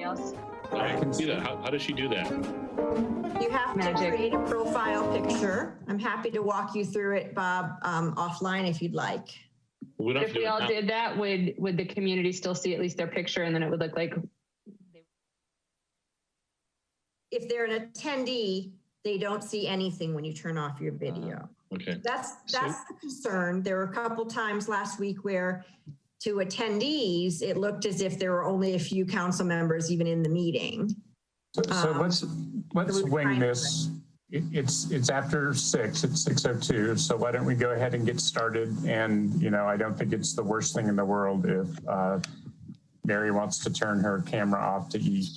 else. I can see that. How does she do that? You have to create a profile picture. I'm happy to walk you through it, Bob, offline if you'd like. If we all did that, would the community still see at least their picture, and then it would look like? If they're an attendee, they don't see anything when you turn off your video. Okay. That's the concern. There were a couple times last week where to attendees, it looked as if there were only a few council members even in the meeting. So let's wing this. It's after 6, it's 6:02. So why don't we go ahead and get started? And, you know, I don't think it's the worst thing in the world if Mary wants to turn her camera off to eat.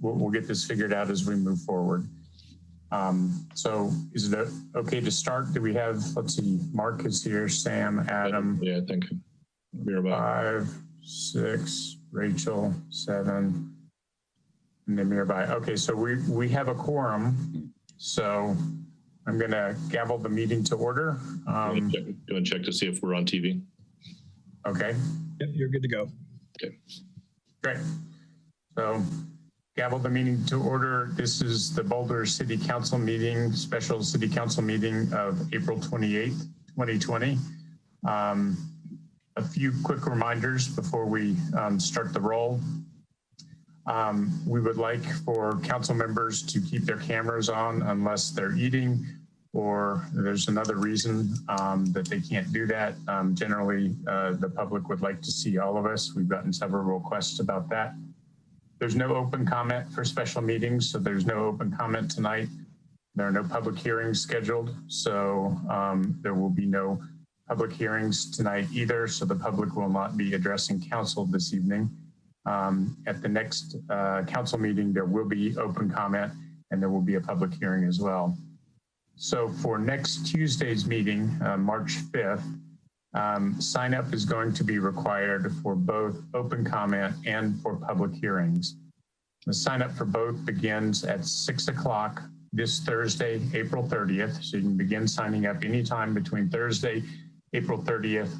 We'll get this figured out as we move forward. So is it okay to start? Do we have, let's see, Mark is here, Sam, Adam. Yeah, I think we're about 5, 6, Rachel, 7, and then Mirabai. Okay, so we have a quorum. So I'm going to gavel the meeting to order. Go and check to see if we're on TV. Okay. Yep, you're good to go. Okay. Great. So gavel the meeting to order. This is the Boulder City Council meeting, special City Council meeting of April 28th, 2020. A few quick reminders before we start the roll. We would like for council members to keep their cameras on unless they're eating or there's another reason that they can't do that. Generally, the public would like to see all of us. We've gotten several requests about that. There's no open comment for special meetings, so there's no open comment tonight. There are no public hearings scheduled, so there will be no public hearings tonight either, so the public will not be addressing council this evening. At the next council meeting, there will be open comment and there will be a public hearing as well. So for next Tuesday's meeting, March 5th, sign up is going to be required for both open comment and for public hearings. The sign up for both begins at 6 o'clock this Thursday, April 30th. So you can begin signing up anytime between Thursday, April 30th.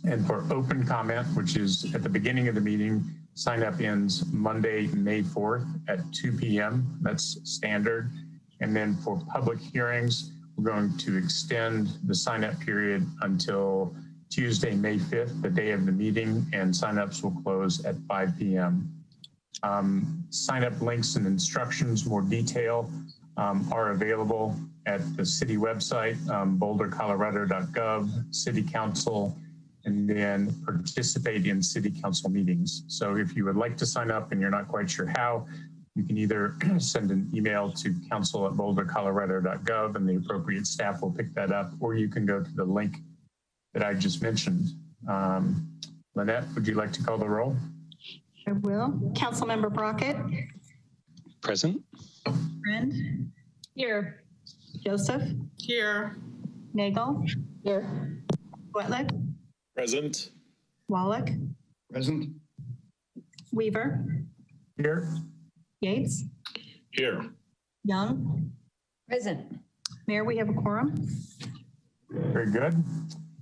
And for open comment, which is at the beginning of the meeting, sign up ends Monday, May 4th at 2 p.m. That's standard. And then for public hearings, we're going to extend the sign up period until Tuesday, May 5th, the day of the meeting, and signups will close at 5 p.m. Sign up links and instructions, more detail, are available at the city website, bouldercolorado.gov, city council, and then participate in city council meetings. So if you would like to sign up and you're not quite sure how, you can either send an email to council@bouldercolorado.gov and the appropriate staff will pick that up, or you can go to the link that I just mentioned. Lynette, would you like to call the roll? I will. Councilmember Brockett. Present. Friend. Here. Joseph. Here. Nagel. Here. Wetlick. Present. Wallach. Present. Weaver. Here. Yates. Here. Young. Present. Mayor, we have a quorum. Very good.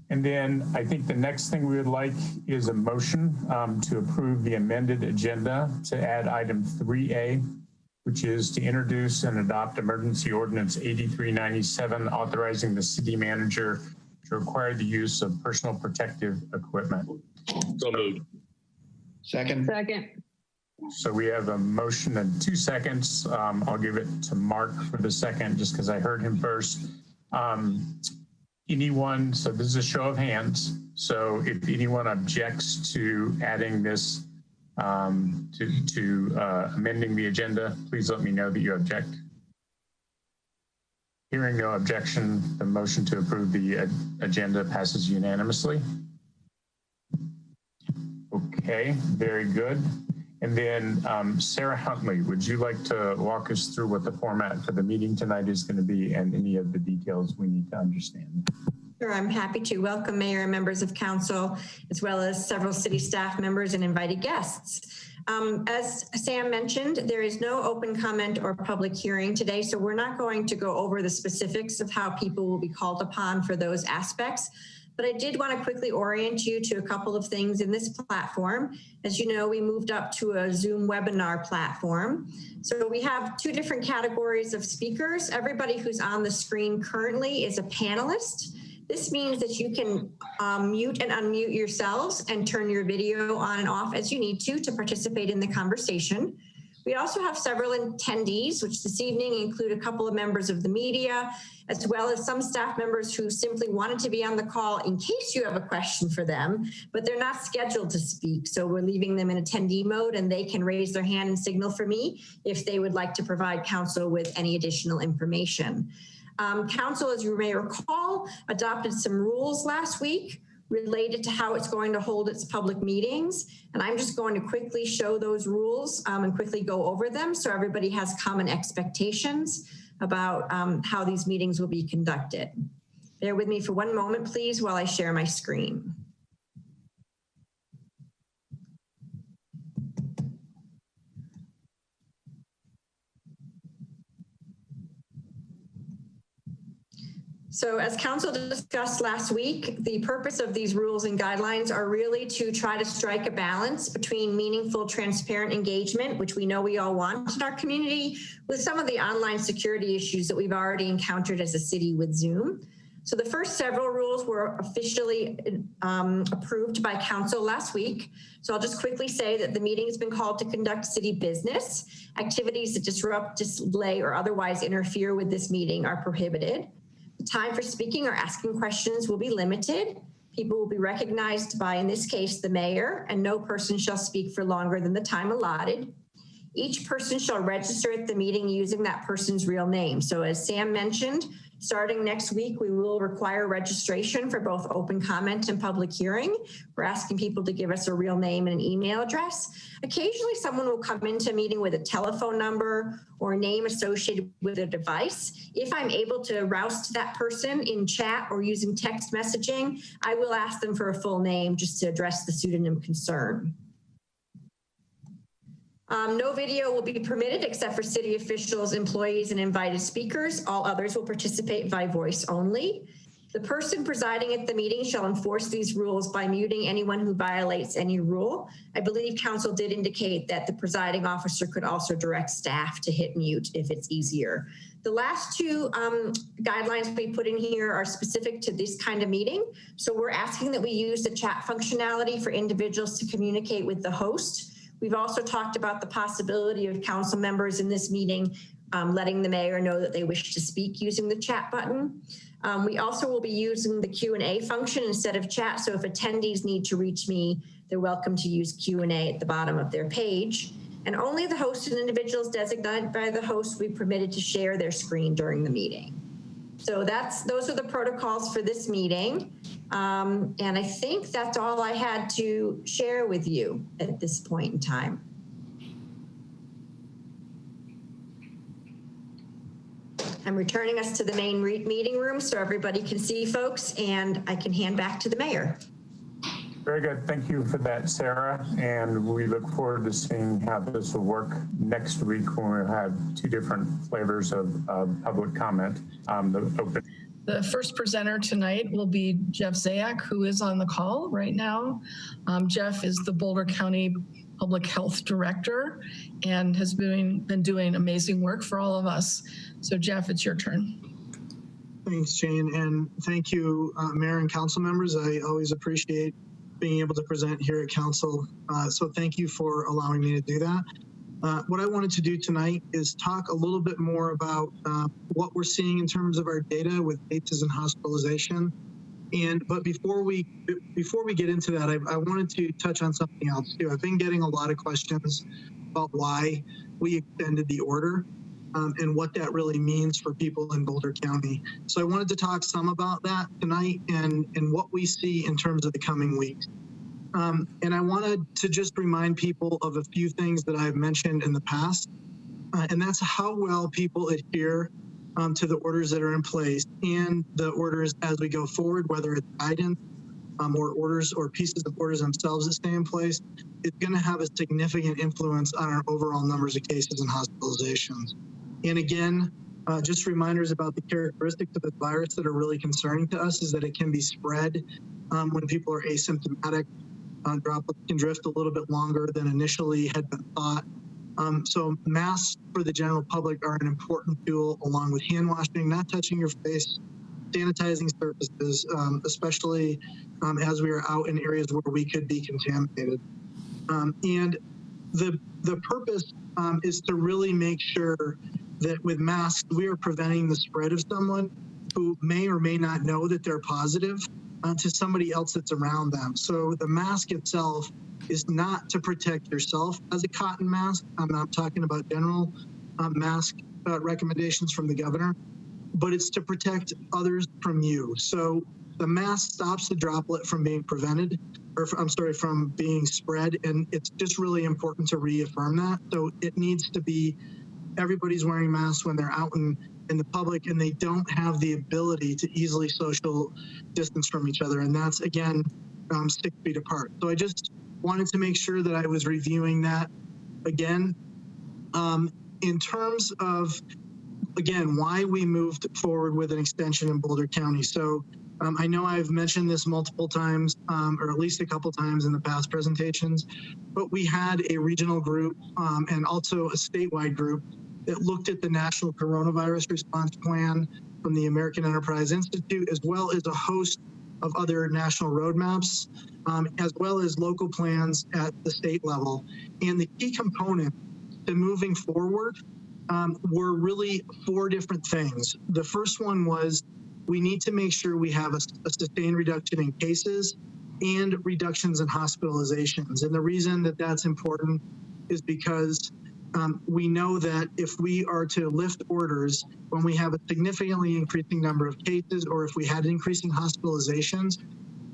And then I think the next thing we would like is a motion to approve the amended agenda to add item 3A, which is to introduce and adopt emergency ordinance 8397, authorizing the city manager to require the use of personal protective equipment. So moved. Second. Second. So we have a motion and 2 seconds. I'll give it to Mark for the second, just because I heard him first. Anyone, so this is a show of hands. So if anyone objects to adding this, amending the agenda, please let me know that you object. Hearing no objection, the motion to approve the agenda passes unanimously. Okay, very good. And then Sarah Huntley, would you like to walk us through what the format for the meeting tonight is going to be and any of the details we need to understand? Sure, I'm happy to welcome Mayor and members of council, as well as several city staff members and invited guests. As Sam mentioned, there is no open comment or public hearing today, so we're not going to go over the specifics of how people will be called upon for those aspects. but I did want to quickly orient you to a couple of things in this platform. As you know, we moved up to a Zoom webinar platform. So we have two different categories of speakers. Everybody who's on the screen currently is a panelist. This means that you can mute and unmute yourselves and turn your video on and off as you need to participate in the conversation. We also have several attendees, which this evening include a couple of members of the media, as well as some staff members who simply wanted to be on the call in case you have a question for them, but they're not scheduled to speak. So we're leaving them in attendee mode and they can raise their hand and signal for me if they would like to provide council with any additional information. Council, as you may recall, adopted some rules last week related to how it's going to hold its public meetings. And I'm just going to quickly show those rules and quickly go over them so everybody has common expectations about how these meetings will be conducted. Bear with me for one moment, please, while I share my screen. So as council discussed last week, the purpose of these rules and guidelines are really to try to strike a balance between meaningful, transparent engagement, which we know we all want in our community, with some of the online security issues that we've already encountered as a city with Zoom. So the first several rules were officially approved by council last week. So I'll just quickly say that the meeting has been called to conduct city business. Activities that disrupt, delay, or otherwise interfere with this meeting are prohibited. The time for speaking or asking questions will be limited. People will be recognized by, in this case, the mayor, and no person shall speak for longer than the time allotted. Each person shall register at the meeting using that person's real name. So as Sam mentioned, starting next week, we will require registration for both open comment and public hearing. We're asking people to give us a real name and an email address. Occasionally, someone will come into a meeting with a telephone number or a name associated with a device. If I'm able to roust that person in chat or using text messaging, I will ask them for a full name just to address the pseudonym concern. No video will be permitted except for city officials, employees, and invited speakers. All others will participate by voice only. The person presiding at the meeting shall enforce these rules by muting anyone who violates any rule. I believe council did indicate that the presiding officer could also direct staff to hit mute if it's easier. The last two guidelines we put in here are specific to this kind of meeting. So we're asking that we use the chat functionality for individuals to communicate with the host. We've also talked about the possibility of council members in this meeting letting the mayor know that they wish to speak using the chat button. We also will be using the Q&A function instead of chat. So if attendees need to reach me, they're welcome to use Q&A at the bottom of their page. And only the host and individuals designated by the host will be permitted to share their screen during the meeting. So those are the protocols for this meeting. And I think that's all I had to share with you at this point in time. I'm returning us to the main meeting room so everybody can see folks, and I can hand back to the mayor. Very good. Thank you for that, Sarah. And we look forward to seeing how this will work next week when we have two different flavors of public comment. The first presenter tonight will be Jeff Zayak, who is on the call right now. Jeff is the Boulder County Public Health Director and has been doing amazing work for all of us. So Jeff, it's your turn. Thanks, Jane, and thank you, Mayor and council members. I always appreciate being able to present here at council. So thank you for allowing me to do that. What I wanted to do tonight is talk a little bit more about what we're seeing in terms of our data with cases and hospitalization. But before we get into that, I wanted to touch on something else too. I've been getting a lot of questions about why we extended the order and what that really means for people in Boulder County. So I wanted to talk some about that tonight and what we see in terms of the coming weeks. And I wanted to just remind people of a few things that I've mentioned in the past, and that's how well people adhere to the orders that are in place and the orders as we go forward, whether it's guidance or orders or pieces of orders themselves that stay in place. It's going to have a significant influence on our overall numbers of cases and hospitalizations. And again, Just reminders about the characteristics of the virus that are really concerning to us is that it can be spread when people are asymptomatic. Droplets can drift a little bit longer than initially had been thought. So masks for the general public are an important tool, along with hand washing, not touching your face, sanitizing surfaces, especially as we are out in areas where we could be contaminated. And the purpose is to really make sure that with masks, we are preventing the spread of someone who may or may not know that they're positive to somebody else that's around them. So the mask itself is not to protect yourself as a cotton mask. I'm not talking about general mask recommendations from the governor, but it's to protect others from you. So the mask stops the droplet from being prevented, or I'm sorry, from being spread. And it's just really important to reaffirm that. So it needs to be everybody's wearing masks when they're out in the public and they don't have the ability to easily social distance from each other. And that's, again, 6 feet apart. So I just wanted to make sure that I was reviewing that again. In terms of, again, why we moved forward with an extension in Boulder County. So I know I've mentioned this multiple times, or at least a couple times in the past presentations, but we had a regional group and also a statewide group that looked at the National Coronavirus Response Plan from the American Enterprise Institute, as well as a host of other national roadmaps, as well as local plans at the state level. And the key component to moving forward were really 4 different things. The first one was we need to make sure we have a sustained reduction in cases and reductions in hospitalizations. And the reason that that's important is because we know that if we are to lift orders when we have a significantly increasing number of cases, or if we had increasing hospitalizations,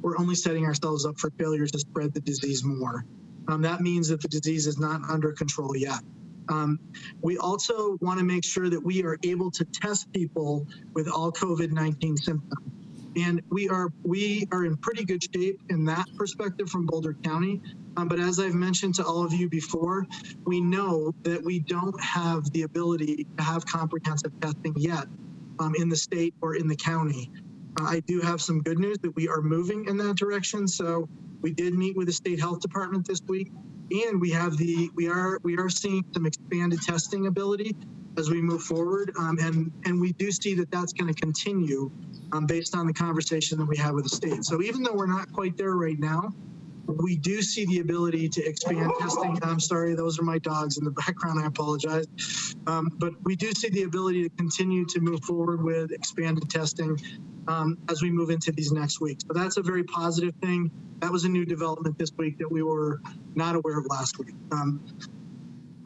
we're only setting ourselves up for failure to spread the disease more. That means that the disease is not under control yet. We also want to make sure that we are able to test people with all COVID-19 symptoms. And we are in pretty good shape in that perspective from Boulder County. But as I've mentioned to all of you before, we know that we don't have the ability to have comprehensive testing yet in the state or in the county. I do have some good news that we are moving in that direction. So we did meet with the state health department this week, and we are seeing some expanded testing ability as we move forward. And we do see that that's going to continue based on the conversation that we have with the state. So even though we're not quite there right now, we do see the ability to expand testing. I'm sorry, those are my dogs in the background. I apologize. But we do see the ability to continue to move forward with expanded testing as we move into these next weeks. So that's a very positive thing. That was a new development this week that we were not aware of last week.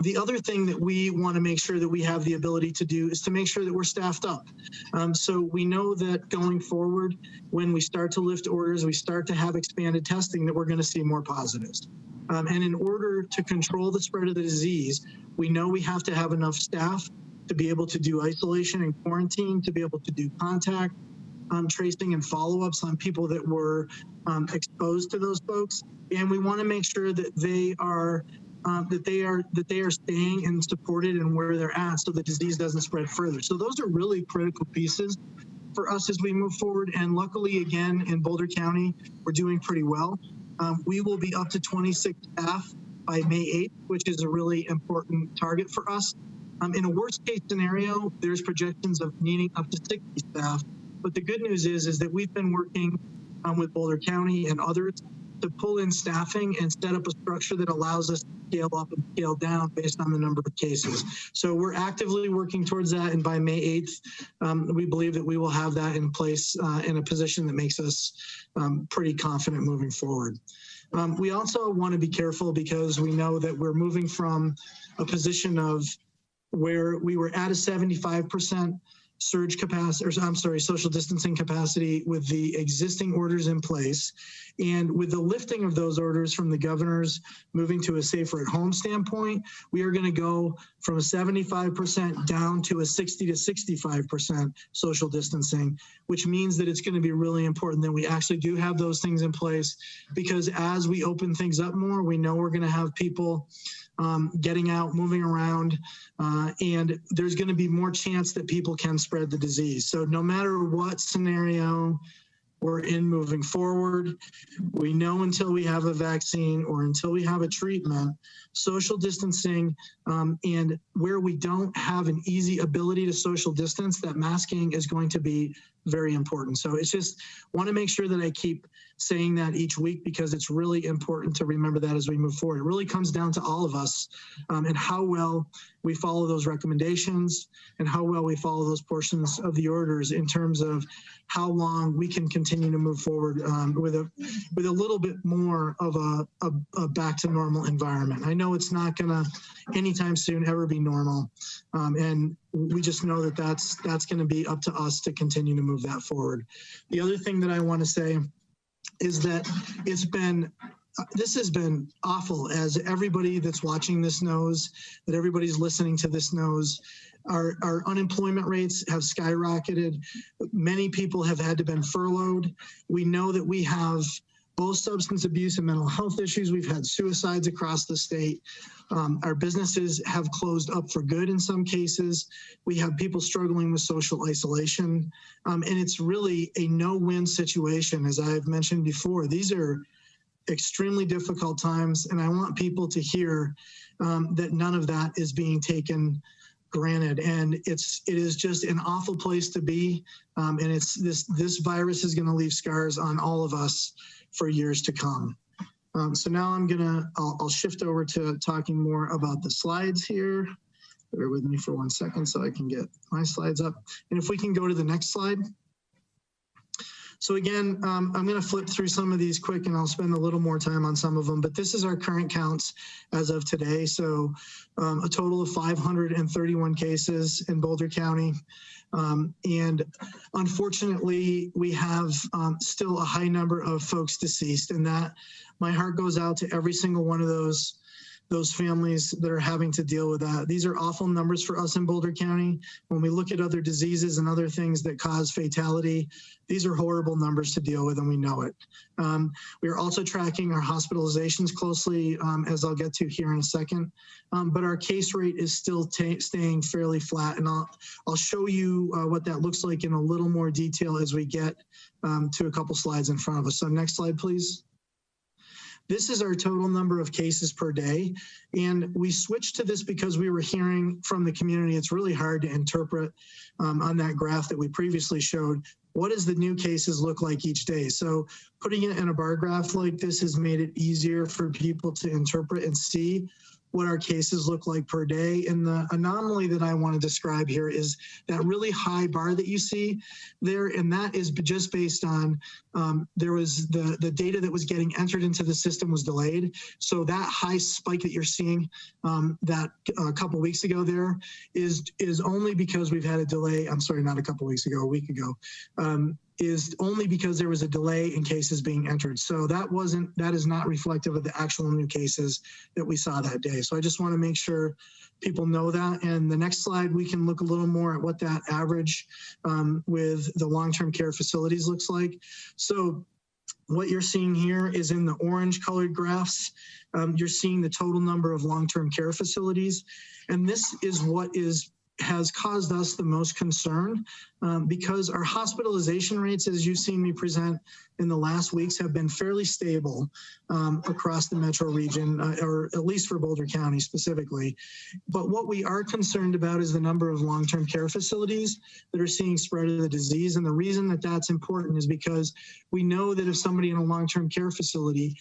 The other thing that we want to make sure that we have the ability to do is to make sure that we're staffed up. So we know that going forward, when we start to lift orders, we start to have expanded testing, that we're going to see more positives. And in order to control the spread of the disease, we know we have to have enough staff to be able to do isolation and quarantine, to be able to do contact tracing and follow-ups on people that were exposed to those folks. And we want to make sure that they are staying and supported and where they're at, so the disease doesn't spread further. So those are really critical pieces for us as we move forward. And luckily, again, in Boulder County, we're doing pretty well. We will be up to 26 staff by May 8th, which is a really important target for us. In a worst case scenario, there's projections of needing up to 60 staff. But the good news is that we've been working with Boulder County and others to pull in staffing and set up a structure that allows us to scale up and scale down based on the number of cases. So we're actively working towards that. And by May 8th, we believe that we will have that in place in a position that makes us pretty confident moving forward. We also want to be careful because we know that we're moving from a position of where we were at a 75% surge capacity, or I'm sorry, social distancing capacity with the existing orders in place. And with the lifting of those orders from the governors moving to a safer at home standpoint, we are going to go from a 75% down to a 60 to 65% social distancing, which means that it's going to be really important that we actually do have those things in place, because as we open things up more, we know we're going to have people getting out, moving around, and there's going to be more chance that people can spread the disease. So no matter what scenario we're in moving forward, we know until we have a vaccine or until we have a treatment, social distancing, and where we don't have an easy ability to social distance, that masking is going to be very important. So it's just want to make sure that I keep saying that each week, because it's really important to remember that as we move forward. It really comes down to all of us and how well we follow those recommendations and how well we follow those portions of the orders in terms of how long we can continue to move forward with a little bit more of a back to normal environment. I know it's not going to anytime soon ever be normal, and we just know that that's going to be up to us to continue to move that forward. The other thing that I want to say is that this has been awful, as everybody that's watching this knows, that everybody's listening to this knows. Our unemployment rates have skyrocketed. Many people have had to been furloughed. We know that we have both substance abuse and mental health issues. We've had suicides across the state. Our businesses have closed up for good in some cases. We have people struggling with social isolation. And it's really a no-win situation, as I've mentioned before. These are extremely difficult times, and I want people to hear that none of that is being taken granted. And it is just an awful place to be. And this virus is going to leave scars on all of us for years to come. So now I'll shift over to talking more about the slides here. Bear with me for 1 second so I can get my slides up. And if we can go to the next slide. So again, I'm going to flip through some of these quick, and I'll spend a little more time on some of them, but this is our current counts as of today. So a total of 531 cases in Boulder County. And unfortunately, we have still a high number of folks deceased, and that my heart goes out to every single one of those families that are having to deal with that. These are awful numbers for us in Boulder County. When we look at other diseases and other things that cause fatality, these are horrible numbers to deal with, and we know it. We are also tracking our hospitalizations closely, as I'll get to here in a second. But our case rate is still staying fairly flat, and I'll show you what that looks like in a little more detail as we get to a couple slides in front of us. So next slide, please. This is our total number of cases per day. And we switched to this because we were hearing from the community, it's really hard to interpret on that graph that we previously showed, what does the new cases look like each day? So putting it in a bar graph like this has made it easier for people to interpret and see what our cases look like per day. And the anomaly that I want to describe here is that really high bar that you see there, and that is just based on there was the data that was getting entered into the system was delayed. So that high spike that you're seeing that a couple weeks ago there is only because we've had a delay. I'm sorry, not a couple weeks ago, a week ago. Is only because there was a delay in cases being entered. So that is not reflective of the actual new cases that we saw that day. So I just want to make sure people know that. And the next slide, we can look a little more at what that average with the long-term care facilities looks like. So what you're seeing here is in the orange colored graphs, you're seeing the total number of long-term care facilities. And this is what has caused us the most concern because our hospitalization rates, as you've seen me present in the last weeks, have been fairly stable across the metro region, or at least for Boulder County specifically. But what we are concerned about is the number of long-term care facilities that are seeing spread of the disease. And the reason that that's important is because we know that if somebody in a long-term care facility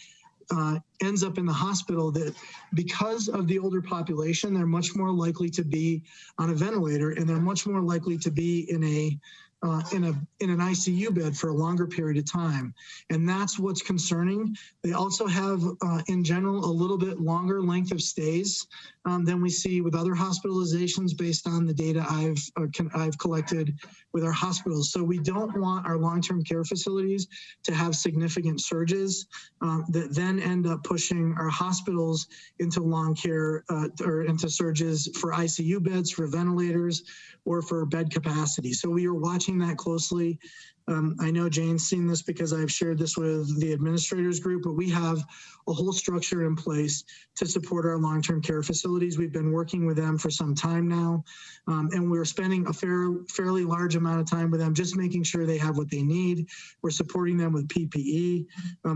ends up in the hospital, that because of the older population, they're much more likely to be on a ventilator, and they're much more likely to be in an ICU bed for a longer period of time. And that's what's concerning. They also have, in general, a little bit longer length of stays than we see with other hospitalizations based on the data I've collected with our hospitals. So we don't want our long-term care facilities to have significant surges that then end up pushing our hospitals into long care or into surges for ICU beds, for ventilators, or for bed capacity. So we are watching that closely. I know Jane's seen this because I've shared this with the administrators group, but we have a whole structure in place to support our long-term care facilities. We've been working with them for some time now, and we're spending a fairly large amount of time with them, just making sure they have what they need. We're supporting them with PPE.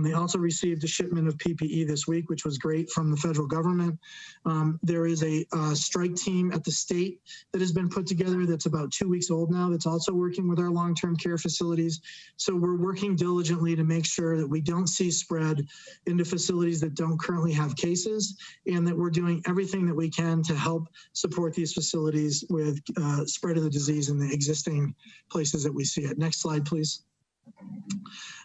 They also received a shipment of PPE this week, which was great, from the federal government. There is a strike team at the state that has been put together that's about 2 weeks old now, that's also working with our long-term care facilities. So we're working diligently to make sure that we don't see spread into facilities that don't currently have cases, and that we're doing everything that we can to help support these facilities with spread of the disease in the existing places that we see it. Next slide, please.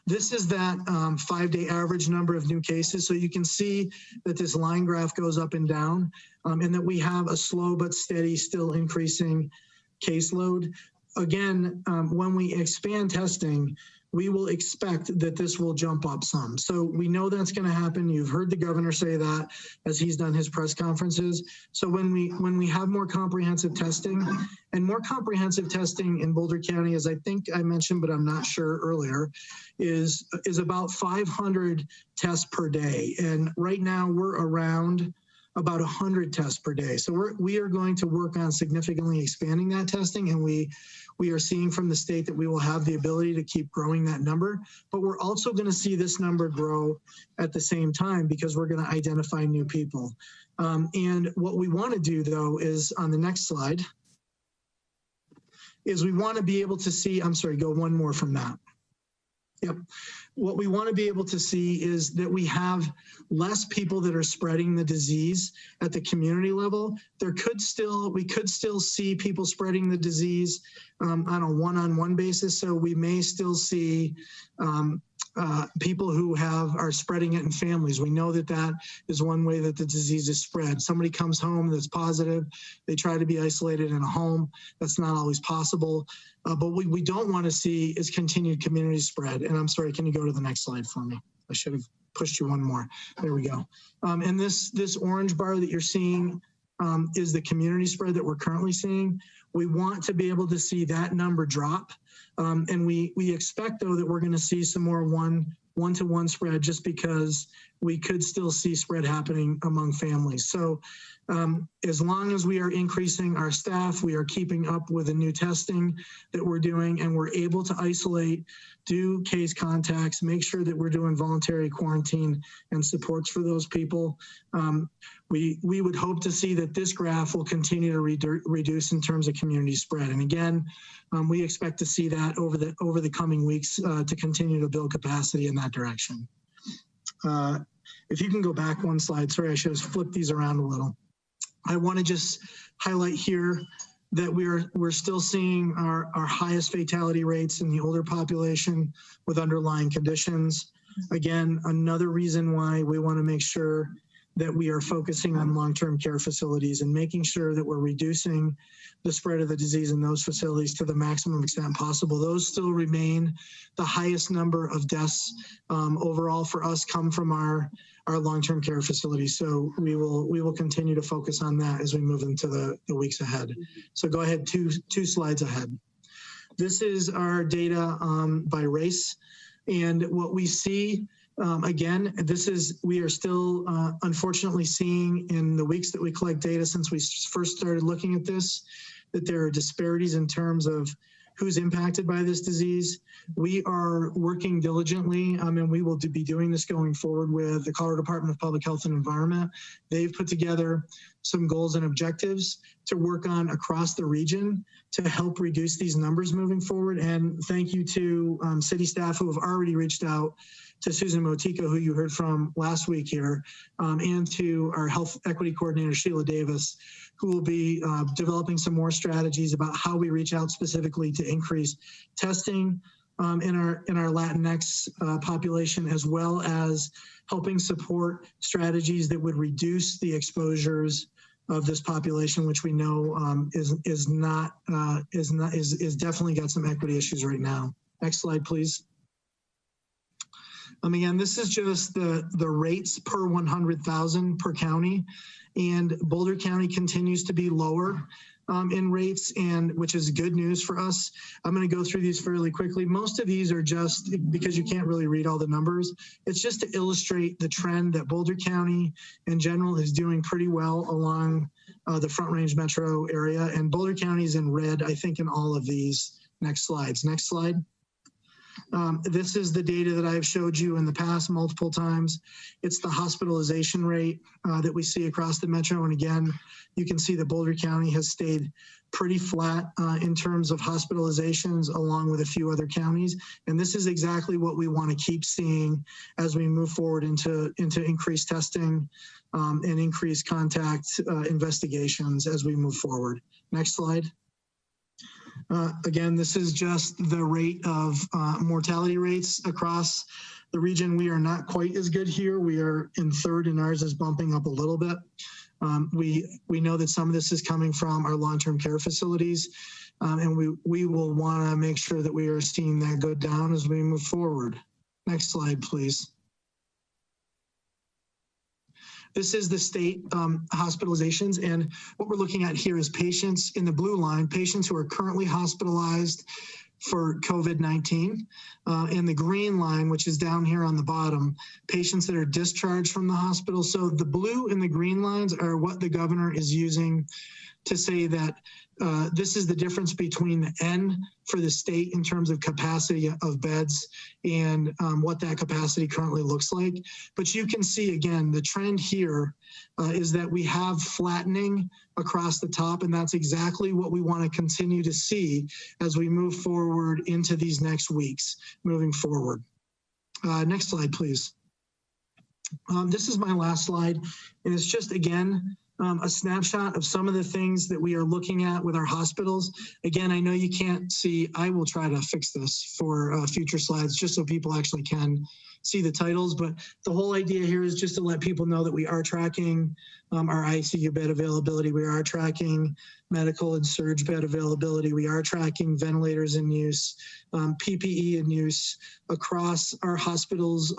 This is that 5-day average number of new cases. So you can see that this line graph goes up and down, and that we have a slow but steady, still increasing caseload. Again, when we expand testing, we will expect that this will jump up some. So we know that's going to happen. You've heard the governor say that as he's done his press conferences. So when we have more comprehensive testing, and more comprehensive testing in Boulder County, as I think I mentioned, but I'm not sure earlier, is about 500 tests per day. And right now we're around about 100 tests per day. So we are going to work on significantly expanding that testing, and we are seeing from the state that we will have the ability to keep growing that number. But we're also going to see this number grow at the same time, because we're going to identify new people. And what we want to do, though, is on the next slide, is we want to be able to see, I'm sorry, go one more from that. Yep. What we want to be able to see is that we have less people that are spreading the disease at the community level. We could still see people spreading the disease on a one-on-one basis. So we may still see people who are spreading it in families. We know that that is one way that the disease is spread. Somebody comes home that's positive, they try to be isolated in a home. That's not always possible. But what we don't want to see is continued community spread. And I'm sorry, can you go to the next slide for me? I should have pushed you one more. There we go. And this orange bar that you're seeing is the community spread that we're currently seeing. We want to be able to see that number drop. And we expect, though, that we're going to see some more one-to-one spread, just because we could still see spread happening among families. So as long as we are increasing our staff, we are keeping up with the new testing that we're doing, and we're able to isolate, do case contacts, make sure that we're doing voluntary quarantine and supports for those people. We would hope to see that this graph will continue to reduce in terms of community spread. And again, we expect to see that over the coming weeks to continue to build capacity in that direction. If you can go back one slide, sorry, I should have flipped these around a little. I want to just highlight here that we're still seeing our highest fatality rates in the older population with underlying conditions. Again, another reason why we want to make sure that we are focusing on long-term care facilities and making sure that we're reducing the spread of the disease in those facilities to the maximum extent possible. Those still remain the highest number of deaths overall for us come from our long-term care facilities. So we will continue to focus on that as we move into the weeks ahead. So go ahead, two slides ahead. This is our data by race. And what we see, again, we are still unfortunately seeing in the weeks that we collect data since we first started looking at this, that there are disparities in terms of who's impacted by this disease. We are working diligently, and we will be doing this going forward with the Colorado Department of Public Health and Environment. They've put together some goals and objectives to work on across the region to help reduce these numbers moving forward. And thank you to city staff who have already reached out to Susan Motico, who you heard from last week here, and to our health equity coordinator, Sheila Davis, who will be developing some more strategies about how we reach out specifically to increase testing in our Latinx population, as well as helping support strategies that would reduce the exposures of this population, which we know is definitely got some equity issues right now. Next slide, please. Again, this is just the rates per 100,000 per county, and Boulder County continues to be lower in rates, and which is good news for us. I'm going to go through these fairly quickly. Most of these are just because you can't really read all the numbers. It's just to illustrate the trend that Boulder County in general is doing pretty well along the Front Range metro area, and Boulder County is in red, I think, in all of these. Next slides. Next slide. This is the data that I've showed you in the past multiple times. It's the hospitalization rate that we see across the metro. And again, you can see that Boulder County has stayed pretty flat in terms of hospitalizations along with a few other counties. And this is exactly what we want to keep seeing as we move forward into increased testing and increased contact investigations as we move forward. Next slide. Again, this is just the rate of mortality rates across the region. We are not quite as good here. We are in third, and ours is bumping up a little bit. We know that some of this is coming from our long-term care facilities, and we will want to make sure that we are seeing that go down as we move forward. Next slide, please. This is the state hospitalizations, and what we're looking at here is patients in the blue line, patients who are currently hospitalized for COVID-19, and the green line, which is down here on the bottom, patients that are discharged from the hospital. So the blue and the green lines are what the governor is using to say that this is the difference between the N for the state in terms of capacity of beds and what that capacity currently looks like. But you can see, again, the trend here is that we have flattening across the top, and that's exactly what we want to continue to see as we move forward into these next weeks moving forward. Next slide, please. This is my last slide, and it's just, again, a snapshot of some of the things that we are looking at with our hospitals. Again, I know you can't see. I will try to fix this for future slides just so people actually can see the titles. But the whole idea here is just to let people know that we are tracking our ICU bed availability. We are tracking medical and surge bed availability. We are tracking ventilators in use, PPE in use across our hospitals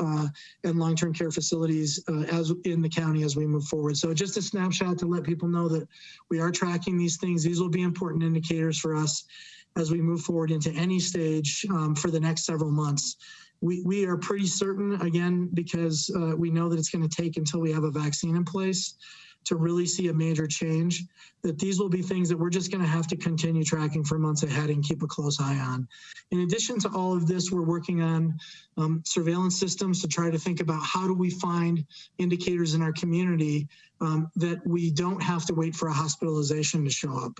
and long-term care facilities as in the county as we move forward. So just a snapshot to let people know that we are tracking these things. These will be important indicators for us as we move forward into any stage for the next several months. We are pretty certain, again, because we know that it's going to take until we have a vaccine in place to really see a major change, that these will be things that we're just going to have to continue tracking for months ahead and keep a close eye on. In addition to all of this, we're working on surveillance systems to try to think about how do we find indicators in our community that we don't have to wait for a hospitalization to show up.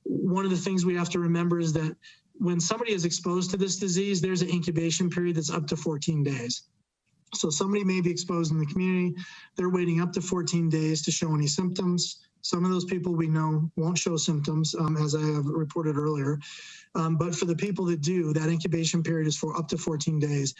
One of the things we have to remember is that when somebody is exposed to this disease, there's an incubation period that's up to 14 days. So somebody may be exposed in the community. They're waiting up to 14 days to show any symptoms. Some of those people we know won't show symptoms, as I have reported earlier. But for the people that do, that incubation period is for up to 14 days.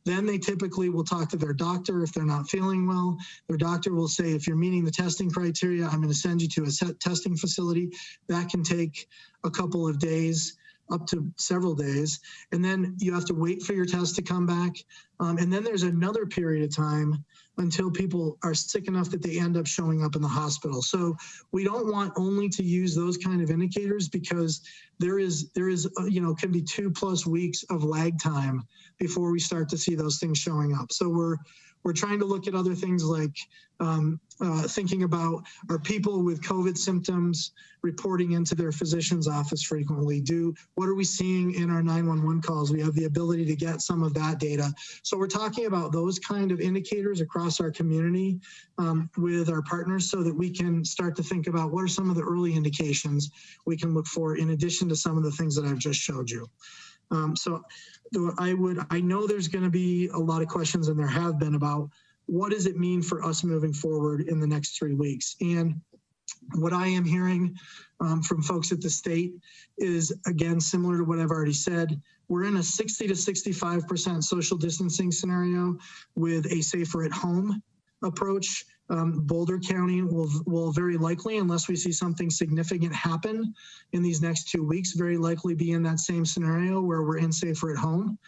Then they typically will talk to their doctor if they're not feeling well. Their doctor will say, if you're meeting the testing criteria, I'm going to send you to a testing facility. That can take a couple of days, up to several days, and then you have to wait for your test to come back. And then there's another period of time until people are sick enough that they end up showing up in the hospital. So we don't want only to use those kind of indicators because there is can be 2+ weeks of lag time before we start to see those things showing up. So we're trying to look at other things like thinking about, are people with COVID symptoms reporting into their physician's office frequently? What are we seeing in our 911 calls? We have the ability to get some of that data. So we're talking about those kind of indicators across our community with our partners so that we can start to think about what are some of the early indications we can look for in addition to some of the things that I've just showed you. So I know there's going to be a lot of questions, and there have been, about what does it mean for us moving forward in the next 3 weeks? And what I am hearing from folks at the state is, again, similar to what I've already said. We're in a 60 to 65% social distancing scenario with a safer at home approach. Boulder County will very likely, unless we see something significant happen in these next 2 weeks, very likely be in that same scenario where we're in safer at home.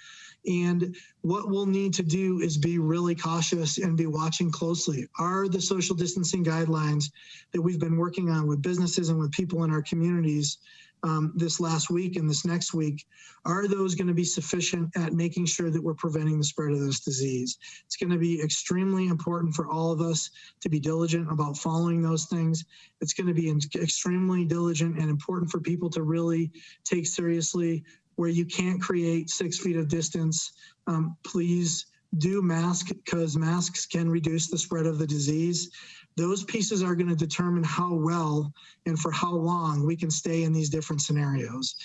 And what we'll need to do is be really cautious and be watching closely. Are the social distancing guidelines that we've been working on with businesses and with people in our communities this last week and this next week, are those going to be sufficient at making sure that we're preventing the spread of this disease? It's going to be extremely important for all of us to be diligent about following those things. It's going to be extremely diligent and important for people to really take seriously where you can't create 6 feet of distance. Please do mask, because masks can reduce the spread of the disease. Those pieces are going to determine how well and for how long we can stay in these different scenarios.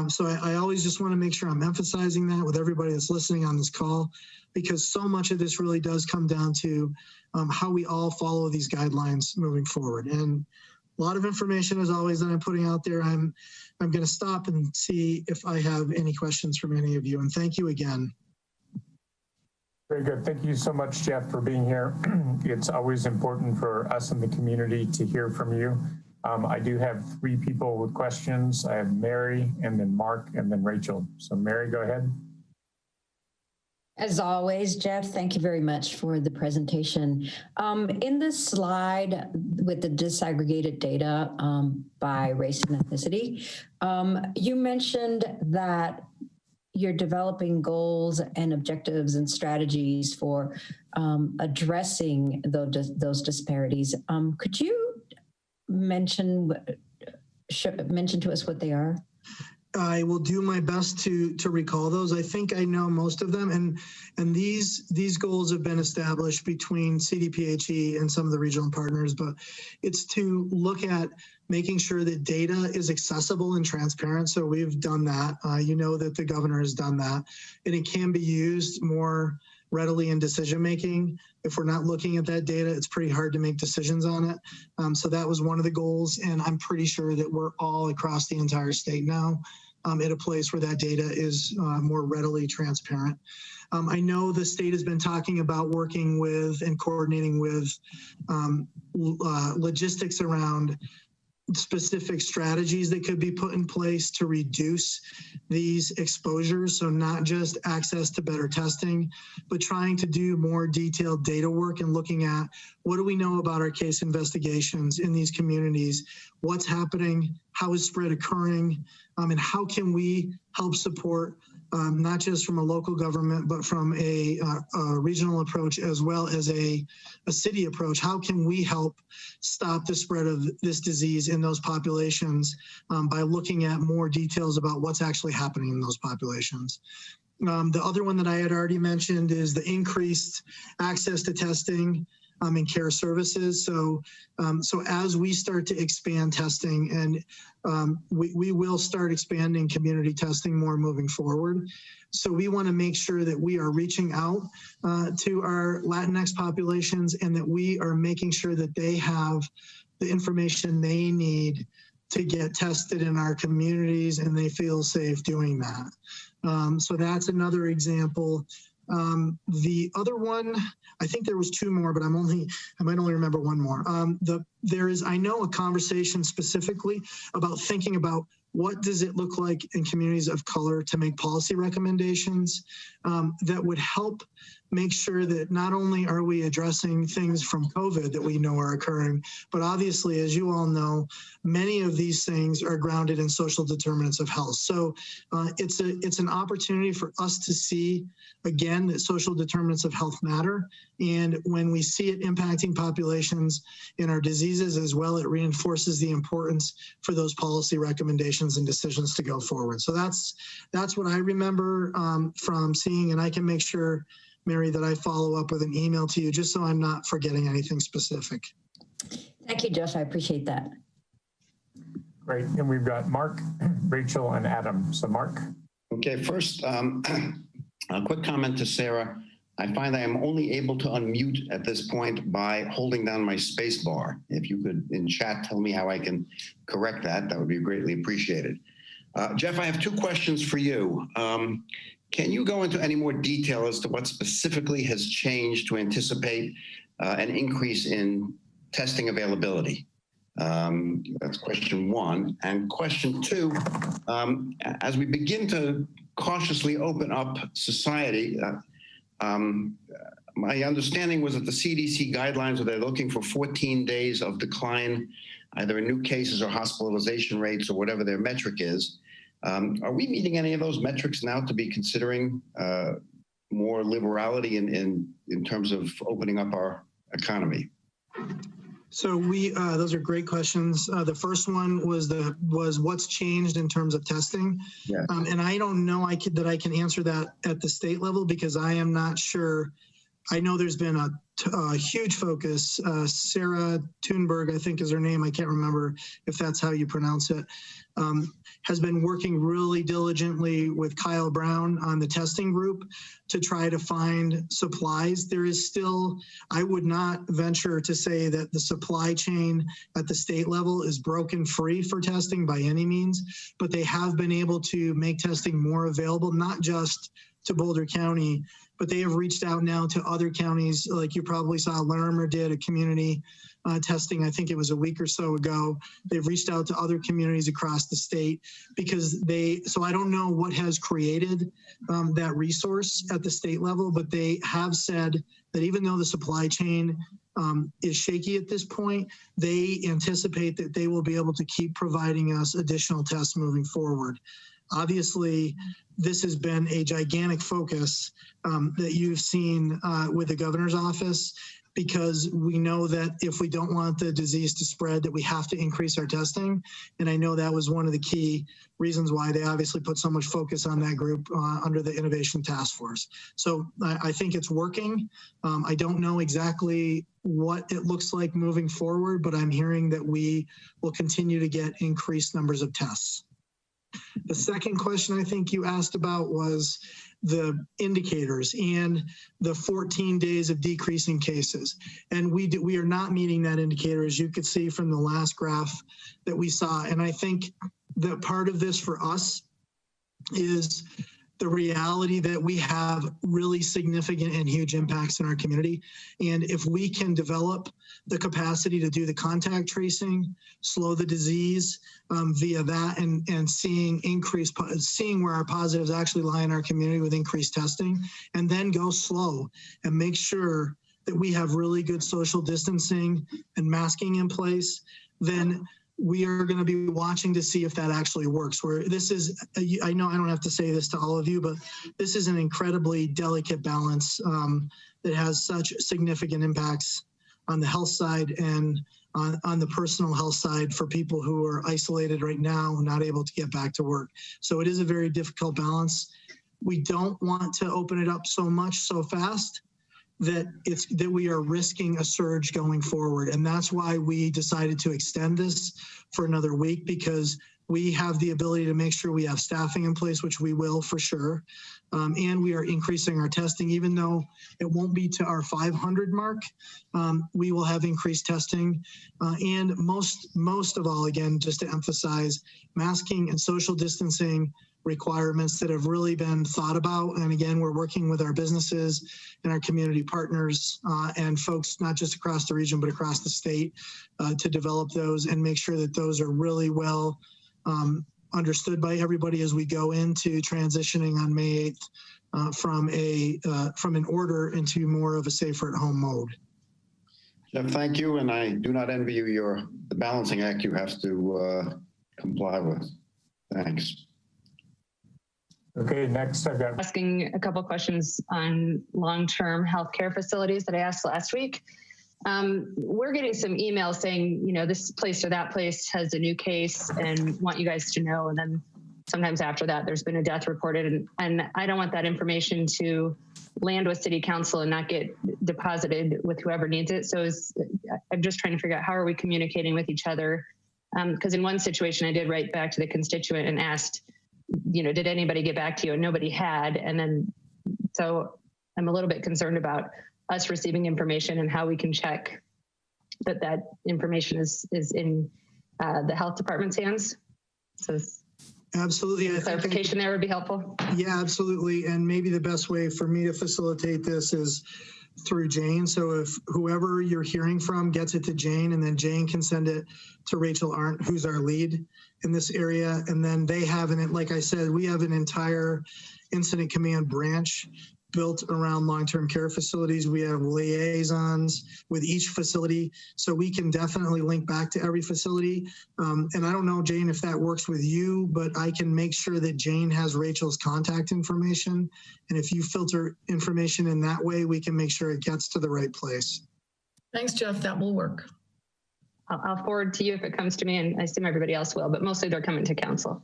So I always just want to make sure I'm emphasizing that with everybody that's listening on this call, because so much of this really does come down to how we all follow these guidelines moving forward. And a lot of information, as always, that I'm putting out there. I'm going to stop and see if I have any questions from any of you. And thank you again. Very good. Thank you so much, Jeff, for being here. It's always important for us in the community to hear from you. I do have 3 people with questions. I have Mary, and then Mark, and then Rachel. So Mary, go ahead. As always, Jeff, thank you very much for the presentation. In this slide with the disaggregated data by race and ethnicity, you mentioned that you're developing goals and objectives and strategies for addressing those disparities. Could you mention to us what they are? I will do my best to recall those. I think I know most of them, and these goals have been established between CDPHE and some of the regional partners, but it's to look at making sure that data is accessible and transparent. So we've done that. You know that the governor has done that, and it can be used more readily in decision making. If we're not looking at that data, it's pretty hard to make decisions on it. So that was one of the goals, and I'm pretty sure that we're all across the entire state now at a place where that data is more readily transparent. I know the state has been talking about working with and coordinating with logistics around specific strategies that could be put in place to reduce these exposures. So not just access to better testing, but trying to do more detailed data work and looking at what do we know about our case investigations in these communities, what's happening, how is spread occurring, and how can we help support not just from a local government, but from a regional approach as well as a city approach. How can we help stop the spread of this disease in those populations by looking at more details about what's actually happening in those populations? The other one that I had already mentioned is the increased access to testing and care services. So as we start to expand testing, and we will start expanding community testing more moving forward. So we want to make sure that we are reaching out to our Latinx populations, and that we are making sure that they have the information they need to get tested in our communities, and they feel safe doing that. So that's another example. The other one, I think there was 2 more, but I might only remember 1 more. There is, I know, a conversation specifically about thinking about what does it look like in communities of color to make policy recommendations that would help make sure that not only are we addressing things from COVID that we know are occurring, but obviously, as you all know, many of these things are grounded in social determinants of health. So it's an opportunity for us to see, again, that social determinants of health matter. And when we see it impacting populations in our diseases as well, it reinforces the importance for those policy recommendations and decisions to go forward. So that's what I remember from seeing, and I can make sure, Mary, that I follow up with an email to you just so I'm not forgetting anything specific. Thank you, Josh. I appreciate that. Great. And we've got Mark, Rachel, and Adam. So Mark. Okay, first, a quick comment to Sarah. I find I am only able to unmute at this point by holding down my space bar. If you could in chat tell me how I can correct that, that would be greatly appreciated. Jeff, I have 2 questions for you. Can you go into any more detail as to what specifically has changed to anticipate an increase in testing availability? That's question 1. And question 2, as we begin to cautiously open up society. My understanding was that the CDC guidelines, they're looking for 14 days of decline, either in new cases or hospitalization rates or whatever their metric is. Are we meeting any of those metrics now to be considering more liberality in terms of opening up our economy? So those are great questions. The first one was what's changed in terms of testing. Yeah. And I don't know that I can answer that at the state level because I am not sure. I know there's been a huge focus. Sarah Thunberg, I think is her name. I can't remember if that's how you pronounce it. Has been working really diligently with Kyle Brown on the testing group to try to find supplies. There is still, I would not venture to say that the supply chain at the state level is broken free for testing by any means, but they have been able to make testing more available, not just to Boulder County, but they have reached out now to other counties. Like you probably saw Larimer did a community testing, I think it was a week or so ago. They've reached out to other communities across the state because so I don't know what has created that resource at the state level, but they have said that even though the supply chain is shaky at this point, they anticipate that they will be able to keep providing us additional tests moving forward. Obviously, this has been a gigantic focus that you've seen with the governor's office, because we know that if we don't want the disease to spread, that we have to increase our testing. And I know that was one of the key reasons why they obviously put so much focus on that group under the Innovation Task Force. So I think it's working. I don't know exactly what it looks like moving forward, but I'm hearing that we will continue to get increased numbers of tests. The second question I think you asked about was the indicators and the 14 days of decreasing cases. And we are not meeting that indicator, as you could see from the last graph that we saw. And I think that part of this for us is the reality that we have really significant and huge impacts in our community. And if we can develop the capacity to do the contact tracing, slow the disease via that, and seeing where our positives actually lie in our community with increased testing, and then go slow and make sure that we have really good social distancing and masking in place, then we are going to be watching to see if that actually works. Where this is, I know I don't have to say this to all of you, but this is an incredibly delicate balance that has such significant impacts on the health side and on the personal health side for people who are isolated right now and not able to get back to work. So it is a very difficult balance. We don't want to open it up so much so fast that we are risking a surge going forward. And that's why we decided to extend this for another week, because we have the ability to make sure we have staffing in place, which we will for sure. And we are increasing our testing, even though it won't be to our 500 mark. We will have increased testing. And most of all, again, just to emphasize, masking and social distancing requirements that have really been thought about. And again, we're working with our businesses and our community partners and folks, not just across the region, but across the state to develop those and make sure that those are really well understood by everybody as we go into transitioning on May 8th from an order into more of a safer at home mode. Jeff, thank you. And I do not envy you the balancing act you have to comply with. Thanks. Okay, next I've got Asking a couple questions on long-term healthcare facilities that I asked last week. We're getting some emails saying, you know, this place or that place has a new case and want you guys to know. And then sometimes after that, there's been a death reported. And I don't want that information to land with City Council and not get deposited with whoever needs it. So I'm just trying to figure out how are we communicating with each other? Because in one situation, I did write back to the constituent and asked, you know, did anybody get back to you? And nobody had. And then, so I'm a little bit concerned about us receiving information and how we can check that information is in the health department's hands. So absolutely. Clarification there would be helpful. Yeah, absolutely. And maybe the best way for me to facilitate this is through Jane. So if whoever you're hearing from gets it to Jane, and then Jane can send it to Rachel Arndt, who's our lead in this area. And then they have like I said, we have an entire incident command branch built around long-term care facilities. We have liaisons with each facility, so we can definitely link back to every facility. And I don't know, Jane, if that works with you, but I can make sure that Jane has Rachel's contact information. And if you filter information in that way, we can make sure it gets to the right place. Thanks, Jeff. That will work. I'll forward to you if it comes to me, and I assume everybody else will, but mostly they're coming to council.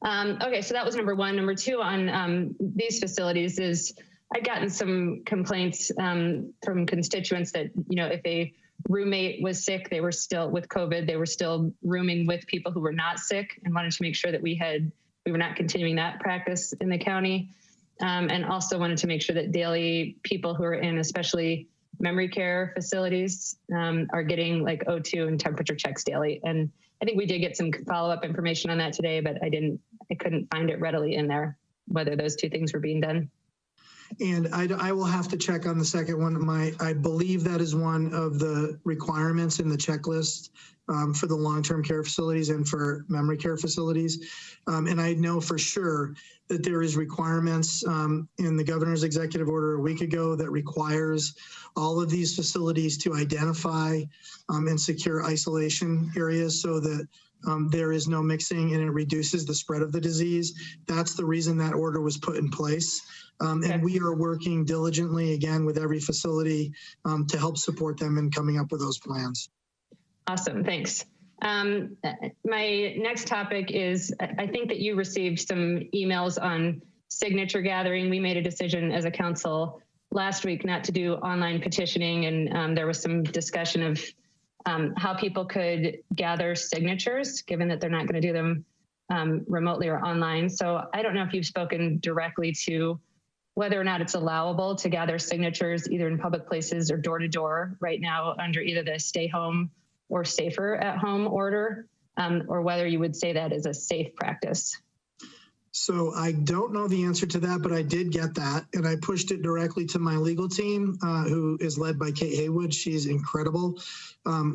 Okay, so that was number one. Number two on these facilities is I've gotten some complaints from constituents that, if a roommate was sick, they were still with COVID, they were still rooming with people who were not sick, and wanted to make sure that we were not continuing that practice in the county. And also wanted to make sure that daily people who are in especially memory care facilities are getting like O2 and temperature checks daily. And I think we did get some follow-up information on that today, but I couldn't find it readily in there, whether those two things were being done. And I will have to check on the second one. I believe that is one of the requirements in the checklist for the long-term care facilities and for memory care facilities. And I know for sure that there is requirements in the governor's executive order a week ago that requires all of these facilities to identify and secure isolation areas so that there is no mixing and it reduces the spread of the disease. That's the reason that order was put in place. And we are working diligently again with every facility to help support them in coming up with those plans. Awesome, thanks. My next topic is, I think that you received some emails on signature gathering. We made a decision as a council last week not to do online petitioning, and there was some discussion of how people could gather signatures, given that they're not going to do them remotely or online. So I don't know if you've spoken directly to whether or not it's allowable to gather signatures either in public places or door to door right now under either the stay home or safer at home order, or whether you would say that is a safe practice. So I don't know the answer to that, but I did get that, and I pushed it directly to my legal team, who is led by Kate Haywood. She's incredible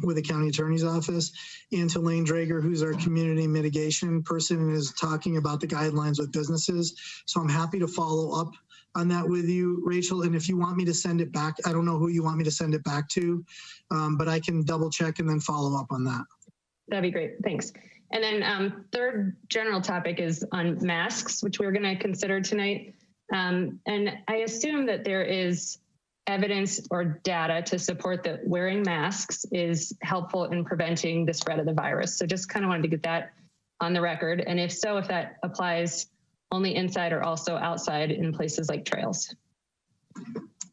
with the county attorney's office, and to Lane Drager, who's our community mitigation person and is talking about the guidelines with businesses. So I'm happy to follow up on that with you, Rachel. And if you want me to send it back, I don't know who you want me to send it back to, but I can double check and then follow up on that. That'd be great, thanks. And then third general topic is on masks, which we're gonna consider tonight. And I assume that there is evidence or data to support that wearing masks is helpful in preventing the spread of the virus. So just kind of wanted to get that on the record. And if so, if that applies only inside or also outside in places like trails.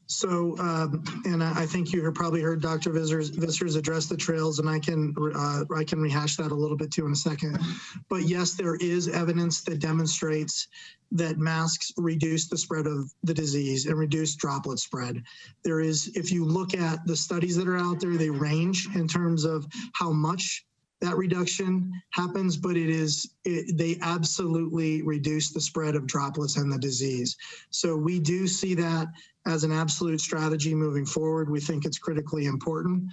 So, and I think you probably heard Dr. Vissers address the trails, and I can rehash that a little bit too in a second. But yes, there is evidence that demonstrates that masks reduce the spread of the disease and reduce droplet spread. There is, if you look at the studies that are out there, they range in terms of how much that reduction happens, but they absolutely reduce the spread of droplets and the disease. So we do see that as an absolute strategy moving forward. We think it's critically important.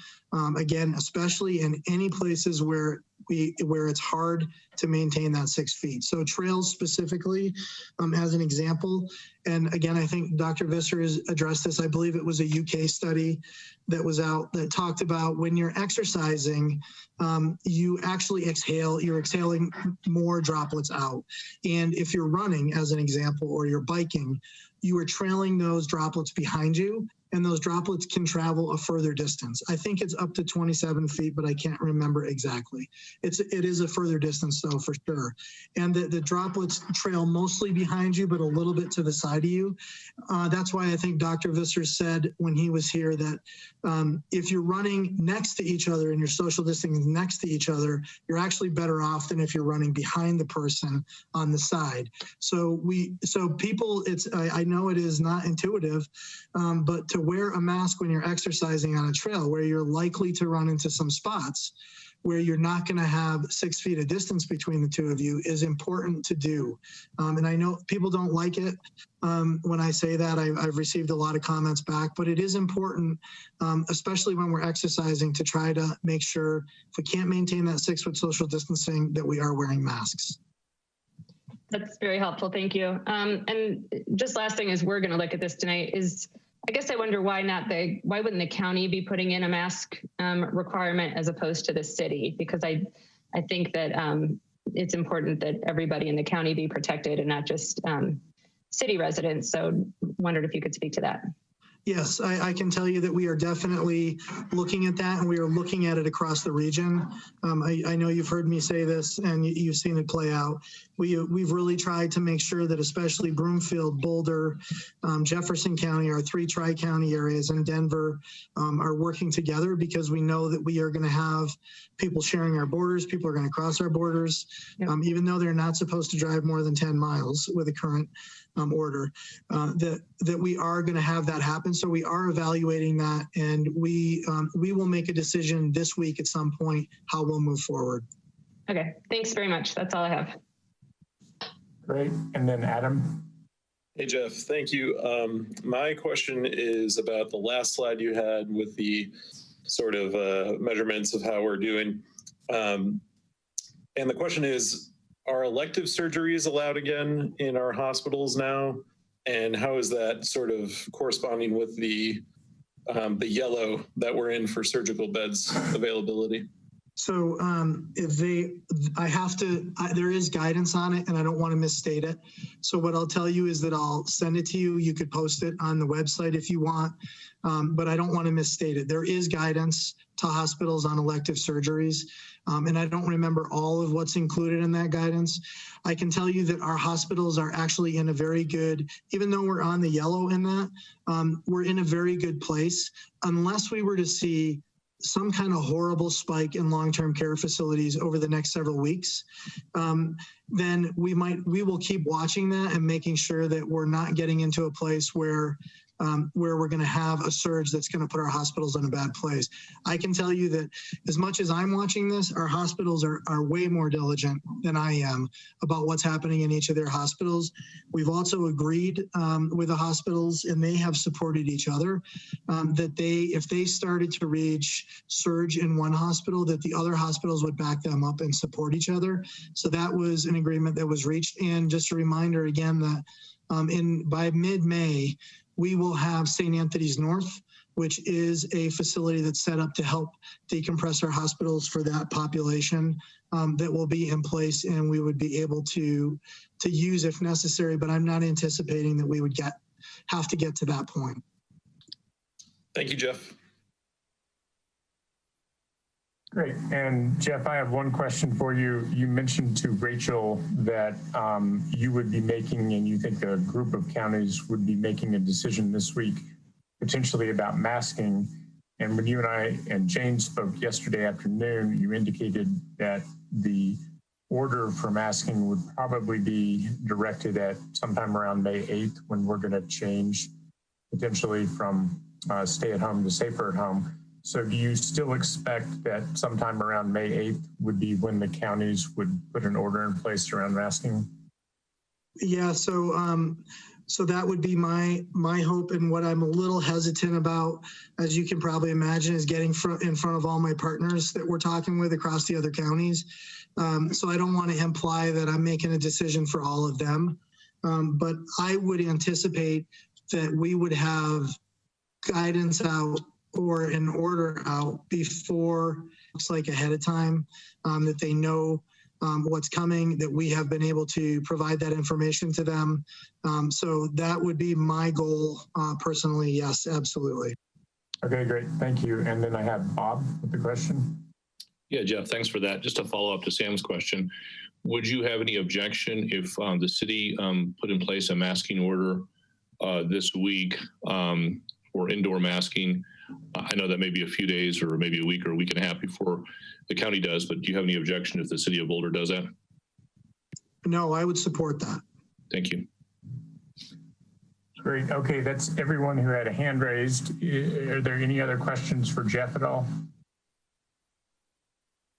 Again, especially in any places where it's hard to maintain that 6 feet. So trails specifically, as an example. And again, I think Dr. Visser has addressed this. I believe it was a UK study that was out that talked about when you're exercising, you actually exhale, you're exhaling more droplets out. And if you're running, as an example, or you're biking, you are trailing those droplets behind you, and those droplets can travel a further distance. I think it's up to 27 feet, but I can't remember exactly. It is a further distance though, for sure. And the droplets trail mostly behind you, but a little bit to the side of you. That's why I think Dr. Visser said when he was here that if you're running next to each other and you're social distancing next to each other, you're actually better off than if you're running behind the person on the side. So people, I know it is not intuitive, but to wear a mask when you're exercising on a trail where you're likely to run into some spots where you're not going to have 6 feet of distance between the two of you is important to do. And I know people don't like it when I say that. I've received a lot of comments back, but it is important, especially when we're exercising, to try to make sure if we can't maintain that 6-foot social distancing, that we are wearing masks. That's very helpful. Thank you. And just last thing is, we're going to look at this tonight is, I guess I wonder why wouldn't the county be putting in a mask requirement as opposed to the city? Because I think that it's important that everybody in the county be protected and not just city residents. So wondered if you could speak to that. Yes, I can tell you that we are definitely looking at that, and we are looking at it across the region. I know you've heard me say this and you've seen it play out. We've really tried to make sure that especially Broomfield, Boulder, Jefferson County, our 3 tri-county areas, and Denver are working together, because we know that we are going to have people sharing our borders. People are going to cross our borders, even though they're not supposed to drive more than 10 miles with the current order, that we are going to have that happen. So we are evaluating that, and we will make a decision this week at some point how we'll move forward. Okay, thanks very much. That's all I have. Great. And then Adam. Hey, Jeff, thank you. My question is about the last slide you had with the sort of measurements of how we're doing. And the question is, are elective surgeries allowed again in our hospitals now? And how is that sort of corresponding with the yellow that we're in for surgical beds availability? So there is guidance on it, and I don't want to misstate it. So what I'll tell you is that I'll send it to you. You could post it on the website if you want, but I don't want to misstate it. There is guidance to hospitals on elective surgeries, and I don't remember all of what's included in that guidance. I can tell you that our hospitals are actually in a very good, even though we're on the yellow in that, we're in a very good place, unless we were to see some kind of horrible spike in long-term care facilities over the next several weeks, then we will keep watching that and making sure that we're not getting into a place where we're going to have a surge that's going to put our hospitals in a bad place. I can tell you that as much as I'm watching this, our hospitals are way more diligent than I am about what's happening in each of their hospitals. We've also agreed with the hospitals, and they have supported each other, that if they started to reach surge in one hospital, that the other hospitals would back them up and support each other. So that was an agreement that was reached. And just a reminder again that by mid-May, we will have St. Anthony's North, which is a facility that's set up to help decompress our hospitals for that population, that will be in place, and we would be able to use if necessary, but I'm not anticipating that we would have to get to that point. Thank you, Jeff. Great. And Jeff, I have one question for you. You mentioned to Rachel that you would be making, and you think a group of counties would be making a decision this week, potentially about masking. And when you and I and Jane spoke yesterday afternoon, you indicated that the order for masking would probably be directed at sometime around May 8th, when we're going to change potentially from stay at home to safer at home. So do you still expect that sometime around May 8th would be when the counties would put an order in place around masking? Yeah, so that would be my hope, and what I'm a little hesitant about, as you can probably imagine, is getting in front of all my partners that we're talking with across the other counties. So I don't want to imply that I'm making a decision for all of them, but I would anticipate that we would have guidance out or an order out before, looks like ahead of time, that they know what's coming, that we have been able to provide that information to them. So that would be my goal personally. Yes, absolutely. Okay, great. Thank you. And then I have Bob with the question. Yeah, Jeff, thanks for that. Just to follow up to Sam's question, would you have any objection if the city put in place a masking order this week for indoor masking? I know that may be a few days or maybe a week or a week and a half before the county does, but do you have any objection if the city of Boulder does that? No, I would support that. Thank you. Great. Okay, that's everyone who had a hand raised. Are there any other questions for Jeff at all?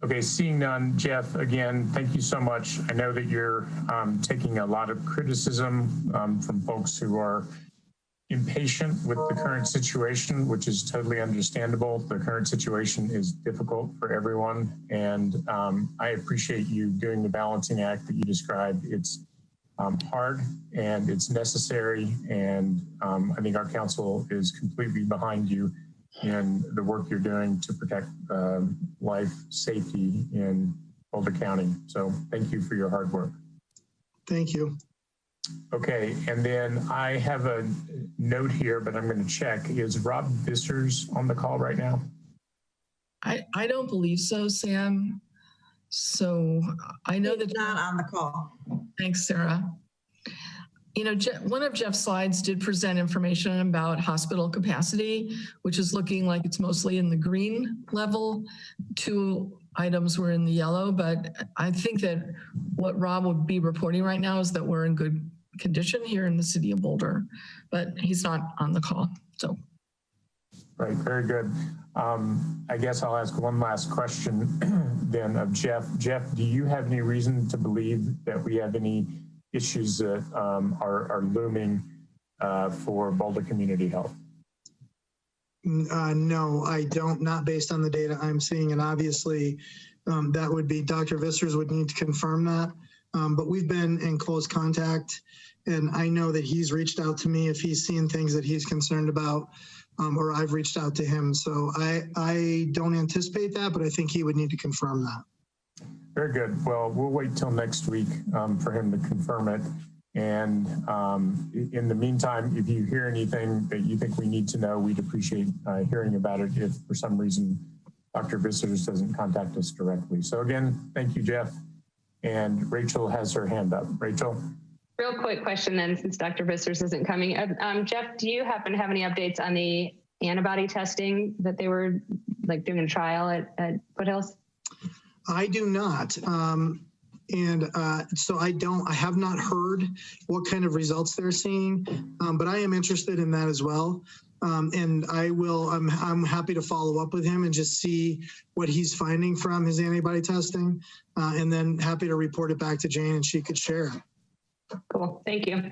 Okay, seeing none, Jeff, again, thank you so much. I know that you're taking a lot of criticism from folks who are impatient with the current situation, which is totally understandable. The current situation is difficult for everyone. And I appreciate you doing the balancing act that you described. It's hard and it's necessary. And I think our council is completely behind you in the work you're doing to protect life safety in Boulder County. So thank you for your hard work. Thank you. Okay, and then I have a note here, but I'm going to check. Is Rob Vissers on the call right now? I don't believe so, Sam. So I know He's that not on the call. Thanks, Sarah. You know, one of Jeff's slides did present information about hospital capacity, which is looking like it's mostly in the green level. 2 items were in the yellow, but I think that what Rob would be reporting right now is that we're in good condition here in the city of Boulder, but he's not on the call, so. Right, very good. I guess I'll ask one last question then of Jeff. Jeff, do you have any reason to believe that we have any issues that are looming for Boulder Community Health? No, I don't, not based on the data I'm seeing. And obviously that would be Dr. Vissers would need to confirm that. But we've been in close contact and I know that he's reached out to me if he's seen things that he's concerned about or I've reached out to him. So I don't anticipate that, but I think he would need to confirm that. Very good. Well, we'll wait till next week for him to confirm it. And in the meantime, if you hear anything that you think we need to know, we'd appreciate hearing about it if for some reason Dr. Vissers doesn't contact us directly. So again, thank you, Jeff. And Rachel has her hand up. Rachel? Real quick question then, since Dr. Vissers isn't coming. Jeff, do you happen to have any updates on the antibody testing that they were like doing a trial at Foothills? I do not. So I have not heard what kind of results they're seeing, but I am interested in that as well. And I'm happy to follow up with him and just see what he's finding from his antibody testing. And then happy to report it back to Jane and she could share it. Cool, thank you.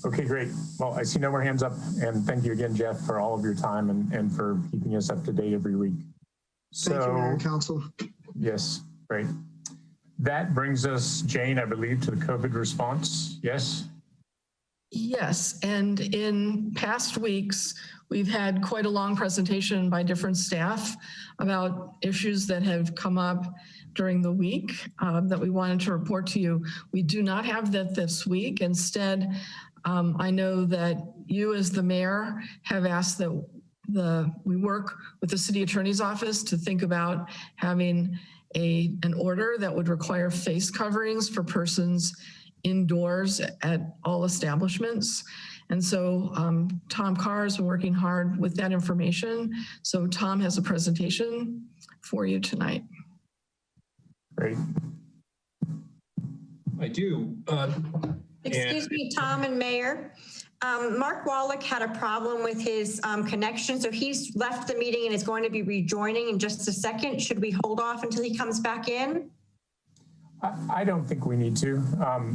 Okay, great. Well, I see no more hands up and thank you again, Jeff, for all of your time and for keeping us up to date every week. Thank you, Mayor and Council. Yes, great. That brings us, Jane, I believe, to the COVID response. Yes? Yes, and in past weeks, we've had quite a long presentation by different staff about issues that have come up during the week that we wanted to report to you. We do not have that this week. Instead, I know that you as the mayor have asked that we work with the city attorney's office to think about having an order that would require face coverings for persons indoors at all establishments. And so Tom Carr has been working hard with that information. So Tom has a presentation for you tonight. Great. I do. Excuse me, Tom and Mayor. Mark Wallach had a problem with his connection, so he's left the meeting and is going to be rejoining in just a second. Should we hold off until he comes back in? I don't think we need to.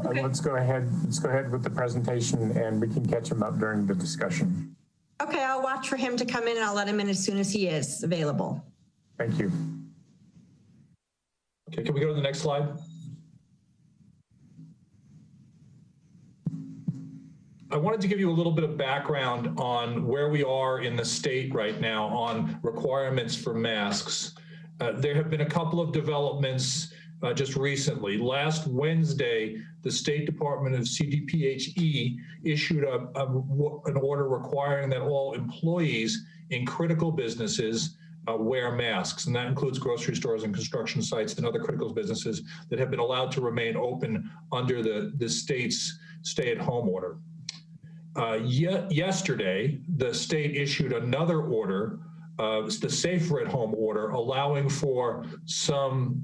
Okay. Let's go ahead with the presentation and we can catch him up during the discussion. Okay, I'll watch for him to come in and I'll let him in as soon as he is available. Thank you. Okay, can we go to the next slide? I wanted to give you a little bit of background on where we are in the state right now on requirements for masks. There have been a couple of developments just recently. Last Wednesday, the State Department of CDPHE issued an order requiring that all employees in critical businesses wear masks, and that includes grocery stores and construction sites and other critical businesses that have been allowed to remain open under the state's stay-at-home order. Yesterday, the state issued another order, the Safer at Home order, allowing for some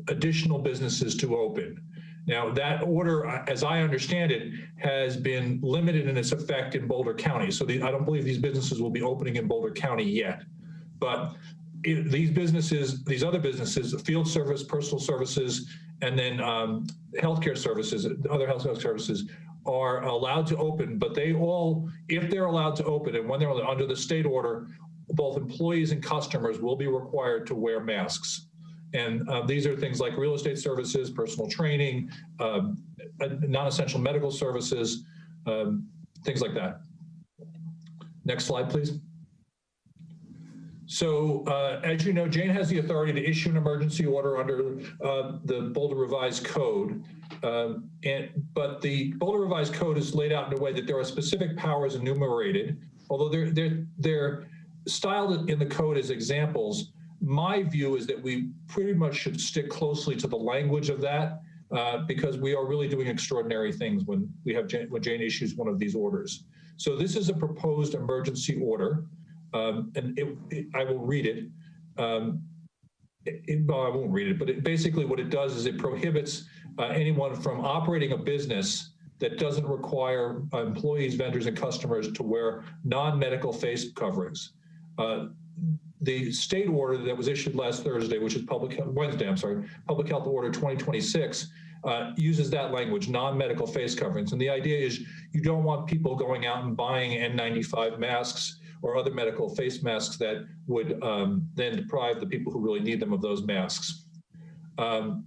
additional businesses to open. Now, that order, as I understand it, has been limited in its effect in Boulder County. So I don't believe these businesses will be opening in Boulder County yet. But these businesses, these other businesses, field service, personal services, and then healthcare services, other health services are allowed to open, but they all, if they're allowed to open and when they're under the state order, both employees and customers will be required to wear masks. And these are things like real estate services, personal training, non-essential medical services, things like that. Next slide, please. So as you know, Jane has the authority to issue an emergency order under the Boulder Revised Code. But the Boulder Revised Code is laid out in a way that there are specific powers enumerated, although they're styled in the code as examples. My view is that we pretty much should stick closely to the language of that because we are really doing extraordinary things when Jane issues one of these orders. So this is a proposed emergency order. And I will read it. Well, I won't read it, but basically what it does is it prohibits anyone from operating a business that doesn't require employees, vendors, and customers to wear non-medical face coverings. The state order that was issued last Thursday, which is Public Health Order 2026, uses that language, non-medical face coverings. And the idea is you don't want people going out and buying N95 masks or other medical face masks that would then deprive the people who really need them of those masks. And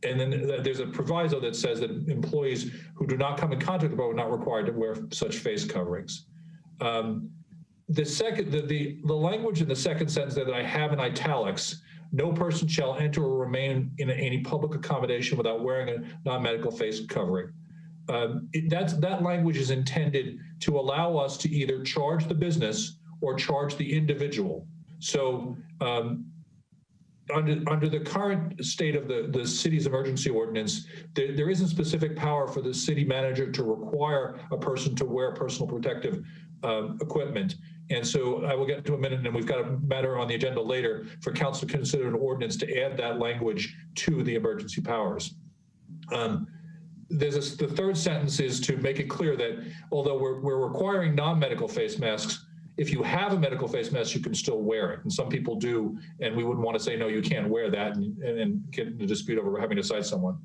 then there's a proviso that says that employees who do not come in contact with the public are not required to wear such face coverings. The language in the second sentence that I have in italics, no person shall enter or remain in any public accommodation without wearing a non-medical face covering. That language is intended to allow us to either charge the business or charge the individual. So under the current state of the city's emergency ordinance, there isn't specific power for the city manager to require a person to wear personal protective equipment. And so I will get to a minute, and we've got a matter on the agenda later for council to consider an ordinance to add that language to the emergency powers. The third sentence is to make it clear that although we're requiring non-medical face masks, if you have a medical face mask, you can still wear it. And some people do, and we wouldn't want to say, no, you can't wear that and get in a dispute over having to cite someone.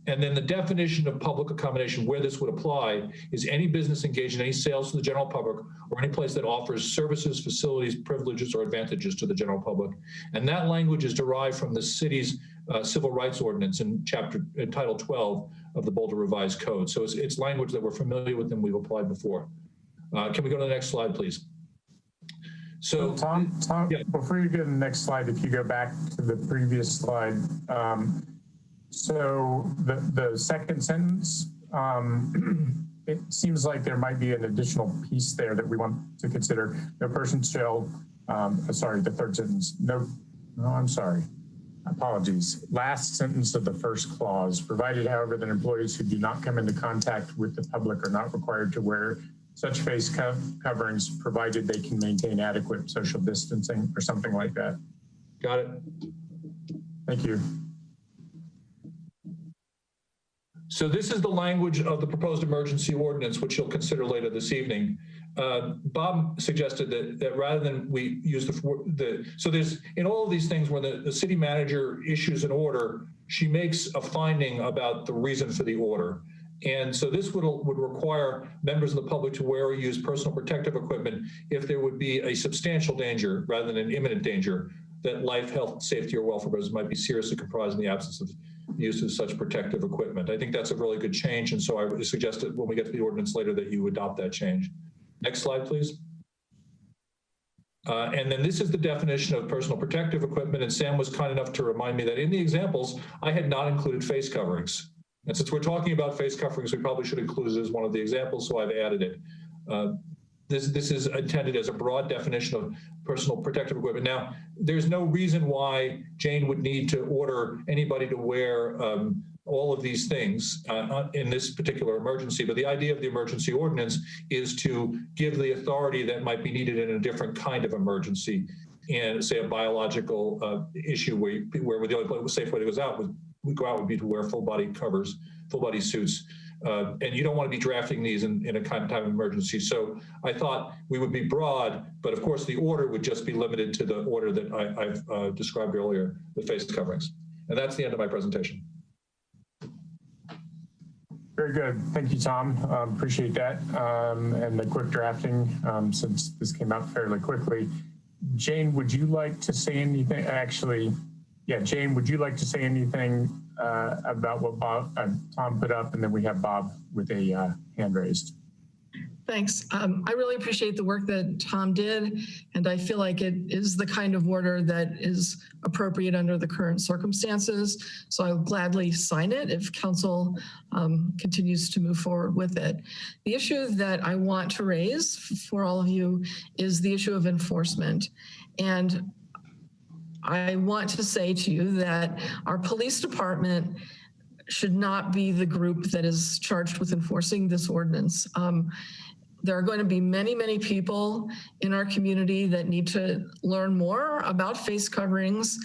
And then the definition of public accommodation where this would apply is any business engaged in any sales to the general public or any place that offers services, facilities, privileges, or advantages to the general public. And that language is derived from the city's civil rights ordinance in Title 12 of the Boulder Revised Code. So it's language that we're familiar with and we've applied before. Can we go to the next slide, please? So Tom, yeah. Before you go to the next slide, if you go back to the previous slide, so the second sentence, it seems like there might be an additional piece there that we want to consider. No person shall, sorry, the third sentence. No, I'm sorry. Apologies. Last sentence of the first clause, provided, however, that employees who do not come into contact with the public are not required to wear such face coverings, provided they can maintain adequate social distancing or something like that. Got it. Thank you. So this is the language of the proposed emergency ordinance, which you'll consider later this evening. Bob suggested that rather than we use so there's in all of these things when the city manager issues an order, she makes a finding about the reason for the order. And so this would require members of the public to wear or use personal protective equipment if there would be a substantial danger rather than an imminent danger that life, health, safety, or welfare might be seriously compromised in the absence of use of such protective equipment. I think that's a really good change. And so I would suggest that when we get to the ordinance later that you adopt that change. Next slide, please. And then this is the definition of personal protective equipment. And Sam was kind enough to remind me that in the examples, I had not included face coverings. And since we're talking about face coverings, we probably should include it as one of the examples, so I've added it. This is intended as a broad definition of personal protective equipment. Now, there's no reason why Jane would need to order anybody to wear all of these things in this particular emergency, but the idea of the emergency ordinance is to give the authority that might be needed in a different kind of emergency, and say a biological issue where the only safe way to go out would be to wear full body covers, full body suits. And you don't want to be drafting these in a kind of time of emergency. So I thought we would be broad, but of course the order would just be limited to the order that I've described earlier, the face coverings. And that's the end of my presentation. Very good. Thank you, Tom. Appreciate that. And the quick drafting, since this came out fairly quickly. Jane, would you like to say anything? Actually, yeah, Jane, would you like to say anything about what Tom put up? And then we have Bob with a hand raised. Thanks. I really appreciate the work that Tom did, and I feel like it is the kind of order that is appropriate under the current circumstances. So I'll gladly sign it if council continues to move forward with it. The issue that I want to raise for all of you is the issue of enforcement. And I want to say to you that our police department should not be the group that is charged with enforcing this ordinance. There are going to be many, many people in our community that need to learn more about face coverings,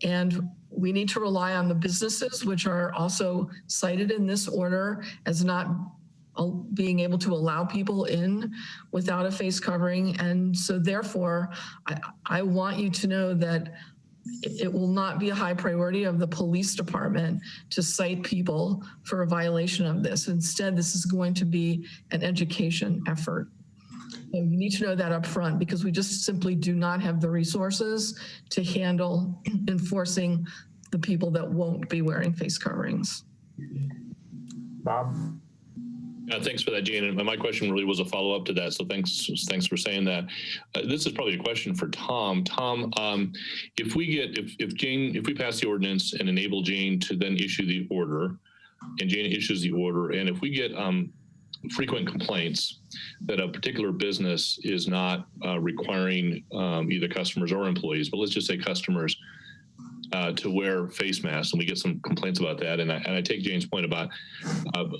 and we need to rely on the businesses, which are also cited in this order as not being able to allow people in without a face covering. And so therefore, I want you to know that it will not be a high priority of the police department to cite people for a violation of this. Instead, this is going to be an education effort. So you need to know that up front, because we just simply do not have the resources to handle enforcing the people that won't be wearing face coverings. Bob? Thanks for that, Jane. And my question really was a follow-up to that. So thanks for saying that. This is probably a question for Tom. Tom, if we pass the ordinance and enable Jane to then issue the order, and Jane issues the order, and if we get frequent complaints that a particular business is not requiring either customers or employees, but let's just say customers, to wear face masks, and we get some complaints about that. And I take Jane's point about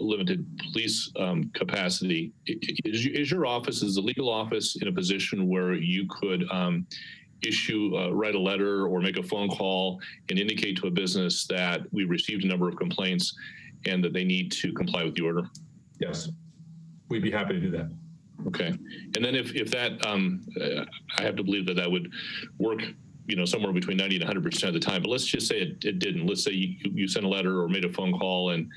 limited police capacity. Is your office, is the legal office in a position where you could write a letter or make a phone call and indicate to a business that we received a number of complaints and that they need to comply with the order? Yes, we'd be happy to do that. Okay. And then if that, I have to believe that would work, somewhere between 90 and 100% of the time. But let's just say it didn't. Let's say you sent a letter or made a phone call and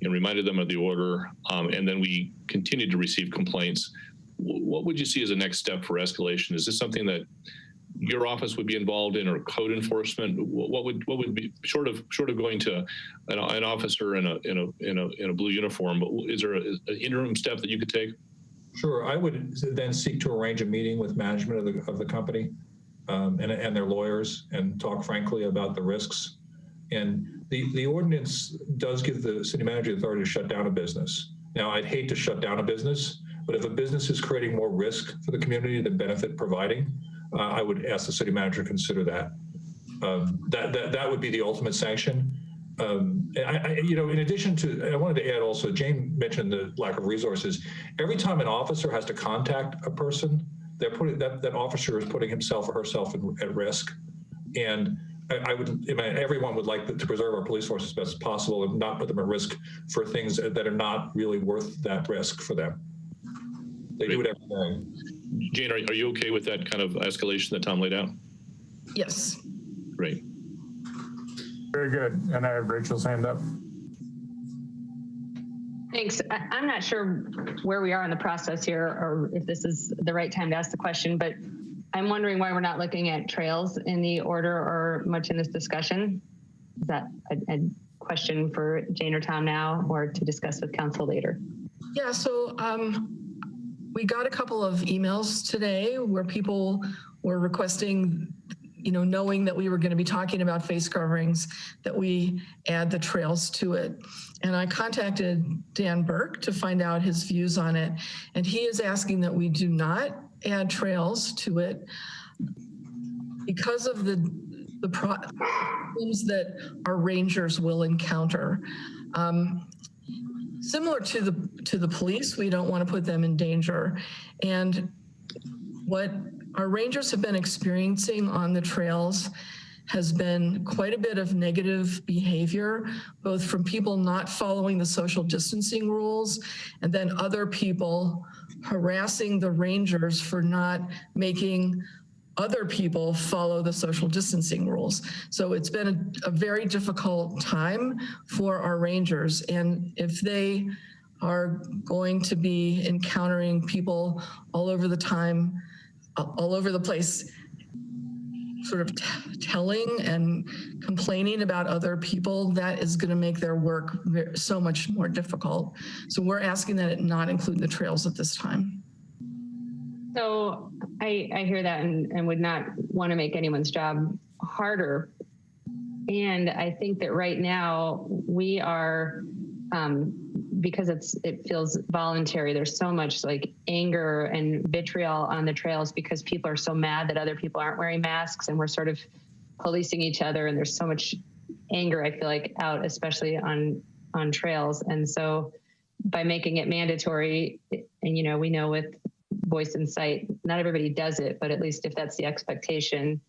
reminded them of the order, and then we continued to receive complaints. What would you see as a next step for escalation? Is this something that your office would be involved in, or code enforcement? What would be short of going to an officer in a blue uniform? But is there an interim step that you could take? Sure, I would then seek to arrange a meeting with management of the company. And their lawyers, and talk frankly about the risks. And the ordinance does give the city manager the authority to shut down a business. Now, I'd hate to shut down a business, but if a business is creating more risk for the community than benefit providing, I would ask the city manager to consider that. That would be the ultimate sanction. In addition to, I wanted to add also, Jane mentioned the lack of resources. Every time an officer has to contact a person, that officer is putting himself or herself at risk. And everyone would like to preserve our police force as best as possible and not put them at risk for things that are not really worth that risk for them. They do it every day. Jane, are you okay with that kind of escalation that Tom laid out? Yes. Great. Very good. And I have Rachel's hand up. Thanks. I'm not sure where we are in the process here, or if this is the right time to ask the question, but I'm wondering why we're not looking at trails in the order or much in this discussion. Is that a question for Jane or Tom now, or to discuss with council later? Yeah, so we got a couple of emails today where people were requesting, knowing that we were going to be talking about face coverings, that we add the trails to it. And I contacted Dan Burke to find out his views on it. And he is asking that we do not add trails to it because of the problems that our rangers will encounter. Similar to the police, we don't want to put them in danger. And what our rangers have been experiencing on the trails has been quite a bit of negative behavior, both from people not following the social distancing rules and then other people harassing the rangers for not making other people follow the social distancing rules. So it's been a very difficult time for our rangers. And if they are going to be encountering people all over the time, all over the place, sort of telling and complaining about other people, that is going to make their work so much more difficult. So we're asking that it not include the trails at this time. So I hear that and would not want to make anyone's job harder. And I think that right now we are, because it feels voluntary, there's so much like anger and vitriol on the trails because people are so mad that other people aren't wearing masks, and we're sort of policing each other. And there's so much anger, I feel like, out, especially on trails. And so by making it mandatory, and, you know, we know with Voice and Sight, not everybody does it, but at least if that's the expectation,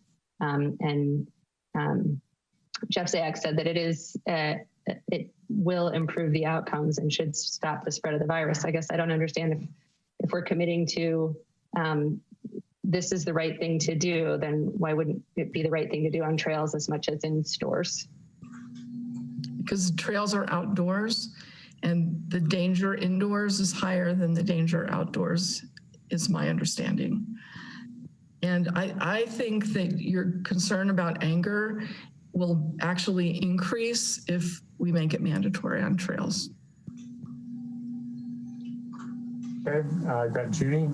Jeff Zayak said that it will improve the outcomes and should stop the spread of the virus. I guess I don't understand if we're committing to this is the right thing to do, then why wouldn't it be the right thing to do on trails as much as in stores? Because trails are outdoors and the danger indoors is higher than the danger outdoors, is my understanding. And I think that your concern about anger will actually increase if we make it mandatory on trails. Okay, I've got Judy.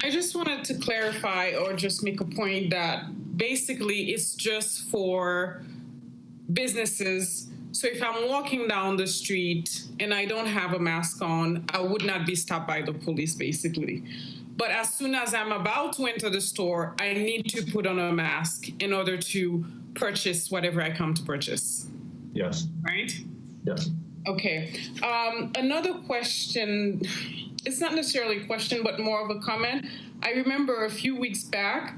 I just wanted to clarify or just make a point that basically it's just for businesses. So if I'm walking down the street and I don't have a mask on, I would not be stopped by the police, basically. But as soon as I'm about to enter the store, I need to put on a mask in order to purchase whatever I come to purchase. Yes. Right? Yes. Okay. Another question, it's not necessarily a question, but more of a comment. I remember a few weeks back,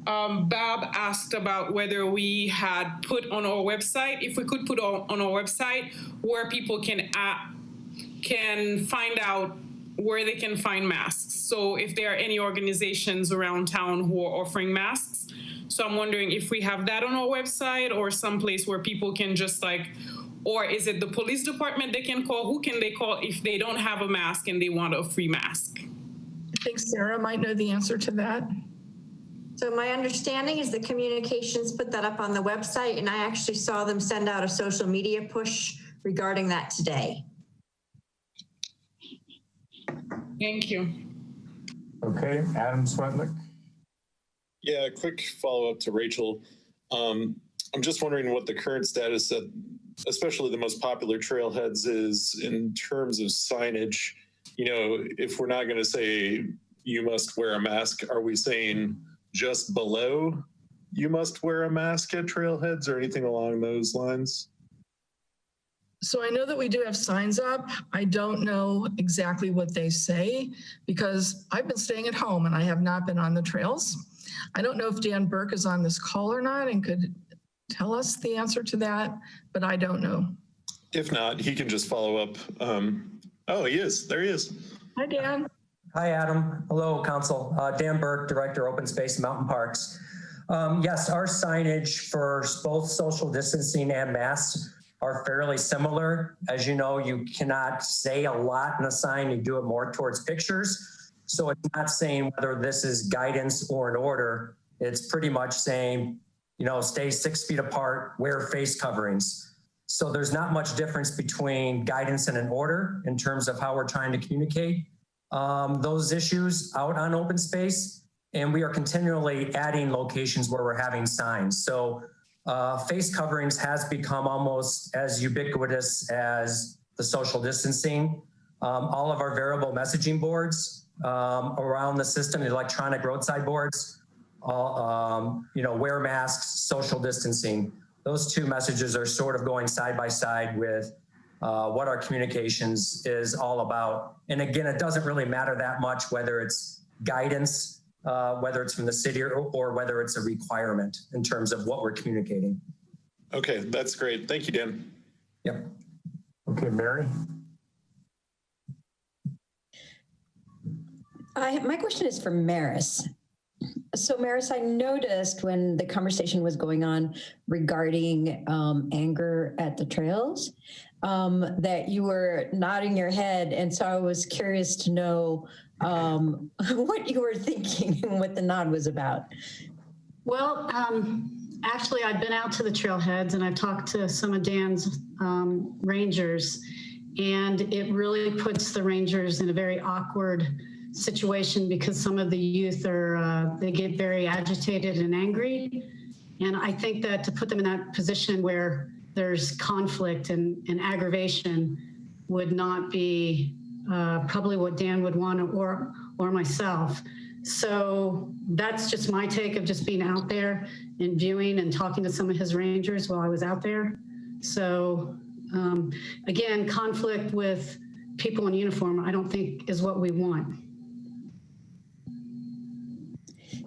Bob asked about whether we had put on our website, if we could put on our website where people can find out where they can find masks. So if there are any organizations around town who are offering masks. So I'm wondering if we have that on our website or someplace where people can just like, or is it the police department they can call? Who can they call if they don't have a mask and they want a free mask? I think Sarah might know the answer to that. So my understanding is that communications put that up on the website, and I actually saw them send out a social media push regarding that today. Thank you. Okay, Adam Swetlick. Yeah, a quick follow-up to Rachel. I'm just wondering what the current status of, especially the most popular trailheads, is in terms of signage. You know, if we're not going to say you must wear a mask, are we saying just below you must wear a mask at trailheads or anything along those lines? So I know that we do have signs up. I don't know exactly what they say because I've been staying at home and I have not been on the trails. I don't know if Dan Burke is on this call or not and could tell us the answer to that, but I don't know. If not, he can just follow up. Oh, he is. There he is. Hi, Dan. Hi, Adam. Hello, Council. Dan Burke, Director, Open Space and Mountain Parks. Yes, our signage for both social distancing and masks are fairly similar. As you know, you cannot say a lot in a sign. You do it more towards pictures. So it's not saying whether this is guidance or an order. It's pretty much saying, you know, stay 6 feet apart, wear face coverings. So there's not much difference between guidance and an order in terms of how we're trying to communicate those issues out on open space. And we are continually adding locations where we're having signs. So face coverings has become almost as ubiquitous as the social distancing. All of our variable messaging boards around the system, the electronic roadside boards, you know, wear masks, social distancing. Those two messages are sort of going side by side with what our communications is all about. And again, it doesn't really matter that much whether it's guidance whether it's from the city or whether it's a requirement in terms of what we're communicating. Okay, that's great. Thank you, Dan. Yep. Okay, Mary. My question is for Maris. So Maris, I noticed when the conversation was going on regarding anger at the trails, that you were nodding your head. And so I was curious to know what you were thinking and what the nod was about. Well, actually, I've been out to the trailheads and I've talked to some of Dan's rangers, and it really puts the rangers in a very awkward situation because some of the youth are, they get very agitated and angry. And I think that to put them in that position where there's conflict and aggravation would not be probably what Dan would want or myself. So that's just my take of just being out there and viewing and talking to some of his rangers while I was out there. So again, conflict with people in uniform, I don't think is what we want.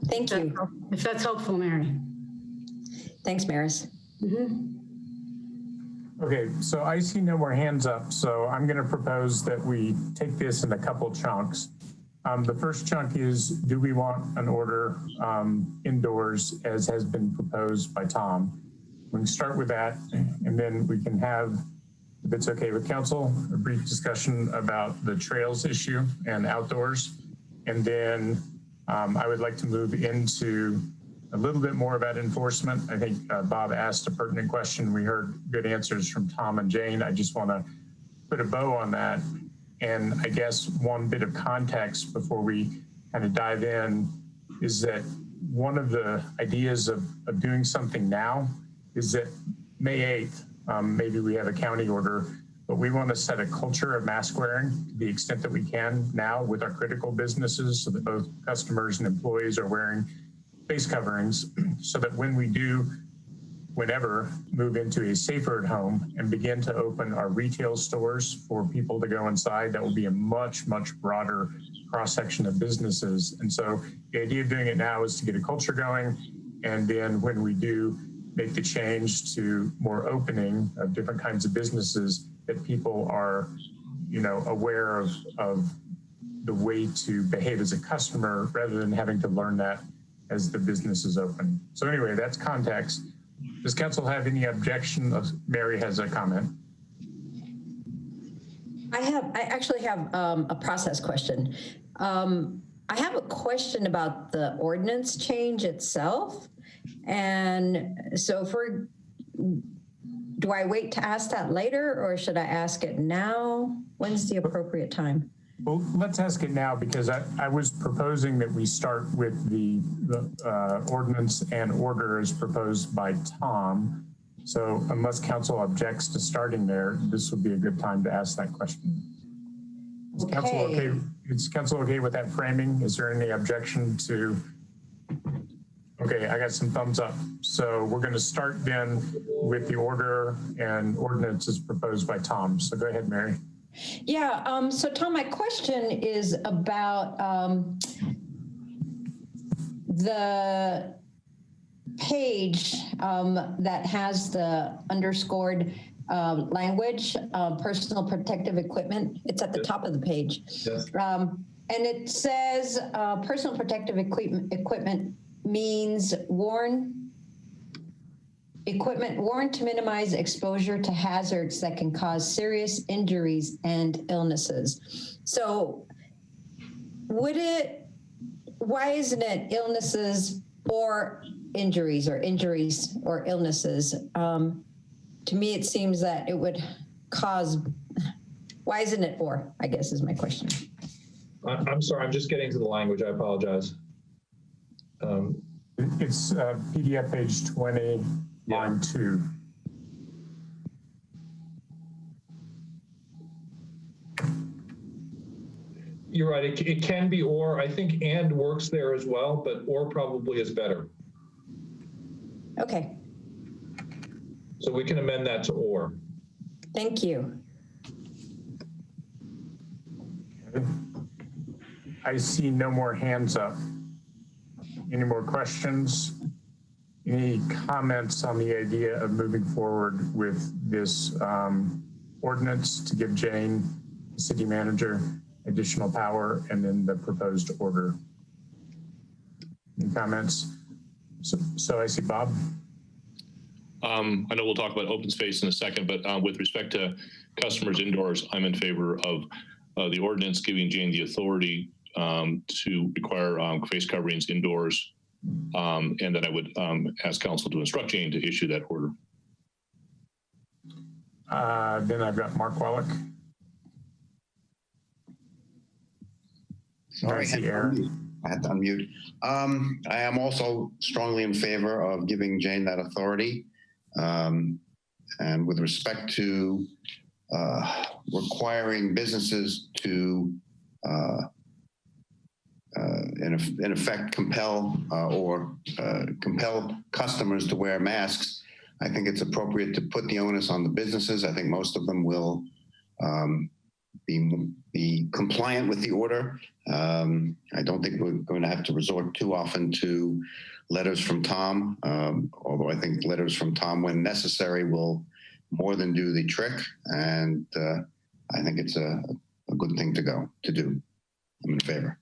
Thank you. If that's helpful, Mary. Thanks, Maris. Okay, so I see no more hands up, so I'm going to propose that we take this in a couple chunks. The first chunk is, do we want an order indoors as has been proposed by Tom? We can start with that, and then we can have, if it's okay with council, a brief discussion about the trails issue and outdoors. And then I would like to move into a little bit more about enforcement. I think Bob asked a pertinent question. We heard good answers from Tom and Jane. I just want to put a bow on that. And I guess one bit of context before we kind of dive in is that one of the ideas of doing something now is that May 8th, maybe we have a county order, but we want to set a culture of mask wearing to the extent that we can now with our critical businesses so that both customers and employees are wearing face coverings so that when we do, whenever, move into a safer at home and begin to open our retail stores for people to go inside, that will be a much, much broader cross-section of businesses. And so the idea of doing it now is to get a culture going. And then when we do make the change to more opening of different kinds of businesses, that people are, you know, aware of the way to behave as a customer rather than having to learn that as the business is open. So anyway, that's context. Does council have any objection? Mary has a comment. I actually have a process question. I have a question about the ordinance change itself. And so do I wait to ask that later or should I ask it now? When's the appropriate time? Well, let's ask it now because I was proposing that we start with the ordinance and order as proposed by Tom. So unless council objects to starting there, this would be a good time to ask that question. Is council okay? Is council okay with that framing? Is there any objection to? Okay, I got some thumbs up. So we're going to start then with the order and ordinance as proposed by Tom. So go ahead, Mary. Yeah, so Tom, my question is about the page that has the underscored language, personal protective equipment. It's at the top of the page. Yes. And it says personal protective equipment means equipment worn to minimize exposure to hazards that can cause serious injuries and illnesses. So why isn't it illnesses or injuries or illnesses? To me, it seems that it would cause, why isn't it or, I guess is my question. I'm sorry, I'm just getting to the language. I apologize. It's PDF page 20. Line 2. You're right. It can be or. I think and works there as well, but or probably is better. Okay. So we can amend that to or. Thank you. I see no more hands up. Any more questions? Any comments on the idea of moving forward with this ordinance to give Jane, the city manager, additional power, and then the proposed order? Any comments? So I see Bob. I know we'll talk about open space in a second, but with respect to customers indoors, I'm in favor of the ordinance giving Jane the authority to require face coverings indoors, and then I would ask council to instruct Jane to issue that order. Then I've got Mark Wallach. Sorry, I had to unmute. I am also strongly in favor of giving Jane that authority. And with respect to requiring businesses to, in effect, compel customers to wear masks, I think it's appropriate to put the onus on the businesses. I think most of them will be compliant with the order. I don't think we're going to have to resort too often to letters from Tom, although I think letters from Tom, when necessary, will more than do the trick. And I think it's a good thing to do. I'm in favor.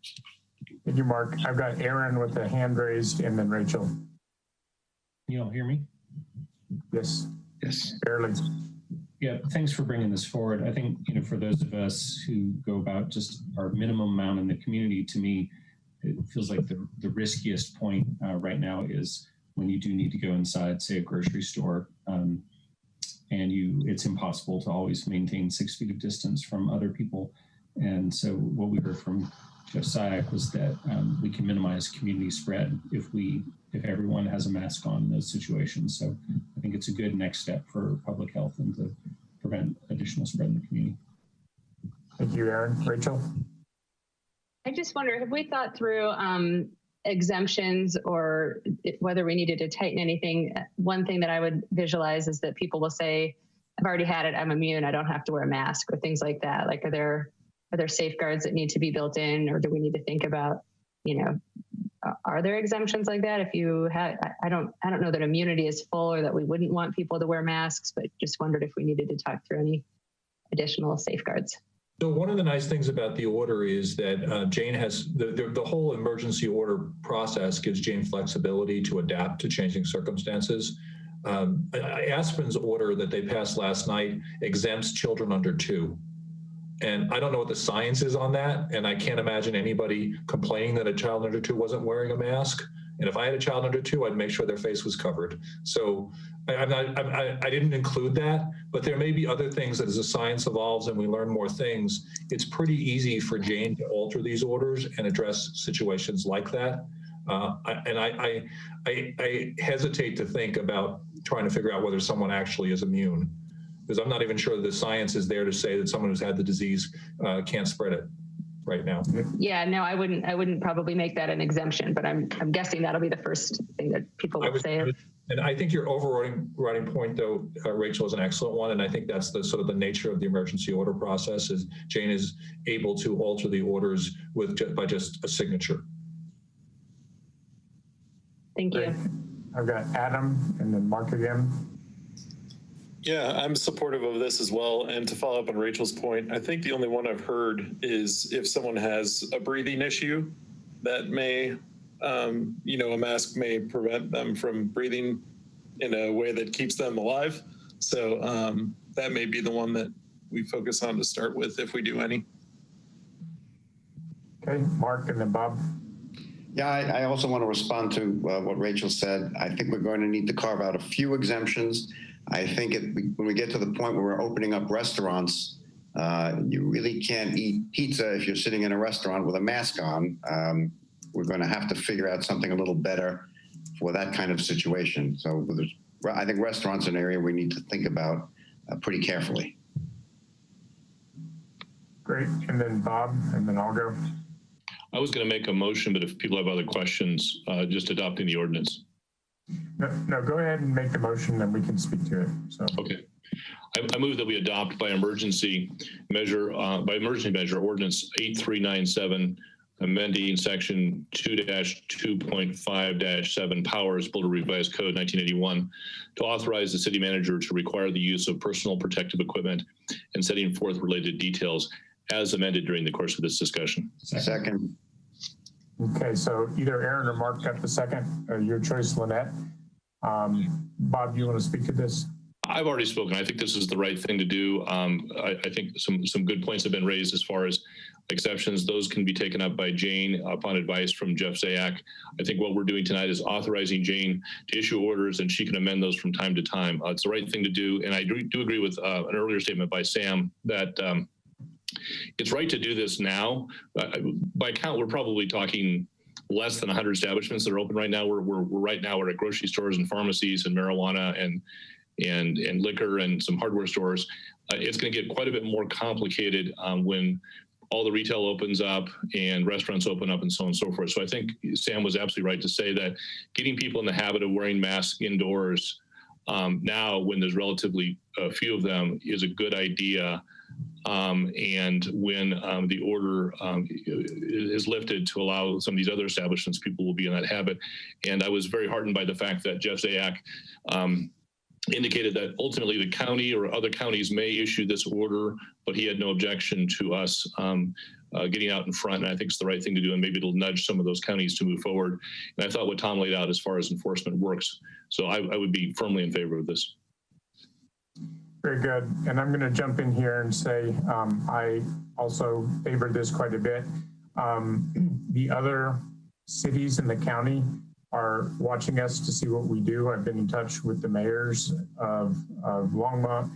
Thank you, Mark. I've got Aaron with a hand raised, and then Rachel. Can you all hear me? Yes. Yes. Barely. Yeah, thanks for bringing this forward. I think, for those of us who go about just our minimum amount in the community, to me, it feels like the riskiest point right now is when you do need to go inside, say, a grocery store, and it's impossible to always maintain 6 feet of distance from other people. And so what we heard from Jeff Syak was that we can minimize community spread if everyone has a mask on in those situations. So I think it's a good next step for public health and to prevent additional spread in the community. Thank you, Aaron. Rachel? I just wonder, have we thought through exemptions or whether we needed to tighten anything? One thing that I would visualize is that people will say, I've already had it, I'm immune, I don't have to wear a mask, or things like that. Like, are there safeguards that need to be built in, or do we need to think about, are there exemptions like that? If you had, I don't know that immunity is full or that we wouldn't want people to wear masks, but just wondered if we needed to talk through any additional safeguards. So one of the nice things about the order is that Jane has the whole emergency order process gives Jane flexibility to adapt to changing circumstances. Aspen's order that they passed last night exempts children under 2. And I don't know what the science is on that. And I can't imagine anybody complaining that a child under 2 wasn't wearing a mask. And if I had a child under 2, I'd make sure their face was covered. So I didn't include that, but there may be other things that as the science evolves and we learn more things, it's pretty easy for Jane to alter these orders and address situations like that. I hesitate to think about trying to figure out whether someone actually is immune, because I'm not even sure the science is there to say that someone who's had the disease can't spread it right now. Yeah, no, I wouldn't probably make that an exemption, but I'm guessing that'll be the first thing that people would say. And I think your overriding point, though, Rachel, is an excellent one. And I think that's the sort of the nature of the emergency order process, is Jane is able to alter the orders by just a signature. Thank you. I've got Adam and then Mark again. Yeah, I'm supportive of this as well. And to follow up on Rachel's point, I think the only one I've heard is if someone has a breathing issue that may, a mask may prevent them from breathing in a way that keeps them alive. So that may be the one that we focus on to start with, if we do any. Okay, Mark and then Bob. Yeah, I also want to respond to what Rachel said. I think we're going to need to carve out a few exemptions. I think when we get to the point where we're opening up restaurants, you really can't eat pizza if you're sitting in a restaurant with a mask on. We're going to have to figure out something a little better for that kind of situation. So I think restaurants are an area we need to think about pretty carefully. Great. And then Bob, and then I'll go. I was going to make a motion, but if people have other questions, just adopting the ordinance. No, go ahead and make the motion, then we can speak to it. So okay, I move that we adopt by emergency measure ordinance 8397, amending section 2-2.5-7 powers, Boulder Revised Code 1981, to authorize the city manager to require the use of personal protective equipment and setting forth related details as amended during the course of this discussion. Second. Okay, so either Aaron or Mark got the second. Your choice, Lynette. Bob, you want to speak to this? I've already spoken. I think this is the right thing to do. I think some good points have been raised as far as exceptions. Those can be taken up by Jane upon advice from Jeff Zayak. I think what we're doing tonight is authorizing Jane to issue orders, and she can amend those from time to time. It's the right thing to do. And I do agree with an earlier statement by Sam that it's right to do this now. By count, we're probably talking less than 100 establishments that are open right now. We're right now we're at grocery stores and pharmacies and marijuana and liquor and some hardware stores. It's going to get quite a bit more complicated when all the retail opens up and restaurants open up and so on and so forth. So I think Sam was absolutely right to say that getting people in the habit of wearing masks indoors now when there's relatively few of them is a good idea. And when the order is lifted to allow some of these other establishments, people will be in that habit. And I was very heartened by the fact that Jeff Zayak indicated that ultimately the county or other counties may issue this order, but he had no objection to us getting out in front. And I think it's the right thing to do. And maybe it'll nudge some of those counties to move forward. And I thought what Tom laid out as far as enforcement works. So I would be firmly in favor of this. Very good. And I'm going to jump in here and say I also favor this quite a bit. The other cities in the county are watching us to see what we do. I've been in touch with the mayors of Longmont,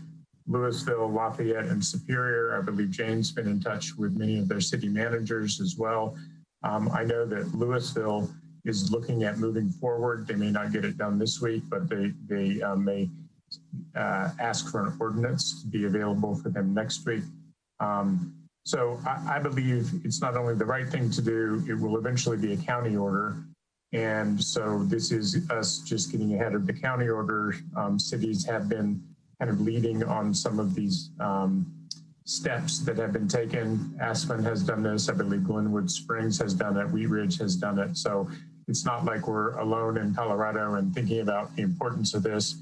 Louisville, Lafayette, and Superior. I believe Jane's been in touch with many of their city managers as well. I know that Louisville is looking at moving forward. They may not get it done this week, but they may ask for an ordinance to be available for them next week. So I believe it's not only the right thing to do, it will eventually be a county order. And so this is us just getting ahead of the county order. Cities have been kind of leading on some of these steps that have been taken. Aspen has done this. I believe Glenwood Springs has done it. Wheat Ridge has done it. So it's not like we're alone in Colorado and thinking about the importance of this.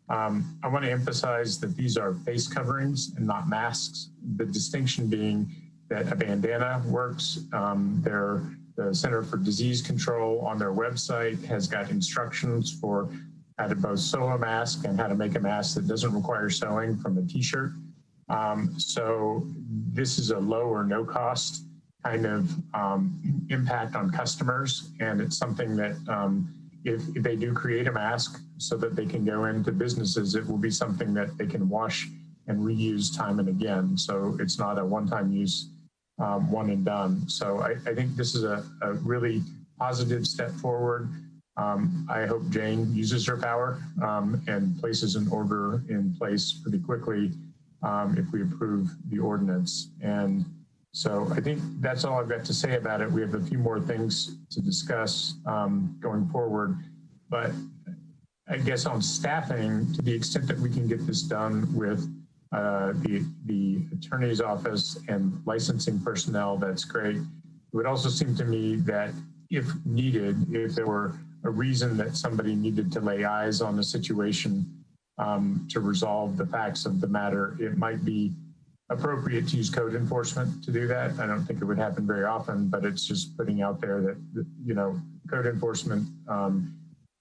I want to emphasize that these are face coverings and not masks. The distinction being that a bandana works. The Center for Disease Control on their website has got instructions for how to both sew a mask and how to make a mask that doesn't require sewing from a t-shirt. So this is a low or no cost kind of impact on customers. And it's something that if they do create a mask so that they can go into businesses, it will be something that they can wash and reuse time and again. So it's not a one-time use, one and done. So I think this is a really positive step forward. I hope Jane uses her power and places an order in place pretty quickly if we approve the ordinance. And so I think that's all I've got to say about it. We have a few more things to discuss going forward, but I guess on staffing, to the extent that we can get this done with the attorney's office and licensing personnel, that's great. It would also seem to me that if needed, if there were a reason that somebody needed to lay eyes on the situation to resolve the facts of the matter, it might be appropriate to use code enforcement to do that. I don't think it would happen very often, but it's just putting out there that, you know, code enforcement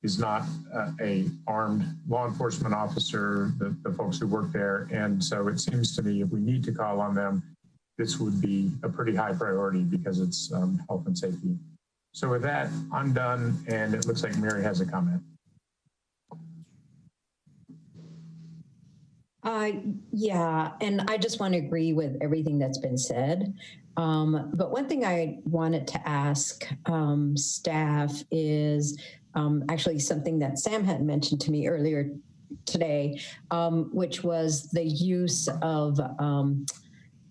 is not a armed law enforcement officer, the folks who work there. And so it seems to me if we need to call on them, this would be a pretty high priority because it's health and safety. So with that, I'm done. And it looks like Mary has a comment. Yeah, and I just want to agree with everything that's been said. But one thing I wanted to ask staff is actually something that Sam had mentioned to me earlier today, which was the use of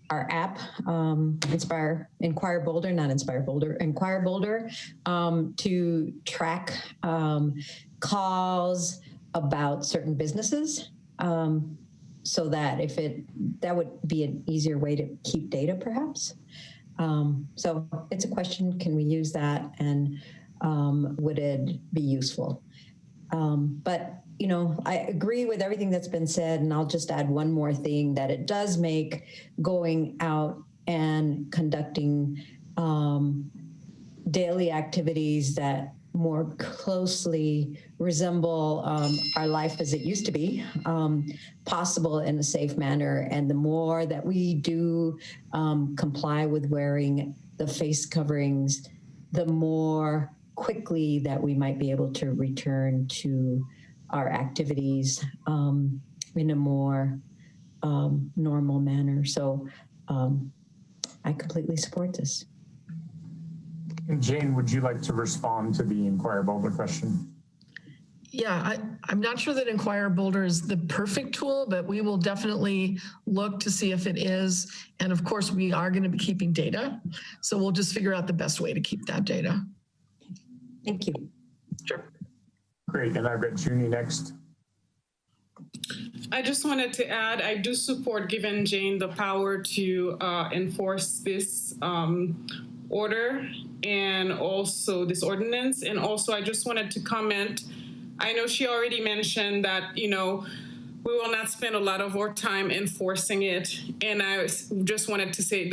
our app, Inquire Boulder, to track calls about certain businesses. So that that would be an easier way to keep data, perhaps. So it's a question, can we use that, and would it be useful? But, you know, I agree with everything that's been said, and I'll just add one more thing, that it does make going out and conducting daily activities that more closely resemble our life as it used to be possible in a safe manner. And the more that we do comply with wearing the face coverings, the more quickly that we might be able to return to our activities in a more normal manner. So I completely support this. And Jane, would you like to respond to the Inquire Boulder question? Yeah, I'm not sure that Inquire Boulder is the perfect tool, but we will definitely look to see if it is. And of course, we are going to be keeping data. So we'll just figure out the best way to keep that data. Thank you. Sure. Great. And I've got Junie next. I just wanted to add, I do support giving Jane the power to enforce this order and also this ordinance. And also, I just wanted to comment, I know she already mentioned that, you know, we will not spend a lot of our time enforcing it. And I just wanted to say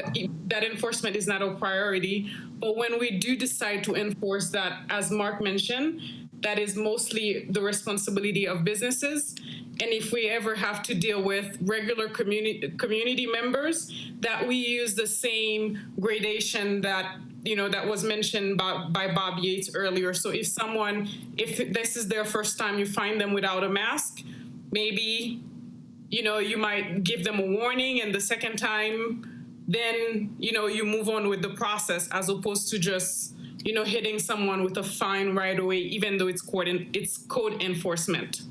that enforcement is not a priority. But when we do decide to enforce that, as Mark mentioned, that is mostly the responsibility of businesses. And if we ever have to deal with regular community members, that we use the same gradation that, you know, that was mentioned by Bob Yates earlier. So if this is their first time you find them without a mask, maybe, you know, you might give them a warning, and the second time, then, you know, you move on with the process, as opposed to just, you know, hitting someone with a fine right away, even though it's code enforcement.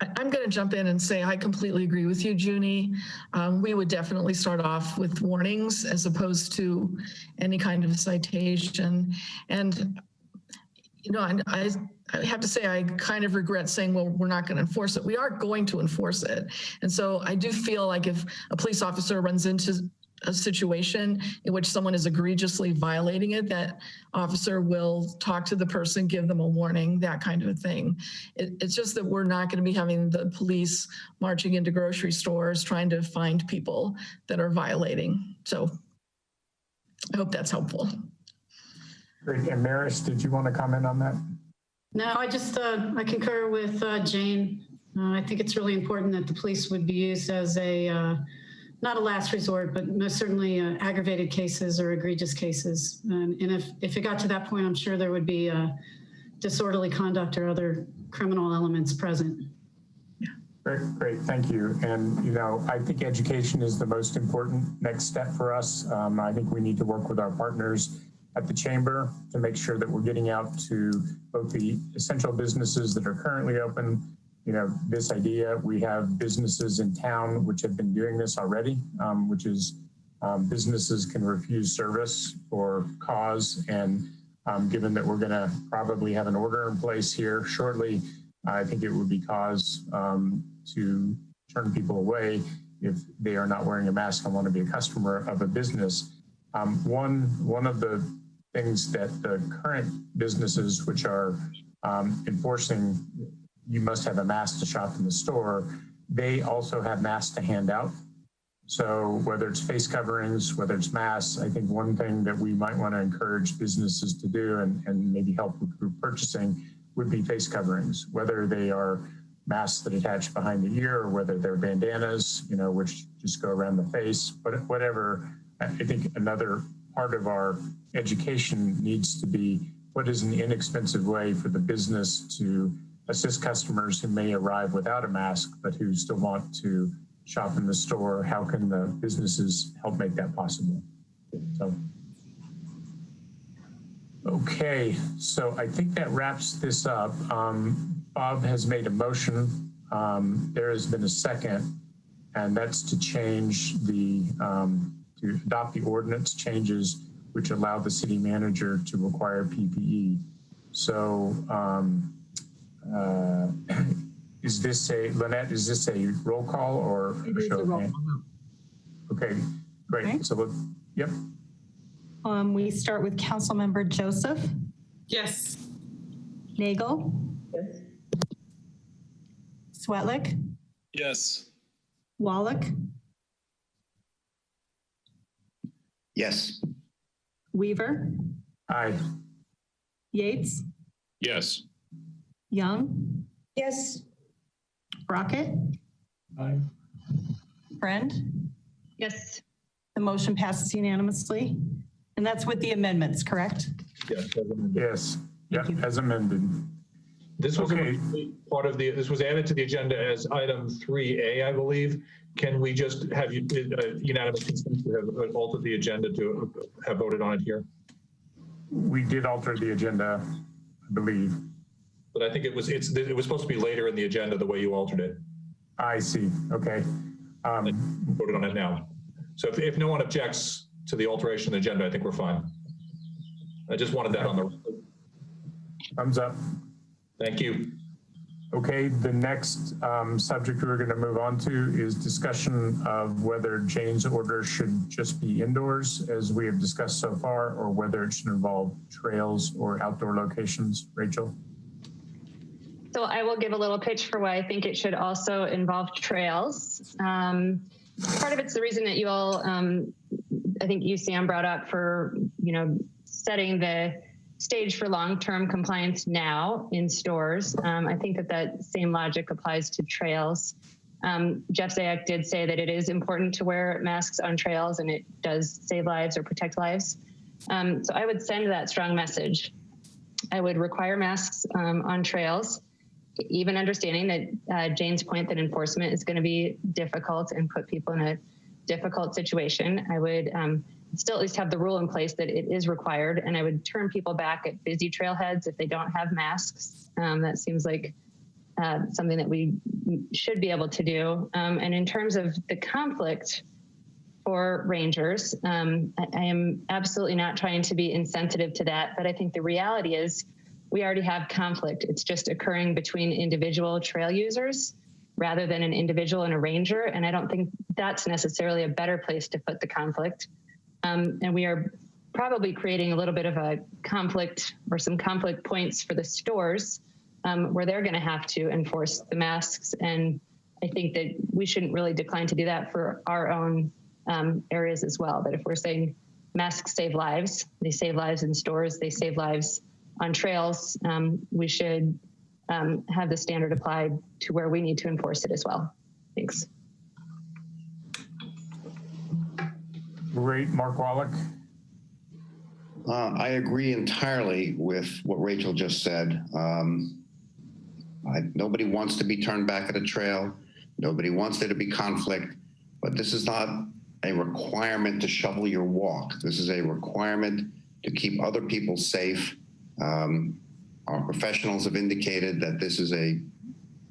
I'm going to jump in and say I completely agree with you, Junie. We would definitely start off with warnings as opposed to any kind of citation. And, you know, I have to say I kind of regret saying, well, we're not going to enforce it. We are going to enforce it. And so I do feel like if a police officer runs into a situation in which someone is egregiously violating it, that officer will talk to the person, give them a warning, that kind of a thing. It's just that we're not going to be having the police marching into grocery stores trying to find people that are violating. So I hope that's helpful. Great. And Maris, did you want to comment on that? No, I just, I concur with Jane. I think it's really important that the police would be used as a, not a last resort, but most certainly aggravated cases or egregious cases. And if it got to that point, I'm sure there would be disorderly conduct or other criminal elements present. Yeah. Great, thank you. And, you know, I think education is the most important next step for us. I think we need to work with our partners at the chamber to make sure that we're getting out to both the essential businesses that are currently open. You know, this idea, we have businesses in town which have been doing this already, which is businesses can refuse service for cause. And given that we're gonna probably have an order in place here shortly, I think it would be cause to turn people away if they are not wearing a mask and want to be a customer of a business. One of the things that the current businesses which are enforcing you must have a mask to shop in the store, they also have masks to hand out. So whether it's face coverings, whether it's masks, I think one thing that we might want to encourage businesses to do and maybe help with group purchasing would be face coverings, whether they are masks that attach behind the ear or whether they're bandanas, you know, which just go around the face, but whatever. I think another part of our education needs to be what is an inexpensive way for the business to assist customers who may arrive without a mask, but who still want to shop in the store. How can the businesses help make that possible? So, okay, so I think that wraps this up. Bob has made a motion. There has been a second, and that's to change the, to adopt the ordinance changes which allow the city manager to require PPE. So, is this Lynette, is this a roll call or a show of hands? Okay, great. Okay. So Yep. We start with Councilmember Joseph. Yes. Nagel. Yes. Swetlick. Yes. Wallach. Yes. Weaver. Aye. Yates. Yes. Young. Yes. Brockett. Aye. Friend. Yes. The motion passes unanimously. And that's with the amendments, correct? Yes. Yes. Yep. As amended. This was Okay. part of the, this was added to the agenda as item 3A, I believe. Can we just have unanimous consent to have altered the agenda to have voted on it here? We did alter the agenda, I believe. But I think it was supposed to be later in the agenda the way you altered it. I see. Okay. Voted on it now. So if no one objects to the alteration of the agenda, I think we're fine. I just wanted that on the record. Thumbs up. Thank you. Okay, the next subject we're going to move on to is discussion of whether Jane's order should just be indoors, as we have discussed so far, or whether it should involve trails or outdoor locations. Rachel? So I will give a little pitch for why I think it should also involve trails. Part of it's the reason that you all, I think you, Sam, brought up for, setting the stage for long-term compliance now in stores. I think that same logic applies to trails. Jeff Zayak did say that it is important to wear masks on trails and it does save lives or protect lives. So I would send that strong message. I would require masks on trails, even understanding that Jane's point that enforcement is going to be difficult and put people in a difficult situation. I would still at least have the rule in place that it is required, and I would turn people back at busy trailheads if they don't have masks. That seems like something that we should be able to do. And in terms of the conflict for rangers, I am absolutely not trying to be insensitive to that, but I think the reality is we already have conflict. It's just occurring between individual trail users rather than an individual and a ranger. And I don't think that's necessarily a better place to put the conflict. And we are probably creating a little bit of a conflict or some conflict points for the stores where they're going to have to enforce the masks. And I think that we shouldn't really decline to do that for our own areas as well. But if we're saying masks save lives, they save lives in stores, they save lives on trails, we should have the standard applied to where we need to enforce it as well. Thanks. Great. Mark Wallach. I agree entirely with what Rachel just said. Nobody wants to be turned back at a trail. Nobody wants there to be conflict, but this is not a requirement to shovel your walk. This is a requirement to keep other people safe. Our professionals have indicated that this is a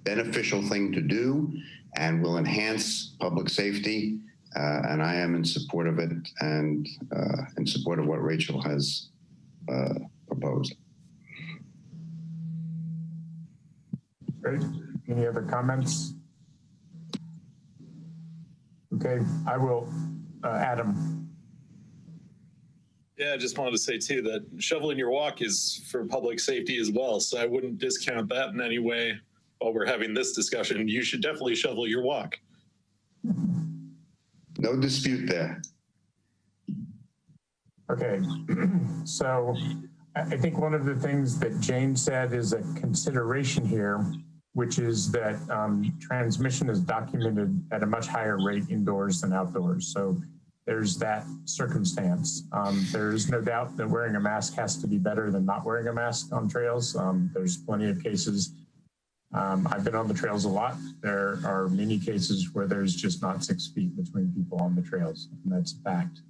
beneficial thing to do and will enhance public safety. And I am in support of it and in support of what Rachel has proposed. Great. Any other comments? Okay, I will, Adam. Yeah, I just wanted to say too that shoveling your walk is for public safety as well. So I wouldn't discount that in any way while we're having this discussion. You should definitely shovel your walk. No dispute there. Okay, so I think one of the things that Jane said is a consideration here, which is that transmission is documented at a much higher rate indoors than outdoors. So there's that circumstance. There's no doubt that wearing a mask has to be better than not wearing a mask on trails. There's plenty of cases. I've been on the trails a lot. There are many cases where there's just not 6 feet between people on the trails, and that's a fact.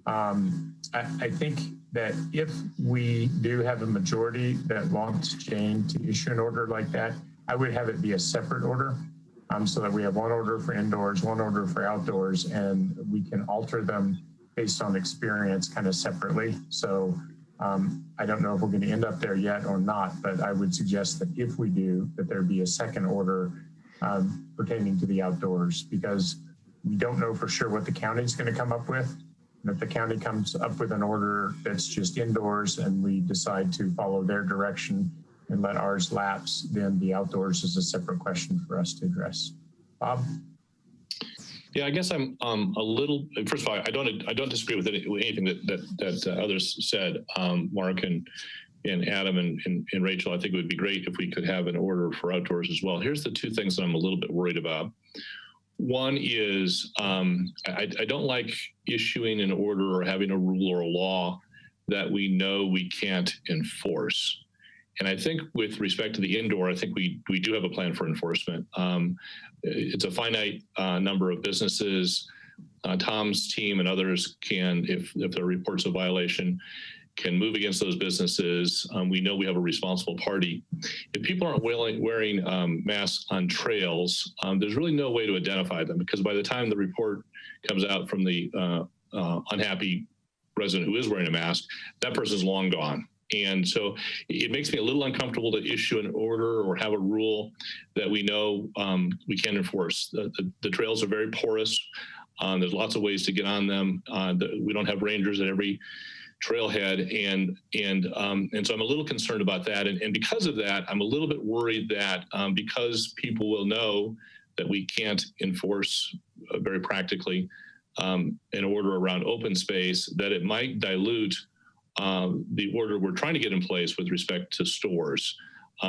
I think that if we do have a majority that wants Jane to issue an order like that, I would have it be a separate order so that we have one order for indoors, one order for outdoors, and we can alter them based on experience kind of separately. So I don't know if we're going to end up there yet or not, but I would suggest that if we do, that there be a second order pertaining to the outdoors, because we don't know for sure what the county is going to come up with. And if the county comes up with an order that's just indoors and we decide to follow their direction and let ours lapse, then the outdoors is a separate question for us to address. Bob? Yeah, I guess I'm a little. First of all, I don't disagree with anything that others said. Mark and Adam and Rachel, I think it would be great if we could have an order for outdoors as well. Here's the two things that I'm a little bit worried about. One is I don't like issuing an order or having a rule or a law that we know we can't enforce. And I think with respect to the indoor, I think we do have a plan for enforcement. It's a finite number of businesses. Tom's team and others can, if there are reports of violation, can move against those businesses. We know we have a responsible party. If people aren't wearing masks on trails, there's really no way to identify them, because by the time the report comes out from the unhappy resident who is wearing a mask, that person's long gone. And so it makes me a little uncomfortable to issue an order or have a rule that we know we can't enforce. The trails are very porous. There's lots of ways to get on them. We don't have rangers at every trailhead, and so I'm a little concerned about that. And because of that, I'm a little bit worried that because people will know that we can't enforce very practically an order around open space, that it might dilute the order we're trying to get in place with respect to stores.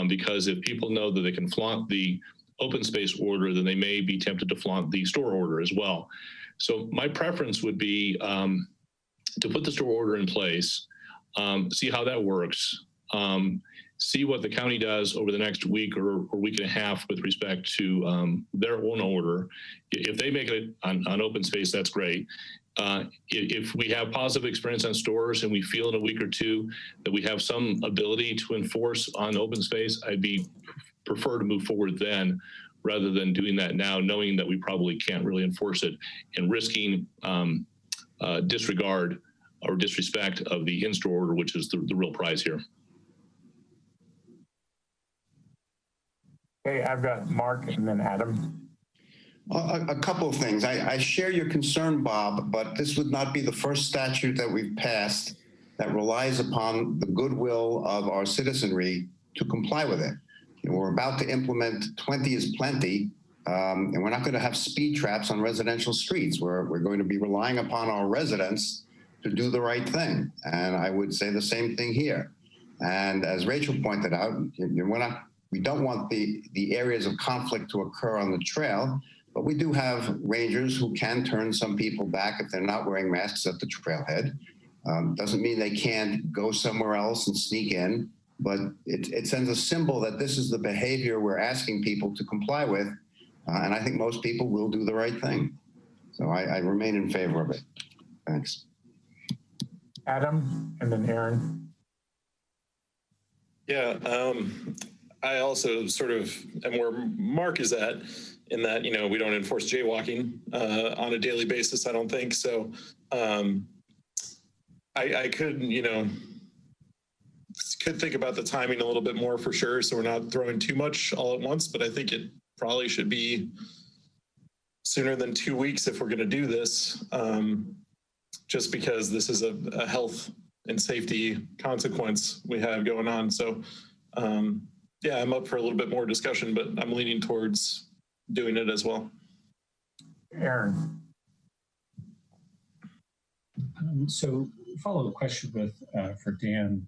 Because if people know that they can flaunt the open space order, then they may be tempted to flaunt the store order as well. So my preference would be to put the store order in place, see how that works, see what the county does over the next week or week and a half with respect to their own order. If they make it on open space, that's great. If we have positive experience on stores and we feel in a week or two that we have some ability to enforce on open space, I'd prefer to move forward then, rather than doing that now, knowing that we probably can't really enforce it and risking disregard or disrespect of the in-store order, which is the real prize here. Okay, I've got Mark and then Adam. A couple of things. I share your concern, Bob, but this would not be the first statute that we've passed that relies upon the goodwill of our citizenry to comply with it. We're about to implement 20 is plenty, and we're not going to have speed traps on residential streets. We're going to be relying upon our residents to do the right thing. And I would say the same thing here. And as Rachel pointed out, we don't want the areas of conflict to occur on the trail, but we do have rangers who can turn some people back if they're not wearing masks at the trailhead. Doesn't mean they can't go somewhere else and sneak in, but it sends a symbol that this is the behavior we're asking people to comply with. And I think most people will do the right thing. So I remain in favor of it. Thanks. Adam, and then Aaron. Yeah, I also sort of am where Mark is at, in that, we don't enforce jaywalking on a daily basis, I don't think. So I could, could think about the timing a little bit more for sure, so we're not throwing too much all at once, but I think it probably should be sooner than 2 weeks if we're going to do this, just because this is a health and safety consequence we have going on. So yeah, I'm up for a little bit more discussion, but I'm leaning towards doing it as well. Aaron. So follow-up question for Dan.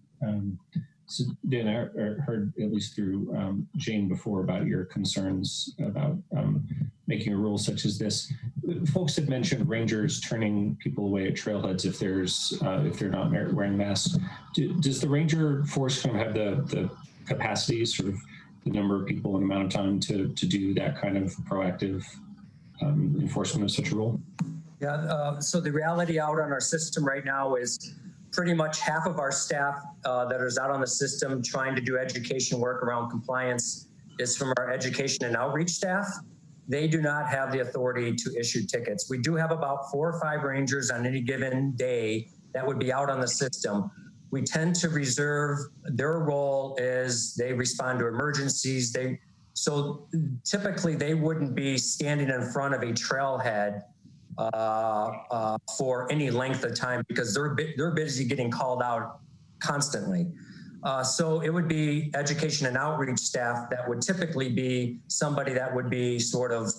So Dan, I heard at least through Jane before about your concerns about making a rule such as this. Folks had mentioned rangers turning people away at trailheads if they're not wearing masks. Does the ranger force kind of have the capacity, sort of the number of people and amount of time to do that kind of proactive enforcement of such a rule? Yeah, so the reality out on our system right now is pretty much half of our staff that is out on the system trying to do education work around compliance is from our education and outreach staff. They do not have the authority to issue tickets. We do have about 4 or 5 rangers on any given day that would be out on the system. We tend to reserve, their role is they respond to emergencies. So typically they wouldn't be standing in front of a trailhead for any length of time because they're busy getting called out constantly. So it would be education and outreach staff that would typically be somebody that would be sort of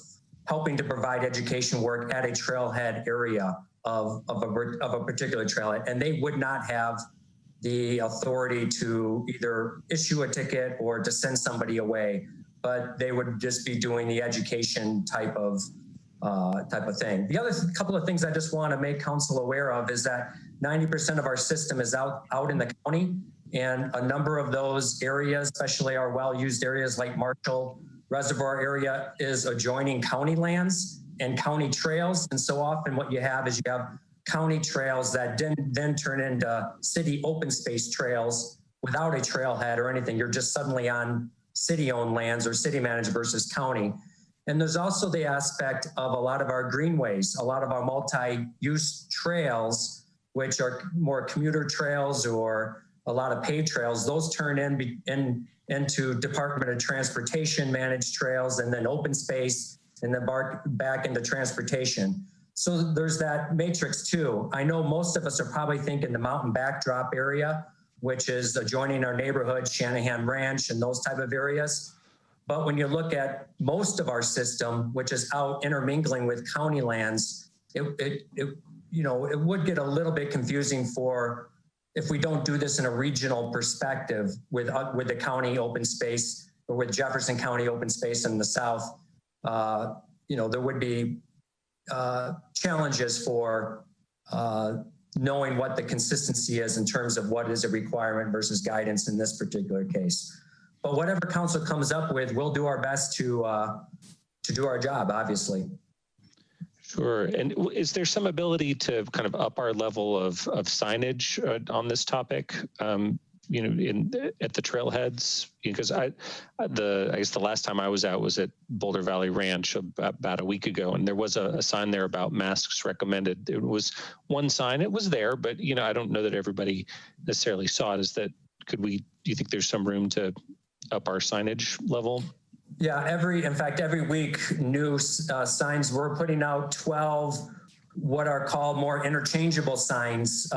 helping to provide education work at a trailhead area of a particular trailhead. And they would not have the authority to either issue a ticket or to send somebody away, but they would just be doing the education type of thing. The other couple of things I just want to make council aware of is that 90% of our system is out in the county, and a number of those areas, especially our well-used areas like Marshall Reservoir area, is adjoining county lands and county trails. And so often what you have is you have county trails that then turn into city open space trails without a trailhead or anything. You're just suddenly on city-owned lands or city managed versus county. And there's also the aspect of a lot of our greenways, a lot of our multi-use trails, which are more commuter trails or a lot of paved trails. Those turn into Department of Transportation managed trails, and then open space, and then back into transportation. So there's that matrix too. I know most of us are probably thinking the mountain backdrop area, which is adjoining our neighborhood, Shanahan Ranch and those type of areas. But when you look at most of our system, which is out intermingling with county lands, it would get a little bit confusing for if we don't do this in a regional perspective with the county open space or with Jefferson County open space in the south. There would be challenges for knowing what the consistency is in terms of what is a requirement versus guidance in this particular case. But whatever council comes up with, we'll do our best to do our job, obviously. Sure. And is there some ability to kind of up our level of signage on this topic? At the trailheads, because I guess the last time I was out was at Boulder Valley Ranch about a week ago, and there was a sign there about masks recommended. It was one sign, it was there, but I don't know that everybody necessarily saw it. Do you think there's some room to up our signage level? Yeah, every week, new signs. We're putting out 12 what are called more interchangeable signs,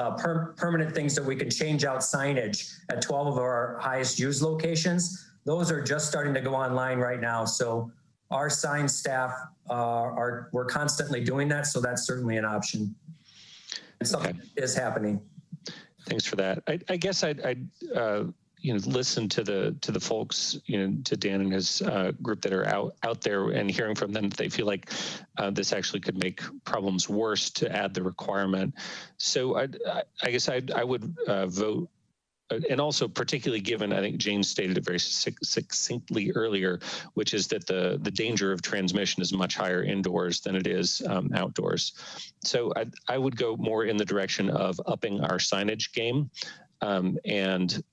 permanent things that we can change out signage at 12 of our highest used locations. Those are just starting to go online right now. So our sign staff we're constantly doing that. So that's certainly an option. And something is happening. Thanks for that. I guess I'd listen to the folks, to Dan and his group that are out there, and hearing from them that they feel like this actually could make problems worse to add the requirement. So I guess I would vote, and also particularly given, I think James stated it very succinctly earlier, which is that the danger of transmission is much higher indoors than it is outdoors. So I would go more in the direction of upping our signage game, and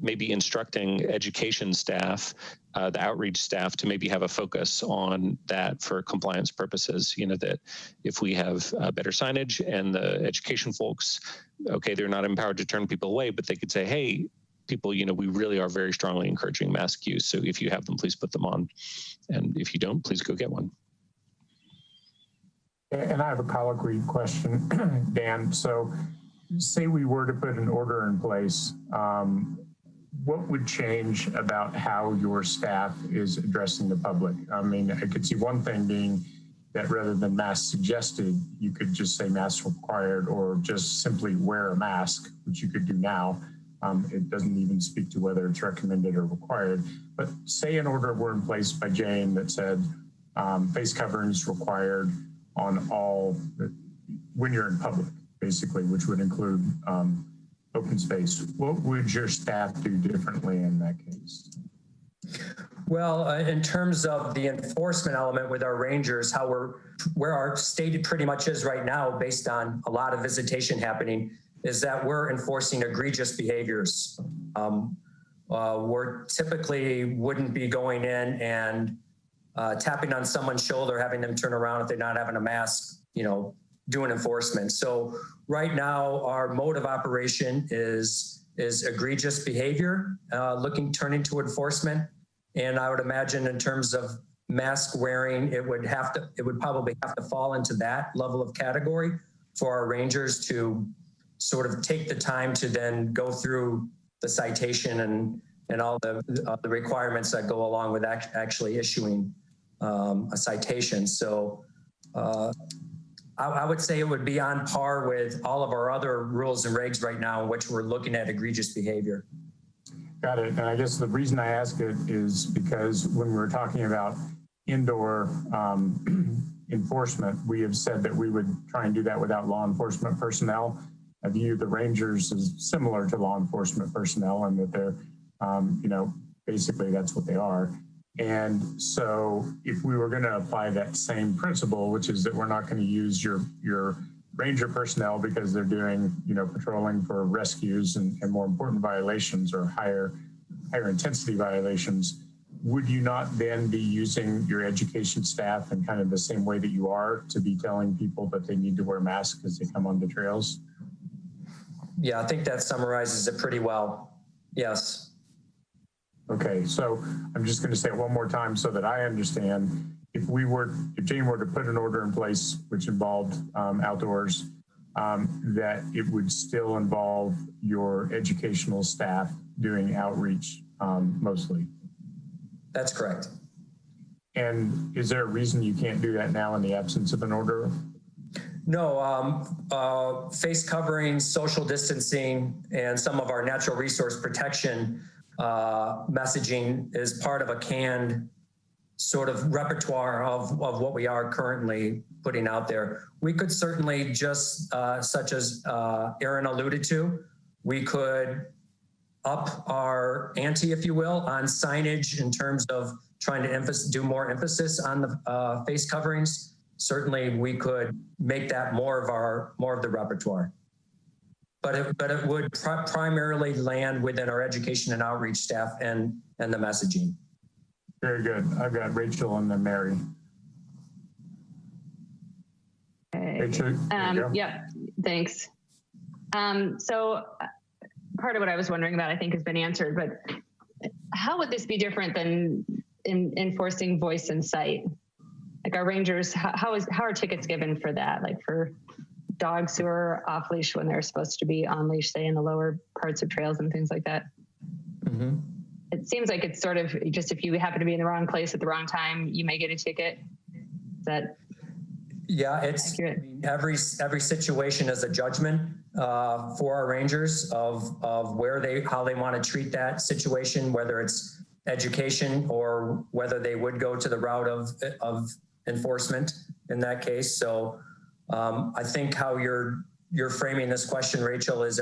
maybe instructing education staff, the outreach staff, to maybe have a focus on that for compliance purposes. That if we have better signage and the education folks, okay, they're not empowered to turn people away, but they could say, hey, people, we really are very strongly encouraging mask use. So if you have them, please put them on. And if you don't, please go get one. And I have a colloquy question, Dan. So say we were to put an order in place, what would change about how your staff is addressing the public? I mean, I could see one thing being that rather than mask suggested, you could just say mask required, or just simply wear a mask, which you could do now. It doesn't even speak to whether it's recommended or required. But say an order were in place by Jane that said face coverings required on all, when you're in public, basically, which would include open space. What would your staff do differently in that case? Well, in terms of the enforcement element with our rangers, where our state pretty much is right now, based on a lot of visitation happening, is that we're enforcing egregious behaviors. We're typically wouldn't be going in and tapping on someone's shoulder, having them turn around if they're not having a mask, doing enforcement. So right now, our mode of operation is egregious behavior, turning to enforcement. And I would imagine in terms of mask wearing, it would probably have to fall into that level of category for our rangers to sort of take the time to then go through the citation and all the requirements that go along with actually issuing a citation. So I would say it would be on par with all of our other rules and regs right now in which we're looking at egregious behavior. Got it. And I guess the reason I ask it is because when we're talking about indoor enforcement, we have said that we would try and do that without law enforcement personnel. I view the rangers as similar to law enforcement personnel and that they're, basically that's what they are. And so if we were going to apply that same principle, which is that we're not going to use your ranger personnel because they're doing, patrolling for rescues and more important violations or higher intensity violations, would you not then be using your education staff in kind of the same way that you are to be telling people that they need to wear masks as they come on the trails? Yeah, I think that summarizes it pretty well. Yes. Okay, so I'm just going to say it one more time so that I understand. If Jane were to put an order in place which involved outdoors, that it would still involve your educational staff doing outreach mostly. That's correct. And is there a reason you can't do that now in the absence of an order? No, face coverings, social distancing, and some of our natural resource protection messaging is part of a canned sort of repertoire of what we are currently putting out there. We could certainly just, such as Aaron alluded to, we could up our ante, if you will, on signage in terms of trying to do more emphasis on the face coverings. Certainly we could make that more of the repertoire. But it would primarily land within our education and outreach staff and the messaging. Very good. I've got Rachel and then Mary. Okay. Rachel, yep, thanks. So part of what I was wondering about, I think, has been answered, but how would this be different than enforcing voice and sight? Like our rangers, how are tickets given for that? Like for dogs who are off leash when they're supposed to be on leash, say in the lower parts of trails and things like that. Mm-hmm. It seems like it's sort of just if you happen to be in the wrong place at the wrong time, you may get a ticket. Is that? Yeah, it's accurate? Every situation is a judgment for our rangers of how they want to treat that situation, whether it's education or whether they would go to the route of enforcement in that case. So I think how you're framing this question, Rachel, is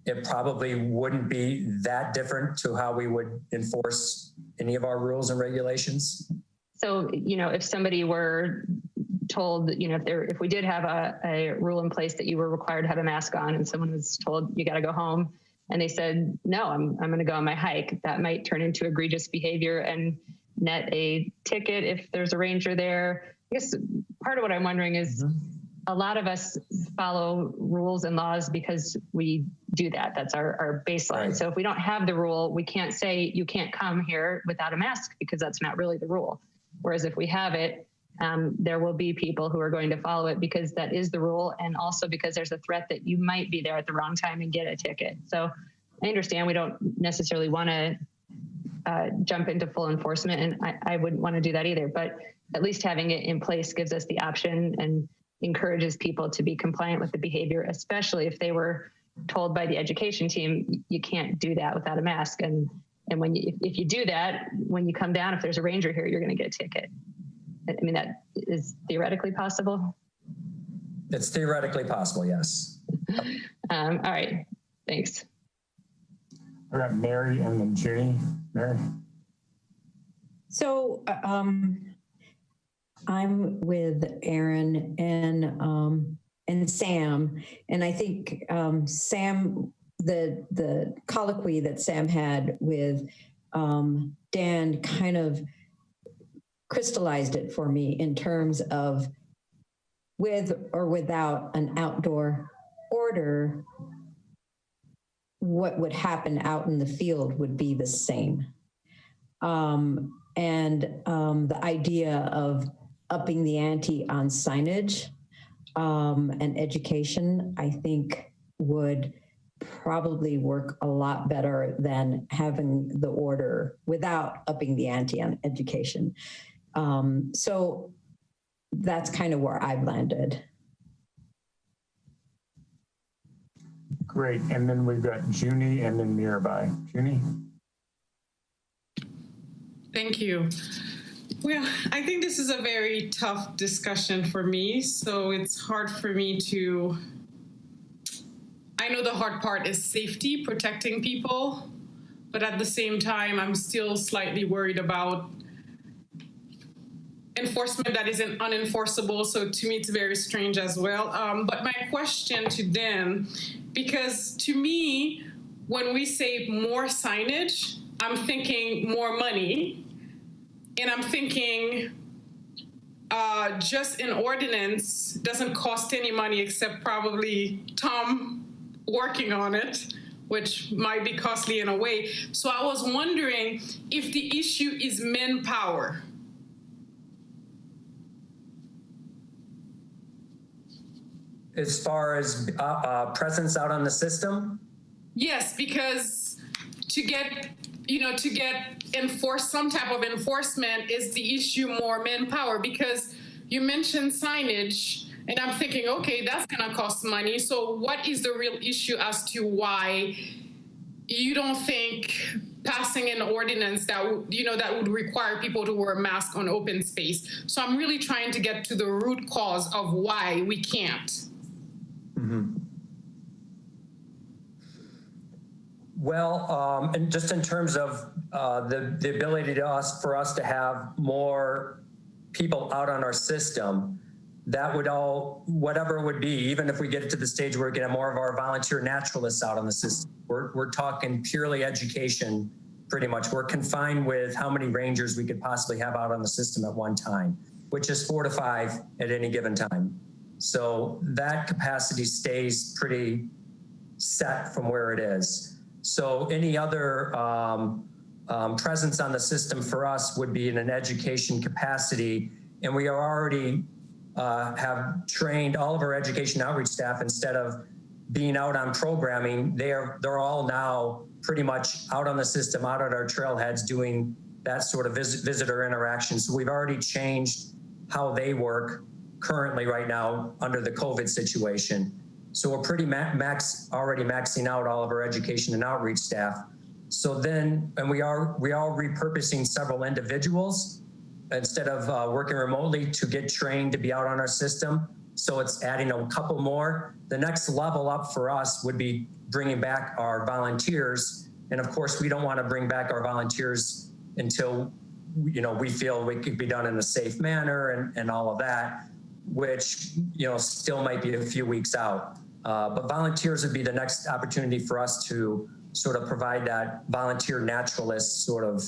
it probably wouldn't be that different to how we would enforce any of our rules and regulations. So, if somebody were told, if we did have a rule in place that you were required to have a mask on and someone was told you got to go home and they said, no, I'm going to go on my hike, that might turn into egregious behavior and net a ticket if there's a ranger there. I guess part of what I'm wondering is a lot of us follow rules and laws because we do that. That's our baseline. Right. So if we don't have the rule, we can't say you can't come here without a mask because that's not really the rule. Whereas if we have it, there will be people who are going to follow it because that is the rule. And also because there's a threat that you might be there at the wrong time and get a ticket. So I understand we don't necessarily want to jump into full enforcement, and I wouldn't want to do that either, but at least having it in place gives us the option and encourages people to be compliant with the behavior, especially if they were told by the education team, you can't do that without a mask. And when if you do that, when you come down, if there's a ranger here, you're going to get a ticket. I mean, that is theoretically possible. It's theoretically possible, yes. All right, thanks. I got Mary and then Junie. Mary. So I'm with Aaron and Sam, and I think Sam, the colloquy that Sam had with Dan kind of crystallized it for me in terms of with or without an outdoor order, what would happen out in the field would be the same. The idea of upping the ante on signage and education, I think would probably work a lot better than having the order without upping the ante on education. So that's kind of where I've landed. Great. And then we've got Junie and then Mirabai. Junie? Thank you. Well, I think this is a very tough discussion for me, so it's hard for me to, I know the hard part is safety, protecting people, but at the same time, I'm still slightly worried about enforcement that isn't unenforceable, so to me, it's very strange as well. But my question to them, because to me, when we say more signage, I'm thinking more money. And I'm thinking just an ordinance doesn't cost any money except probably Tom working on it, which might be costly in a way. So I was wondering if the issue is manpower. As far as presence out on the system? Yes, because to get some type of enforcement is the issue more manpower, because you mentioned signage and I'm thinking, okay, that's gonna cost money. So what is the real issue as to why you don't think passing an ordinance that would require people to wear a mask on open space? So I'm really trying to get to the root cause of why we can't. Mm-hmm. Well, and just in terms of the ability for us to have more people out on our system, that would all, whatever it would be, even if we get it to the stage where we get more of our volunteer naturalists out on the system, we're talking purely education, pretty much. We're confined with how many rangers we could possibly have out on the system at one time, which is 4 to 5 at any given time. So that capacity stays pretty set from where it is. So any other presence on the system for us would be in an education capacity. And we are already have trained all of our education outreach staff. Instead of being out on programming, they're all now pretty much out on the system, out at our trailheads, doing that sort of visitor interaction. So we've already changed how they work currently right now under the COVID situation. So we're pretty already maxing out all of our education and outreach staff. So then, and we are repurposing several individuals instead of working remotely to get trained to be out on our system. So it's adding a couple more. The next level up for us would be bringing back our volunteers. And of course, we don't want to bring back our volunteers until we feel we could be done in a safe manner and all of that, which still might be a few weeks out. But volunteers would be the next opportunity for us to sort of provide that volunteer naturalist sort of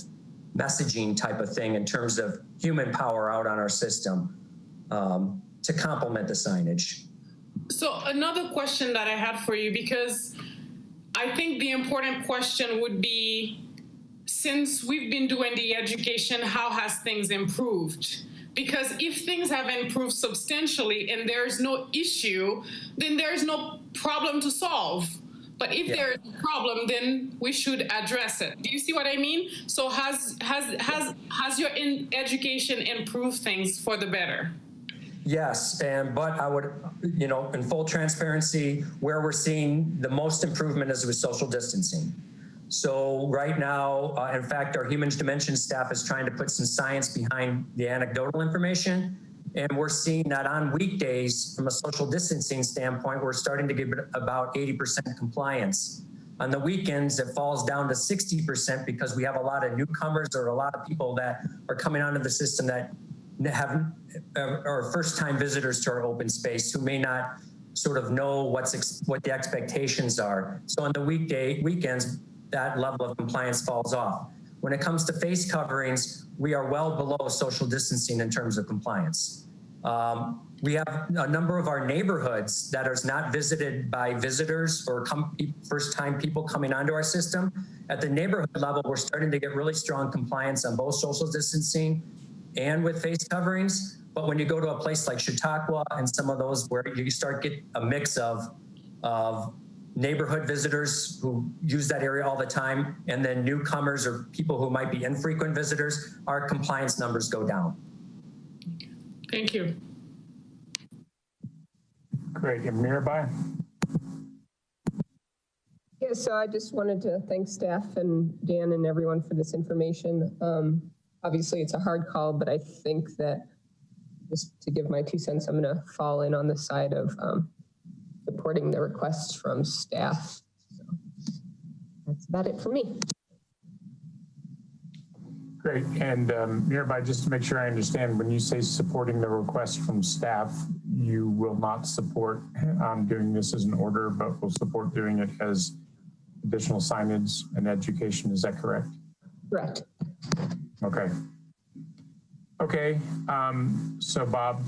messaging type of thing in terms of human power out on our system to complement the signage. So another question that I had for you, because I think the important question would be, since we've been doing the education, how has things improved? Because if things have improved substantially and there's no issue, then there's no problem to solve. But if there's a problem, then we should address it. Do you see what I mean? So has your education improved things for the better? Yes, but I would, in full transparency, where we're seeing the most improvement is with social distancing. So right now, in fact, our human dimension staff is trying to put some science behind the anecdotal information. And we're seeing that on weekdays, from a social distancing standpoint, we're starting to get about 80% compliance. On the weekends, it falls down to 60% because we have a lot of newcomers or a lot of people that are coming onto the system that are first-time visitors to our open space who may not sort of know what the expectations are. So on the weekends, that level of compliance falls off. When it comes to face coverings, we are well below social distancing in terms of compliance. We have a number of our neighborhoods that are not visited by visitors or first-time people coming onto our system. at the neighborhood level, we're starting to get really strong compliance on both social distancing and with face coverings. But when you go to a place like Chautauqua and some of those where you start get a mix of neighborhood visitors who use that area all the time, and then newcomers or people who might be infrequent visitors, our compliance numbers go down. Thank you. Great. And Mirabai? Yeah, so I just wanted to thank staff and Dan and everyone for this information. Obviously, it's a hard call, but I think that just to give my 2 cents, I'm going to fall in on the side of supporting the requests from staff. So that's about it for me. Great. And Mirabai, just to make sure I understand, when you say supporting the request from staff, you will not support doing this as an order, but will support doing it as additional signage and education. Is that correct? Correct. Okay. Okay. So Bob.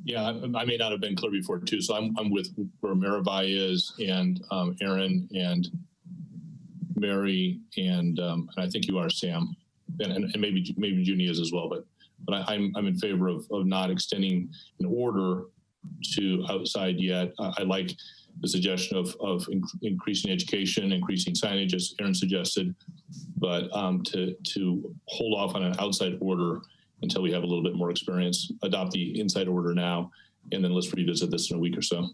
Yeah, I may not have been clear before too. So I'm with where Mirabai is, and Aaron and Mary, and I think you are, Sam, and maybe Junie is as well. But I'm in favor of not extending an order to outside yet. I like the suggestion of increasing education, increasing signage, as Aaron suggested, but to hold off on an outside order until we have a little bit more experience, adopt the inside order now, and then let's revisit this in a week or so.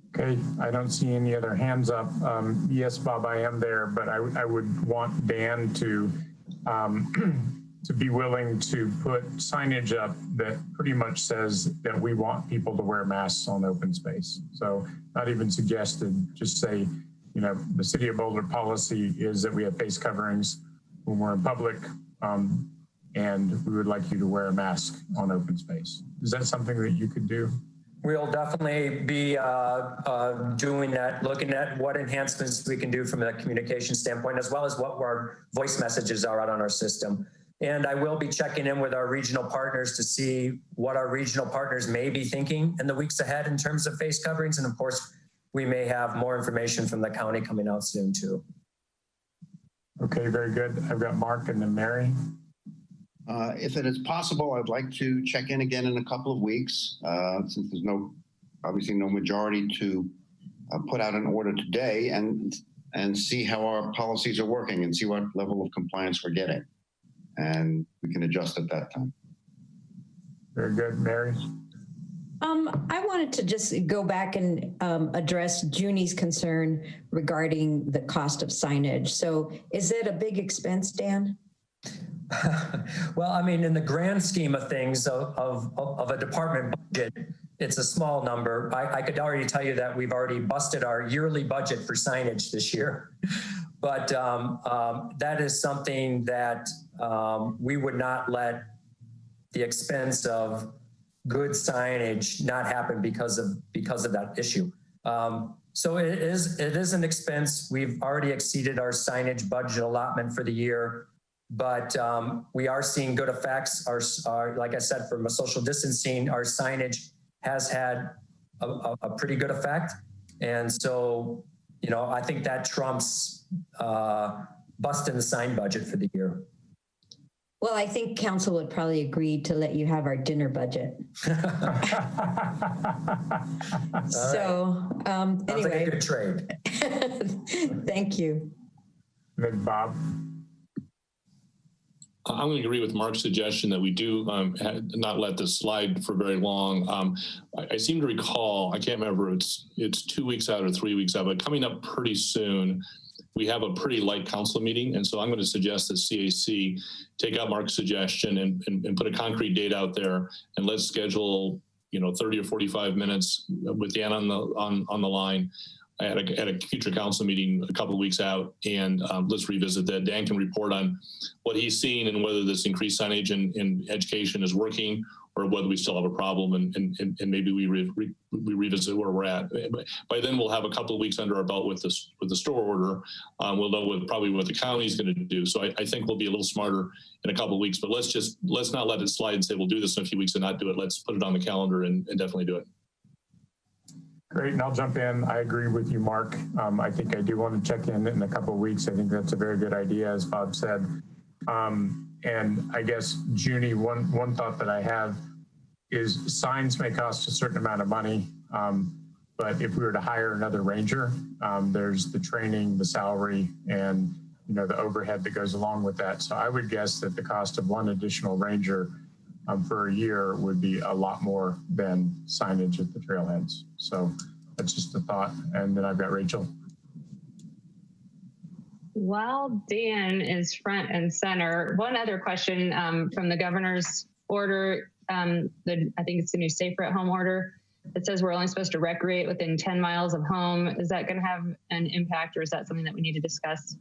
Okay, I don't see any other hands up. Yes, Bob, I am there, but I would want Dan to be willing to put signage up that pretty much says that we want people to wear masks on open space. So not even suggested, just say, you know, the City of Boulder policy is that we have face coverings when we're in public, and we would like you to wear a mask on open space. Is that something that you could do? We'll definitely be doing that, looking at what enhancements we can do from a communication standpoint, as well as what our voice messages are out on our system. And I will be checking in with our regional partners to see what our regional partners may be thinking in the weeks ahead in terms of face coverings. And of course, we may have more information from the county coming out soon too. Okay, very good. I've got Mark and then Mary. If it is possible, I'd like to check in again in a couple of weeks, since there's obviously no majority to put out an order today, and see how our policies are working and see what level of compliance we're getting. And we can adjust at that time. Very good. Mary? I wanted to just go back and address Junie's concern regarding the cost of signage. So is it a big expense, Dan? Well, I mean, in the grand scheme of things of a department budget, it's a small number. I could already tell you that we've already busted our yearly budget for signage this year. But that is something that we would not let the expense of good signage not happen because of that issue. So it is an expense. We've already exceeded our signage budget allotment for the year, but we are seeing good effects. Our like I said, from a social distancing, our signage has had a pretty good effect. And so, you know, I think that trumps busting the sign budget for the year. Well, I think council would probably agree to let you have our dinner budget. So anyway. Like a good trade. Thank you. Then Bob. I'm going to agree with Mark's suggestion that we do not let this slide for very long. I seem to recall, I can't remember, it's 2 weeks out or 3 weeks out, but coming up pretty soon, we have a pretty light council meeting. And so I'm going to suggest that CAC take out Mark's suggestion and put a concrete date out there, and let's schedule, 30 or 45 minutes with Dan on the line at a future council meeting a couple of weeks out, and let's revisit that. Dan can report on what he's seen and whether this increased signage in education is working, or whether we still have a problem, and maybe we revisit where we're at. By then, we'll have a couple of weeks under our belt with the store order. We'll know probably what the county is going to do. So I think we'll be a little smarter in a couple of weeks. But let's not let it slide and say we'll do this in a few weeks and not do it. Let's put it on the calendar and definitely do it. Great, and I'll jump in. I agree with you, Mark. I think I do want to check in a couple of weeks. I think that's a very good idea, as Bob said. And I guess, Junie, one thought that I have is signs may cost a certain amount of money, but if we were to hire another ranger, there's the training, the salary, and the overhead that goes along with that. So I would guess that the cost of one additional ranger for a year would be a lot more than signage at the trailheads. So that's just a thought. And then I've got Rachel. While Dan is front and center, one other question from the governor's order, I think it's the new Safer at Home order. It says we're only supposed to recreate within 10 miles of home. Is that going to have an impact, or is that something that we need to discuss?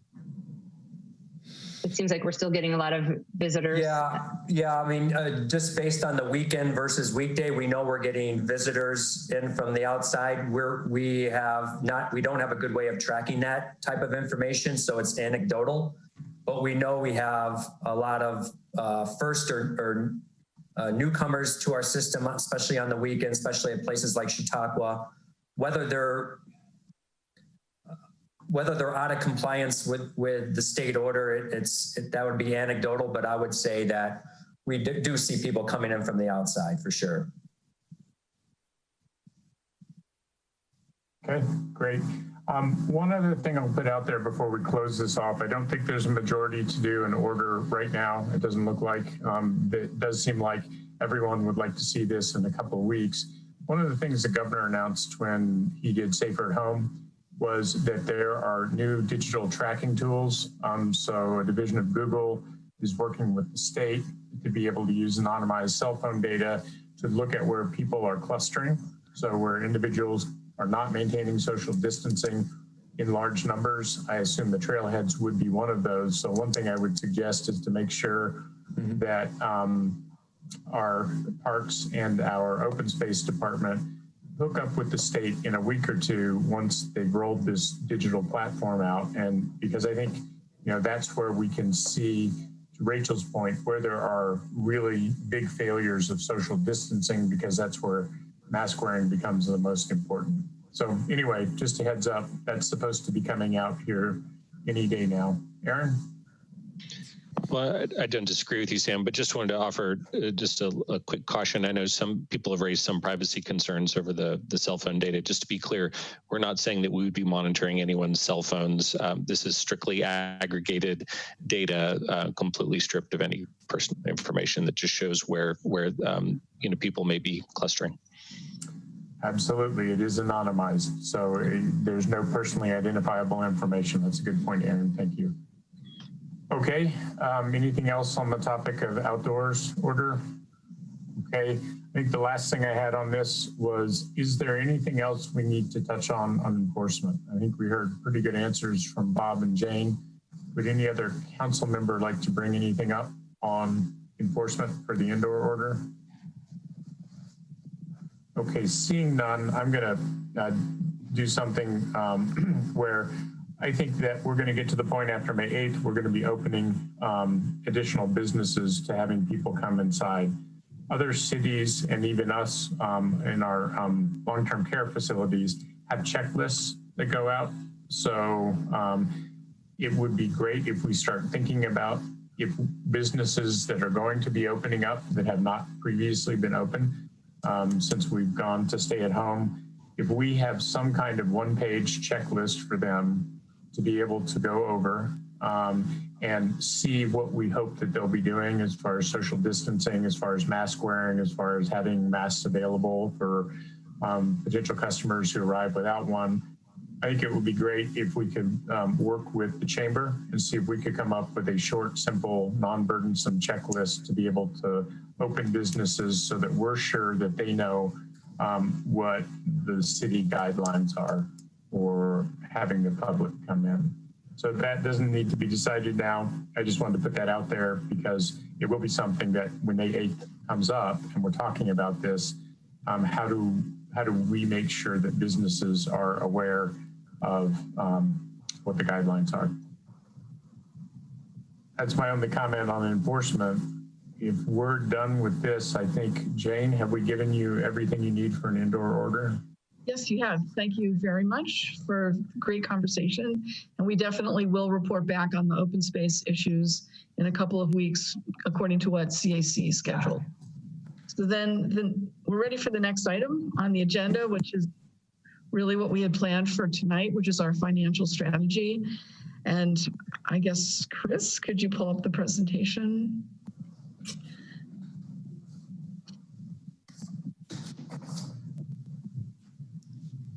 It seems like we're still getting a lot of visitors. Yeah. I mean, just based on the weekend versus weekday, we know we're getting visitors in from the outside. We don't have a good way of tracking that type of information, so it's anecdotal. But we know we have a lot of first or newcomers to our system, especially on the weekend, especially at places like Chautauqua, whether they're out of compliance with the state order, that would be anecdotal, but I would say that we do see people coming in from the outside for sure. Okay, great. One other thing I'll put out there before we close this off, I don't think there's a majority to do an order right now. It doesn't look like. It does seem like everyone would like to see this in a couple of weeks. One of the things the governor announced when he did Safer at Home was that there are new digital tracking tools. So a division of Google is working with the state to be able to use anonymized cell phone data to look at where people are clustering. So where individuals are not maintaining social distancing in large numbers. I assume the trailheads would be one of those. So one thing I would suggest is to make sure that our parks and our open space department hook up with the state in a week or two once they've rolled this digital platform out. And because I think, that's where we can see, to Rachel's point, where there are really big failures of social distancing, because that's where mask wearing becomes the most important. So anyway, just a heads up, that's supposed to be coming out here any day now. Aaron? Well, I don't disagree with you, Sam, but just wanted to offer just a quick caution. I know some people have raised some privacy concerns over the cell phone data. Just to be clear, we're not saying that we would be monitoring anyone's cell phones. This is strictly aggregated data, completely stripped of any personal information that just shows where people may be clustering. Absolutely, it is anonymized. So there's no personally identifiable information. That's a good point, Aaron. Thank you. Okay, anything else on the topic of outdoors order? Okay, I think the last thing I had on this was, is there anything else we need to touch on enforcement? I think we heard pretty good answers from Bob and Jane. Would any other council member like to bring anything up on enforcement for the indoor order? Okay, seeing none, I'm gonna do something where I think that we're going to get to the point after May 8th, we're going to be opening additional businesses to having people come inside. Other cities and even us in our long-term care facilities have checklists that go out. So it would be great if we start thinking about if businesses that are going to be opening up that have not previously been open since we've gone to stay at home, if we have some kind of one-page checklist for them to be able to go over and see what we hope that they'll be doing as far as social distancing, as far as mask wearing, as far as having masks available for potential customers who arrive without one. I think it would be great if we could work with the chamber and see if we could come up with a short, simple, non-burdensome checklist to be able to open businesses so that we're sure that they know what the city guidelines are for having the public come in. So that doesn't need to be decided now. I just wanted to put that out there because it will be something that when May 8th comes up and we're talking about this, how do we make sure that businesses are aware of what the guidelines are? That's my only comment on enforcement. If we're done with this, I think, Jane, have we given you everything you need for an indoor order? Yes, you have. Thank you very much for great conversation. And we definitely will report back on the open space issues in a couple of weeks, according to what CAC scheduled. So then we're ready for the next item on the agenda, which is really what we had planned for tonight, which is our financial strategy. And I guess, Chris, could you pull up the presentation?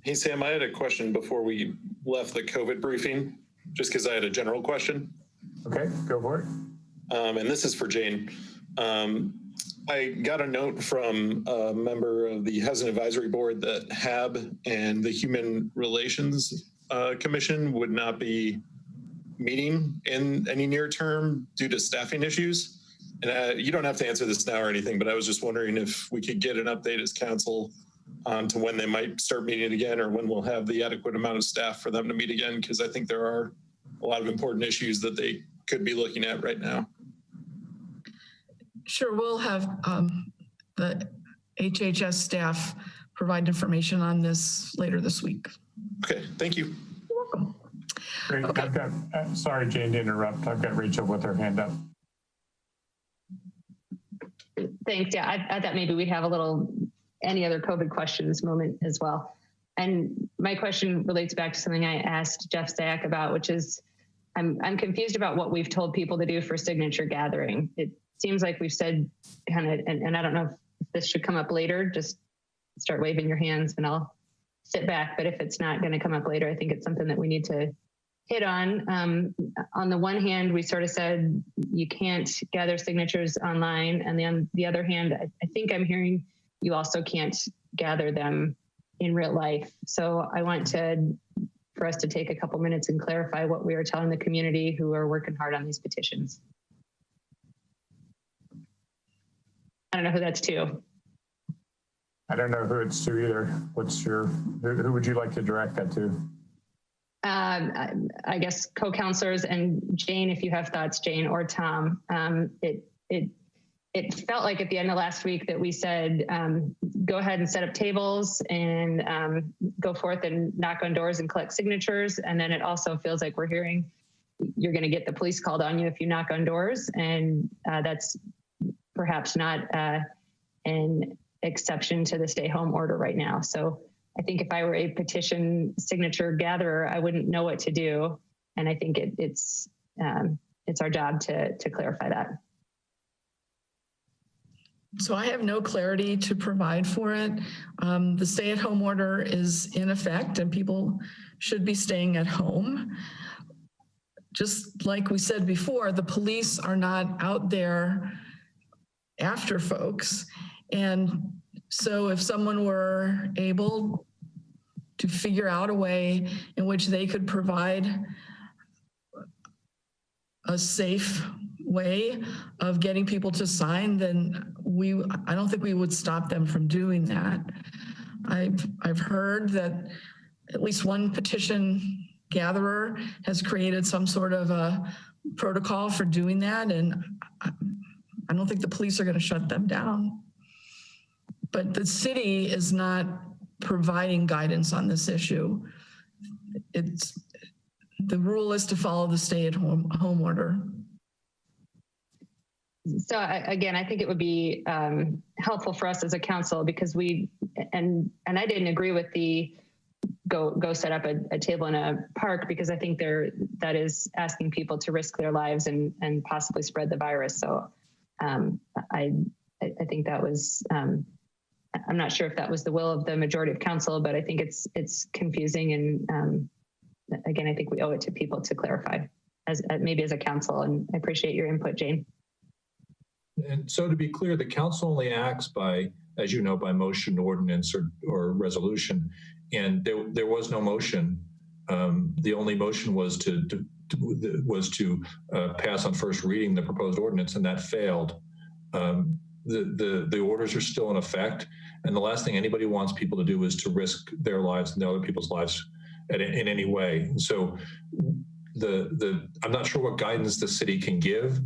Hey, Sam, I had a question before we left the COVID briefing, just because I had a general question. Okay, go for it. And this is for Jane. I got a note from a member of the Housing Advisory Board that HAB and the Human Relations Commission would not be meeting in any near term due to staffing issues. And you don't have to answer this now or anything, but I was just wondering if we could get an update as council on to when they might start meeting again, or when we'll have the adequate amount of staff for them to meet again, because I think there are a lot of important issues that they could be looking at right now. Sure, we'll have the HHS staff provide information on this later this week. Okay, thank you. You're welcome. Great. Okay. I've got, sorry, Jane, to interrupt. I've got Rachel with her hand up. Thanks. Yeah, I thought maybe we'd have a little any other COVID questions moment as well. And my question relates back to something I asked Jeff Zack about, which is I'm confused about what we've told people to do for signature gathering. It seems like we've said kind of, and I don't know if this should come up later, just start waving your hands and I'll sit back. But if it's not going to come up later, I think it's something that we need to hit on. On the one hand, we sort of said you can't gather signatures online. And then on the other hand, I think I'm hearing you also can't gather them in real life. So I want for us to take a couple minutes and clarify what we are telling the community who are working hard on these petitions. I don't know who that's to. I don't know who it's to either. Who would you like to direct that to? I guess co-counselors, and Jane, if you have thoughts, Jane or Tom. It felt like at the end of last week that we said, go ahead and set up tables and go forth and knock on doors and collect signatures. And then it also feels like we're hearing you're going to get the police called on you if you knock on doors. And that's perhaps not an exception to the stay home order right now. So I think if I were a petition signature gatherer, I wouldn't know what to do. And I think it's our job to clarify that. So I have no clarity to provide for it. The stay-at-home order is in effect and people should be staying at home. Just like we said before, the police are not out there after folks. And so if someone were able to figure out a way in which they could provide a safe way of getting people to sign, then I don't think we would stop them from doing that. I've heard that at least one petition gatherer has created some sort of a protocol for doing that, and I don't think the police are going to shut them down. But the city is not providing guidance on this issue. The rule is to follow the stay-at-home order. So again, I think it would be helpful for us as a council, because and I didn't agree with the go set up a table in a park, because I think that is asking people to risk their lives and possibly spread the virus. So I think that was, I'm not sure if that was the will of the majority of council, but I think it's confusing. And again, I think we owe it to people to clarify maybe as a council, and I appreciate your input, Jane. And so to be clear, the council only acts by, as you know, by motion, ordinance, or resolution. And there was no motion. The only motion was to pass on first reading the proposed ordinance, and that failed. The orders are still in effect, and the last thing anybody wants people to do is to risk their lives and other people's lives in any way. So I'm not sure what guidance the city can give.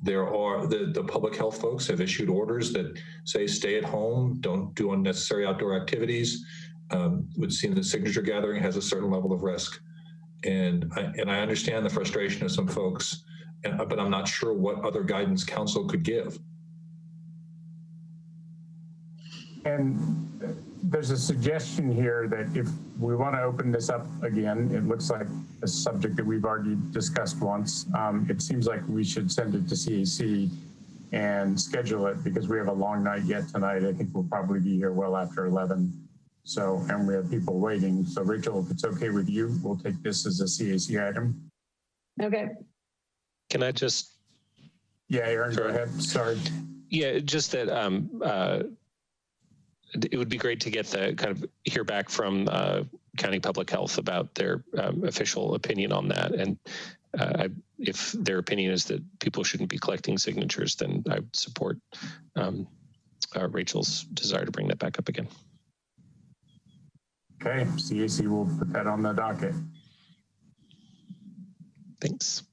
There are the public health folks have issued orders that say stay at home, don't do unnecessary outdoor activities. would seem that signature gathering has a certain level of risk. And I understand the frustration of some folks, but I'm not sure what other guidance council could give. And there's a suggestion here that if we want to open this up again, it looks like a subject that we've already discussed once. It seems like we should send it to CAC and schedule it, because we have a long night yet tonight. I think we'll probably be here well after 11. So, and we have people waiting. So Rachel, if it's okay with you, we'll take this as a CAC item. Okay. Can I just? Yeah, Aaron, go ahead. Sorry. Yeah, just that it would be great to get the kind of hear back from County Public Health about their official opinion on that. And if their opinion is that people shouldn't be collecting signatures, then I would support Rachel's desire to bring that back up again. Okay, CAC will put that on the docket. Thanks.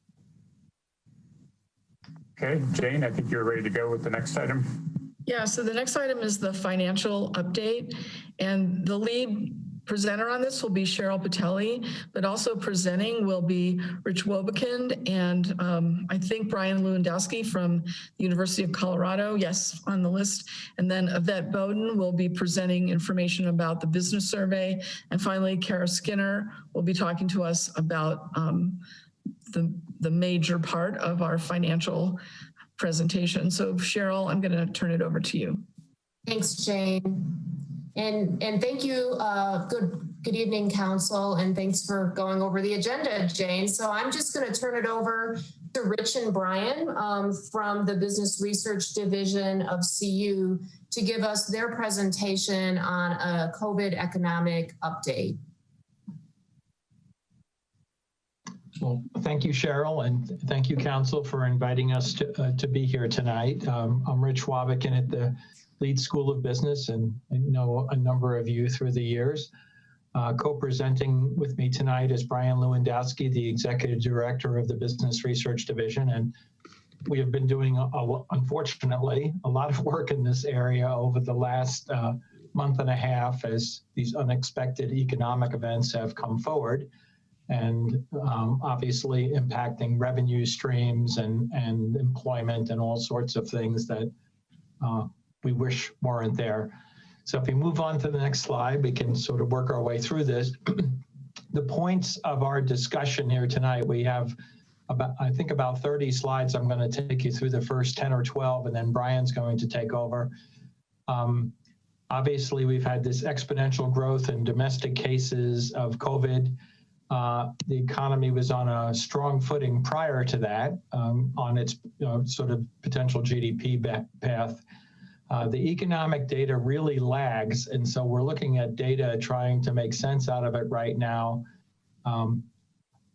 Okay, Jane, I think you're ready to go with the next item. Yeah, so the next item is the financial update, and the lead presenter on this will be Cheryl Patelli, but also presenting will be Rich Wobekind and I think Brian Lewandowski from the University of Colorado, yes, on the list. And then Yvette Bowden will be presenting information about the business survey. And finally, Kara Skinner will be talking to us about the major part of our financial presentation. So Cheryl, I'm gonna turn it over to you. Thanks, Jane. And thank you, good evening, Council, and thanks for going over the agenda, Jane. So I'm just going to turn it over to Rich and Brian from the Business Research Division of CU to give us their presentation on a COVID economic update. Well, thank you, Cheryl, and thank you, Council, for inviting us to be here tonight. I'm Rich Wobekind at the Lead School of Business, and I know a number of you through the years. Co-presenting with me tonight is Brian Lewandowski, the Executive Director of the Business Research Division, and we have been doing, unfortunately, a lot of work in this area over the last month and a half as these unexpected economic events have come forward, and obviously impacting revenue streams and employment and all sorts of things that we wish weren't there. So if we move on to the next slide, we can sort of work our way through this. The points of our discussion here tonight, we have I think about 30 slides. I'm going to take you through the first 10 or 12, and then Brian's going to take over. Obviously, we've had this exponential growth in domestic cases of COVID. The economy was on a strong footing prior to that, on its sort of potential GDP path. The economic data really lags, and so we're looking at data trying to make sense out of it right now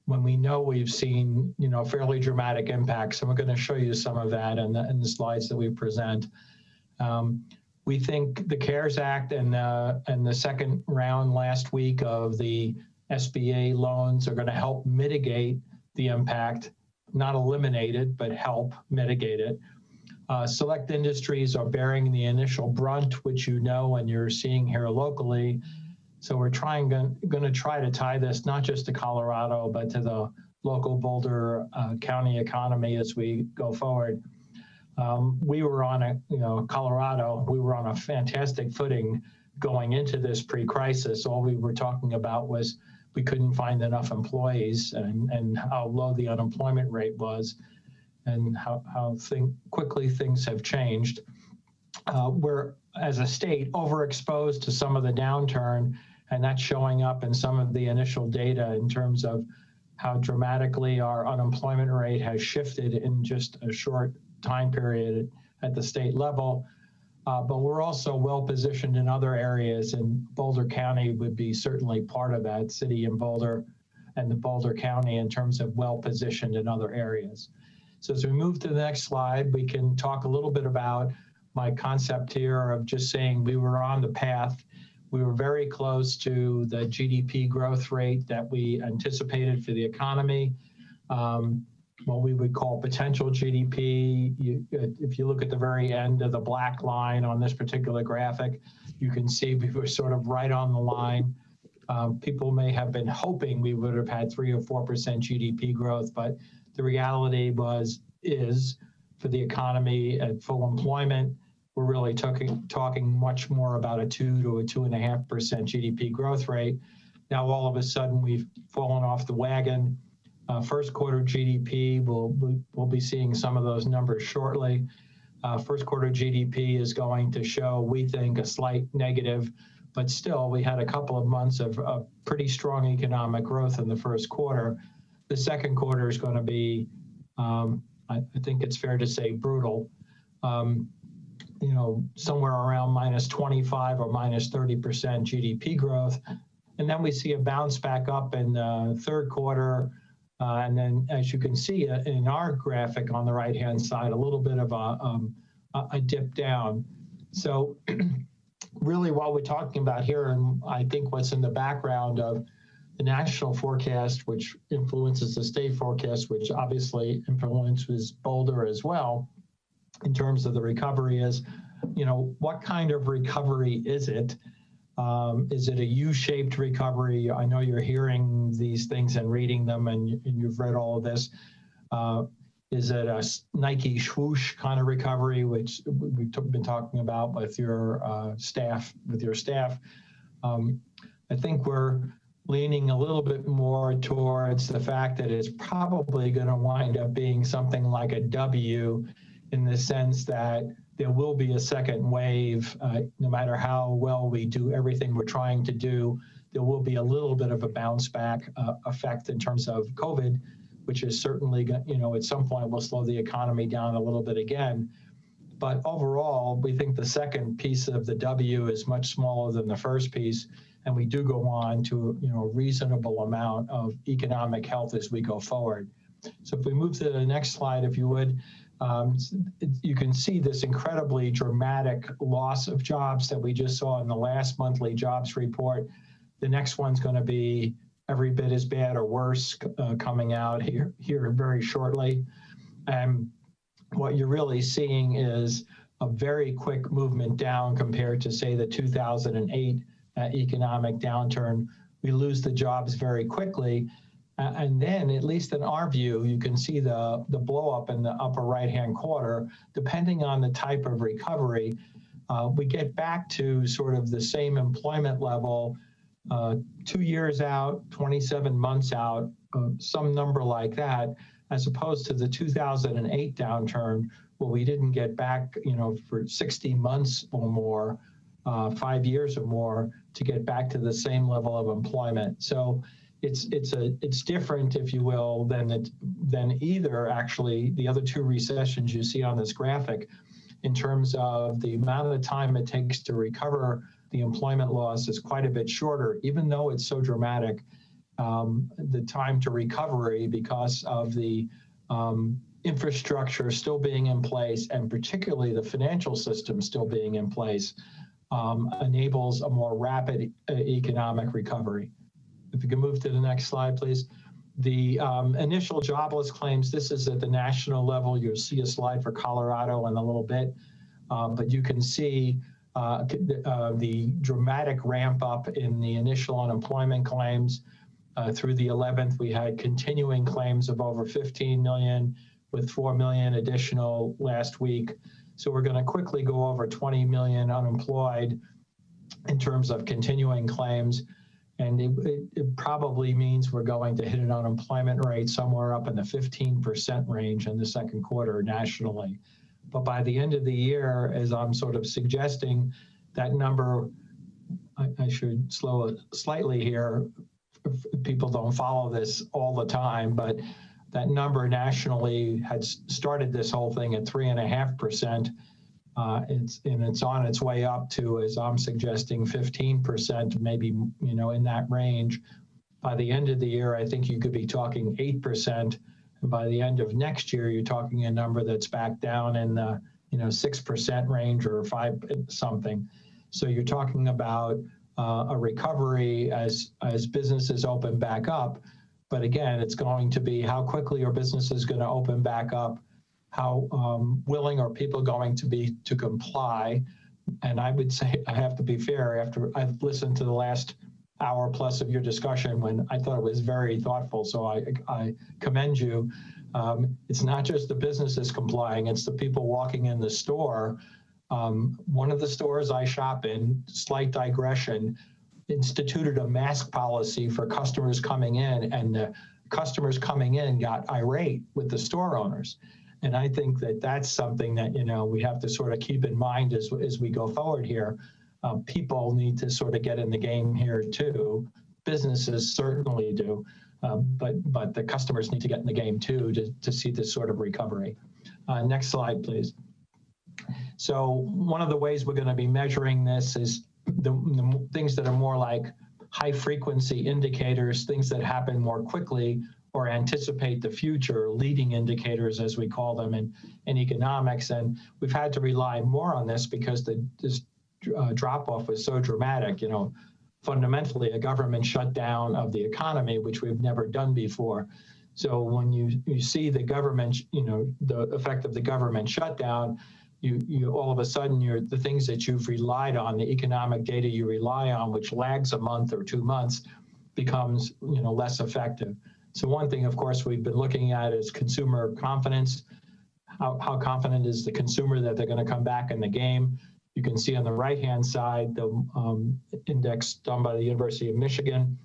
when we know we've seen fairly dramatic impacts, and we're going to show you some of that in the slides that we present. We think the CARES Act and the second round last week of the SBA loans are going to help mitigate the impact, not eliminate it, but help mitigate it. Select industries are bearing the initial brunt, which and you're seeing here locally. So we're going to try to tie this not just to Colorado, but to the local Boulder County economy as we go forward. We were on Colorado, we were on a fantastic footing going into this pre-crisis. All we were talking about was we couldn't find enough employees and how low the unemployment rate was, and how quickly things have changed. We're, as a state, overexposed to some of the downturn, and that's showing up in some of the initial data in terms of how dramatically our unemployment rate has shifted in just a short time period at the state level. But we're also well positioned in other areas, and Boulder County would be certainly part of that, city in Boulder and the Boulder County in terms of well positioned in other areas. So as we move to the next slide, we can talk a little bit about my concept here of just saying we were on the path. We were very close to the GDP growth rate that we anticipated for the economy. what we would call potential GDP. If you look at the very end of the black line on this particular graphic, you can see we were sort of right on the line. People may have been hoping we would have had 3 or 4% GDP growth, but the reality is for the economy at full employment, we're really talking much more about a 2 to a 2.5% GDP growth rate. Now, all of a sudden, we've fallen off the wagon. First quarter GDP, we'll be seeing some of those numbers shortly. First quarter GDP is going to show, we think, a slight negative, but still, we had a couple of months of pretty strong economic growth in the first quarter. The second quarter is going to be, I think it's fair to say, brutal. Somewhere around -25 or -30% GDP growth. And then we see a bounce back up in the third quarter. And then, as you can see in our graphic on the right-hand side, a little bit of a dip down. So really what we're talking about here, and I think what's in the background of the national forecast, which influences the state forecast, which obviously influences Boulder as well, in terms of the recovery is, what kind of recovery is it? Is it a U-shaped recovery? I know you're hearing these things and reading them, and you've read all of this. Is it a Nike swoosh kind of recovery, which we've been talking about with your staff? I think we're leaning a little bit more towards the fact that it's probably going to wind up being something like a W, in the sense that there will be a second wave. No matter how well we do everything we're trying to do, there will be a little bit of a bounce back effect in terms of COVID, which is certainly, at some point will slow the economy down a little bit again. But overall, we think the second piece of the W is much smaller than the first piece, and we do go on to a reasonable amount of economic health as we go forward. So if we move to the next slide, if you would, you can see this incredibly dramatic loss of jobs that we just saw in the last monthly jobs report. The next one's going to be every bit as bad or worse coming out here very shortly. And what you're really seeing is a very quick movement down compared to, say, the 2008 economic downturn. We lose the jobs very quickly. And then, at least in our view, you can see the blow up in the upper right-hand corner. Depending on the type of recovery, we get back to sort of the same employment level 2 years out, 27 months out, some number like that, as opposed to the 2008 downturn, where we didn't get back, for 60 months or more, 5 years or more, to get back to the same level of employment. So it's different, if you will, than either actually the other two recessions you see on this graphic, in terms of the amount of time it takes to recover the employment loss is quite a bit shorter, even though it's so dramatic. The time to recovery, because of the infrastructure still being in place, and particularly the financial system still being in place, enables a more rapid economic recovery. If you can move to the next slide, please. The initial jobless claims, this is at the national level. You'll see a slide for Colorado in a little bit, but you can see the dramatic ramp up in the initial unemployment claims. Through the 11th, we had continuing claims of over 15 million, with 4 million additional last week. So we're going to quickly go over 20 million unemployed in terms of continuing claims. And it probably means we're going to hit an unemployment rate somewhere up in the 15% range in the second quarter nationally. But by the end of the year, as I'm sort of suggesting, that number, I should slow it slightly here, if people don't follow this all the time, but that number nationally had started this whole thing at 3.5%. It's on its way up to, as I'm suggesting, 15%, maybe, in that range. By the end of the year, I think you could be talking 8%. And by the end of next year, you're talking a number that's back down in the, 6% range or 5 something. So you're talking about a recovery as businesses open back up. But again, it's going to be how quickly are businesses going to open back up? How willing are people going to be to comply? And I would say, I have to be fair, after I've listened to the last hour plus of your discussion, when I thought it was very thoughtful, so I commend you. It's not just the businesses complying, it's the people walking in the store. One of the stores I shop in, slight digression, instituted a mask policy for customers coming in, and the customers coming in got irate with the store owners. And I think that that's something that, you know, we have to sort of keep in mind as we go forward here. People need to sort of get in the game here too. Businesses certainly do, but the customers need to get in the game too to see this sort of recovery. Next slide, please. So one of the ways we're going to be measuring this is the things that are more like high frequency indicators, things that happen more quickly or anticipate the future, leading indicators, as we call them in economics. And we've had to rely more on this because this drop-off was so dramatic. You know, fundamentally a government shutdown of the economy, which we've never done before. So when you see the government, you know, the effect of the government shutdown, you all of a sudden, the things that you've relied on, the economic data you rely on, which lags a month or 2 months, becomes, you know, less effective. So one thing, of course, we've been looking at is consumer confidence. How confident is the consumer that they're going to come back in the game? You can see on the right-hand side, the index done by the University of Michigan,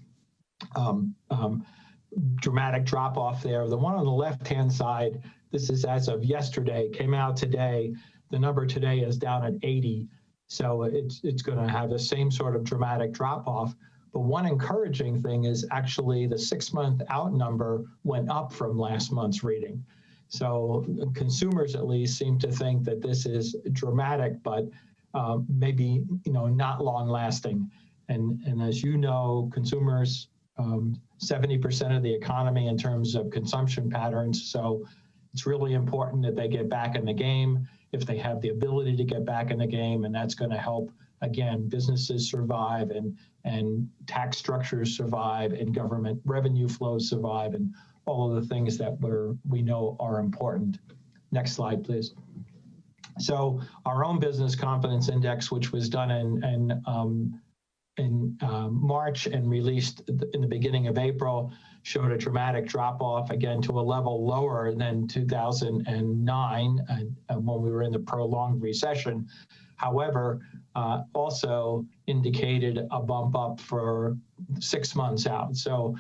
dramatic drop-off there. The one on the left-hand side, this is as of yesterday, came out today. The number today is down at 80. So it's going to have the same sort of dramatic drop-off. But one encouraging thing is actually the 6-month out number went up from last month's reading. So consumers at least seem to think that this is dramatic, but maybe, you know, not long lasting. And as you know, consumers, 70% of the economy in terms of consumption patterns. So it's really important that they get back in the game if they have the ability to get back in the game, and that's going to help, again, businesses survive and tax structures survive and government revenue flows survive and all of the things that we know are important. Next slide, please. So our own business confidence index, which was done in March and released in the beginning of April, showed a dramatic drop off again to a level lower than 2009 when we were in the prolonged recession. However, also indicated a bump up for 6 months out. So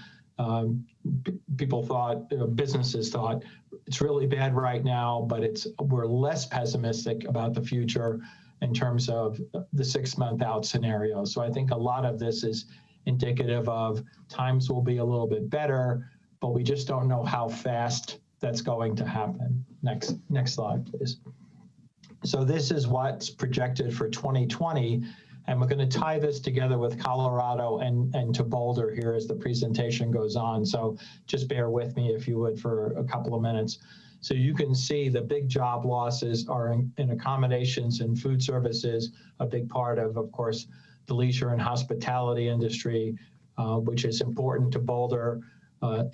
people thought, businesses thought, it's really bad right now, but we're less pessimistic about the future in terms of the 6-month out scenario. So I think a lot of this is indicative of times will be a little bit better, but we just don't know how fast that's going to happen. Next slide, please. So this is what's projected for 2020, and we're going to tie this together with Colorado and to Boulder here as the presentation goes on. So just bear with me, if you would, for a couple of minutes. So you can see the big job losses are in accommodations and food services, a big part of course, the leisure and hospitality industry, which is important to Boulder,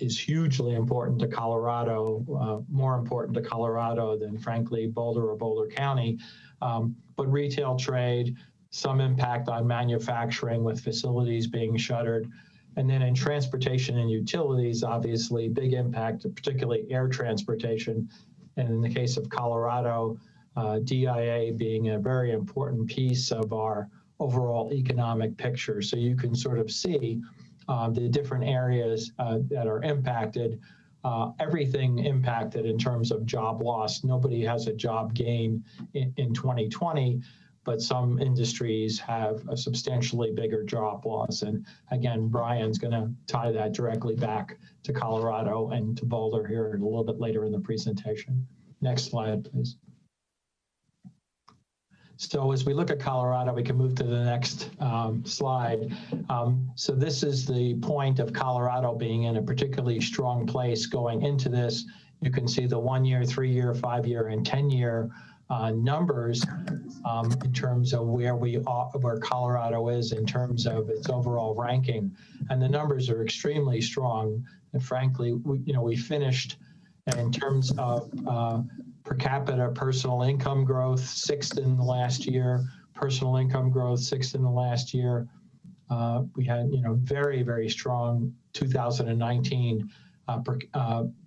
is hugely important to Colorado, more important to Colorado than, frankly, Boulder or Boulder County. But retail trade, some impact on manufacturing with facilities being shuttered. And then in transportation and utilities, obviously, big impact, particularly air transportation. And in the case of Colorado, DIA being a very important piece of our overall economic picture. So you can sort of see the different areas that are impacted, everything impacted in terms of job loss. Nobody has a job gain in 2020, but some industries have a substantially bigger job loss. And again, Brian's going to tie that directly back to Colorado and to Boulder here a little bit later in the presentation. Next slide, please. So as we look at Colorado, we can move to the next slide. So this is the point of Colorado being in a particularly strong place going into this. You can see the 1-year, 3-year, 5-year, and 10-year numbers in terms of where Colorado is in terms of its overall ranking. And the numbers are extremely strong. And frankly, we finished in terms of per capita personal income growth, 6th in the last year, personal income growth, 6th in the last year. We had, very, very strong 2019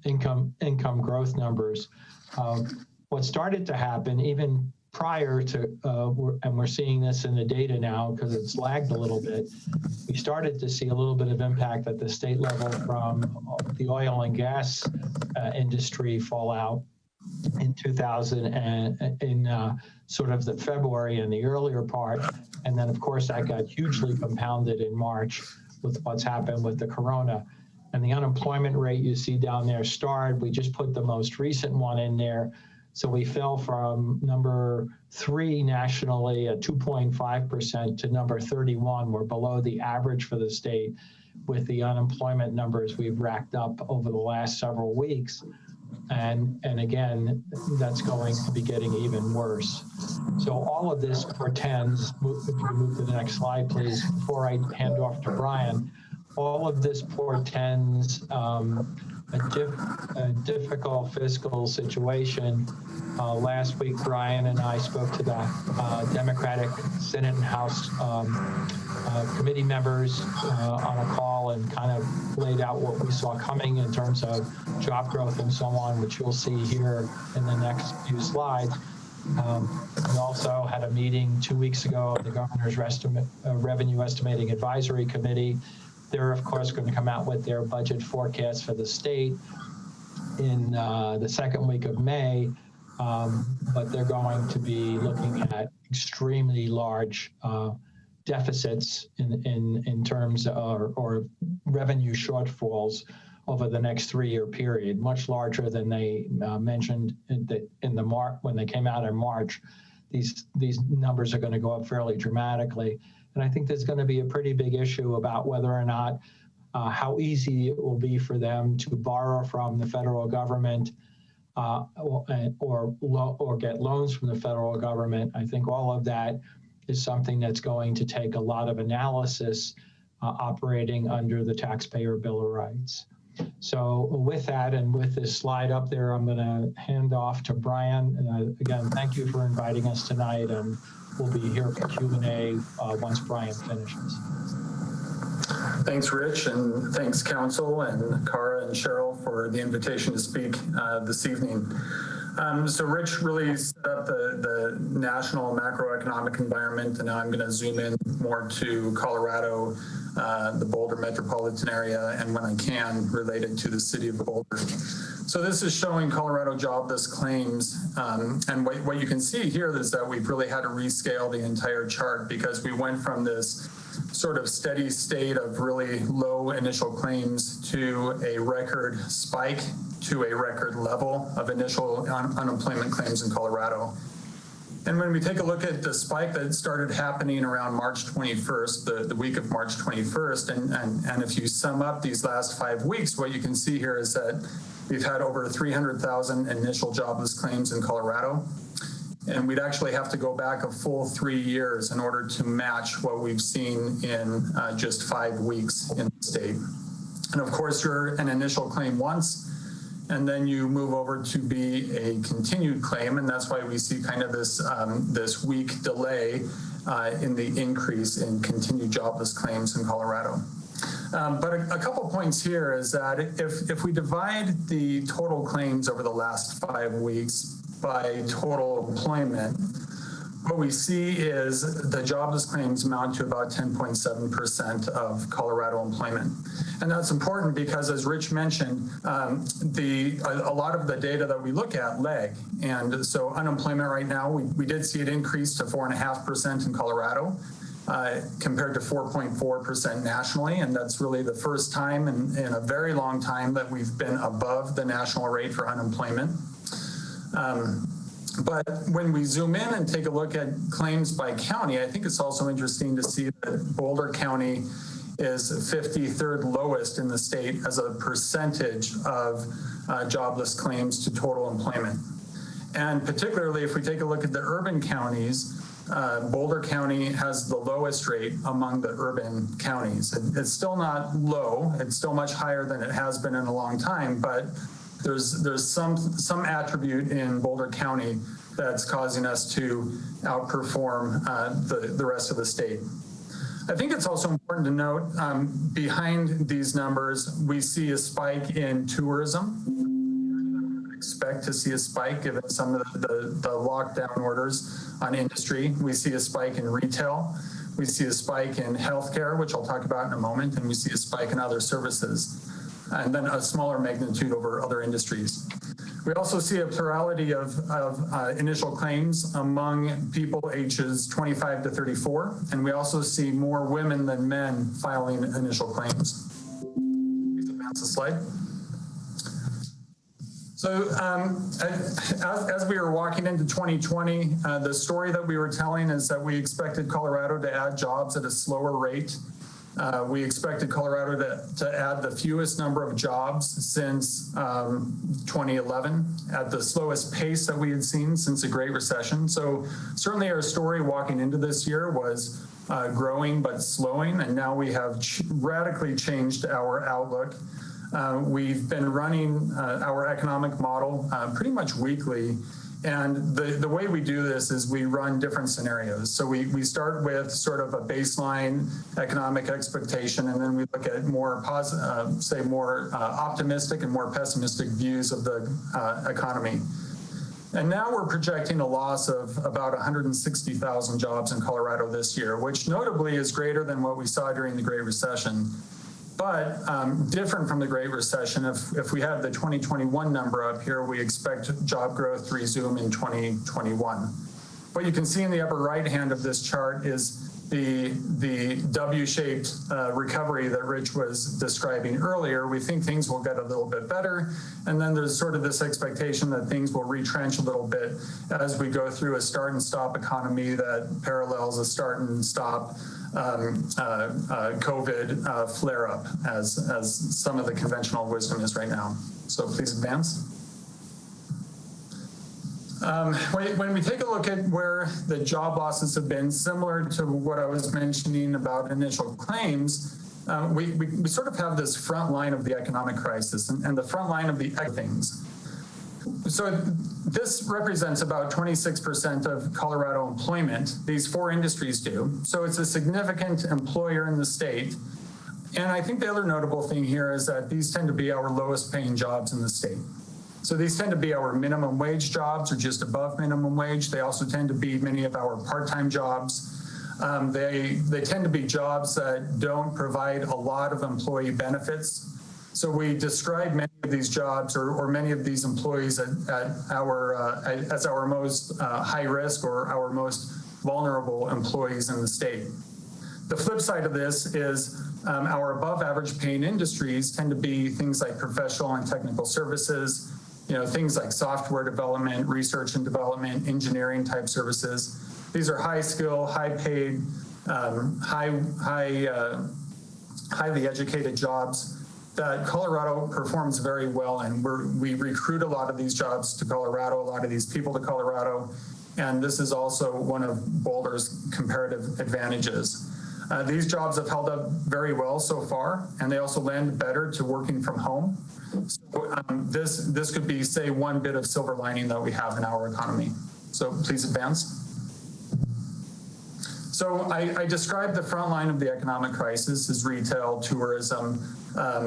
income growth numbers. What started to happen even prior to, and we're seeing this in the data now because it's lagged a little bit, we started to see a little bit of impact at the state level from the oil and gas industry fallout in sort of the February and the earlier part. And then of course that got hugely compounded in March with what's happened with the corona. And the unemployment rate you see down there starred, we just put the most recent one in there. So we fell from number 3 nationally at 2.5% to number 31. We're below the average for the state with the unemployment numbers we've racked up over the last several weeks. And again, that's going to be getting even worse. So all of this portends, if you move to the next slide, please, before I hand off to Brian, all of this portends a difficult fiscal situation. Last week, Brian and I spoke to the Democratic Senate and House committee members on a call and kind of laid out what we saw coming in terms of job growth and so on, which you'll see here in the next few slides. We also had a meeting 2 weeks ago of the Governor's Revenue Estimating Advisory Committee. They're, of course, going to come out with their budget forecast for the state in the second week of May, but they're going to be looking at extremely large deficits in terms of or revenue shortfalls over the next 3-year period, much larger than they mentioned in the when they came out in March. These numbers are going to go up fairly dramatically. And I think there's going to be a pretty big issue about whether or not how easy it will be for them to borrow from the federal government or get loans from the federal government. I think all of that is something that's going to take a lot of analysis operating under the taxpayer Bill of Rights. So with that, and with this slide up there, I'm going to hand off to Brian. Again, thank you for inviting us tonight, and we'll be here for Q&A once Brian finishes. Thanks, Rich, and thanks, Council, and Cara and Cheryl for the invitation to speak this evening. So Rich really set up the national macroeconomic environment, and now I'm going to zoom in more to Colorado, the Boulder metropolitan area, and when I can, related to the city of Boulder. So this is showing Colorado jobless claims, and what you can see here is that we've really had to rescale the entire chart because we went from this sort of steady state of really low initial claims to a record spike to a record level of initial unemployment claims in Colorado. And when we take a look at the spike that started happening around March 21st, the week of March 21st, and if you sum up these last 5 weeks, what you can see here is that we've had over 300,000 initial jobless claims in Colorado. And we'd actually have to go back a full 3 years in order to match what we've seen in just 5 weeks in the state. And of course, you're an initial claim once, and then you move over to be a continued claim, and that's why we see kind of this this week delay in the increase in continued jobless claims in Colorado. But a couple points here is that if we divide the total claims over the last 5 weeks by total employment, what we see is the jobless claims amount to about 10.7% of Colorado employment. And that's important because, as Rich mentioned, a lot of the data that we look at lag. And so unemployment right now, we did see it increase to 4.5% in Colorado compared to 4.4% nationally. And that's really the first time in a very long time that we've been above the national rate for unemployment. But when we zoom in and take a look at claims by county, I think it's also interesting to see that Boulder County is 53rd lowest in the state as a percentage of jobless claims to total employment. And particularly if we take a look at the urban counties, Boulder County has the lowest rate among the urban counties. It's still not low. It's still much higher than it has been in a long time, but there's some attribute in Boulder County that's causing us to outperform the rest of the state. I think it's also important to note behind these numbers, we see a spike in tourism. Expect to see a spike given some of the lockdown orders on industry. We see a spike in retail. We see a spike in healthcare, which I'll talk about in a moment, and we see a spike in other services, and then a smaller magnitude over other industries. We also see a plurality of initial claims among people ages 25 to 34, and we also see more women than men filing initial claims. Please advance the slide. So as we were walking into 2020, the story that we were telling is that we expected Colorado to add jobs at a slower rate. We expected Colorado to add the fewest number of jobs since 2011 at the slowest pace that we had seen since the Great Recession. So certainly our story walking into this year was growing but slowing, and now we have radically changed our outlook. We've been running our economic model pretty much weekly. And the way we do this is we run different scenarios. So we start with sort of a baseline economic expectation, and then we look at more optimistic and more pessimistic views of the economy. And now we're projecting a loss of about 160,000 jobs in Colorado this year, which notably is greater than what we saw during the Great Recession. But different from the Great Recession, if we have the 2021 number up here, we expect job growth to resume in 2021. What you can see in the upper right hand of this chart is the W-shaped recovery that Rich was describing earlier. We think things will get a little bit better, and then there's sort of this expectation that things will retrench a little bit as we go through a start and stop economy that parallels a start and stop COVID flare-up as some of the conventional wisdom is right now. So please advance. When we take a look at where the job losses have been, similar to what I was mentioning about initial claims, we sort of have this front line of the economic crisis and the front line of the things. So this represents about 26% of Colorado employment. These four industries do. So it's a significant employer in the state. And I think the other notable thing here is that these tend to be our lowest paying jobs in the state. So these tend to be our minimum wage jobs or just above minimum wage. They also tend to be many of our part-time jobs. They tend to be jobs that don't provide a lot of employee benefits. So we describe many of these jobs or many of these employees as our most high risk or our most vulnerable employees in the state. The flip side of this is our above average paying industries tend to be things like professional and technical services, things like software development, research and development, engineering type services. These are high skill, high paid, highly educated jobs that Colorado performs very well in. We recruit a lot of these jobs to Colorado, a lot of these people to Colorado, and this is also one of Boulder's comparative advantages. These jobs have held up very well so far, and they also lend better to working from home. So this could be, say, one bit of silver lining that we have in our economy. So please advance. So I described the front line of the economic crisis as retail, tourism.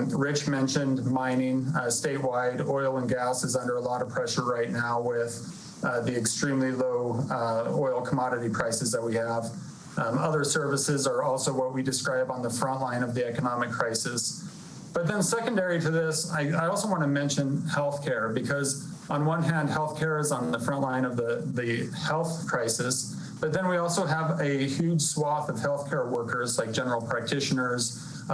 Rich mentioned mining statewide. Oil and gas is under a lot of pressure right now with the extremely low oil commodity prices that we have. Other services are also what we describe on the front line of the economic crisis. But then secondary to this, I also want to mention healthcare, because on one hand, healthcare is on the front line of the health crisis, but then we also have a huge swath of healthcare workers like general practitioners,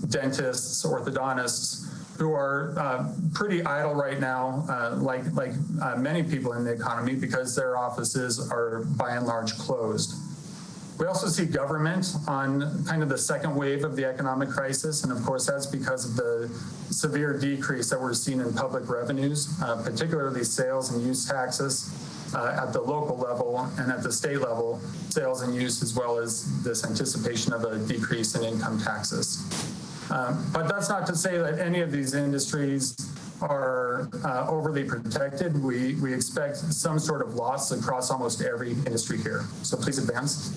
dentists, orthodontists, who are pretty idle right now, like many people in the economy, because their offices are by and large closed. We also see government on kind of the second wave of the economic crisis, and of course that's because of the severe decrease that we're seeing in public revenues, particularly sales and use taxes. at the local level and at the state level, sales and use, as well as this anticipation of a decrease in income taxes. But that's not to say that any of these industries are overly protected. We expect some sort of loss across almost every industry here. So please advance.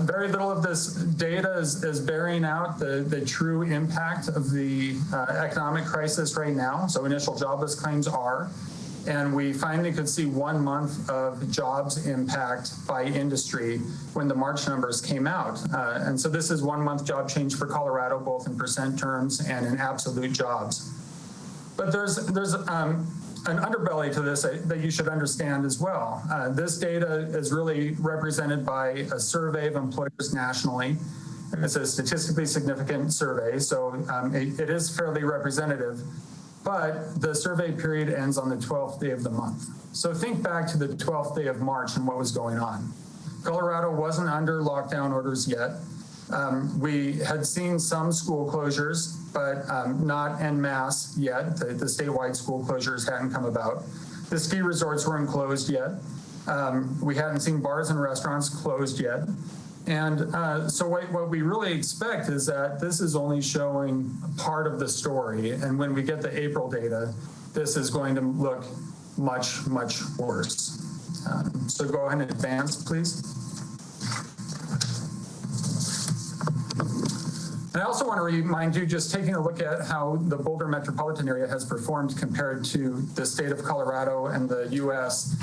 Very little of this data is bearing out the true impact of the economic crisis right now. So initial jobless claims are, and we finally could see 1 month of jobs impact by industry when the March numbers came out. And so this is 1 month job change for Colorado, both in percent terms and in absolute jobs. But there's an underbelly to this that you should understand as well. This data is really represented by a survey of employers nationally. It's a statistically significant survey, so it is fairly representative, but the survey period ends on the 12th day of the month. So think back to the 12th day of March and what was going on. Colorado wasn't under lockdown orders yet. We had seen some school closures, but not en masse yet. The statewide school closures hadn't come about. The ski resorts weren't closed yet. We hadn't seen bars and restaurants closed yet. And so what we really expect is that this is only showing part of the story. And when we get the April data, this is going to look much, much worse. So go ahead and advance, please. And I also want to remind you, just taking a look at how the Boulder metropolitan area has performed compared to the state of Colorado and the U.S.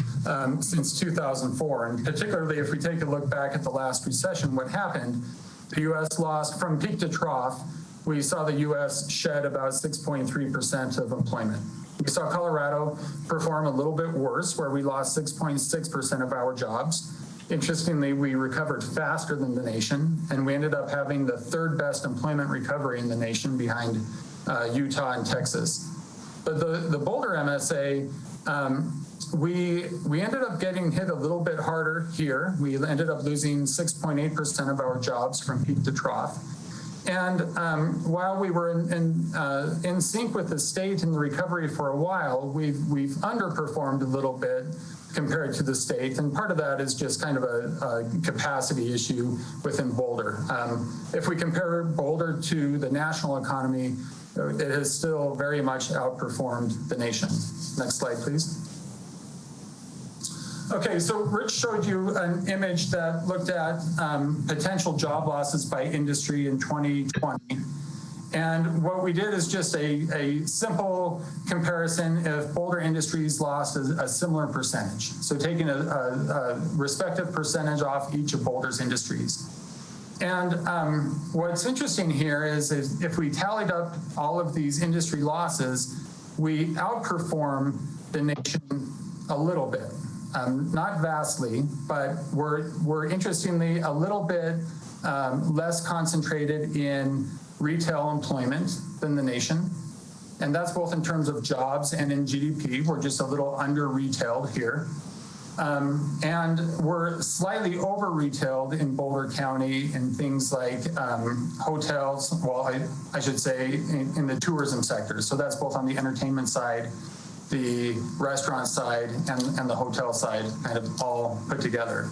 Since 2004. And particularly if we take a look back at the last recession, what happened, the U.S. lost from peak to trough. We saw the U.S. shed about 6.3% of employment. We saw Colorado perform a little bit worse, where we lost 6.6% of our jobs. Interestingly, we recovered faster than the nation, and we ended up having the third best employment recovery in the nation behind Utah and Texas. But the Boulder MSA, we ended up getting hit a little bit harder here. We ended up losing 6.8% of our jobs from peak to trough. And while we were in sync with the state in the recovery for a while, we've underperformed a little bit compared to the state. And part of that is just kind of a capacity issue within Boulder. If we compare Boulder to the national economy, it has still very much outperformed the nation. Next slide, please. Okay, so Rich showed you an image that looked at potential job losses by industry in 2020. And what we did is just a simple comparison if Boulder Industries lost a similar percentage. So taking a respective percentage off each of Boulder's industries. And what's interesting here is if we tallied up all of these industry losses, we outperform the nation a little bit. Not vastly, but we're interestingly a little bit less concentrated in retail employment than the nation. And that's both in terms of jobs and in GDP. We're just a little under-retailed here. And we're slightly over-retailed in Boulder County in things like hotels, well, I should say in the tourism sector. So that's both on the entertainment side, the restaurant side, and the hotel side, kind of all put together.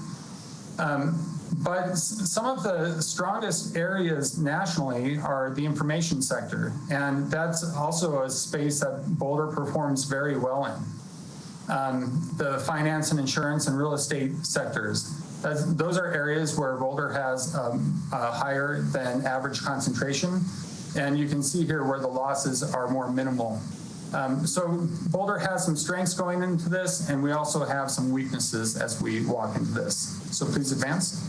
But some of the strongest areas nationally are the information sector, and that's also a space that Boulder performs very well in. The finance and insurance and real estate sectors, those are areas where Boulder has a higher than average concentration, and you can see here where the losses are more minimal. So Boulder has some strengths going into this, and we also have some weaknesses as we walk into this. So please advance.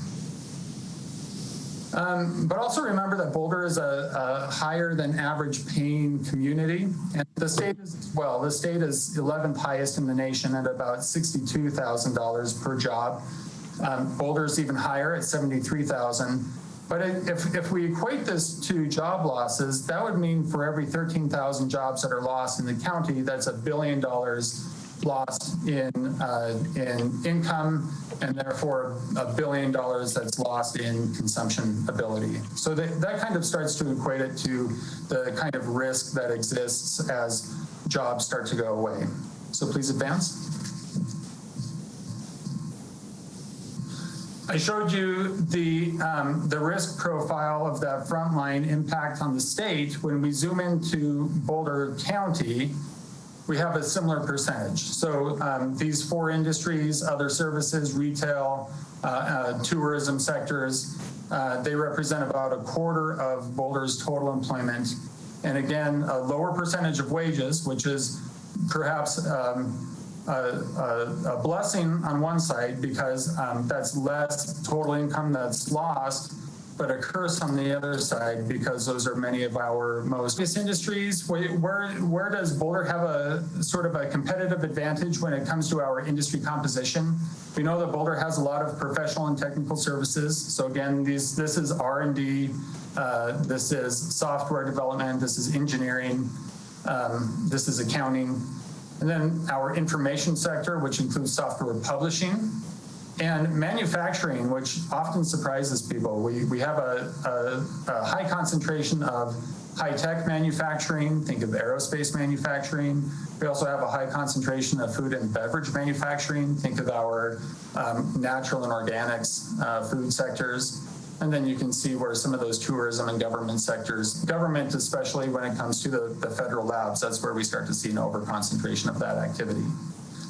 But also remember that Boulder is a higher than average paying community, and the state is as well. The state is 11th highest in the nation at about $62,000 per job. Boulder's even higher at $73,000. But if we equate this to job losses, that would mean for every 13,000 jobs that are lost in the county, that's $1 billion lost in income, and therefore $1 billion that's lost in consumption ability. So that kind of starts to equate it to the kind of risk that exists as jobs start to go away. So please advance. I showed you the risk profile of that frontline impact on the state. When we zoom into Boulder County, we have a similar percentage. So these 4 industries, other services, retail, tourism sectors, they represent about a quarter of Boulder's total employment. And again, a lower percentage of wages, which is perhaps a blessing on one side because that's less total income that's lost, but a curse on the other side because those are many of our most industries. Where does Boulder have a sort of a competitive advantage when it comes to our industry composition? We know that Boulder has a lot of professional and technical services. So again, this is R&D, this is software development, this is engineering, this is accounting. And then our information sector, which includes software publishing, and manufacturing, which often surprises people. We have a high concentration of high-tech manufacturing, think of aerospace manufacturing. We also have a high concentration of food and beverage manufacturing, think of our natural and organics food sectors. And then you can see where some of those tourism and government sectors, government especially when it comes to the federal labs, that's where we start to see an over-concentration of that activity.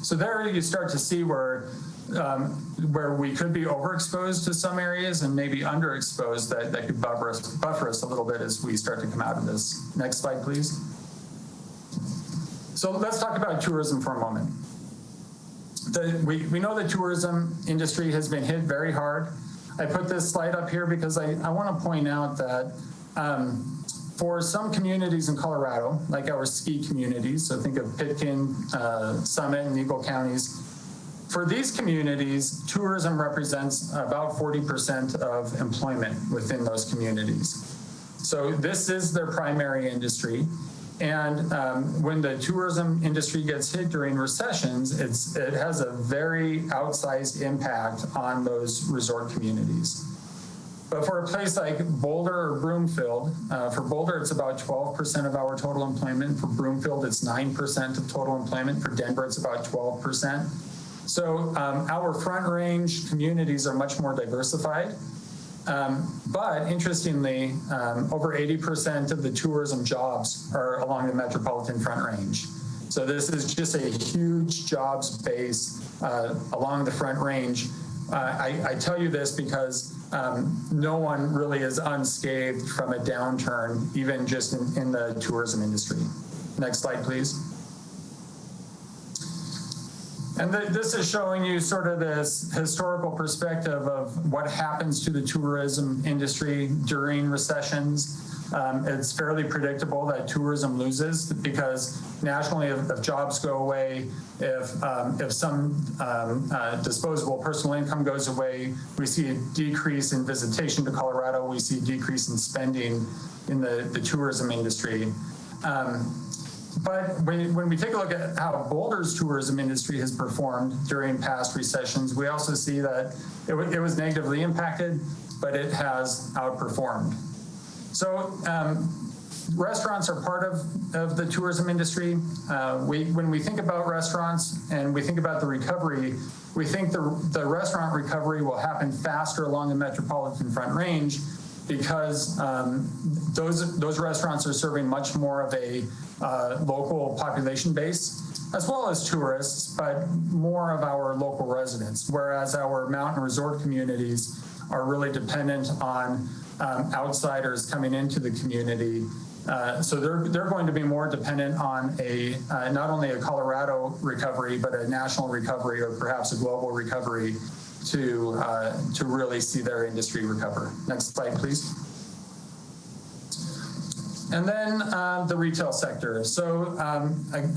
So there you start to see where we could be overexposed to some areas and maybe underexposed that could buffer us a little bit as we start to come out of this. Next slide, please. So let's talk about tourism for a moment. We know the tourism industry has been hit very hard. I put this slide up here because I want to point out that for some communities in Colorado, like our ski communities, so think of Pitkin, Summit, and Eagle counties, for these communities, tourism represents about 40% of employment within those communities. So this is their primary industry. And when the tourism industry gets hit during recessions, it has a very outsized impact on those resort communities. But for a place like Boulder or Broomfield, for Boulder, it's about 12% of our total employment. For Broomfield, it's 9% of total employment. For Denver, it's about 12%. So our front range communities are much more diversified. But interestingly, over 80% of the tourism jobs are along the metropolitan front range. So this is just a huge jobs base along the front range. I tell you this because no one really is unscathed from a downturn, even just in the tourism industry. Next slide, please. And this is showing you sort of this historical perspective of what happens to the tourism industry during recessions. It's fairly predictable that tourism loses because nationally, if jobs go away, if some disposable personal income goes away, we see a decrease in visitation to Colorado. We see a decrease in spending in the tourism industry. But when we take a look at how Boulder's tourism industry has performed during past recessions, we also see that it was negatively impacted, but it has outperformed. So restaurants are part of the tourism industry. When we think about restaurants and we think about the recovery, we think the restaurant recovery will happen faster along the metropolitan front range because those restaurants are serving much more of a local population base, as well as tourists, but more of our local residents, whereas our mountain resort communities are really dependent on outsiders coming into the community. So they're going to be more dependent on not only a Colorado recovery, but a national recovery or perhaps a global recovery to really see their industry recover. Next slide, please. And then the retail sector. So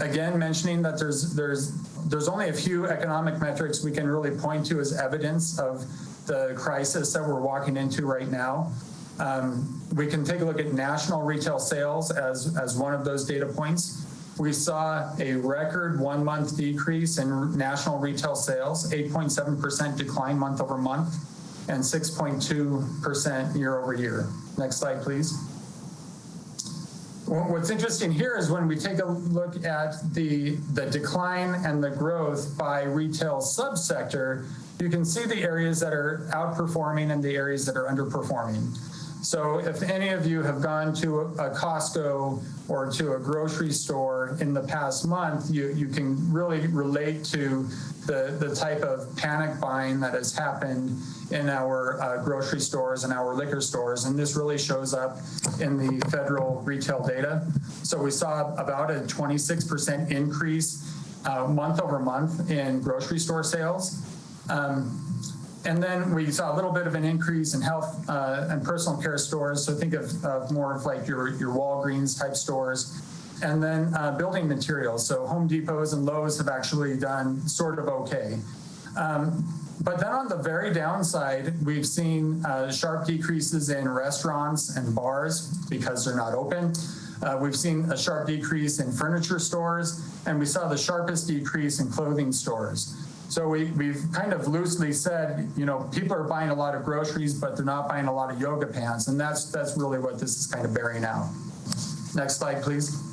again, mentioning that there's only a few economic metrics we can really point to as evidence of the crisis that we're walking into right now. We can take a look at national retail sales as one of those data points. We saw a record 1 month decrease in national retail sales, 8.7% decline month over month, and 6.2% year over year. Next slide, please. What's interesting here is when we take a look at the decline and the growth by retail subsector, you can see the areas that are outperforming and the areas that are underperforming. So if any of you have gone to a Costco or to a grocery store in the past month, you can really relate to the type of panic buying that has happened in our grocery stores and our liquor stores. And this really shows up in the federal retail data. So we saw about a 26% increase month over month in grocery store sales. And then we saw a little bit of an increase in health and personal care stores. So think of more of like your Walgreens type stores. And then building materials. So Home Depots and Lowe's have actually done sort of okay. But then on the very downside, we've seen sharp decreases in restaurants and bars because they're not open. We've seen a sharp decrease in furniture stores, and we saw the sharpest decrease in clothing stores. So we've kind of loosely said, you know, people are buying a lot of groceries, but they're not buying a lot of yoga pants. And that's really what this is kind of bearing out. Next slide, please.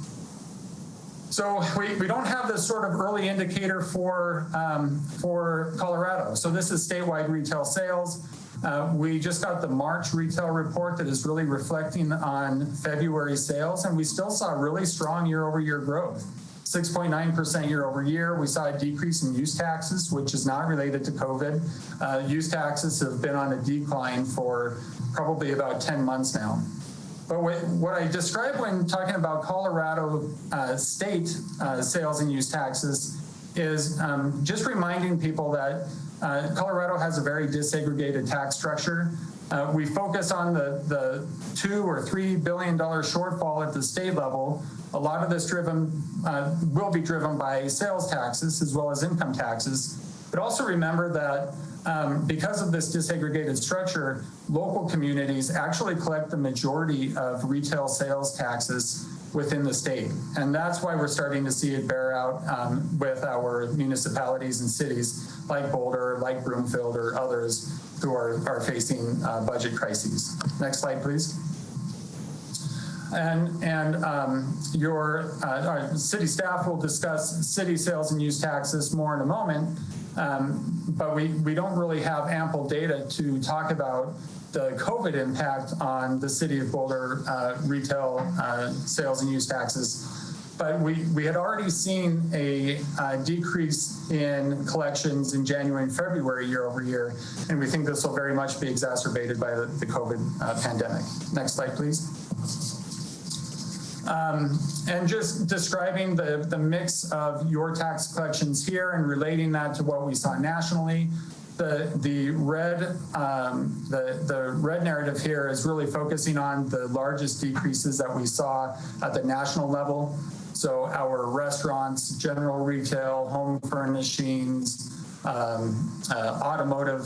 So we don't have this sort of early indicator for Colorado. So this is statewide retail sales. We just got the March retail report that is really reflecting on February sales, and we still saw really strong year-over-year growth. 6.9% year over year. We saw a decrease in use taxes, which is not related to COVID. Use taxes have been on a decline for probably about 10 months now. But what I described when talking about Colorado state sales and use taxes is just reminding people that Colorado has a very disaggregated tax structure. We focus on the $2 or $3 billion shortfall at the state level. A lot of this will be driven by sales taxes as well as income taxes. But also remember that because of this disaggregated structure, local communities actually collect the majority of retail sales taxes within the state. And that's why we're starting to see it bear out with our municipalities and cities like Boulder, like Broomfield, or others who are facing budget crises. Next slide, please. And your city staff will discuss city sales and use taxes more in a moment, but we don't really have ample data to talk about the COVID impact on the city of Boulder retail sales and use taxes. But we had already seen a decrease in collections in January and February year over year, and we think this will very much be exacerbated by the COVID pandemic. Next slide, please. And just describing the mix of your tax collections here and relating that to what we saw nationally. The red narrative here is really focusing on the largest decreases that we saw at the national level. So our restaurants, general retail, home furnishings, automotive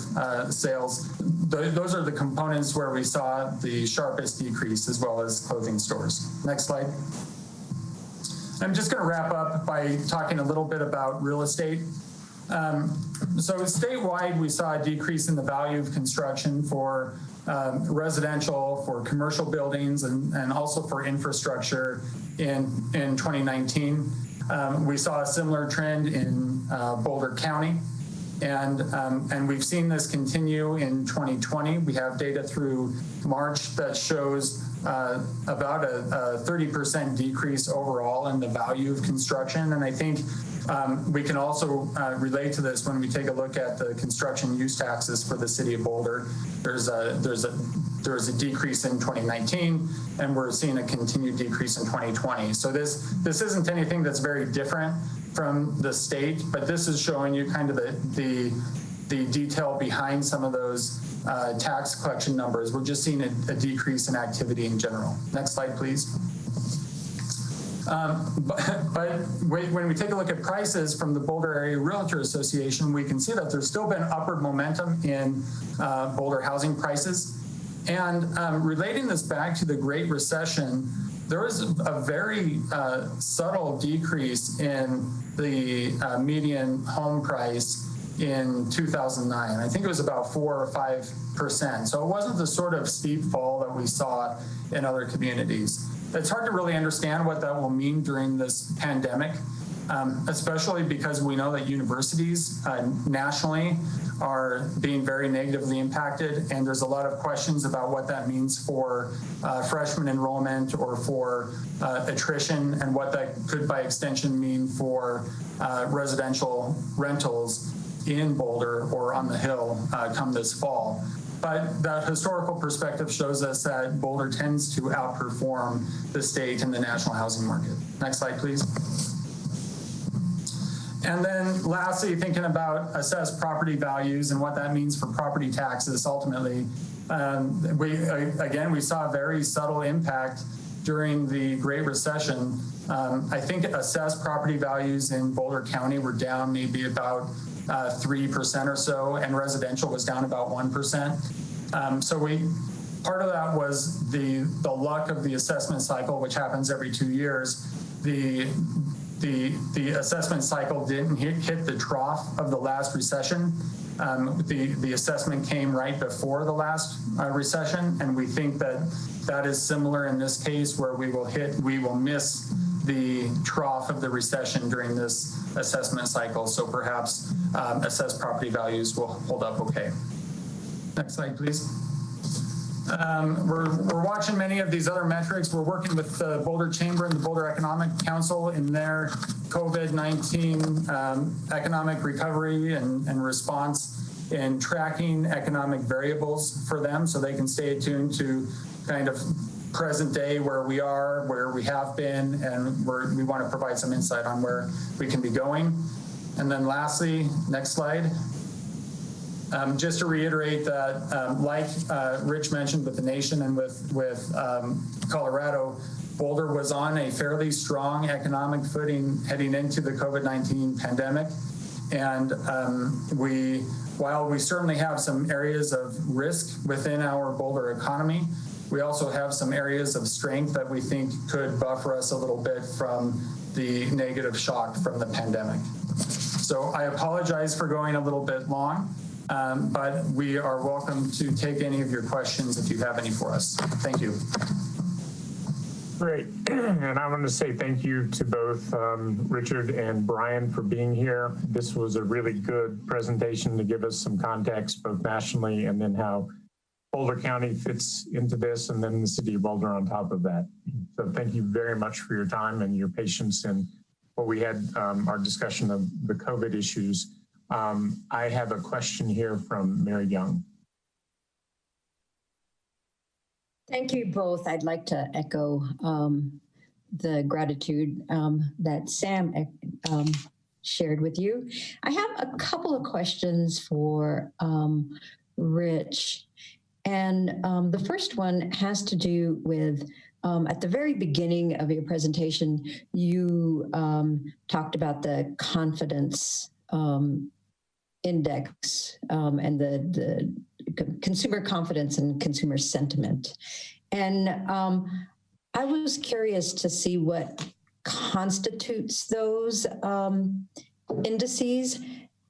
sales, those are the components where we saw the sharpest decrease, as well as clothing stores. Next slide. I'm just going to wrap up by talking a little bit about real estate. So statewide, we saw a decrease in the value of construction for residential, for commercial buildings, and also for infrastructure in 2019. We saw a similar trend in Boulder County. And we've seen this continue in 2020. We have data through March that shows about a 30% decrease overall in the value of construction. And I think we can also relate to this when we take a look at the construction use taxes for the city of Boulder. There was a decrease in 2019, and we're seeing a continued decrease in 2020. So this isn't anything that's very different from the state, but this is showing you kind of the detail behind some of those tax collection numbers. We're just seeing a decrease in activity in general. Next slide, please. But when we take a look at prices from the Boulder Area Realtor Association, we can see that there's still been upward momentum in Boulder housing prices. And relating this back to the Great Recession, there was a very subtle decrease in the median home price in 2009. I think it was about 4 or 5%. So it wasn't the sort of steep fall that we saw in other communities. it's hard to really understand what that will mean during this pandemic, especially because we know that universities nationally are being very negatively impacted, and there's a lot of questions about what that means for freshman enrollment or for attrition, and what that could by extension mean for residential rentals in Boulder or on the Hill come this fall. But that historical perspective shows us that Boulder tends to outperform the state in the national housing market. Next slide, please. And then lastly, thinking about assessed property values and what that means for property taxes ultimately. We saw a very subtle impact during the Great Recession. I think assessed property values in Boulder County were down maybe about 3% or so, and residential was down about 1%. Part of that was the luck of the assessment cycle, which happens every 2 years. The assessment cycle didn't hit the trough of the last recession. The assessment came right before the last recession, and we think that is similar in this case, where we will miss the trough of the recession during this assessment cycle. So perhaps assessed property values will hold up okay. Next slide, please. We're watching many of these other metrics. We're working with the Boulder Chamber and the Boulder Economic Council in their COVID-19 economic recovery and response, in tracking economic variables for them so they can stay attuned to kind of present day where we are, where we have been, and we want to provide some insight on where we can be going. And then lastly, next slide. Just to reiterate that, like Rich mentioned with the nation and with Colorado, Boulder was on a fairly strong economic footing heading into the COVID-19 pandemic. And while we certainly have some areas of risk within our Boulder economy, we also have some areas of strength that we think could buffer us a little bit from the negative shock from the pandemic. So I apologize for going a little bit long. But we are welcome to take any of your questions if you have any for us. Thank you. Great. And I want to say thank you to both Richard and Brian for being here. This was a really good presentation to give us some context, both nationally and then how Boulder County fits into this, and then the city of Boulder on top of that. So thank you very much for your time and your patience in what we had our discussion of the COVID issues. I have a question here from Mary Young. Thank you both. I'd like to echo the gratitude that Sam shared with you. I have a couple of questions for Rich. And the first one has to do with, at the very beginning of your presentation, you talked about the confidence index and the consumer confidence and consumer sentiment. And I was curious to see what constitutes those indices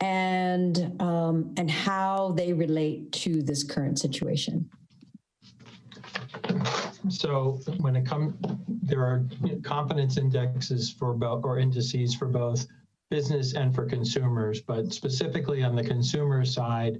and how they relate to this current situation. So when it comes, there are confidence indexes for both, or indices for both business and for consumers, but specifically on the consumer side,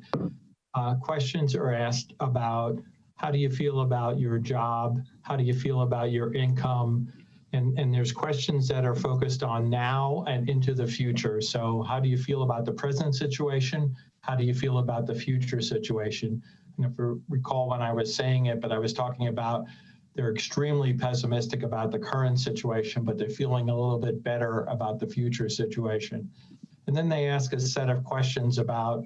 questions are asked about how do you feel about your job? How do you feel about your income? And there's questions that are focused on now and into the future. So how do you feel about the present situation? How do you feel about the future situation? And if you recall when I was saying it, but I was talking about they're extremely pessimistic about the current situation, but they're feeling a little bit better about the future situation. And then they ask a set of questions about,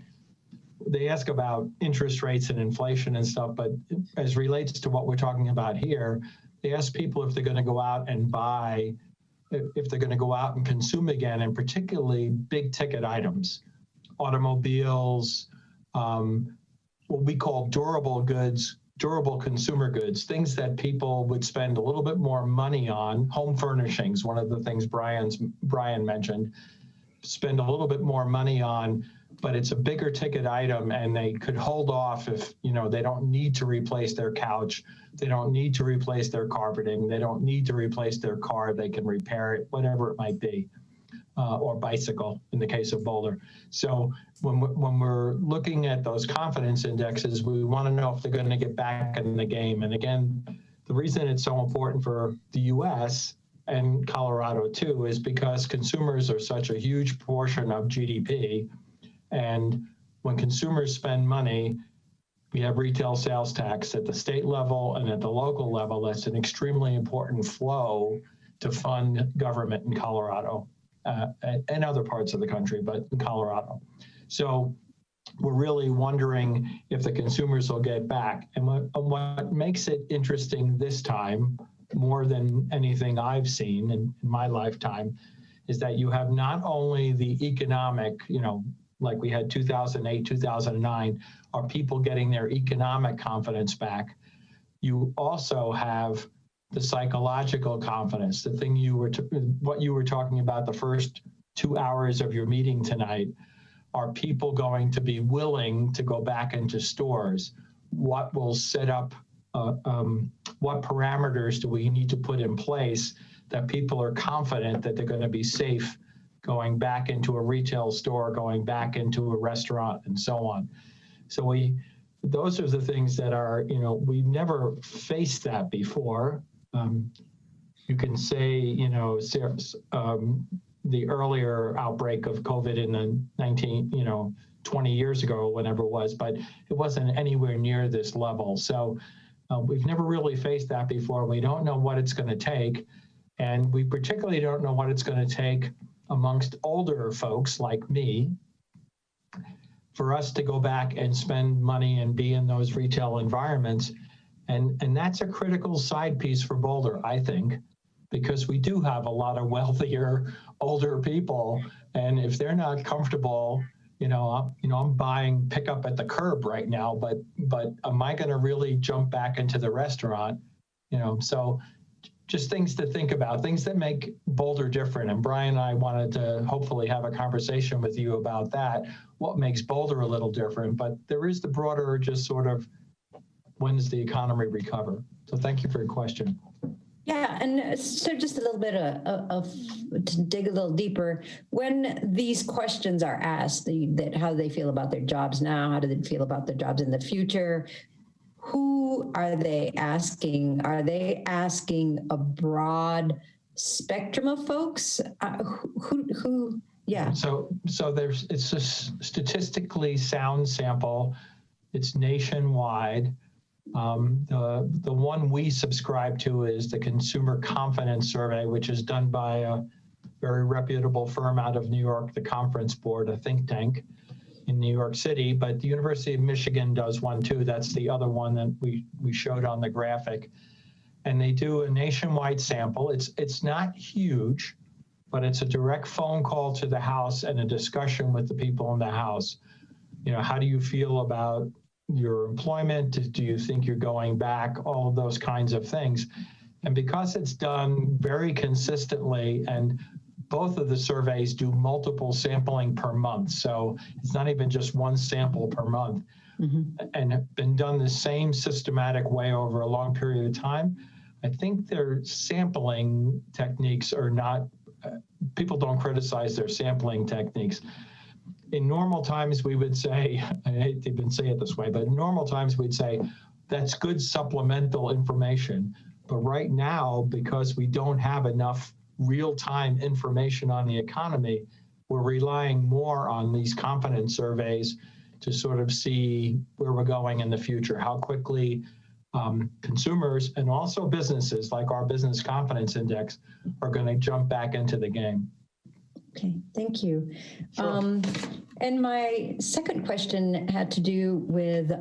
they ask about interest rates and inflation and stuff, but as relates to what we're talking about here, they ask people if they're going to go out and buy, if they're going to go out and consume again, and particularly big ticket items, automobiles, what we call durable goods, durable consumer goods, things that people would spend a little bit more money on, home furnishings, one of the things Brian mentioned, spend a little bit more money on but it's a bigger ticket item and they could hold off if, you know, they don't need to replace their couch, they don't need to replace their carpeting, they don't need to replace their car, they can repair it, whatever it might be, or bicycle in the case of Boulder. So when we're looking at those confidence indexes, we want to know if they're going to get back in the game. And again, the reason it's so important for the US and Colorado too is because consumers are such a huge portion of GDP. And when consumers spend money, we have retail sales tax at the state level and at the local level. That's an extremely important flow to fund government in Colorado and other parts of the country, but in Colorado. So we're really wondering if the consumers will get back. And what makes it interesting this time, more than anything I've seen in my lifetime, is that you have not only the economic, you know, like we had 2008, 2009, are people getting their economic confidence back. You also have the psychological confidence, the thing what you were talking about the first 2 hours of your meeting tonight. Are people going to be willing to go back into stores? What will set up, what parameters do we need to put in place that people are confident that they're going to be safe going back into a retail store, going back into a restaurant, and so on. So those are the things that are, you know, we've never faced that before. You can say, you know, the earlier outbreak of COVID in the 20 years ago, whenever it was, but it wasn't anywhere near this level. So we've never really faced that before. We don't know what it's going to take. And we particularly don't know what it's going to take amongst older folks like me for us to go back and spend money and be in those retail environments. And that's a critical side piece for Boulder, I think, because we do have a lot of wealthier, older people. And if they're not comfortable, I'm buying pickup at the curb right now, but am I going to really jump back into the restaurant? So just things to think about, things that make Boulder different. And Brian and I wanted to hopefully have a conversation with you about that, what makes Boulder a little different. But there is the broader just sort of, when does the economy recover? So thank you for your question. Yeah, and so just a little bit to dig a little deeper, when these questions are asked, that how do they feel about their jobs now? How do they feel about their jobs in the future? Who are they asking? Are they asking a broad spectrum of folks? Who? Yeah. So it's a statistically sound sample. It's nationwide. The one we subscribe to is the Consumer Confidence Survey, which is done by a very reputable firm out of New York, the Conference Board, a think tank in New York City, but the University of Michigan does one too. That's the other one that we showed on the graphic. And they do a nationwide sample. It's not huge, but it's a direct phone call to the house and a discussion with the people in the house. How do you feel about your employment? Do you think you're going back? All of those kinds of things. And because it's done very consistently, and both of the surveys do multiple sampling per month. So it's not even just one sample per month, and have been done the same systematic way over a long period of time. I think their sampling techniques are not, people don't criticize their sampling techniques. In normal times, we would say, I hate to even say it this way, but in normal times, we'd say, that's good supplemental information. But right now, because we don't have enough real-time information on the economy, we're relying more on these confidence surveys to sort of see where we're going in the future, how quickly consumers and also businesses like our Business Confidence Index are going to jump back into the game. Okay, thank you. Sure. And my second question had to do with,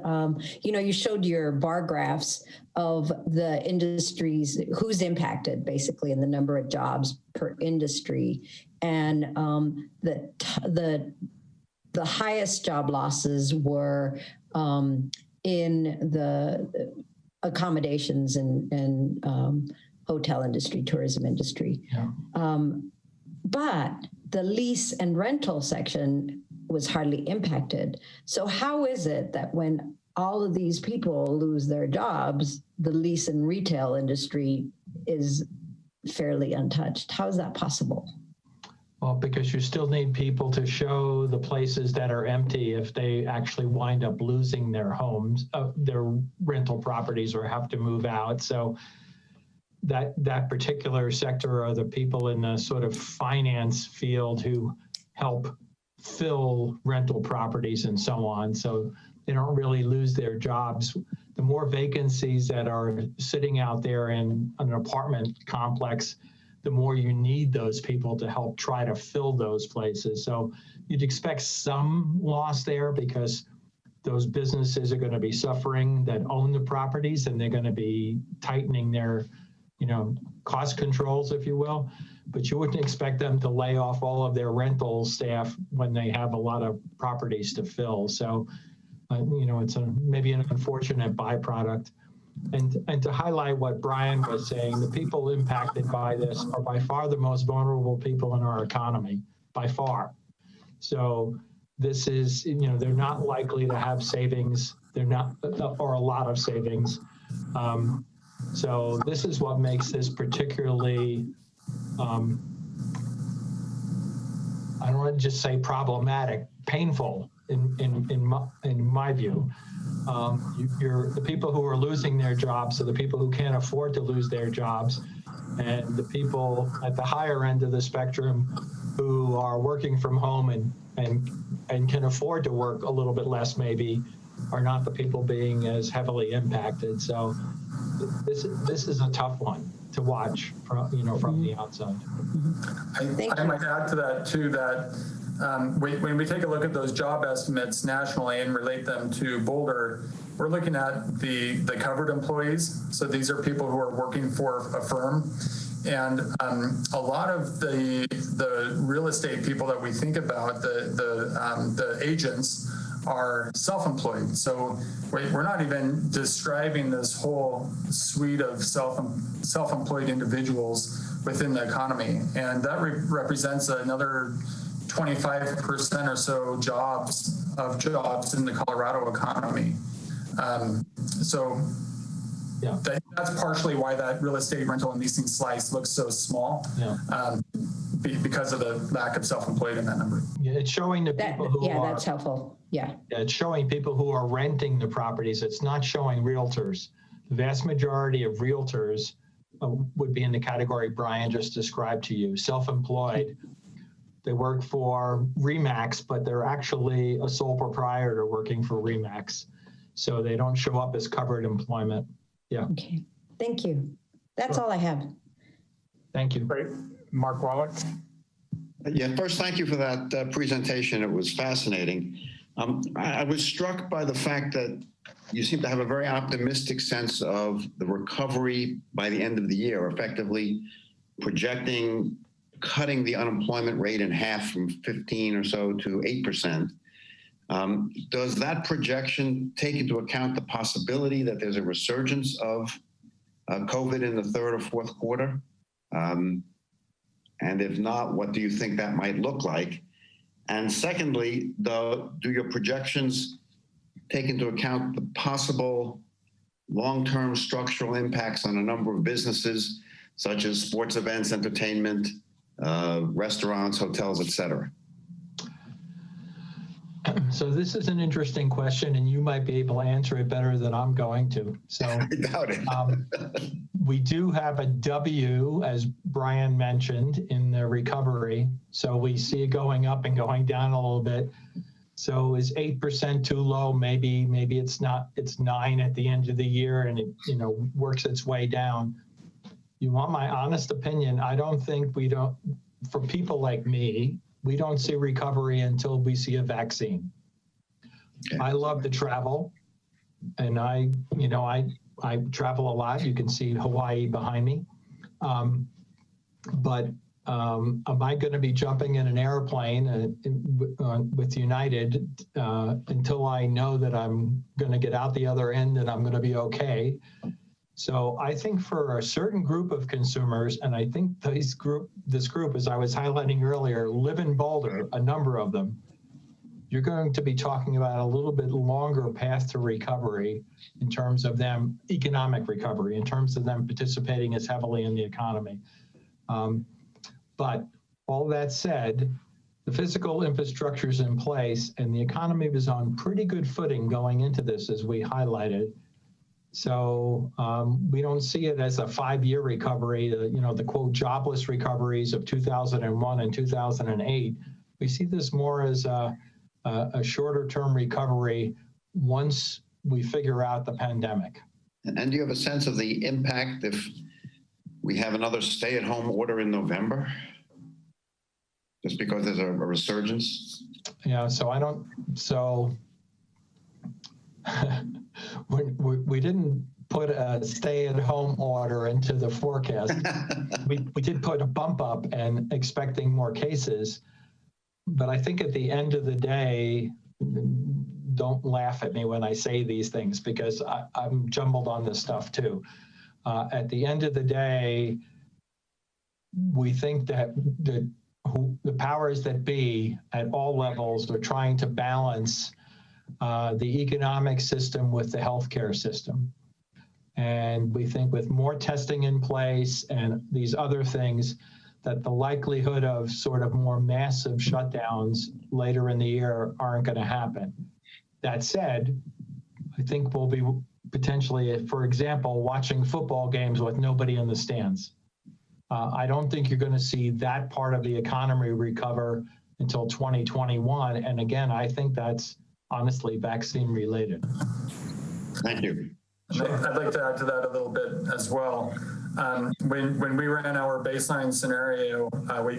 you showed your bar graphs of the industries, who's impacted basically in the number of jobs per industry. And the highest job losses were in the accommodations and hotel industry, tourism industry. Yeah. But the lease and rental section was hardly impacted. So how is it that when all of these people lose their jobs, the lease and retail industry is fairly untouched? How is that possible? Well, because you still need people to show the places that are empty if they actually wind up losing their homes, their rental properties, or have to move out. So that particular sector are the people in the sort of finance field who help fill rental properties and so on. So they don't really lose their jobs. The more vacancies that are sitting out there in an apartment complex, the more you need those people to help try to fill those places. So you'd expect some loss there because those businesses are going to be suffering that own the properties, and they're going to be tightening their, cost controls, if you will. But you wouldn't expect them to lay off all of their rental staff when they have a lot of properties to fill. So, it's maybe an unfortunate byproduct. And to highlight what Brian was saying, the people impacted by this are by far the most vulnerable people in our economy, by far. So this is, they're not likely to have savings. They're not, or a lot of savings. So this is what makes this particularly, I don't want to just say problematic, painful in my view. The people who are losing their jobs are the people who can't afford to lose their jobs, and the people at the higher end of the spectrum who are working from home and can afford to work a little bit less maybe are not the people being as heavily impacted. So this is a tough one to watch from the outside. I might add to that too that when we take a look at those job estimates nationally and relate them to Boulder, we're looking at the covered employees. So these are people who are working for a firm. And a lot of the real estate people that we think about, the agents, are self-employed. So we're not even describing this whole suite of self-employed individuals within the economy. And that represents another 25% or so jobs in the Colorado economy. Yeah. That's partially why that real estate rental and leasing slice looks so small, because of the lack of self-employed in that number. Yeah, it's showing the people who are. That's helpful. Yeah, it's showing people who are renting the properties. It's not showing realtors. The vast majority of realtors would be in the category Brian just described to you, self-employed. They work for RE/MAX, but they're actually a sole proprietor working for RE/MAX. So they don't show up as covered employment. Yeah. Okay. Thank you. That's all I have. Thank you. Great. Mark Wallach. Yeah, first, thank you for that presentation. It was fascinating. I was struck by the fact that you seem to have a very optimistic sense of the recovery by the end of the year, effectively projecting cutting the unemployment rate in half from 15 or so to 8%. Does that projection take into account the possibility that there's a resurgence of COVID in the third or fourth quarter? And if not, what do you think that might look like? And secondly, do your projections take into account the possible long-term structural impacts on a number of businesses, such as sports events, entertainment, restaurants, hotels, et cetera? So this is an interesting question, and you might be able to answer it better than I'm going to. So I doubt it. We do have a W, as Brian mentioned, in the recovery. So we see it going up and going down a little bit. So is 8% too low? Maybe it's not. It's 9 at the end of the year, and it works its way down. You want my honest opinion? I don't think for people like me, we don't see recovery until we see a vaccine. Okay. I love to travel, and I travel a lot. You can see Hawaii behind me. But am I going to be jumping in an airplane with United until I know that I'm going to get out the other end and I'm going to be okay? So I think for a certain group of consumers, and I think this group, as I was highlighting earlier, live in Boulder, a number of them, you're going to be talking about a little bit longer path to recovery in terms of them, economic recovery, in terms of them participating as heavily in the economy. But all that said, the physical infrastructure is in place and the economy was on pretty good footing going into this, as we highlighted. So we don't see it as a 5-year recovery, the quote jobless recoveries of 2001 and 2008. We see this more as a shorter term recovery once we figure out the pandemic. And do you have a sense of the impact if we have another stay-at-home order in November? Just because there's a resurgence? Yeah, we didn't put a stay-at-home order into the forecast. we did put a bump up and expecting more cases. But I think at the end of the day, don't laugh at me when I say these things because I'm jumbled on this stuff too. At the end of the day, we think that the powers that be at all levels are trying to balance the economic system with the healthcare system. And we think with more testing in place and these other things, that the likelihood of sort of more massive shutdowns later in the year aren't going to happen. That said, I think we'll be potentially, for example, watching football games with nobody in the stands. I don't think you're going to see that part of the economy recover until 2021. And again, I think that's honestly vaccine related. Thank you. Sure. I'd like to add to that a little bit as well. When we ran our baseline scenario,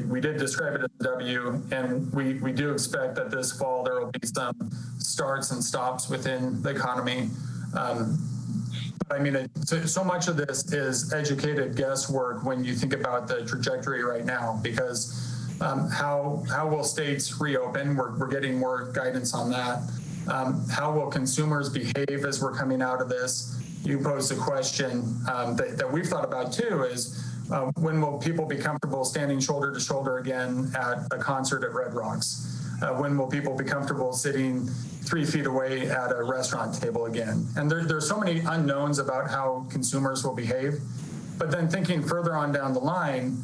we did describe it as a W, and we do expect that this fall there will be some starts and stops within the economy. I mean, so much of this is educated guesswork when you think about the trajectory right now, because how will states reopen? We're getting more guidance on that. How will consumers behave as we're coming out of this? You posed a question that we've thought about too, is when will people be comfortable standing shoulder to shoulder again at a concert at Red Rocks? When will people be comfortable sitting 3 feet away at a restaurant table again? And there's so many unknowns about how consumers will behave. But then thinking further on down the line,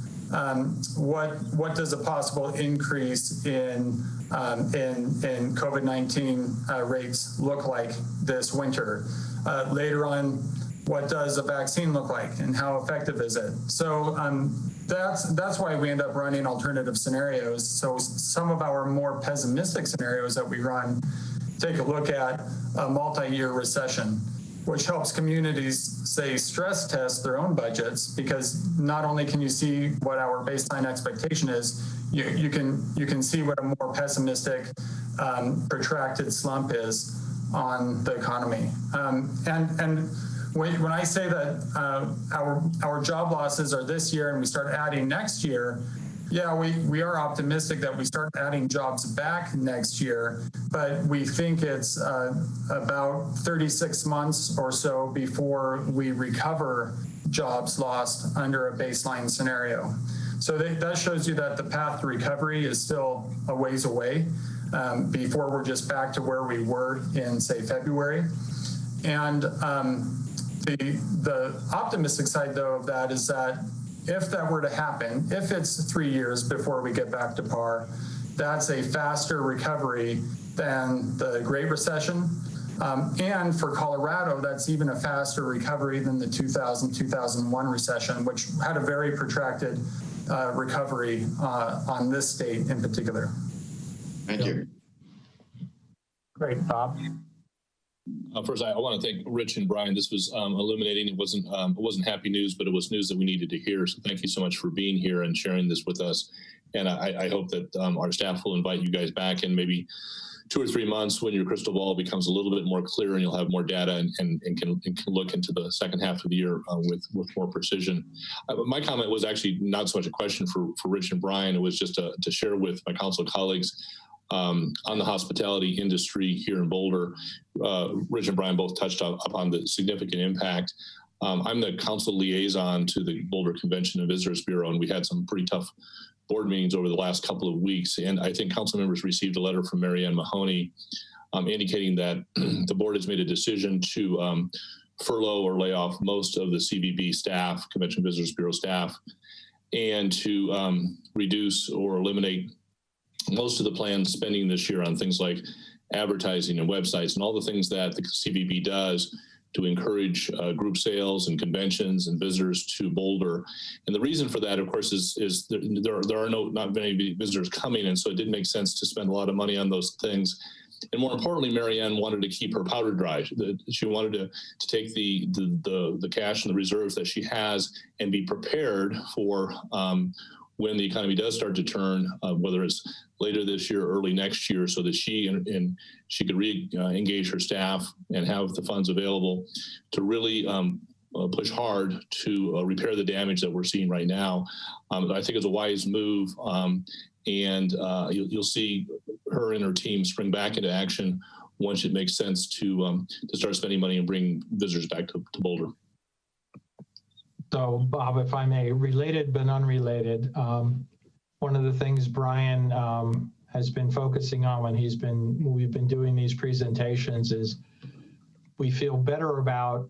what does a possible increase in COVID-19 rates look like this winter? Later on, what does a vaccine look like and how effective is it? So that's why we end up running alternative scenarios. So some of our more pessimistic scenarios that we run take a look at a multi-year recession, which helps communities, say, stress test their own budgets, because not only can you see what our baseline expectation is, you can see what a more pessimistic protracted slump is on the economy. And when I say that our job losses are this year and we start adding next year, yeah, we are optimistic that we start adding jobs back next year, but we think it's about 36 months or so before we recover jobs lost under a baseline scenario. So that shows you that the path to recovery is still a ways away before we're just back to where we were in, say, February. And the optimistic side, though, of that is that if that were to happen, if it's 3 years before we get back to par, that's a faster recovery than the Great Recession. And for Colorado, that's even a faster recovery than the 2000-2001 recession, which had a very protracted recovery on this state in particular. Thank you. Great, Bob. First, I want to thank Rich and Brian. This was illuminating. It wasn't happy news, but it was news that we needed to hear. So thank you so much for being here and sharing this with us. And I hope that our staff will invite you guys back in maybe 2 or 3 months when your crystal ball becomes a little bit more clear and you'll have more data and can look into the second half of the year with more precision. My comment was actually not so much a question for Rich and Brian. It was just to share with my council colleagues on the hospitality industry here in Boulder. Rich and Brian both touched upon the significant impact. I'm the council liaison to the Boulder Convention and Visitors Bureau, and we had some pretty tough board meetings over the last couple of weeks. And I think council members received a letter from Marianne Mahoney indicating that the board has made a decision to furlough or lay off most of the CVB staff, Convention Visitors Bureau staff, and to reduce or eliminate most of the planned spending this year on things like advertising and websites and all the things that the CVB does to encourage group sales and conventions and visitors to Boulder. And the reason for that, of course, is there are not many visitors coming, and so it didn't make sense to spend a lot of money on those things. And more importantly, Marianne wanted to keep her powder dry. She wanted to take the cash and the reserves that she has and be prepared for when the economy does start to turn, whether it's later this year or early next year, so that she could re-engage her staff and have the funds available to really push hard to repair the damage that we're seeing right now. I think it's a wise move, and you'll see her and her team spring back into action once it makes sense to start spending money and bring visitors back to Boulder. So, Bob, if I may, related but unrelated, one of the things Brian has been focusing on when we've been doing these presentations is we feel better about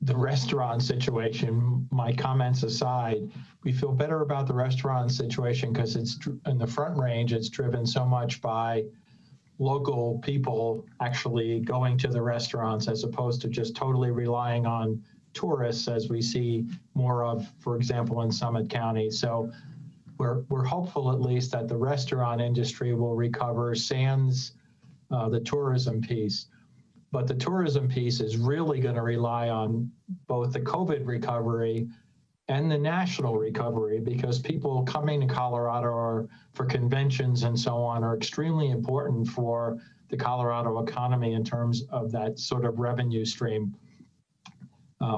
the restaurant situation. My comments aside, we feel better about the restaurant situation because it's in the Front Range. It's driven so much by local people actually going to the restaurants as opposed to just totally relying on tourists, as we see more of, for example, in Summit County. So we're hopeful at least that the restaurant industry will recover sans the tourism piece. But the tourism piece is really going to rely on both the COVID recovery and the national recovery, because people coming to Colorado or for conventions and so on are extremely important for the Colorado economy in terms of that sort of revenue stream.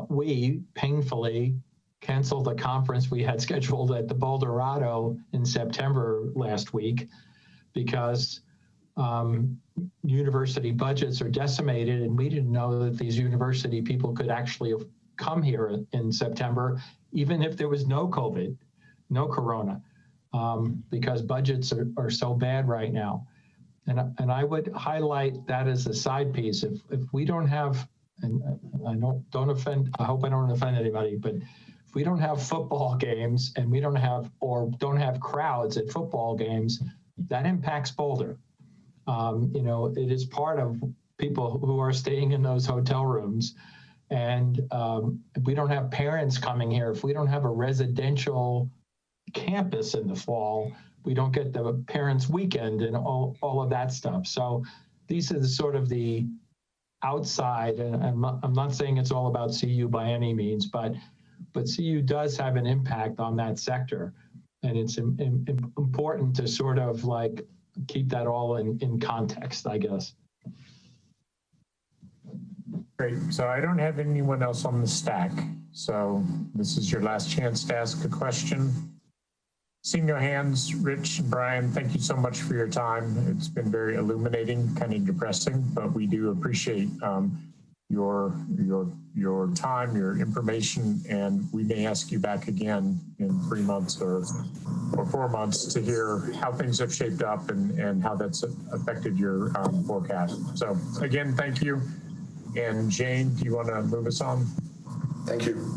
We painfully canceled a conference we had scheduled at the Boulderado in September last week because university budgets are decimated, and we didn't know that these university people could actually come here in September, even if there was no COVID, no corona, because budgets are so bad right now. And I would highlight that as a side piece. If we don't have, and I don't offend, I hope I don't offend anybody, but if we don't have football games and we don't have crowds at football games, that impacts Boulder. It is part of people who are staying in those hotel rooms. And if we don't have parents coming here, if we don't have a residential campus in the fall, we don't get the parents' weekend and all of that stuff. So these are the sort of the outside, and I'm not saying it's all about CU by any means, but CU does have an impact on that sector. And it's important to sort of like keep that all in context, I guess. Great. So I don't have anyone else on the stack. So this is your last chance to ask a question. Seeing no hands, Rich and Brian, thank you so much for your time. It's been very illuminating, kind of depressing, but we do appreciate your time, your information, and we may ask you back again in 3 months or 4 months to hear how things have shaped up and how that's affected your forecast. So again, thank you. And Jane, do you want to move us on? Thank you.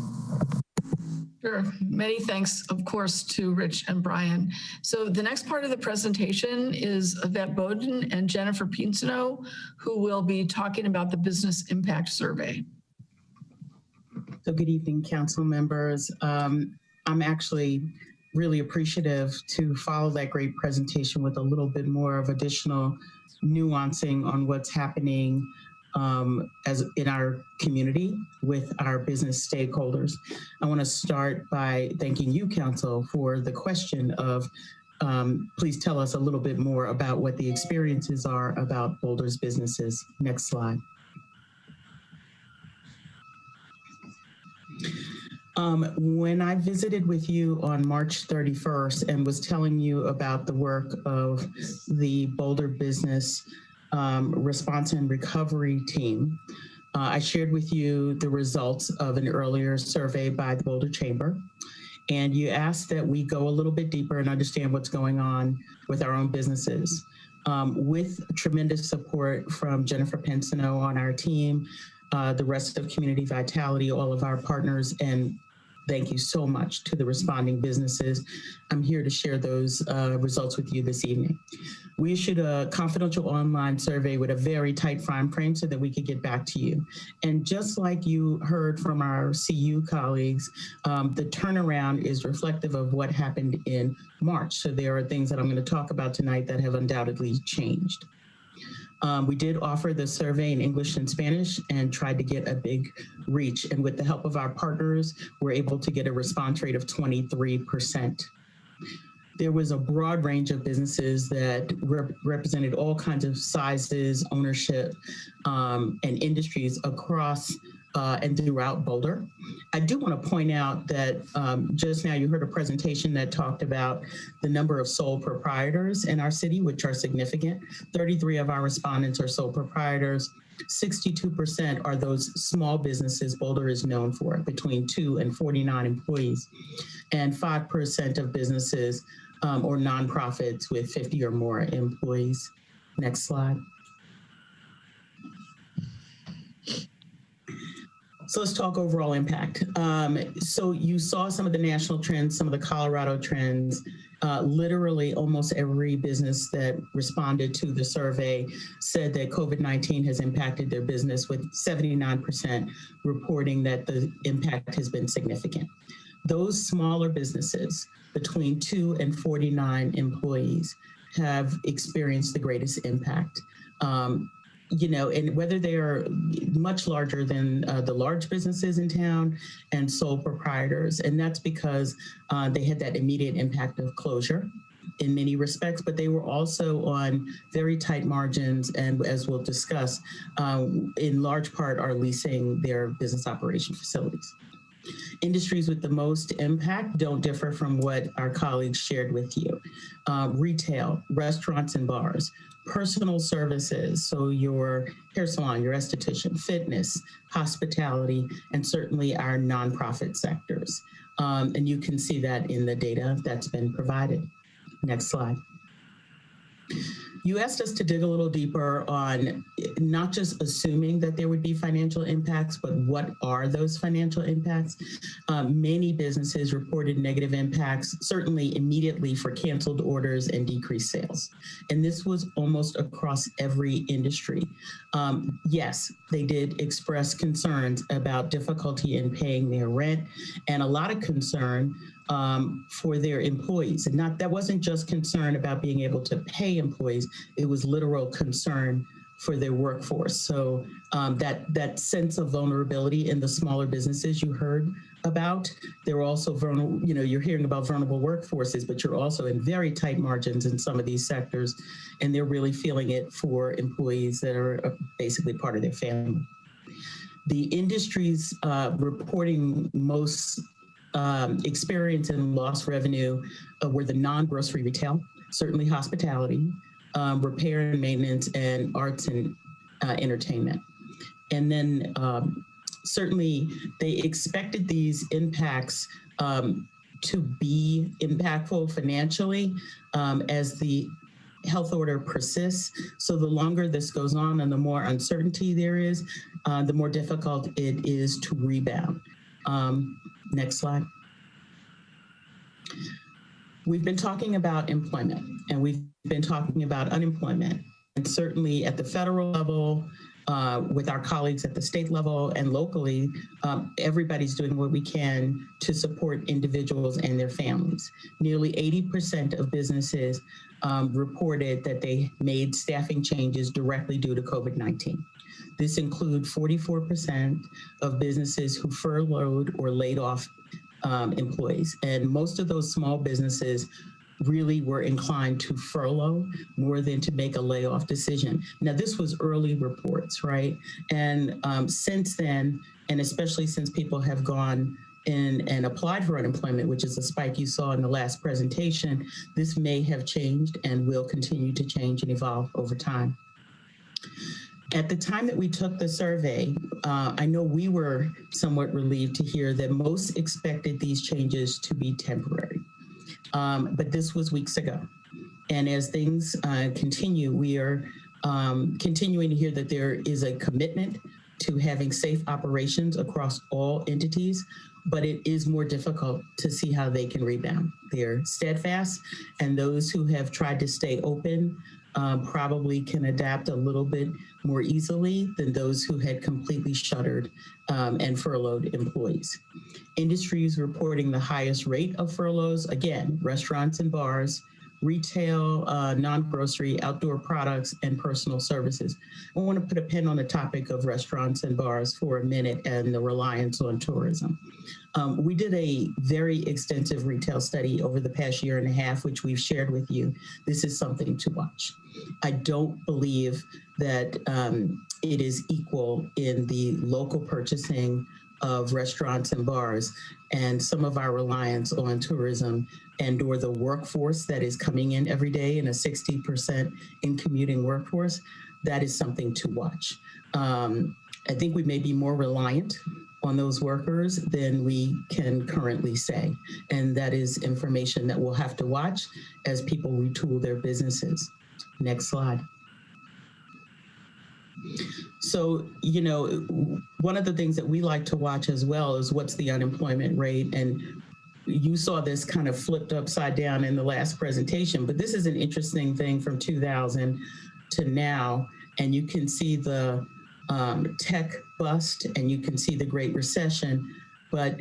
Sure. Many thanks, of course, to Rich and Brian. So the next part of the presentation is Yvette Bowden and Jennifer Pinsino, who will be talking about the Business Impact Survey. So good evening, council members. I'm actually really appreciative to follow that great presentation with a little bit more of additional nuancing on what's happening as in our community with our business stakeholders. I want to start by thanking you, Council, for the question of please tell us a little bit more about what the experiences are about Boulder's businesses. Next slide. When I visited with you on March 31st and was telling you about the work of the Boulder Business Response and Recovery Team, I shared with you the results of an earlier survey by the Boulder Chamber. And you asked that we go a little bit deeper and understand what's going on with our own businesses. With tremendous support from Jennifer Pensino on our team, the rest of Community Vitality, all of our partners, and thank you so much to the responding businesses. I'm here to share those results with you this evening. We issued a confidential online survey with a very tight time frame so that we could get back to you. And just like you heard from our CU colleagues, the turnaround is reflective of what happened in March. So there are things that I'm going to talk about tonight that have undoubtedly changed. We did offer the survey in English and Spanish and tried to get a big reach. And with the help of our partners, we're able to get a response rate of 23%. There was a broad range of businesses that represented all kinds of sizes, ownership, and industries across and throughout Boulder. I do want to point out that just now you heard a presentation that talked about the number of sole proprietors in our city, which are significant. 33 of our respondents are sole proprietors. 62% are those small businesses Boulder is known for, between 2 and 49 employees, and 5% of businesses or nonprofits with 50 or more employees. Next slide. So let's talk overall impact. So you saw some of the national trends, some of the Colorado trends. Literally almost every business that responded to the survey said that COVID-19 has impacted their business, with 79% reporting that the impact has been significant. Those smaller businesses between 2 and 49 employees have experienced the greatest impact. You know, and whether they are much larger than the large businesses in town and sole proprietors. And that's because they had that immediate impact of closure in many respects, but they were also on very tight margins. And as we'll discuss, in large part are leasing their business operation facilities. Industries with the most impact don't differ from what our colleagues shared with you. Retail, restaurants and bars, personal services, so your hair salon, your esthetician, fitness, hospitality, and certainly our nonprofit sectors. And you can see that in the data that's been provided. Next slide. You asked us to dig a little deeper on not just assuming that there would be financial impacts, but what are those financial impacts? Many businesses reported negative impacts, certainly immediately for canceled orders and decreased sales. And this was almost across every industry. Yes, they did express concerns about difficulty in paying their rent and a lot of concern for their employees. And that wasn't just concern about being able to pay employees, it was literal concern for their workforce. So that sense of vulnerability in the smaller businesses you heard about, they're also vulnerable, you know, you're hearing about vulnerable workforces, but you're also in very tight margins in some of these sectors, and they're really feeling it for employees that are basically part of their family. The industries reporting most experience and lost revenue were the non-grocery retail, certainly hospitality, repair and maintenance, and arts and entertainment. And then certainly they expected these impacts to be impactful financially as the health order persists. So the longer this goes on and the more uncertainty there is, the more difficult it is to rebound. Next slide. We've been talking about employment, and we've been talking about unemployment, and certainly at the federal level, with our colleagues at the state level and locally, everybody's doing what we can to support individuals and their families. Nearly 80% of businesses reported that they made staffing changes directly due to COVID-19. This includes 44% of businesses who furloughed or laid off employees. And most of those small businesses really were inclined to furlough more than to make a layoff decision. Now, this was early reports, right? And since then, and especially since people have gone in and applied for unemployment, which is a spike you saw in the last presentation, this may have changed and will continue to change and evolve over time. At the time that we took the survey, I know we were somewhat relieved to hear that most expected these changes to be temporary. But this was weeks ago. And as things continue, we are continuing to hear that there is a commitment to having safe operations across all entities, but it is more difficult to see how they can rebound. They're steadfast, and those who have tried to stay open probably can adapt a little bit more easily than those who had completely shuttered and furloughed employees. Industries reporting the highest rate of furloughs, again, restaurants and bars, retail, non-grocery, outdoor products, and personal services. I want to put a pin on the topic of restaurants and bars for a minute and the reliance on tourism. We did a very extensive retail study over the past year and a half, which we've shared with you. This is something to watch. I don't believe that it is equal in the local purchasing of restaurants and bars and some of our reliance on tourism and or the workforce that is coming in every day in a 60% in commuting workforce. That is something to watch. I think we may be more reliant on those workers than we can currently say. And that is information that we'll have to watch as people retool their businesses. Next slide. So, you know, one of the things that we like to watch as well is what's the unemployment rate. And you saw this kind of flipped upside down in the last presentation, but this is an interesting thing from 2000 to now. And you can see the tech bust and you can see the Great Recession, but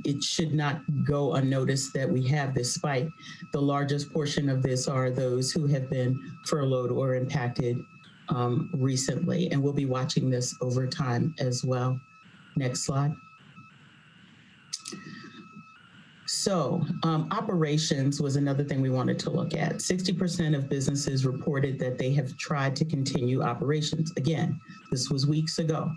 it should not go unnoticed that we have this spike. The largest portion of this are those who have been furloughed or impacted recently, and we'll be watching this over time as well. Next slide. So operations was another thing we wanted to look at. 60% of businesses reported that they have tried to continue operations. Again, this was weeks ago.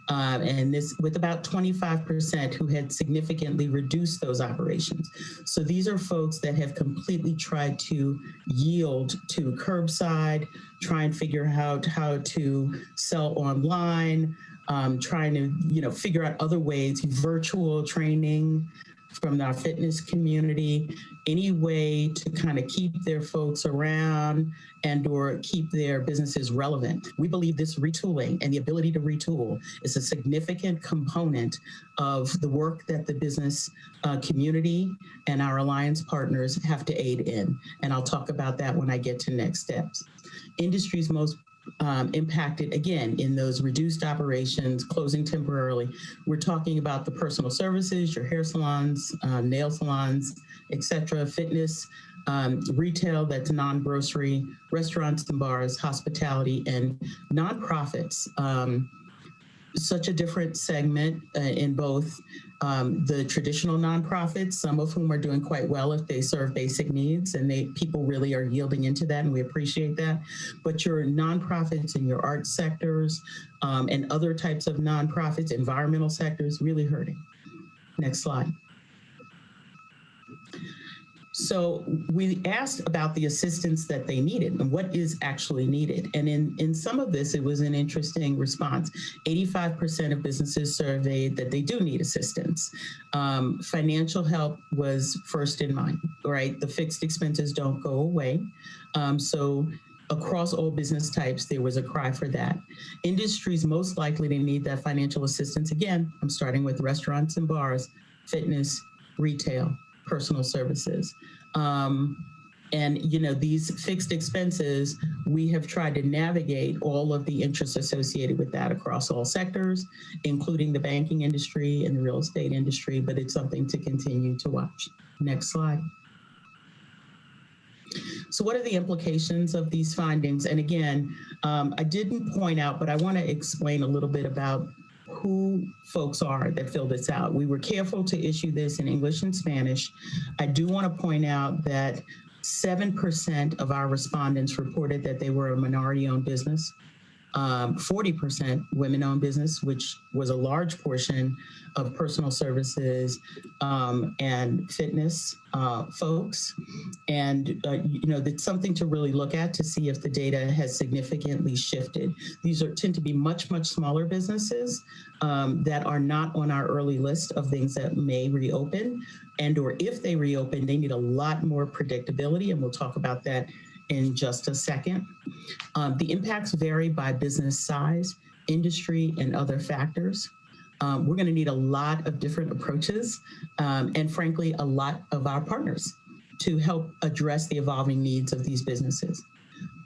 And this with about 25% who had significantly reduced those operations. So these are folks that have completely tried to yield to curbside, try and figure out how to sell online, trying to figure out other ways, virtual training from our fitness community, any way to kind of keep their folks around and or keep their businesses relevant. We believe this retooling and the ability to retool is a significant component of the work that the business community and our alliance partners have to aid in. And I'll talk about that when I get to next steps. Industries most impacted, again, in those reduced operations, closing temporarily. We're talking about the personal services, your hair salons, nail salons, et cetera, fitness, retail that's non-grocery, restaurants and bars, hospitality, and nonprofits. Such a different segment in both the traditional nonprofits, some of whom are doing quite well if they serve basic needs, and people really are yielding into that, and we appreciate that. But your nonprofits in your art sectors and other types of nonprofits, environmental sectors, really hurting. Next slide. So we asked about the assistance that they needed and what is actually needed. And in some of this, it was an interesting response. 85% of businesses surveyed that they do need assistance. Financial help was first in mind, right? The fixed expenses don't go away. So across all business types, there was a cry for that. Industries most likely to need that financial assistance. Again, I'm starting with restaurants and bars, fitness, retail, personal services. And these fixed expenses, we have tried to navigate all of the interests associated with that across all sectors, including the banking industry and the real estate industry, but it's something to continue to watch. Next slide. So what are the implications of these findings? And again, I didn't point out, but I want to explain a little bit about who folks are that fill this out. We were careful to issue this in English and Spanish. I do want to point out that 7% of our respondents reported that they were a minority-owned business. 40% women-owned business, which was a large portion of personal services and fitness folks. And, you know, that's something to really look at to see if the data has significantly shifted. These tend to be much, much smaller businesses that are not on our early list of things that may reopen, and or if they reopen, they need a lot more predictability, and we'll talk about that in just a second. The impacts vary by business size, industry, and other factors. We're going to need a lot of different approaches and frankly, a lot of our partners to help address the evolving needs of these businesses.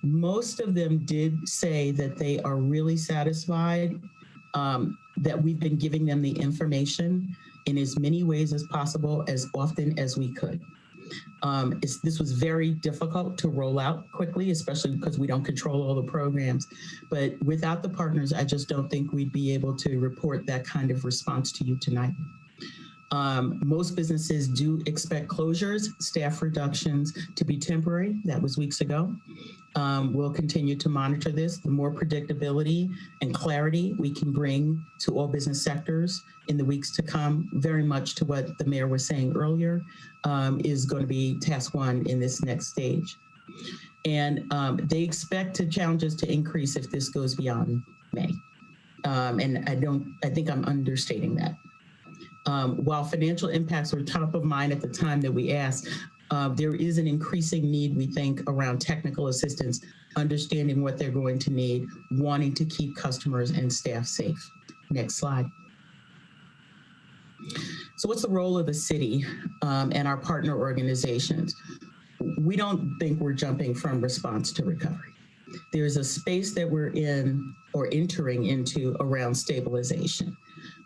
Most of them did say that they are really satisfied that we've been giving them the information in as many ways as possible, as often as we could. This was very difficult to roll out quickly, especially because we don't control all the programs. But without the partners, I just don't think we'd be able to report that kind of response to you tonight. Most businesses do expect closures, staff reductions to be temporary. That was weeks ago. We'll continue to monitor this. The more predictability and clarity we can bring to all business sectors in the weeks to come, very much to what the mayor was saying earlier, is going to be task one in this next stage. And they expect challenges to increase if this goes beyond May. And I think I'm understating that. While financial impacts were top of mind at the time that we asked, there is an increasing need, we think, around technical assistance, understanding what they're going to need, wanting to keep customers and staff safe. Next slide. So what's the role of the city and our partner organizations? We don't think we're jumping from response to recovery. There's a space that we're in or entering into around stabilization.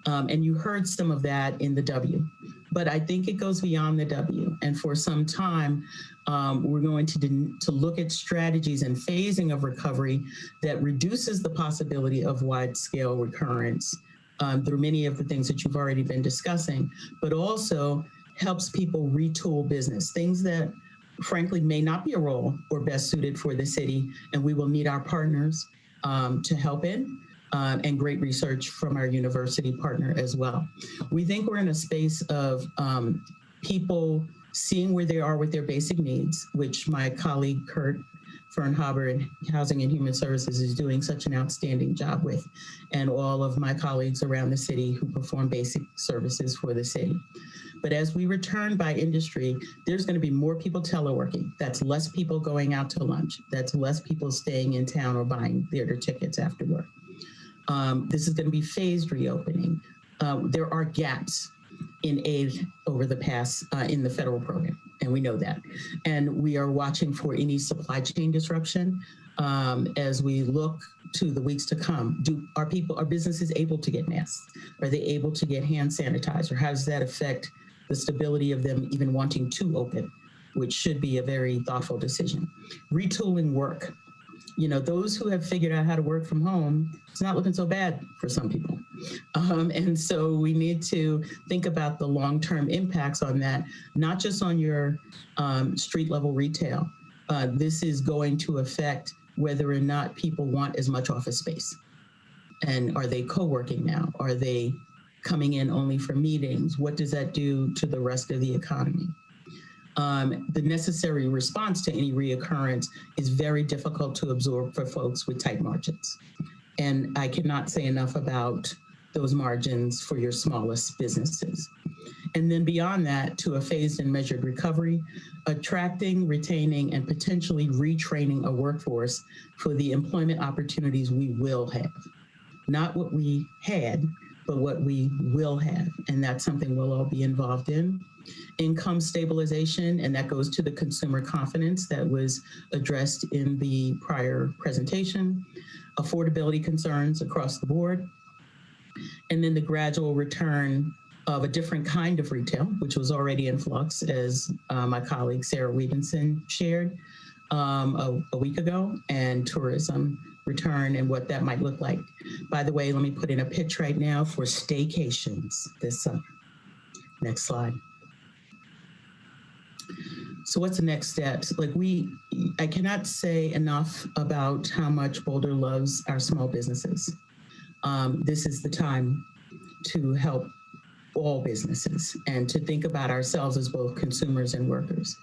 And you heard some of that in the W, but I think it goes beyond the W. And for some time, we're going to look at strategies and phasing of recovery that reduces the possibility of wide-scale recurrence through many of the things that you've already been discussing, but also helps people retool business, things that frankly may not be a role or best suited for the city, and we will need our partners to help in. And great research from our university partner as well. We think we're in a space of people seeing where they are with their basic needs, which my colleague Kurt Fernhaber in Housing and Human Services is doing such an outstanding job with, and all of my colleagues around the city who perform basic services for the city. But as we return by industry, there's going to be more people teleworking. That's less people going out to lunch. That's less people staying in town or buying theater tickets after work. This is going to be phased reopening. There are gaps in aid over the past in the federal program, and we know that. And we are watching for any supply chain disruption as we look to the weeks to come. Are businesses able to get masks? Are they able to get hand sanitizer? How does that affect the stability of them even wanting to open, which should be a very thoughtful decision. Retooling work. You know, those who have figured out how to work from home, it's not looking so bad for some people. And so we need to think about the long-term impacts on that, not just on your street level retail. This is going to affect whether or not people want as much office space. And are they co-working now? Are they coming in only for meetings? What does that do to the rest of the economy? The necessary response to any reoccurrence is very difficult to absorb for folks with tight margins. And I cannot say enough about those margins for your smallest businesses. And then beyond that, to a phased and measured recovery, attracting, retaining, and potentially retraining a workforce for the employment opportunities we will have. Not what we had, but what we will have. And that's something we'll all be involved in. Income stabilization, and that goes to the consumer confidence that was addressed in the prior presentation, affordability concerns across the board, and then the gradual return of a different kind of retail, which was already in flux, as my colleague Sarah Weavenson shared a week ago, and tourism return and what that might look like. By the way, let me put in a pitch right now for staycations this summer. Next slide. So what's the next steps? Like I cannot say enough about how much Boulder loves our small businesses. This is the time to help all businesses and to think about ourselves as both consumers and workers.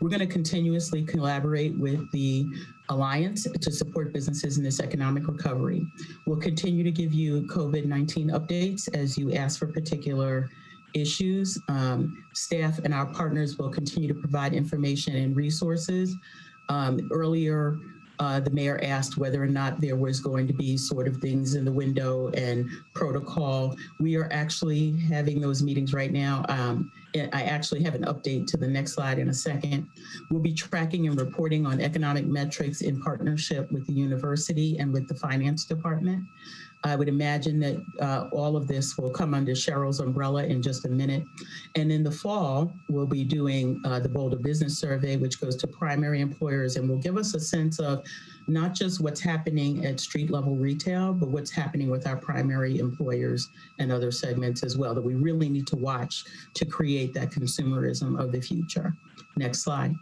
We're going to continuously collaborate with the Alliance to support businesses in this economic recovery. We'll continue to give you COVID-19 updates as you ask for particular issues. Staff and our partners will continue to provide information and resources. Earlier, the mayor asked whether or not there was going to be sort of things in the window and protocol. We are actually having those meetings right now. I actually have an update to the next slide in a second. We'll be tracking and reporting on economic metrics in partnership with the university and with the finance department. I would imagine that all of this will come under Cheryl's umbrella in just a minute. And in the fall, we'll be doing the Boulder Business Survey, which goes to primary employers and will give us a sense of not just what's happening at street level retail, but what's happening with our primary employers and other segments as well that we really need to watch to create that consumerism of the future. Next slide.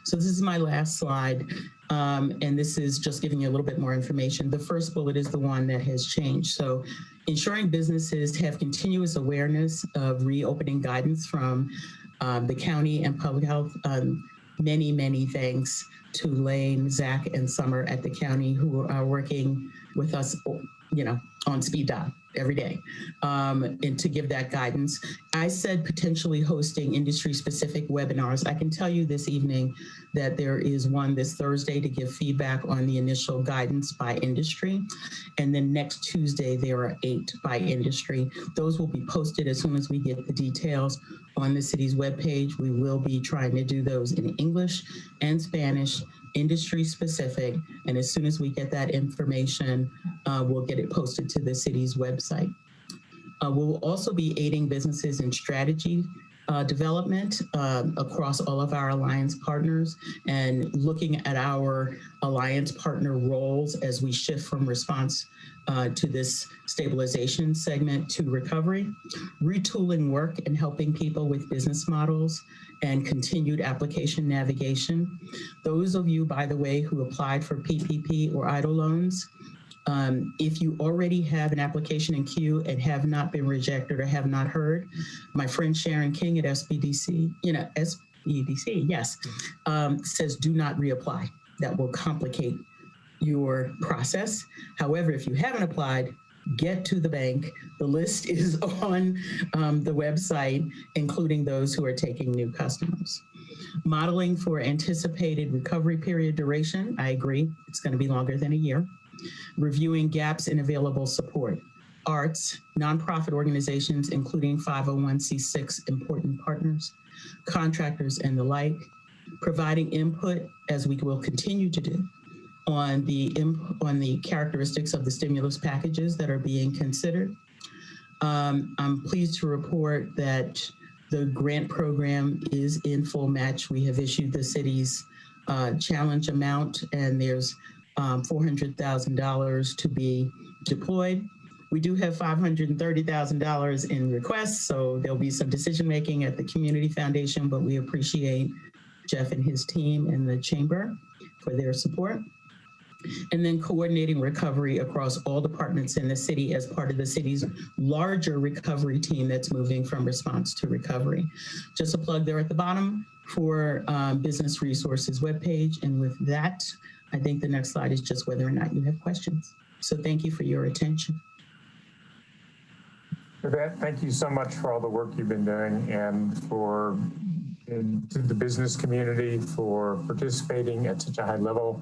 So this is my last slide, and this is just giving you a little bit more information. The first bullet is the one that has changed. So ensuring businesses have continuous awareness of reopening guidance from the county and public health. Many, many thanks to Lane, Zach, and Summer at the county who are working with us, on speed dial every day, and to give that guidance. I said potentially hosting industry-specific webinars. I can tell you this evening that there is one this Thursday to give feedback on the initial guidance by industry. And then next Tuesday, there are 8 by industry. Those will be posted as soon as we get the details on the city's webpage. We will be trying to do those in English and Spanish, industry specific, and as soon as we get that information, we'll get it posted to the city's website. We'll also be aiding businesses in strategy development across all of our alliance partners and looking at our alliance partner roles as we shift from response to this stabilization segment to recovery, retooling work and helping people with business models and continued application navigation. Those of you, by the way, who applied for PPP or EIDL loans, if you already have an application in queue and have not been rejected or have not heard, my friend Sharon King at SBDC, yes, says do not reapply. That will complicate your process. However, if you haven't applied, get to the bank. The list is on the website, including those who are taking new customers. Modeling for anticipated recovery period duration, I agree, it's going to be longer than a year. Reviewing gaps in available support. Arts, nonprofit organizations, including 501c6 important partners, contractors, and the like. Providing input, as we will continue to do, on the characteristics of the stimulus packages that are being considered. I'm pleased to report that the grant program is in full match. We have issued the city's challenge amount, and there's $400,000 to be deployed. We do have $530,000 in requests, so there'll be some decision-making at the Community Foundation, but we appreciate Jeff and his team and the Chamber for their support. And then coordinating recovery across all departments in the city as part of the city's larger recovery team that's moving from response to recovery. Just a plug there at the bottom for Business Resources webpage. And with that, I think the next slide is just whether or not you have questions. So thank you for your attention. Yvette, thank you so much for all the work you've been doing and to the business community for participating at such a high level.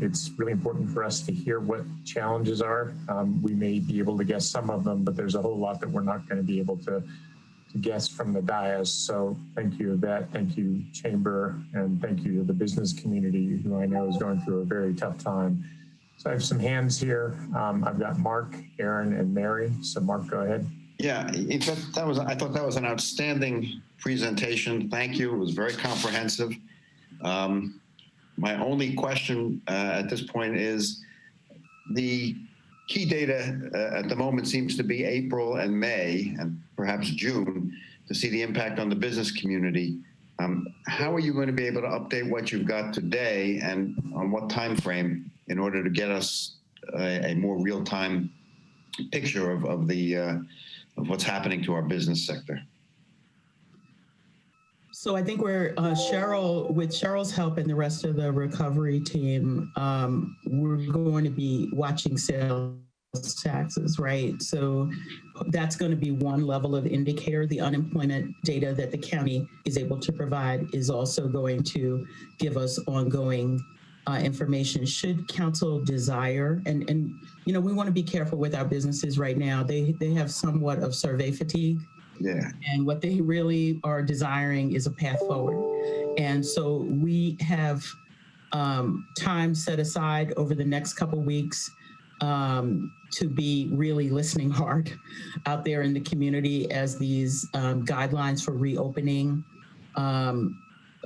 It's really important for us to hear what challenges are. We may be able to guess some of them, but there's a whole lot that we're not going to be able to guess from the dais. So thank you, Yvette, thank you, Chamber, and thank you to the business community who I know is going through a very tough time. So I have some hands here. I've got Mark, Aaron, and Mary. So Mark, go ahead. Yeah, in fact, I thought that was an outstanding presentation. Thank you. It was very comprehensive. My only question at this point is the key data at the moment seems to be April and May and perhaps June to see the impact on the business community. How are you going to be able to update what you've got today, and on what time frame, in order to get us a more real-time picture of what's happening to our business sector? So I think we're with Cheryl's help and the rest of the recovery team, we're going to be watching sales taxes, right? So that's going to be one level of indicator. The unemployment data that the county is able to provide is also going to give us ongoing information. Should council desire, and we want to be careful with our businesses right now. They have somewhat of survey fatigue. Yeah. And what they really are desiring is a path forward. And so we have time set aside over the next couple weeks to be really listening hard out there in the community as these guidelines for reopening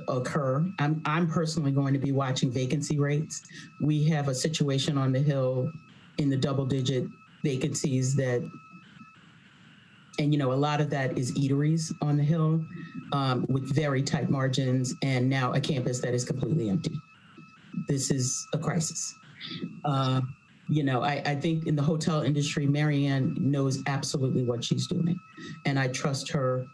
occur. I'm personally going to be watching vacancy rates. We have a situation on the Hill in the double-digit vacancies that, and a lot of that is eateries on the Hill with very tight margins, and now a campus that is completely empty. This is a crisis. I think in the hotel industry, Marianne knows absolutely what she's doing, and I trust her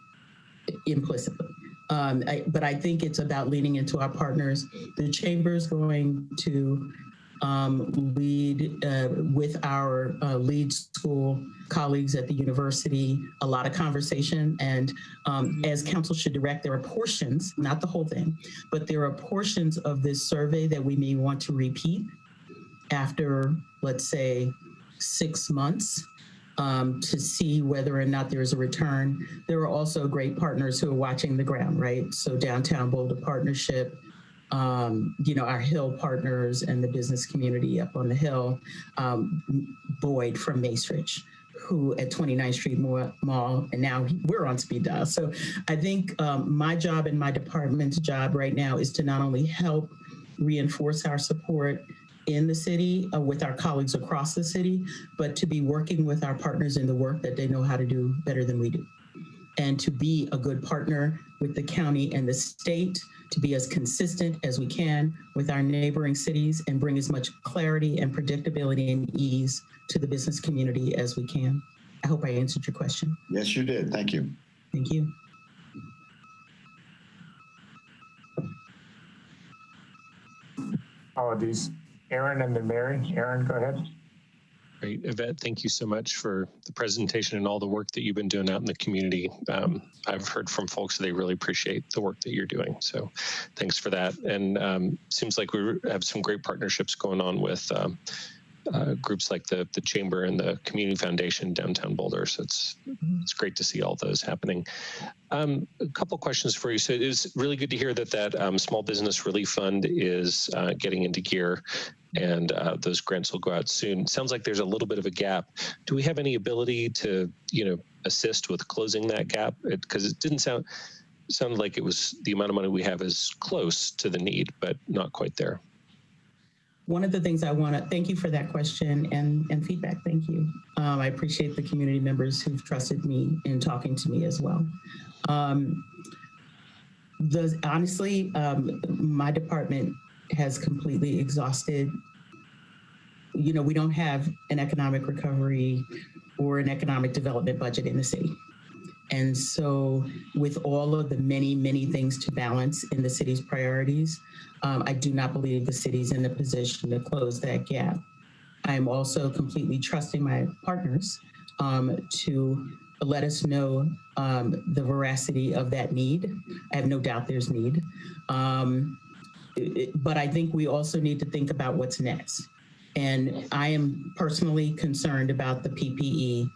implicitly. But I think it's about leaning into our partners. The chamber's going to lead with our lead school colleagues at the university, a lot of conversation. And as council should direct, there are portions, not the whole thing, but there are portions of this survey that we may want to repeat after, let's say, 6 months to see whether or not there is a return. There are also great partners who are watching the ground, right? So Downtown Boulder Partnership, our Hill partners and the business community up on the Hill, Boyd from Macerich, who at 29th Street Mall, and now we're on speed dial. So I think my job and my department's job right now is to not only help reinforce our support in the city with our colleagues across the city, but to be working with our partners in the work that they know how to do better than we do. And to be a good partner with the county and the state, to be as consistent as we can with our neighboring cities and bring as much clarity and predictability and ease to the business community as we can. I hope I answered your question. Yes, you did. Thank you. Thank you. Apologies. Aaron and then Mary. Aaron, go ahead. Great. Yvette, thank you so much for the presentation and all the work that you've been doing out in the community. I've heard from folks that they really appreciate the work that you're doing. So thanks for that. And seems like we have some great partnerships going on with groups like the Chamber and the Community Foundation Downtown Boulder. So it's great to see all those happening. A couple questions for you. So it is really good to hear that Small Business Relief Fund is getting into gear, and those grants will go out soon. Sounds like there's a little bit of a gap. Do we have any ability to, assist with closing that gap? Because it didn't sound like it was the amount of money we have is close to the need, but not quite there. One of the things I want to thank you for that question and feedback. Thank you. I appreciate the community members who've trusted me in talking to me as well. Honestly, my department has completely exhausted. We don't have an economic recovery or an economic development budget in the city. And so with all of the many, many things to balance in the city's priorities, I do not believe the city's in a position to close that gap. I am also completely trusting my partners to let us know the veracity of that need. I have no doubt there's need. But I think we also need to think about what's next. And I am personally concerned about the PPE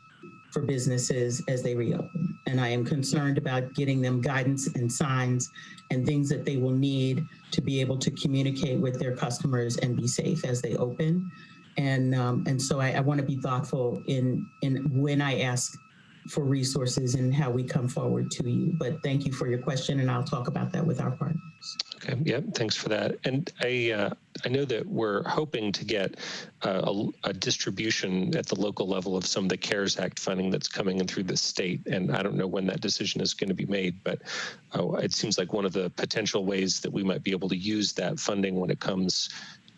for businesses as they reopen. And I am concerned about getting them guidance and signs and things that they will need to be able to communicate with their customers and be safe as they open. And so I want to be thoughtful in when I ask for resources and how we come forward to you. But thank you for your question, and I'll talk about that with our partner. Okay, yeah, thanks for that. And I know that we're hoping to get a distribution at the local level of some of the CARES Act funding that's coming in through the state. And I don't know when that decision is going to be made, but it seems like one of the potential ways that we might be able to use that funding when it comes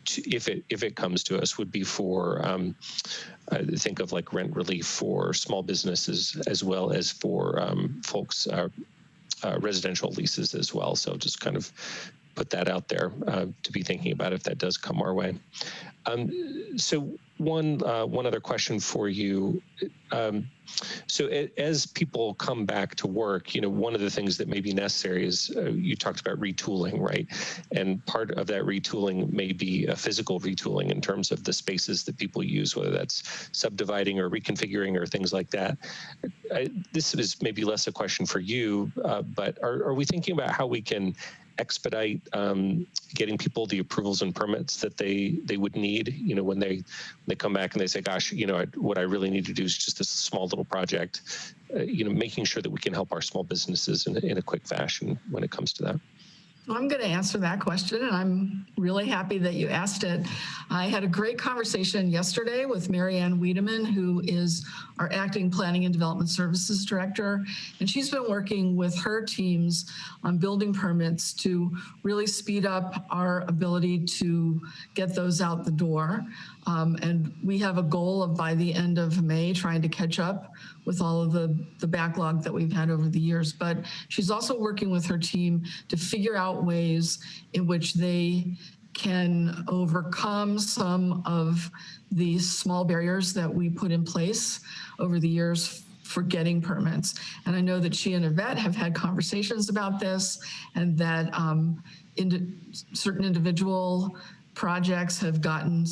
to, if it comes to us, would be for think of like rent relief for small businesses as well as for folks residential leases as well. So just kind of put that out there to be thinking about if that does come our way. So one other question for you. So as people come back to work, you know, one of the things that may be necessary is you talked about retooling, right? And part of that retooling may be a physical retooling in terms of the spaces that people use, whether that's subdividing or reconfiguring or things like that. This is maybe less a question for you, but are we thinking about how we can expedite getting people the approvals and permits that they would need, you know, when they come back and they say, gosh, you know, what I really need to do is just this small little project, you know, making sure that we can help our small businesses in a quick fashion when it comes to that. So I'm going to answer that question, and I'm really happy that you asked it. I had a great conversation yesterday with Marianne Wiedemann, who is our acting Planning and Development Services Director, and she's been working with her teams on building permits to really speed up our ability to get those out the door. And we have a goal of by the end of May trying to catch up with all of the backlog that we've had over the years. But she's also working with her team to figure out ways in which they can overcome some of these small barriers that we put in place over the years for getting permits. And I know that she and Yvette have had conversations about this, and that certain individual projects have gotten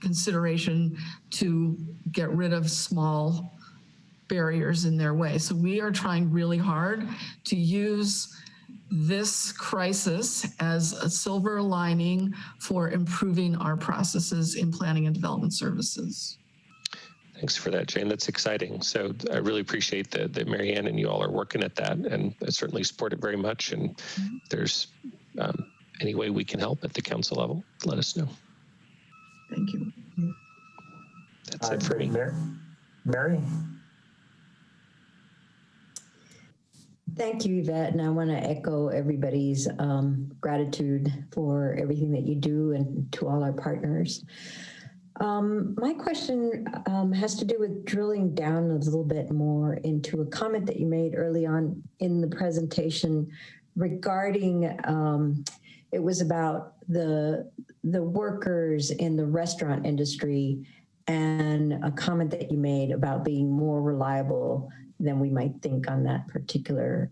consideration to get rid of small barriers in their way. So we are trying really hard to use this crisis as a silver lining for improving our processes in planning and development services. Thanks for that, Jane. That's exciting. So I really appreciate that Marianne and you all are working at that, and I certainly support it very much. And if there's any way we can help at the council level, let us know. Thank you. That's it for me. Mary? Thank you, Yvette, and I want to echo everybody's gratitude for everything that you do and to all our partners. My question has to do with drilling down a little bit more into a comment that you made early on in the presentation regarding, it was about the workers in the restaurant industry, and a comment that you made about being more reliable than we might think on that particular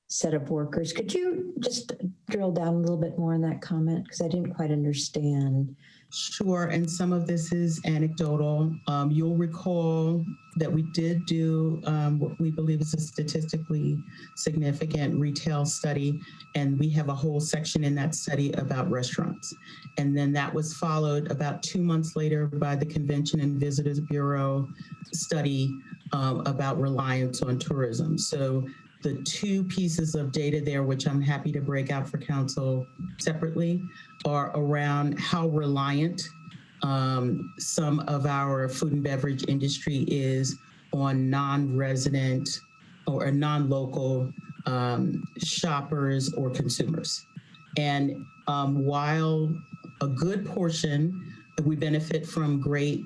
set of workers. Could you just drill down a little bit more on that comment? Because I didn't quite understand. Sure, and some of this is anecdotal. You'll recall that we did do what we believe is a statistically significant retail study, and we have a whole section in that study about restaurants. And then that was followed about 2 months later by the Convention and Visitors Bureau study about reliance on tourism. So the two pieces of data there, which I'm happy to break out for council separately, are around how reliant some of our food and beverage industry is on non-resident or non-local shoppers or consumers. And while a good portion, we benefit from great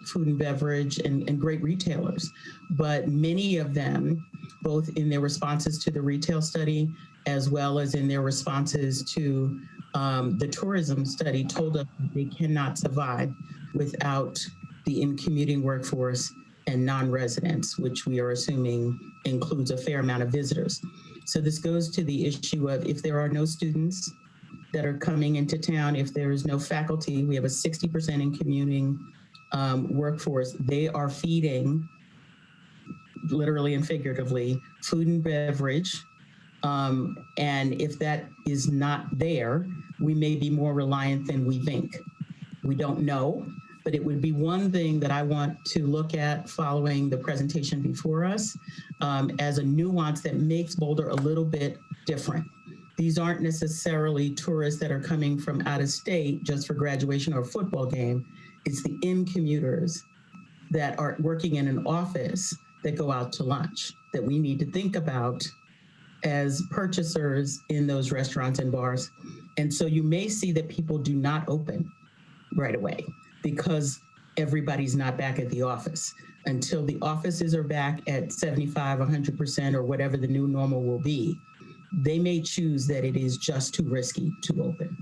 food and beverage and great retailers, but many of them, both in their responses to the retail study as well as in their responses to the tourism study, told us that they cannot survive without the in-commuting workforce and non-residents, which we are assuming includes a fair amount of visitors. So this goes to the issue of if there are no students that are coming into town, if there is no faculty, we have a 60% in commuting workforce. They are feeding, literally and figuratively, food and beverage. And if that is not there, we may be more reliant than we think. We don't know, but it would be one thing that I want to look at following the presentation before us as a nuance that makes Boulder a little bit different. these aren't necessarily tourists that are coming from out of state just for graduation or a football game. It's the in-commuters that are working in an office that go out to lunch that we need to think about as purchasers in those restaurants and bars. And so you may see that people do not open right away because everybody's not back at the office. Until the offices are back at 75, 100%, or whatever the new normal will be, they may choose that it is just too risky to open.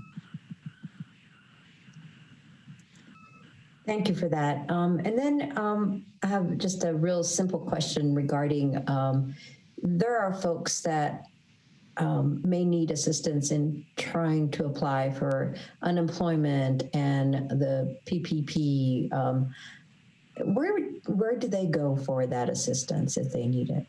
Thank you for that. And then I have just a real simple question regarding, there are folks that may need assistance in trying to apply for unemployment and the PPP. Where do they go for that assistance if they need it?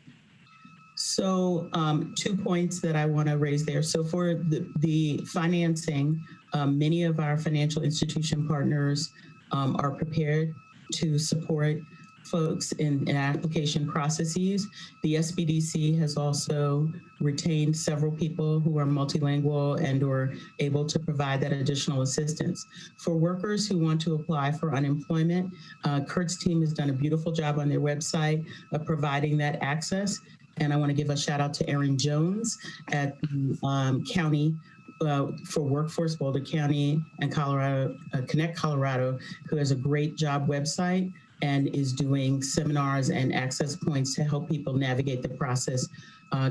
So 2 points that I want to raise there. So for the financing, many of our financial institution partners are prepared to support folks in application processes. The SBDC has also retained several people who are multilingual and or able to provide that additional assistance. For workers who want to apply for unemployment, Kurt's team has done a beautiful job on their website of providing that access. And I want to give a shout out to Erin Jones at the county for Workforce, Boulder County and Colorado, Connect Colorado, who has a great job website and is doing seminars and access points to help people navigate the process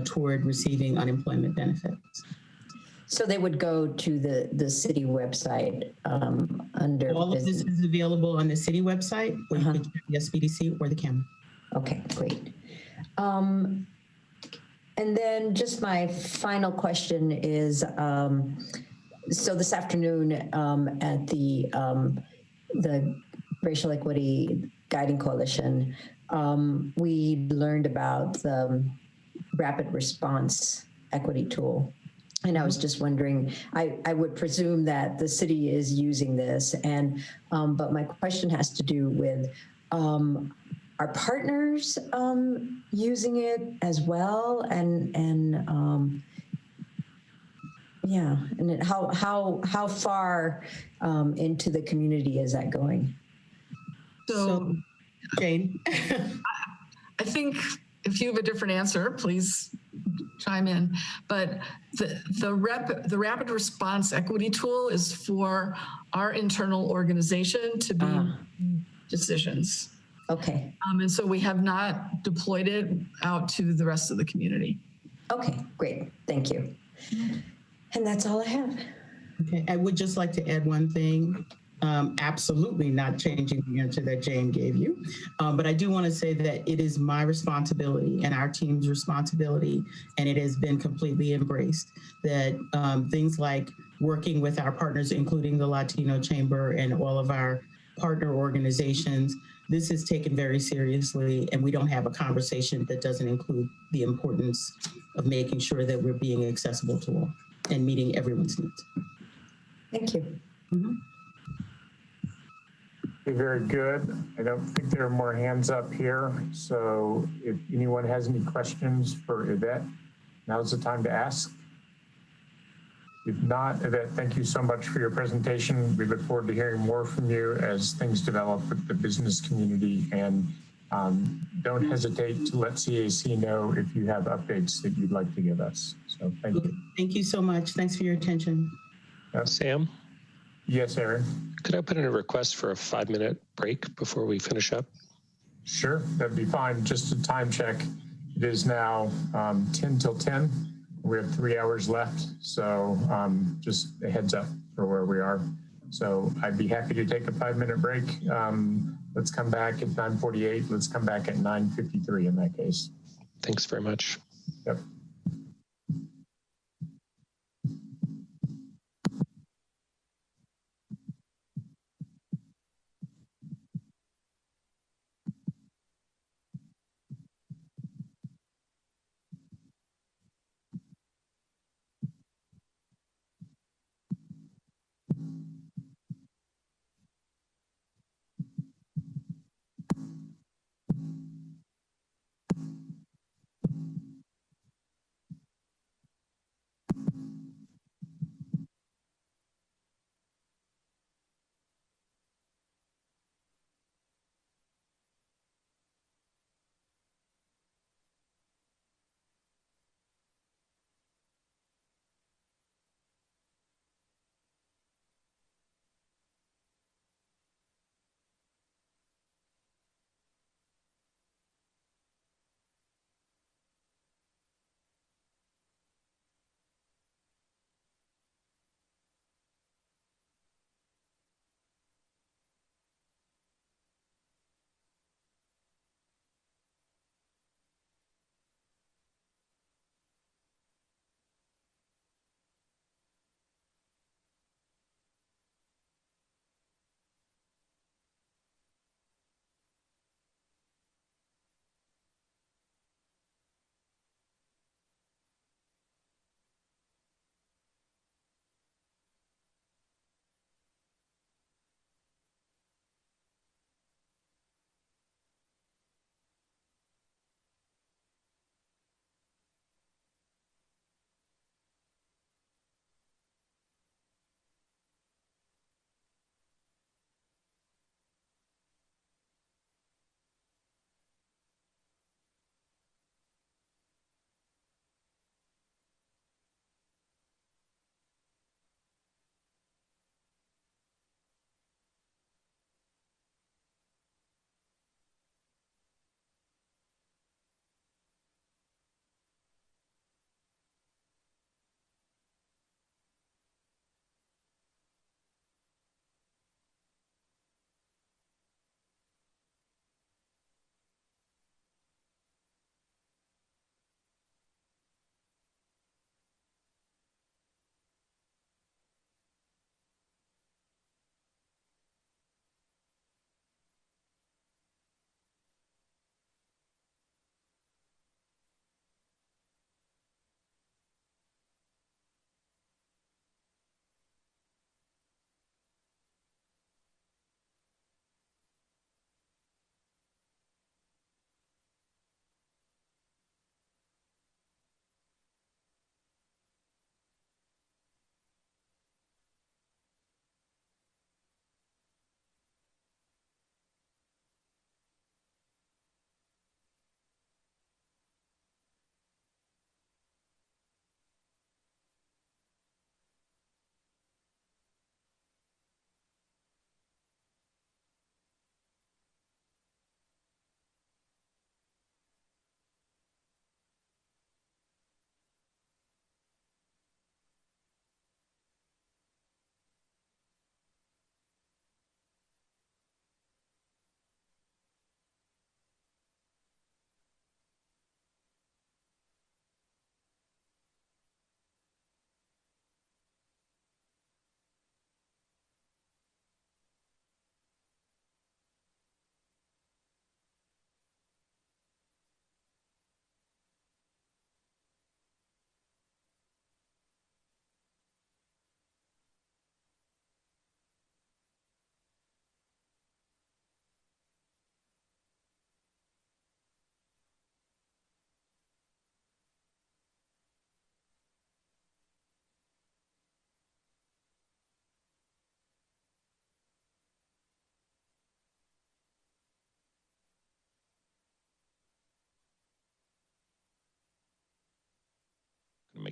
toward receiving unemployment benefits. So they would go to the city website under all of this is available on the city website, or you could check the SBDC or the county. Okay, great. And then just my final question is, so this afternoon at the Racial Equity Guiding Coalition, we learned about the rapid response equity tool. And I was just wondering, I would presume that the city is using this, and but my question has to do with, are partners using it as well? And yeah, and how far into the community is that going? So Jane. I think if you have a different answer, please chime in. But the rapid response equity tool is for our internal organization to be decisions. Okay. And so we have not deployed it out to the rest of the community. Okay, great. Thank you. And that's all I have. Okay, I would just like to add one thing. Absolutely not changing the answer that Jane gave you. But I do want to say that it is my responsibility and our team's responsibility, and it has been completely embraced, that things like working with our partners, including the Latino Chamber and all of our partner organizations, this is taken very seriously, and we don't have a conversation that doesn't include the importance of making sure that we're being accessible to all and meeting everyone's needs. Thank you. Mm-hmm. Very good. I don't think there are more hands up here. So if anyone has any questions for Yvette, now's the time to ask. If not, Yvette, thank you so much for your presentation. We look forward to hearing more from you as things develop with the business community, and don't hesitate to let CAC know if you have updates that you'd like to give us. So thank you. Thank you so much. Thanks for your attention. Sam? Yes, Aaron? Could I put in a request for a 5-minute break before we finish up? Sure, that'd be fine. Just a time check. It is now 10 till 10. We have 3 hours left. So just a heads up for where we are. So I'd be happy to take a 5-minute break. Let's come back at 9:48. Let's come back at 9:53 in that case. Thanks very much. Yep.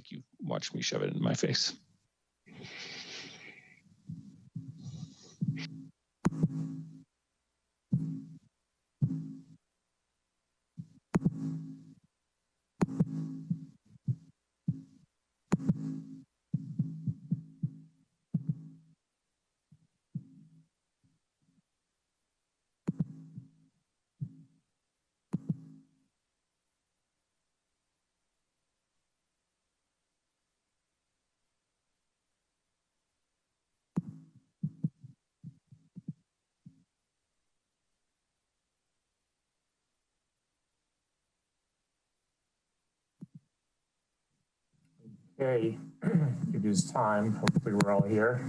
like you watched me shove it in my face. Okay, it is time. Hopefully we're all here.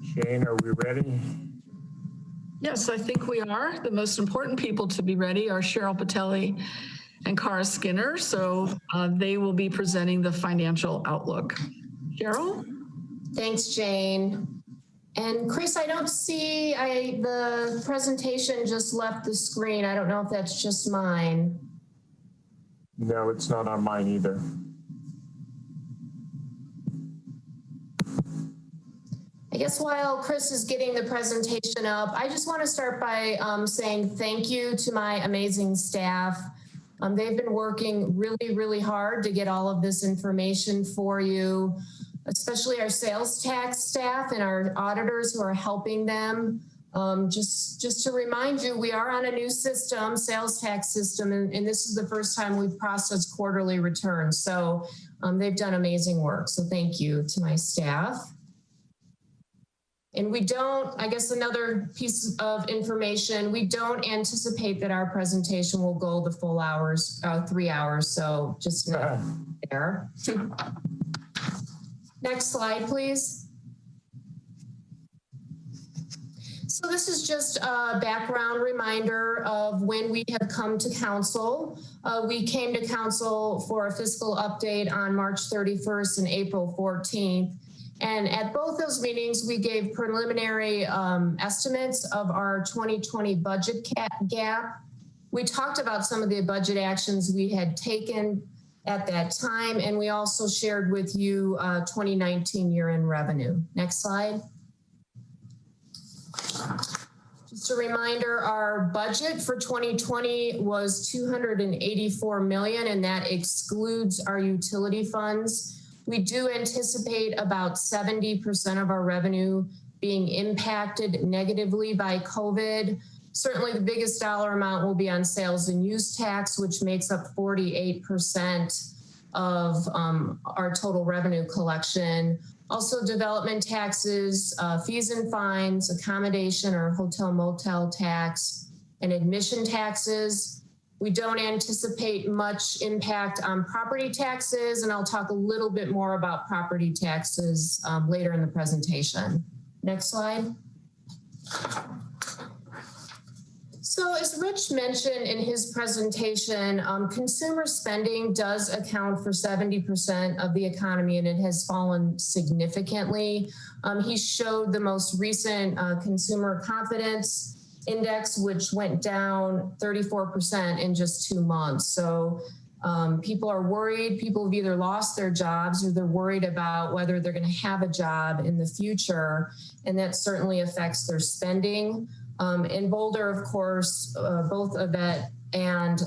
Jane, are we ready? Yes, I think we are. The most important people to be ready are Cheryl Patelli and Cara Skinner. So they will be presenting the financial outlook. Cheryl? Thanks, Jane. And Chris, I don't see, the presentation just left the screen. I don't know if that's just mine. No, it's not on mine either. I guess while Chris is getting the presentation up, I just want to start by saying thank you to my amazing staff. They've been working really, really hard to get all of this information for you, especially our sales tax staff and our auditors who are helping them. Just to remind you, we are on a new system, sales tax system, and this is the first time we've processed quarterly returns. So they've done amazing work. So thank you to my staff. And we don't, I guess another piece of information, we don't anticipate that our presentation will go the full hours, 3 hours. So just there. Next slide, please. So this is just a background reminder of when we have come to council. We came to council for a fiscal update on March 31st and April 14th. And at both those meetings, we gave preliminary estimates of our 2020 budget gap. We talked about some of the budget actions we had taken at that time, and we also shared with you 2019 year-end revenue. Next slide. Just a reminder, our budget for 2020 was $284 million, and that excludes our utility funds. We do anticipate about 70% of our revenue being impacted negatively by COVID. Certainly the biggest dollar amount will be on sales and use tax, which makes up 48% of our total revenue collection. Also development taxes, fees and fines, accommodation or hotel motel tax, and admission taxes. We don't anticipate much impact on property taxes, and I'll talk a little bit more about property taxes later in the presentation. Next slide. So as Rich mentioned in his presentation, consumer spending does account for 70% of the economy, and it has fallen significantly. He showed the most recent consumer confidence index, which went down 34% in just 2 months. So people are worried. People have either lost their jobs or they're worried about whether they're going to have a job in the future. And that certainly affects their spending. In Boulder, of course, both Yvette and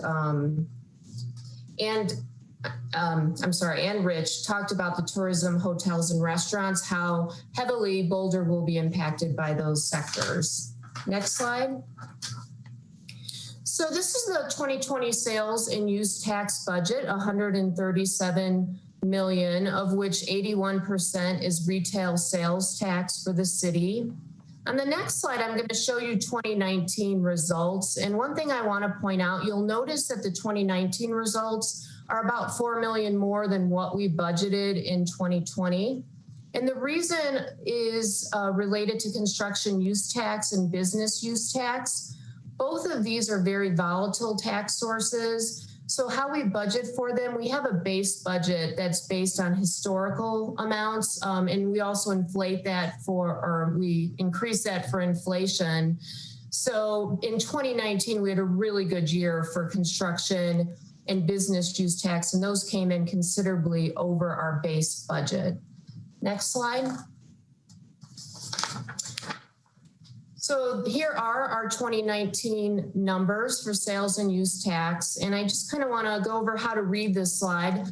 Rich talked about the tourism, hotels, and restaurants, how heavily Boulder will be impacted by those sectors. Next slide. So this is the 2020 sales and use tax budget, $137 million, of which 81% is retail sales tax for the city. On the next slide, I'm going to show you 2019 results. And one thing I want to point out, you'll notice that the 2019 results are about $4 million more than what we budgeted in 2020. And the reason is related to construction use tax and business use tax. Both of these are very volatile tax sources. So how we budget for them, we have a base budget that's based on historical amounts, and we also inflate that we increase that for inflation. So in 2019, we had a really good year for construction and business use tax, and those came in considerably over our base budget. Next slide. So here are our 2019 numbers for sales and use tax. And I just kind of want to go over how to read this slide.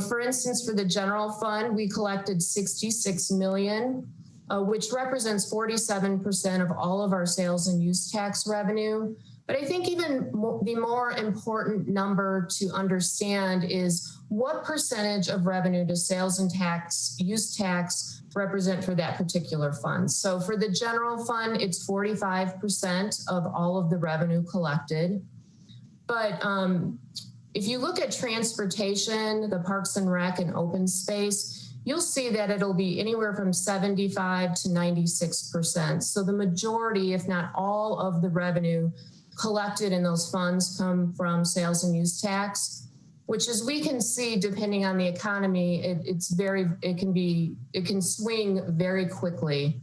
For instance, for the general fund, we collected 66 million, which represents 47% of all of our sales and use tax revenue. But I think even the more important number to understand is what percentage of revenue does sales and use tax represent for that particular fund. So for the general fund, it's 45% of all of the revenue collected. But if you look at transportation, the Parks and Rec and open space, you'll see that it'll be anywhere from 75 to 96%. So the majority, if not all of the revenue collected in those funds come from sales and use tax, which, as we can see, depending on the economy, it can swing very quickly.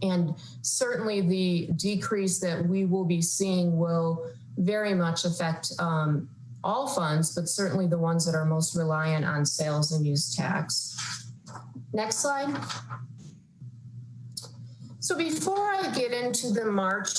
And certainly the decrease that we will be seeing will very much affect all funds, but certainly the ones that are most reliant on sales and use tax. Next slide. So before I get into the March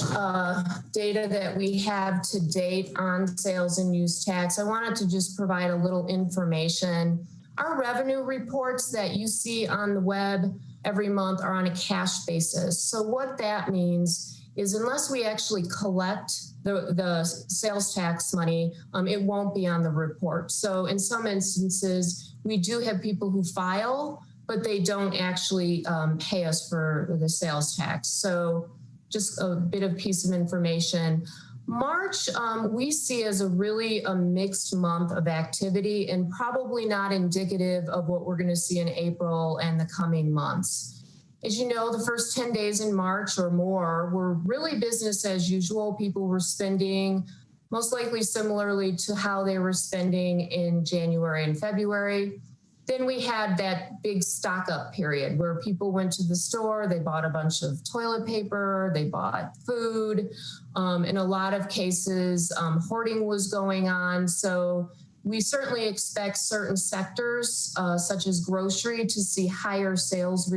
data that we have to date on sales and use tax, I wanted to just provide a little information. Our revenue reports that you see on the web every month are on a cash basis. So what that means is unless we actually collect the sales tax money, it won't be on the report. So in some instances, we do have people who file, but they don't actually pay us for the sales tax. So just a bit of piece of information. March, we see as a mixed month of activity and probably not indicative of what we're gonna see in April and the coming months. As you know, the first 10 days in March or more were really business as usual. People were spending most likely similarly to how they were spending in January and February. Then we had that big stock up period where people went to the store, they bought a bunch of toilet paper, they bought food. In a lot of cases, hoarding was going on. So we certainly expect certain sectors, such as grocery, to see higher sales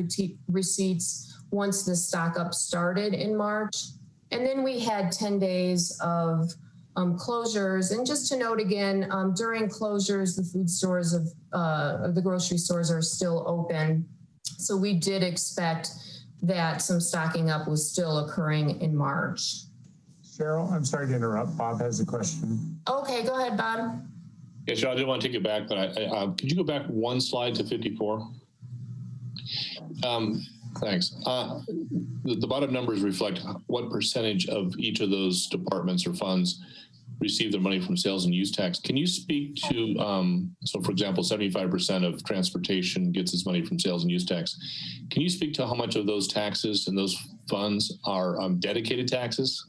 receipts once the stock up started in March. And then we had 10 days of closures. And just to note again, during closures, the food stores of the grocery stores are still open. So we did expect that some stocking up was still occurring in March. Cheryl, I'm sorry to interrupt. Bob has a question. Okay, go ahead, Bob. Yeah, Cheryl, I didn't want to take it back, but could you go back one slide to 54? Thanks. The bottom numbers reflect what percentage of each of those departments or funds receive their money from sales and use tax. Can you speak to, so for example, 75% of transportation gets its money from sales and use tax. Can you speak to how much of those taxes and those funds are dedicated taxes?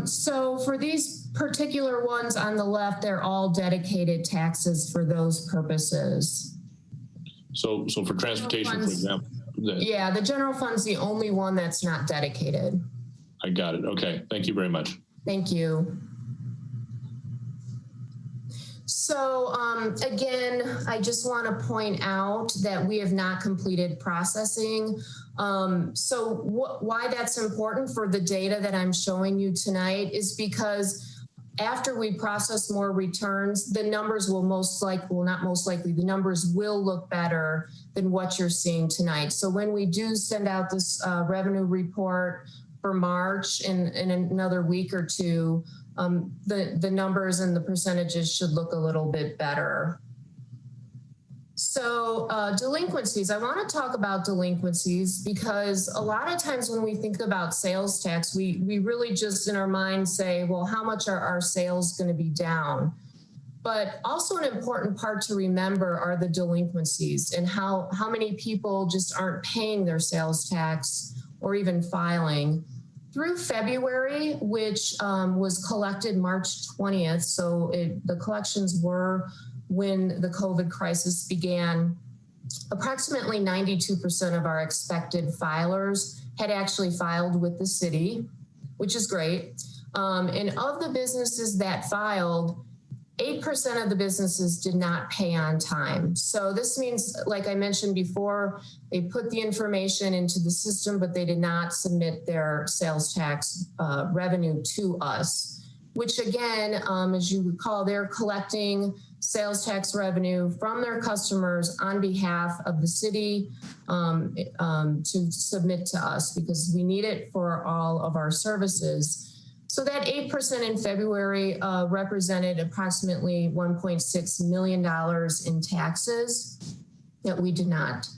So for these particular ones on the left, they're all dedicated taxes for those purposes. So for transportation, for example. Yeah, the general fund's the only one that's not dedicated. I got it. Okay. Thank you very much. Thank you. So again, I just want to point out that we have not completed processing. So why that's important for the data that I'm showing you tonight is because after we process more returns, the numbers will the numbers will look better than what you're seeing tonight. So when we do send out this revenue report for March in another week or two, the numbers and the percentages should look a little bit better. So delinquencies, I want to talk about delinquencies because a lot of times when we think about sales tax, we really just in our mind say, well, how much are our sales going to be down? But also an important part to remember are the delinquencies and how many people just aren't paying their sales tax or even filing. Through February, which was collected March 20th, so the collections were when the COVID crisis began, approximately 92% of our expected filers had actually filed with the city. which is great. And of the businesses that filed, 8% of the businesses did not pay on time. So this means, like I mentioned before, they put the information into the system, but they did not submit their sales tax revenue to us, which again, as you recall, they're collecting sales tax revenue from their customers on behalf of the city to submit to us because we need it for all of our services. So that 8% in February represented approximately $1.6 million in taxes that we did not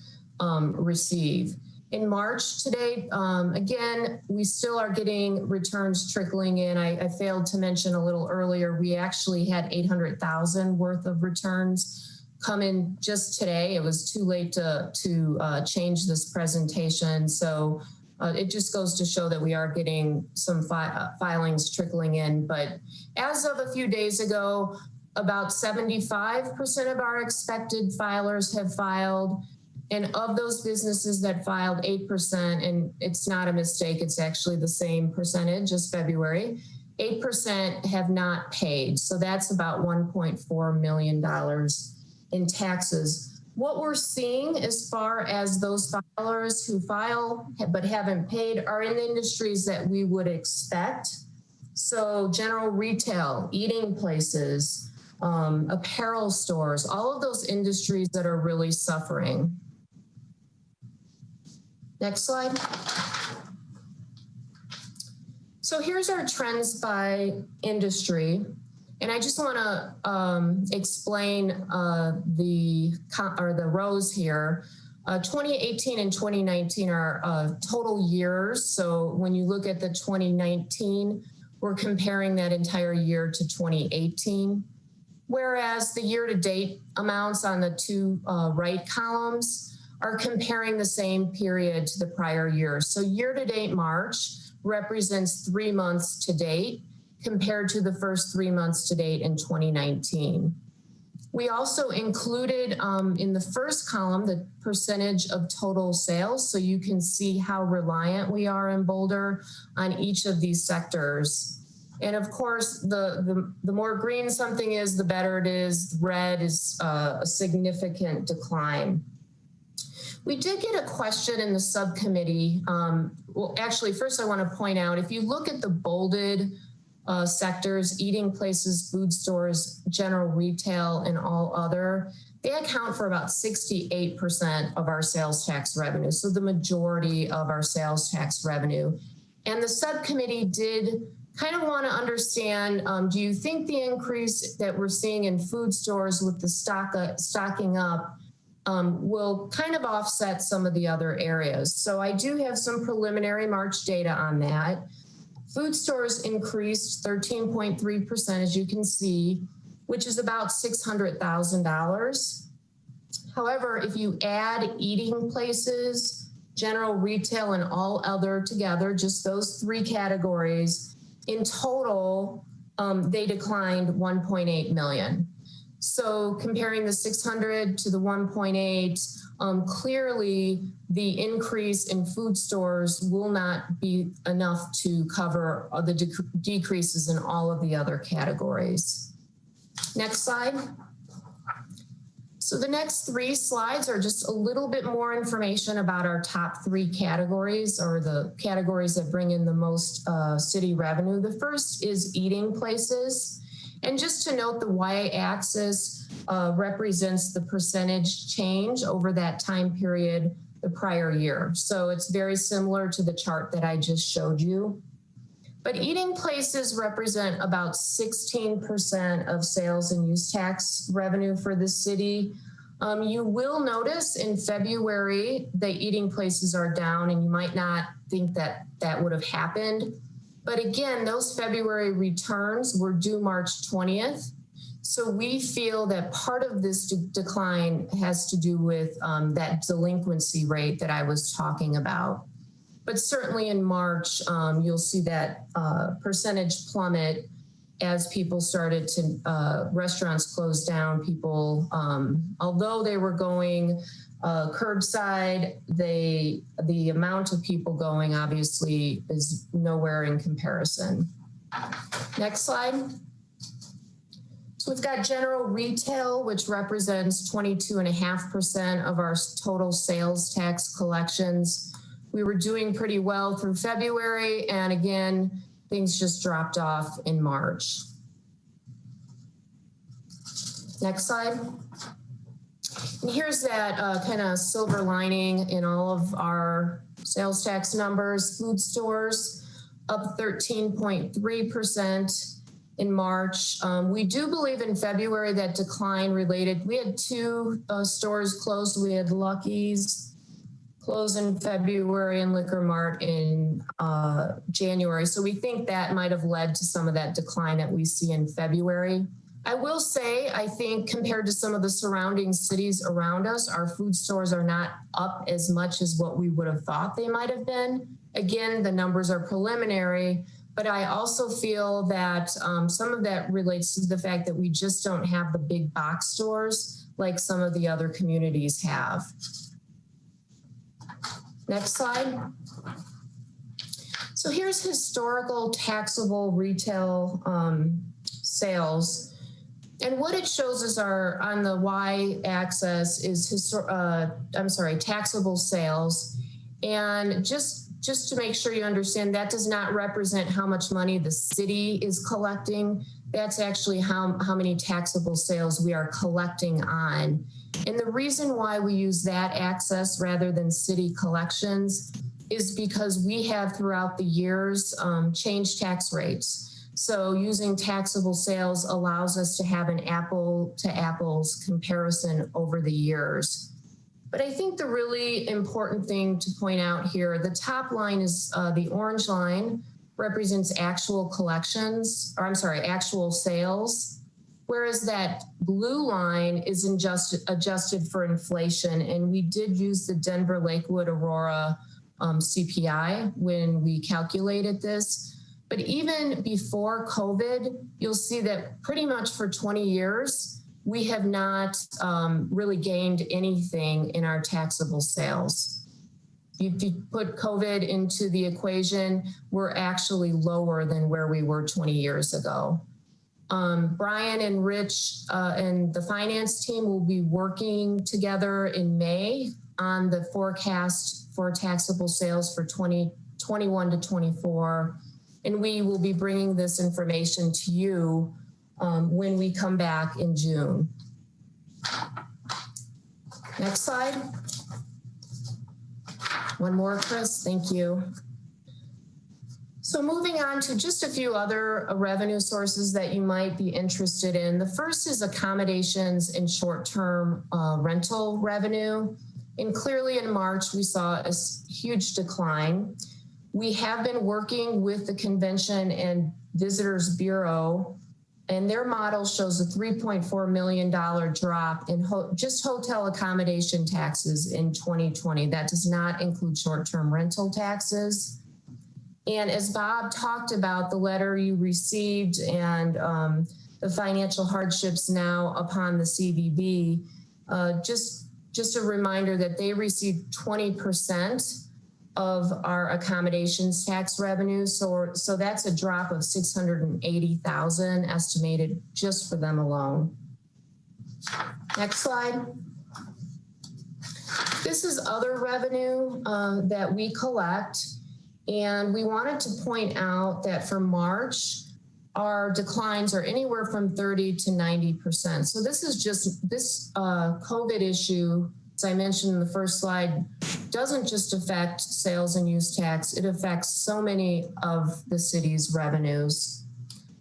receive. In March to date, again, we still are getting returns trickling in. I failed to mention a little earlier, we actually had 800,000 worth of returns come in just today. It was too late to change this presentation. So it just goes to show that we are getting some filings trickling in. But as of a few days ago, about 75% of our expected filers have filed. And of those businesses that filed, 8%, and it's not a mistake, it's actually the same percentage as February, 8% have not paid. So that's about $1.4 million in taxes. What we're seeing as far as those filers who file but haven't paid are in industries that we would expect. So general retail, eating places, apparel stores, all of those industries that are really suffering. Next slide. So here's our trends by industry. And I just want to explain the rows here. 2018 and 2019 are total years. So when you look at the 2019, we're comparing that entire year to 2018. Whereas the year-to-date amounts on the two right columns are comparing the same period to the prior year. So year-to-date March represents 3 months to date, compared to the first 3 months to date in 2019. We also included in the first column the percentage of total sales, so you can see how reliant we are in Boulder on each of these sectors. And of course, the more green something is, the better it is. Red is a significant decline. We did get a question in the subcommittee. Well, actually, first I want to point out, if you look at the bolded sectors, eating places, food stores, general retail, and all other, they account for about 68% of our sales tax revenue. So the majority of our sales tax revenue. And the subcommittee did kind of want to understand, do you think the increase that we're seeing in food stores with the stocking up will kind of offset some of the other areas? So I do have some preliminary March data on that. Food stores increased 13.3%, as you can see, which is about $600,000. However, if you add eating places, general retail, and all other together, just those three categories, in total, they declined 1.8 million. So comparing the 600 to the 1.8, clearly the increase in food stores will not be enough to cover the decreases in all of the other categories. Next slide. So the next 3 slides are just a little bit more information about our top 3 categories, or the categories that bring in the most city revenue. The first is eating places. And just to note, the y-axis represents the percentage change over that time period the prior year. So it's very similar to the chart that I just showed you. But eating places represent about 16% of sales and use tax revenue for the city. You will notice in February that eating places are down, and you might not think that that would have happened. But again, those February returns were due March 20th. So we feel that part of this decline has to do with that delinquency rate that I was talking about. But certainly in March, you'll see that percentage plummet as people started to, restaurants closed down. People, although they were going Curbside, the amount of people going obviously is nowhere in comparison. Next slide. So we've got general retail, which represents 22.5% of our total sales tax collections. We were doing pretty well through February, and again, things just dropped off in March. Next slide. And here's that kind of silver lining in all of our sales tax numbers. Food stores up 13.3% in March. We do believe in February that decline related. We had 2 stores closed. We had Lucky's close in February and Liquor Mart in January. So we think that might have led to some of that decline that we see in February. I will say, I think compared to some of the surrounding cities around us, our food stores are not up as much as what we would have thought they might have been. Again, the numbers are preliminary, but I also feel that some of that relates to the fact that we just don't have the big box stores like some of the other communities have. Next slide. So here's historical taxable retail sales. And what it shows is on the y-axis is taxable sales. And just to make sure you understand, that does not represent how much money the city is collecting. That's actually how many taxable sales we are collecting on. And the reason why we use that axis rather than city collections is because we have throughout the years changed tax rates. So using taxable sales allows us to have an apple to apples comparison over the years. But I think the really important thing to point out here, the top line is the orange line represents actual collections, or I'm sorry, actual sales, whereas that blue line is adjusted for inflation. And we did use the Denver, Lakewood, Aurora CPI when we calculated this. But even before COVID, you'll see that pretty much for 20 years, we have not really gained anything in our taxable sales. If you put COVID into the equation, we're actually lower than where we were 20 years ago. Brian and Rich and the finance team will be working together in May on the forecast for taxable sales for 2021 to 24. And we will be bringing this information to you when we come back in June. Next slide. One more, Chris, thank you. So moving on to just a few other revenue sources that you might be interested in. The first is accommodations and short-term rental revenue. And clearly in March, we saw a huge decline. We have been working with the Convention and Visitors Bureau, and their model shows a $3.4 million drop in just hotel accommodation taxes in 2020. That does not include short-term rental taxes. And as Bob talked about, the letter you received and the financial hardships now upon the CVB, just a reminder that they received 20% of our accommodations tax revenue. So that's a drop of 680,000 estimated just for them alone. Next slide. This is other revenue that we collect. And we wanted to point out that for March, our declines are anywhere from 30 to 90%. So this is just this COVID issue, as I mentioned in the first slide, doesn't just affect sales and use tax, it affects so many of the city's revenues.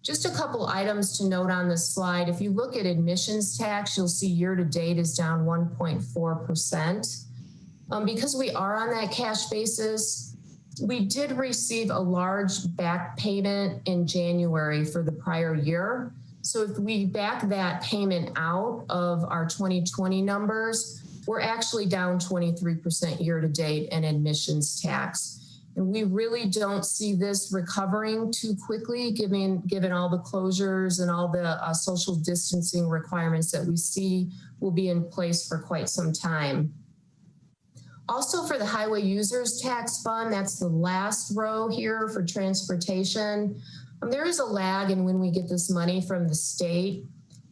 Just a couple items to note on this slide. If you look at admissions tax, you'll see year to date is down 1.4%. Because we are on that cash basis, we did receive a large back payment in January for the prior year. So if we back that payment out of our 2020 numbers, we're actually down 23% year to date in admissions tax. And we really don't see this recovering too quickly, given all the closures and all the social distancing requirements that we see will be in place for quite some time. Also for the Highway Users Tax Fund, that's the last row here for transportation. There is a lag in when we get this money from the state,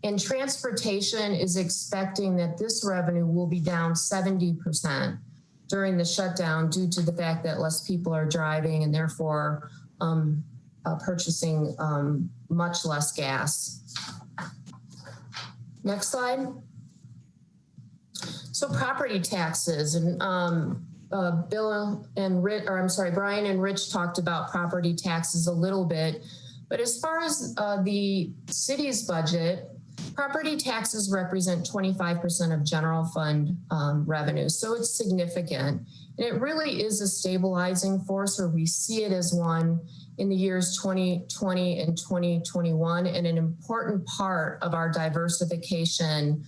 and transportation is expecting that this revenue will be down 70% during the shutdown due to the fact that less people are driving and therefore purchasing much less gas. Next slide. So property taxes, and Brian and Rich talked about property taxes a little bit, but as far as the city's budget, property taxes represent 25% of general fund revenue, so it's significant. And it really is a stabilizing force, or we see it as one in the years 2020 and 2021, and an important part of our diversification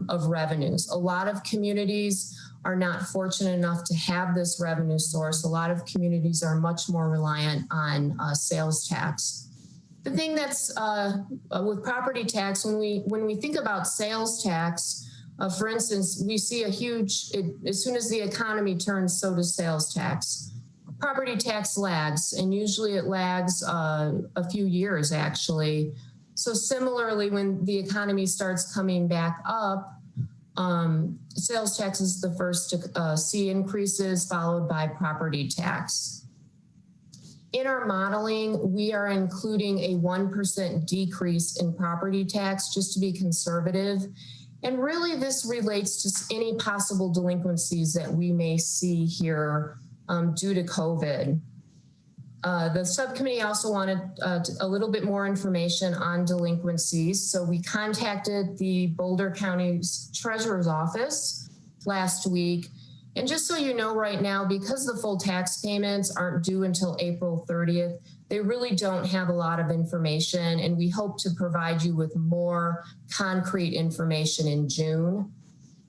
of revenues. A lot of communities are not fortunate enough to have this revenue source. A lot of communities are much more reliant on sales tax. The thing that's with property tax, when we think about sales tax, for instance, we see a huge, as soon as the economy turns, so does sales tax. Property tax lags, and usually it lags a few years actually. So similarly, when the economy starts coming back up, sales tax is the first to see increases, followed by property tax. In our modeling, we are including a 1% decrease in property tax just to be conservative. And really this relates to any possible delinquencies that we may see here due to COVID. The subcommittee also wanted a little bit more information on delinquencies. So we contacted the Boulder County's Treasurer's Office last week. And just so you know right now, because the full tax payments aren't due until April 30th, they really don't have a lot of information. And we hope to provide you with more concrete information in June.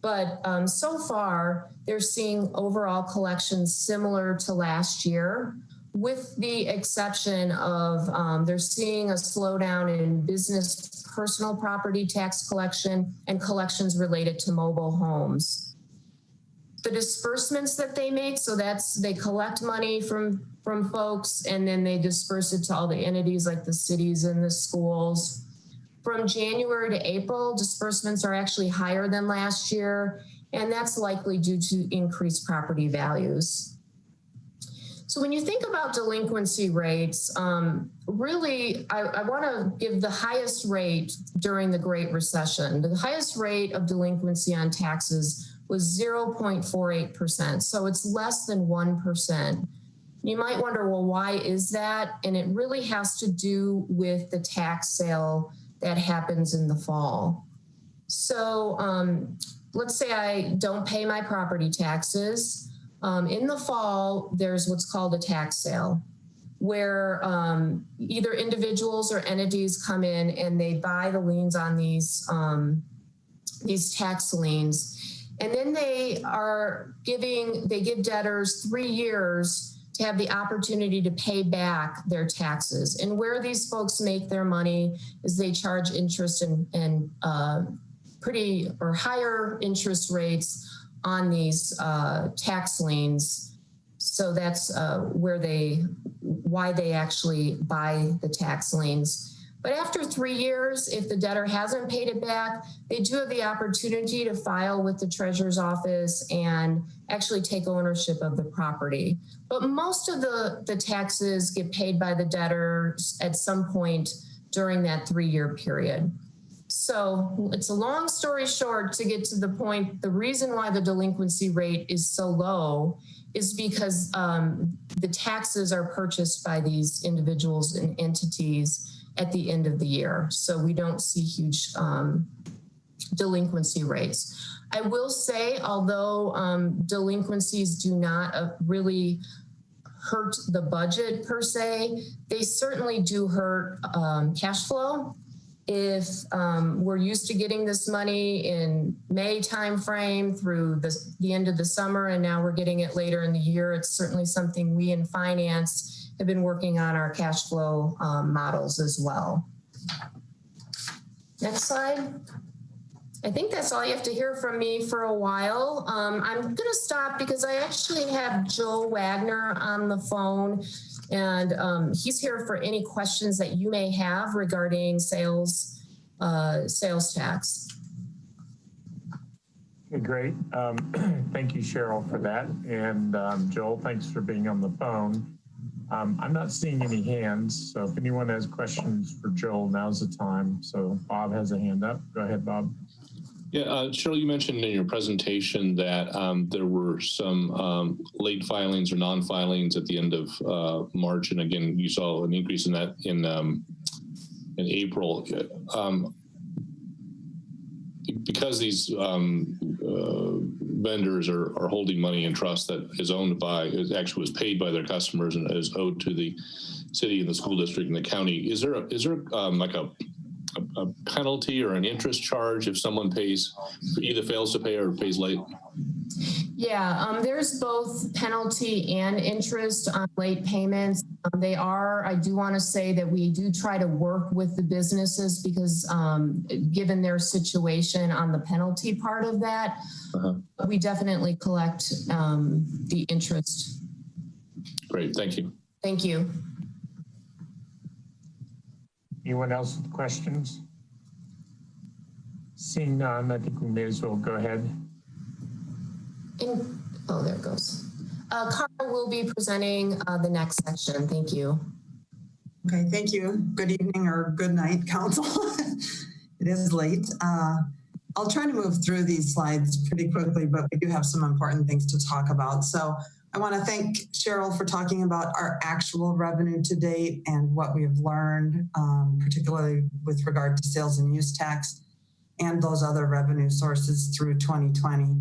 But so far, they're seeing overall collections similar to last year, with the exception of they're seeing a slowdown in business personal property tax collection and collections related to mobile homes. The disbursements that they make, so they collect money from folks and then they disperse it to all the entities like the cities and the schools. From January to April, disbursements are actually higher than last year, and that's likely due to increased property values. So when you think about delinquency rates, really, I want to give the highest rate during the Great Recession. The highest rate of delinquency on taxes was 0.48%. So it's less than 1%. You might wonder, well, why is that? And it really has to do with the tax sale that happens in the fall. So let's say I don't pay my property taxes. In the fall, there's what's called a tax sale, where either individuals or entities come in and they buy the liens on these tax liens. And then they give debtors 3 years to have the opportunity to pay back their taxes. And where these folks make their money is they charge interest and higher interest rates on these tax liens. So that's why they actually buy the tax liens. But after 3 years, if the debtor hasn't paid it back, they do have the opportunity to file with the Treasurer's Office and actually take ownership of the property. But most of the taxes get paid by the debtors at some point during that 3-year period. So it's a long story short to get to the point. The reason why the delinquency rate is so low is because the taxes are purchased by these individuals and entities at the end of the year. So we don't see huge delinquency rates. I will say, although delinquencies do not really hurt the budget per se, they certainly do hurt cash flow. If we're used to getting this money in May timeframe through the end of the summer, and now we're getting it later in the year, it's certainly something we in finance have been working on our cash flow models as well. Next slide. I think that's all you have to hear from me for a while. I'm going to stop because I actually have Joe Wagner on the phone, and he's here for any questions that you may have regarding sales tax. Okay, great. Thank you, Cheryl, for that. And Joel, thanks for being on the phone. I'm not seeing any hands, so if anyone has questions for Joel, now's the time. So Bob has a hand up. Go ahead, Bob. Yeah, Cheryl, you mentioned in your presentation that there were some late filings or non-filings at the end of March, and again, you saw an increase in that in April. Because these vendors are holding money in trust that is owned by, actually was paid by their customers and is owed to the city and the school district and the county, is there like a penalty or an interest charge if someone either fails to pay or pays late? Yeah, there's both penalty and interest on late payments. They are, I do want to say that we do try to work with the businesses because given their situation on the penalty part of that, we definitely collect the interest. Great, thank you. Thank you. Anyone else with questions? Seeing none, I think we may as well go ahead. Oh, there it goes. Cara will be presenting the next section. Thank you. Okay, thank you. Good evening or good night, Council. It is late. I'll try to move through these slides pretty quickly, but we do have some important things to talk about. So I want to thank Cheryl for talking about our actual revenue to date and what we have learned, particularly with regard to sales and use tax and those other revenue sources through 2020.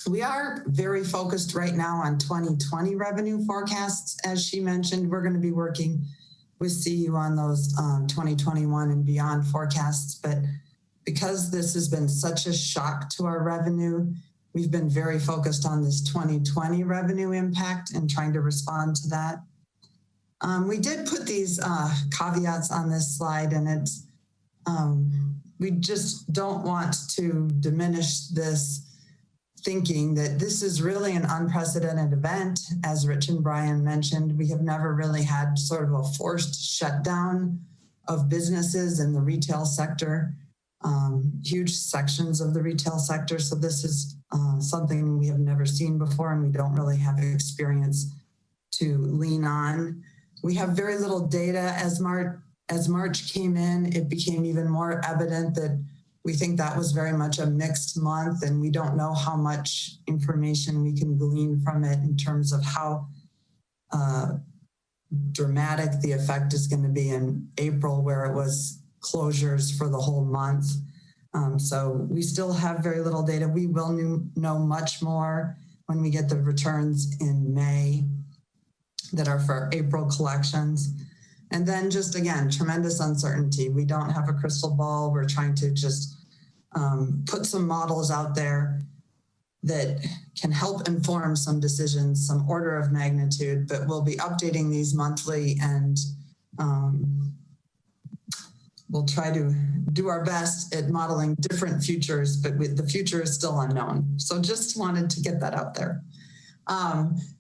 We are very focused right now on 2020 revenue forecasts. As she mentioned, we're going to be working with CU on those 2021 and beyond forecasts. But because this has been such a shock to our revenue, we've been very focused on this 2020 revenue impact and trying to respond to that. We did put these caveats on this slide, and it's we just don't want to diminish this thinking that this is really an unprecedented event. As Rich and Brian mentioned, we have never really had sort of a forced shutdown of businesses in the retail sector, huge sections of the retail sector. So this is something we have never seen before, and we don't really have experience to lean on. We have very little data. As March came in, it became even more evident that we think that was very much a mixed month, and we don't know how much information we can glean from it in terms of how dramatic the effect is going to be in April, where it was closures for the whole month. So we still have very little data. We will know much more when we get the returns in May that are for April collections. And then just, again, tremendous uncertainty. We don't have a crystal ball. We're trying to just put some models out there that can help inform some decisions, some order of magnitude, but we'll be updating these monthly, and we'll try to do our best at modeling different futures, but the future is still unknown. So just wanted to get that out there.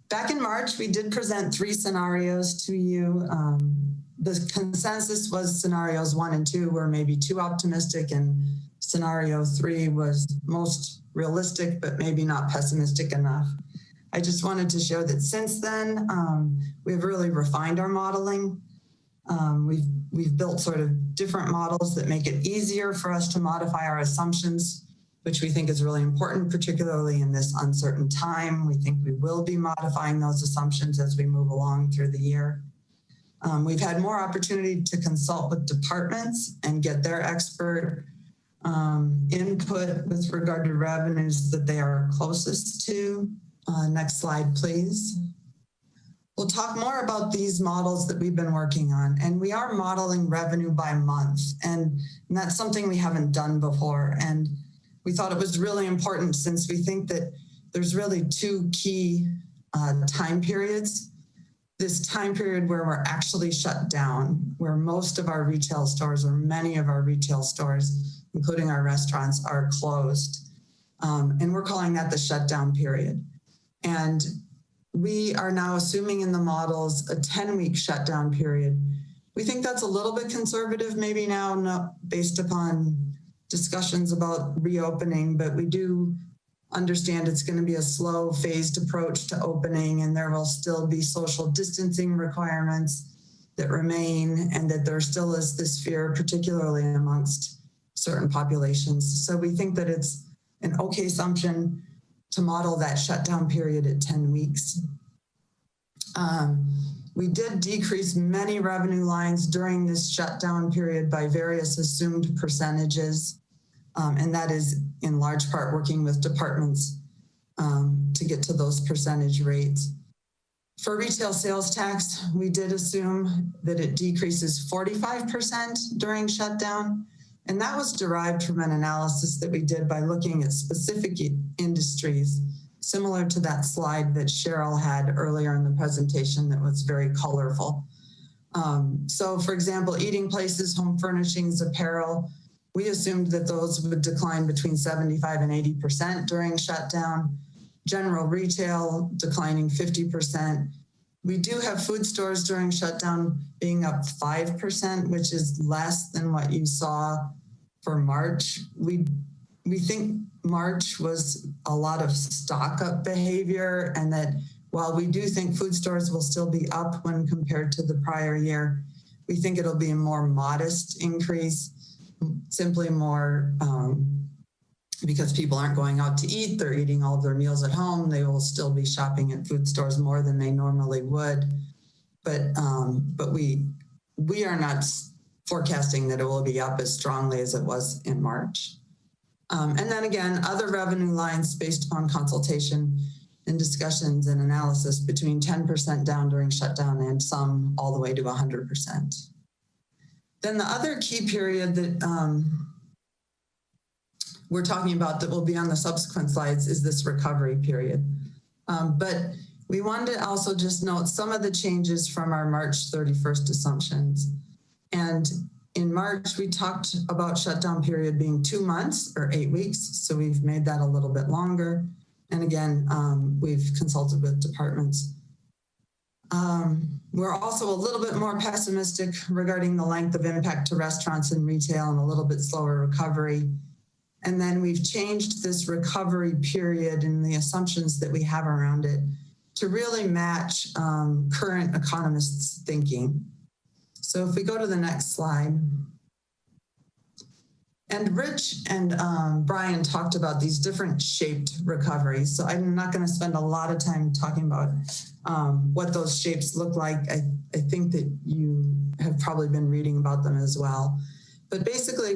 Back in March, we did present 3 scenarios to you. The consensus was scenarios 1 and 2 were maybe too optimistic, and scenario 3 was most realistic, but maybe not pessimistic enough. I just wanted to show that since then, we've really refined our modeling. We've built sort of different models that make it easier for us to modify our assumptions, which we think is really important, particularly in this uncertain time. We think we will be modifying those assumptions as we move along through the year. We've had more opportunity to consult with departments and get their expert input with regard to revenues that they are closest to. Next slide, please. We'll talk more about these models that we've been working on, and we are modeling revenue by month, and that's something we haven't done before. And we thought it was really important, since we think that there's really 2 key time periods. This time period where we're actually shut down, where most of our retail stores, or many of our retail stores, including our restaurants, are closed. And we're calling that the shutdown period. And we are now assuming in the models a 10-week shutdown period. We think that's a little bit conservative, maybe now, not based upon discussions about reopening, but we do understand it's going to be a slow, phased approach to opening, and there will still be social distancing requirements that remain, and that there still is this fear, particularly amongst certain populations. So we think that it's an okay assumption to model that shutdown period at 10 weeks. We did decrease many revenue lines during this shutdown period by various assumed percentages. And that is in large part working with departments to get to those percentage rates. For retail sales tax, we did assume that it decreases 45% during shutdown. And that was derived from an analysis that we did by looking at specific industries, similar to that slide that Cheryl had earlier in the presentation that was very colorful. So for example, eating places, home furnishings, apparel, we assumed that those would decline between 75 and 80% during shutdown. General retail declining 50%. We do have food stores during shutdown being up 5%, which is less than what you saw for March. We think March was a lot of stock up behavior, and that while we do think food stores will still be up when compared to the prior year, we think it'll be a more modest increase, simply more because people aren't going out to eat, they're eating all of their meals at home. They will still be shopping at food stores more than they normally would. But we are not forecasting that it will be up as strongly as it was in March. And then again, other revenue lines based upon consultation and discussions and analysis between 10% down during shutdown and some all the way to 100%. Then the other key period that we're talking about that will be on the subsequent slides is this recovery period. But we wanted to also just note some of the changes from our March 31st assumptions. And in March, we talked about shutdown period being 2 months or 8 weeks. So we've made that a little bit longer. And again, we've consulted with departments. We're also a little bit more pessimistic regarding the length of impact to restaurants and retail and a little bit slower recovery. And then we've changed this recovery period and the assumptions that we have around it to really match current economists' thinking. So if we go to the next slide. And Rich and Brian talked about these different shaped recoveries. So I'm not going to spend a lot of time talking about what those shapes look like. I think that you have probably been reading about them as well. But basically,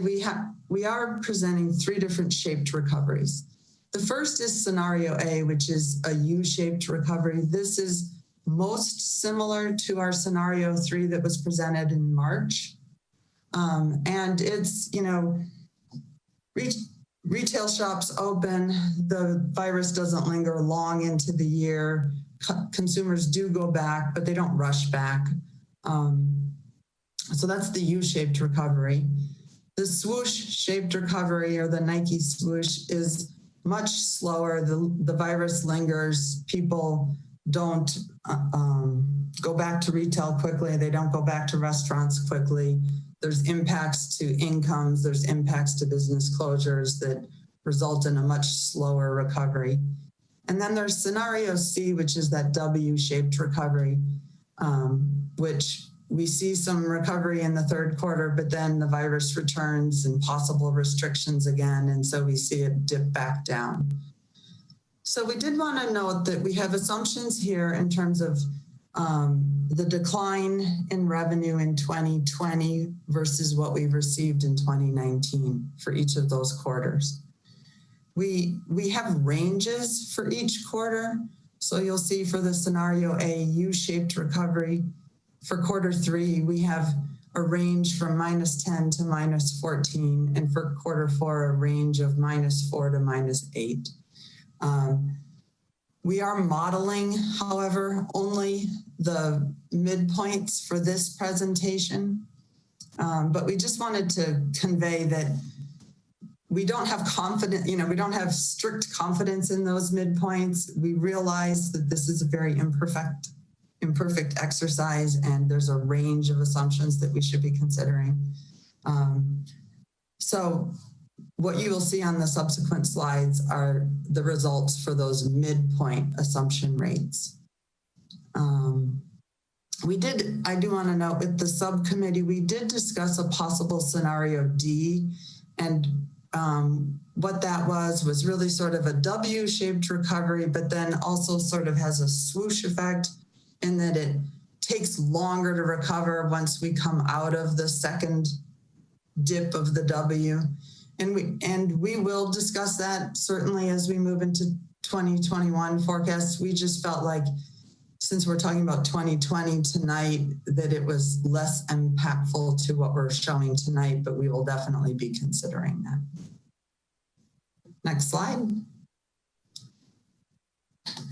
we are presenting 3 different shaped recoveries. The first is scenario A, which is a U-shaped recovery. This is most similar to our scenario 3 that was presented in March. And it's, you know, retail shops open, the virus doesn't linger long into the year. Consumers do go back, but they don't rush back. So that's the U-shaped recovery. The swoosh-shaped recovery, or the Nike swoosh, is much slower. The virus lingers. People don't go back to retail quickly. They don't go back to restaurants quickly. There's impacts to incomes. There's impacts to business closures that result in a much slower recovery. And then there's scenario C, which is that W-shaped recovery, which we see some recovery in the third quarter, but then the virus returns and possible restrictions again. And so we see it dip back down. So we did want to note that we have assumptions here in terms of the decline in revenue in 2020 versus what we received in 2019 for each of those quarters. We have ranges for each quarter. So you'll see for the scenario A, U-shaped recovery. For quarter 3, we have a range from -10 to -14. And for quarter 4, a range of -4 to -8. We are modeling, however, only the midpoints for this presentation. But we just wanted to convey that we don't have confidence, we don't have strict confidence in those midpoints. We realize that this is a very imperfect exercise, and there's a range of assumptions that we should be considering. So what you will see on the subsequent slides are the results for those midpoint assumption rates. I do want to note with the subcommittee, we did discuss a possible scenario D, and what that was really sort of a W-shaped recovery, but then also sort of has a swoosh effect in that it takes longer to recover once we come out of the second dip of the W. And we will discuss that certainly as we move into 2021 forecasts. We just felt like, since we're talking about 2020 tonight, that it was less impactful to what we're showing tonight, but we will definitely be considering that. Next slide.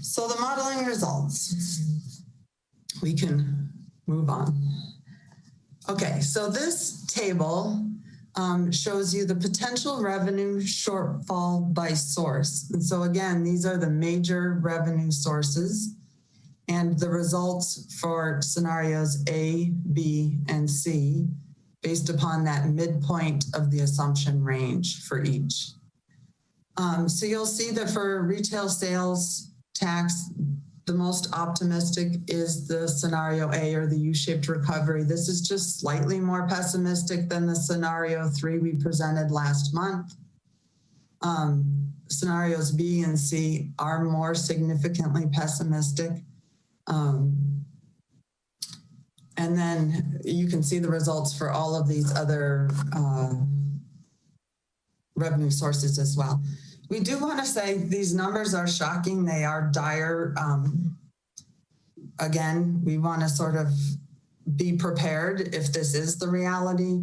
So the modeling results. We can move on. Okay, so this table shows you the potential revenue shortfall by source. And so again, these are the major revenue sources and the results for scenarios A, B, and C based upon that midpoint of the assumption range for each. So you'll see that for retail sales tax, the most optimistic is the scenario A, or the U-shaped recovery. This is just slightly more pessimistic than the scenario 3 we presented last month. Scenarios B and C are more significantly pessimistic. And then you can see the results for all of these other revenue sources as well. We do want to say these numbers are shocking. They are dire. Again, we want to sort of be prepared if this is the reality.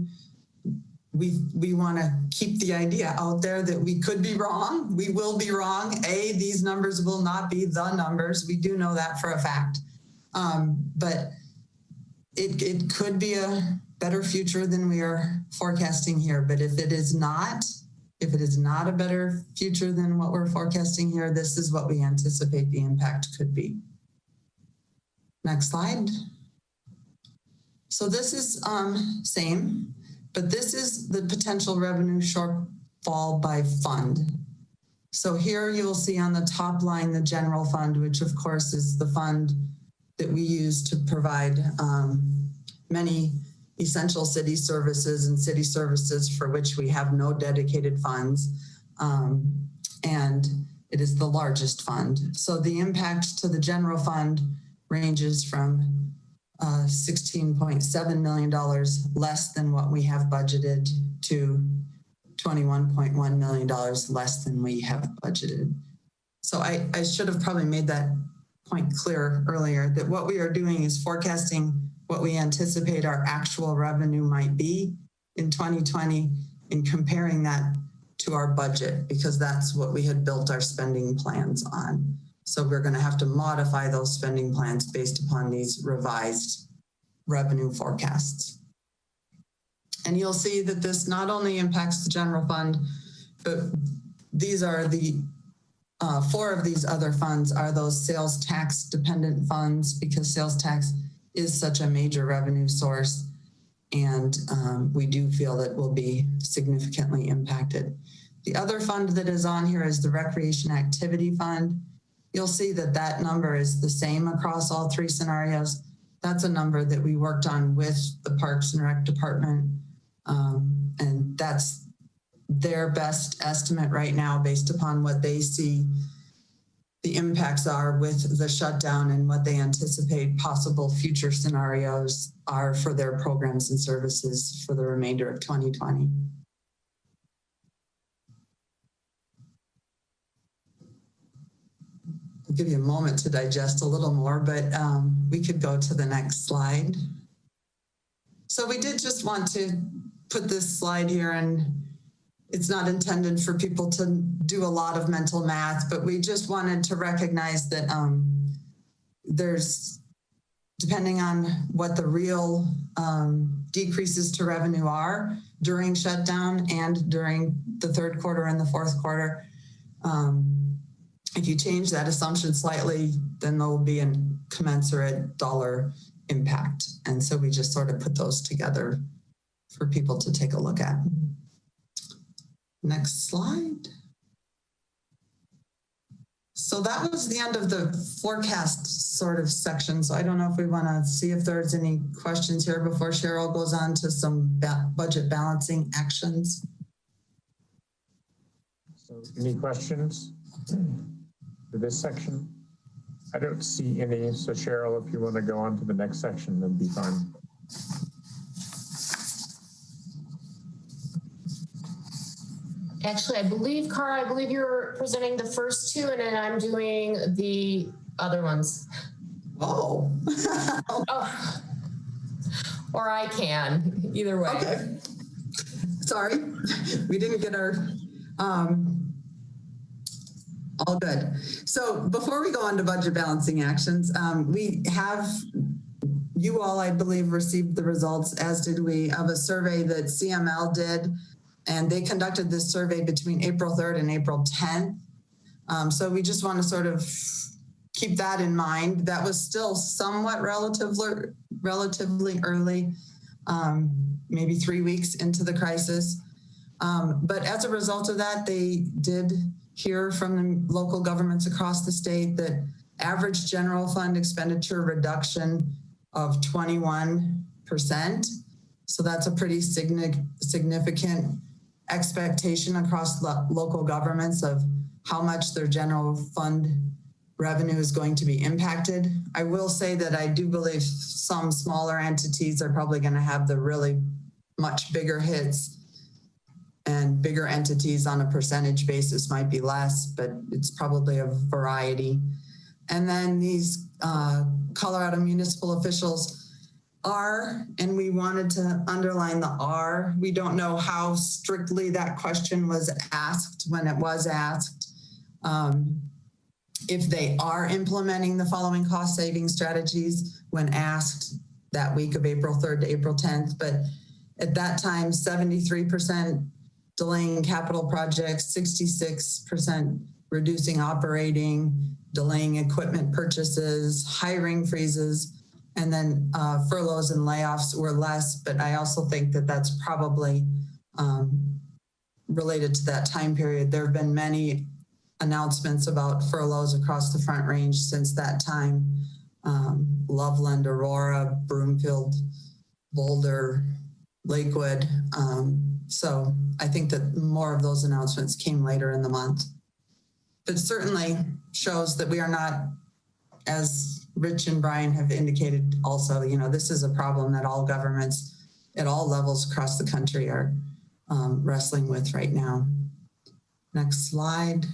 We want to keep the idea out there that we could be wrong. We will be wrong. These numbers will not be the numbers. We do know that for a fact. But it could be a better future than we are forecasting here. But if it is not a better future than what we're forecasting here, this is what we anticipate the impact could be. Next slide. So this is same, but this is the potential revenue shortfall by fund. So here you will see on the top line the general fund, which of course is the fund that we use to provide many essential city services and city services for which we have no dedicated funds. And it is the largest fund. So the impact to the general fund ranges from $16.7 million less than what we have budgeted to $21.1 million less than we have budgeted. So I should have probably made that point clear earlier, that what we are doing is forecasting what we anticipate our actual revenue might be in 2020 and comparing that to our budget, because that's what we had built our spending plans on. So we're going to have to modify those spending plans based upon these revised revenue forecasts. And you'll see that this not only impacts the general fund, but these are the 4 of these other funds are those sales tax dependent funds, because sales tax is such a major revenue source, and we do feel that will be significantly impacted. The other fund that is on here is the Recreation Activity Fund. You'll see that that number is the same across all 3 scenarios. That's a number that we worked on with the Parks and Rec Department, and that's their best estimate right now based upon what they see the impacts are with the shutdown and what they anticipate possible future scenarios are for their programs and services for the remainder of 2020. I'll give you a moment to digest a little more, but we could go to the next slide. So we did just want to put this slide here, and it's not intended for people to do a lot of mental math, but we just wanted to recognize that there's, depending on what the real decreases to revenue are, during shutdown and during the third quarter and the fourth quarter. If you change that assumption slightly, then there will be a commensurate dollar impact. And so we just sort of put those together for people to take a look at. Next slide. So that was the end of the forecast sort of section. So I don't know if we want to see if there's any questions here before Cheryl goes on to some budget balancing actions. So any questions for this section? I don't see any. So Cheryl, if you want to go on to the next section, that'd be fine. Actually, I believe, Cara, I believe you're presenting the first two, and then I'm doing the other ones. Oh. Oh. Or I can, either way. Okay. Sorry, we didn't get our, all good. So before we go on to budget balancing actions, we have, you all, I believe, received the results, as did we, of a survey that CML did. And they conducted this survey between April 3rd and April 10th. So we just want to sort of keep that in mind. That was still somewhat relatively early, maybe 3 weeks into the crisis. But as a result of that, they did hear from the local governments across the state that average general fund expenditure reduction of 21%. So that's a pretty significant expectation across local governments of how much their general fund revenue is going to be impacted. I will say that I do believe some smaller entities are probably going to have the really much bigger hits, and bigger entities on a percentage basis might be less, but it's probably a variety. And then these Colorado municipal officials are, and we wanted to underline the are, we don't know how strictly that question was asked when it was asked. If they are implementing the following cost saving strategies when asked that week of April 3rd to April 10th, but at that time, 73% delaying capital projects, 66% reducing operating, delaying equipment purchases, hiring freezes, and then furloughs and layoffs were less, but I also think that that's probably related to that time period. There have been many announcements about furloughs across the Front Range since that time. Loveland, Aurora, Broomfield, Boulder, Lakewood. So I think that more of those announcements came later in the month. But certainly shows that we are not, as Rich and Brian have indicated also, you know, this is a problem that all governments at all levels across the country are wrestling with right now. Next slide.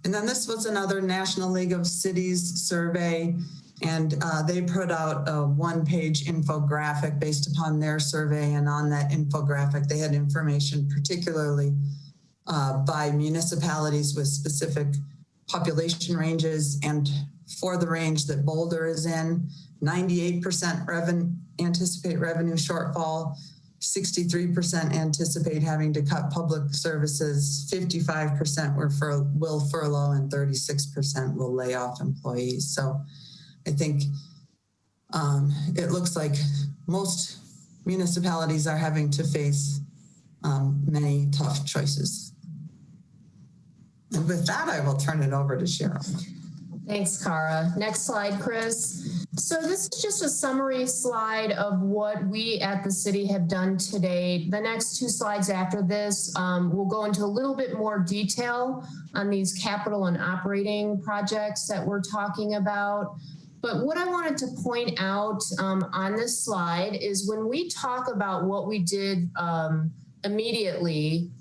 And then this was another National League of Cities survey, and they put out a one-page infographic based upon their survey, and on that infographic they had information particularly by municipalities with specific population ranges, and for the range that Boulder is in, 98% anticipate revenue shortfall, 63% anticipate having to cut public services, 55% will furlough, and 36% will lay off employees. So I think it looks like most municipalities are having to face many tough choices. And with that, I will turn it over to Cheryl. Thanks, Cara. Next slide, Chris. So this is just a summary slide of what we at the city have done today. The next two slides after this, we'll go into a little bit more detail on these capital and operating projects that we're talking about. But what I wanted to point out on this slide is when we talk about what we did immediately,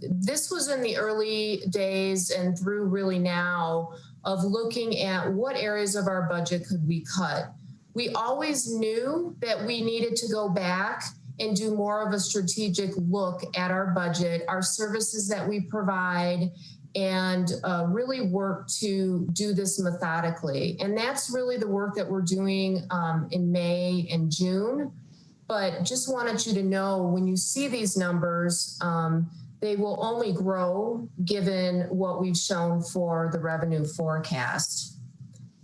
this was in the early days and through really now of looking at what areas of our budget could we cut. We always knew that we needed to go back and do more of a strategic look at our budget, our services that we provide, and really work to do this methodically. And that's really the work that we're doing in May and June. but just wanted you to know when you see these numbers, they will only grow given what we've shown for the revenue forecast.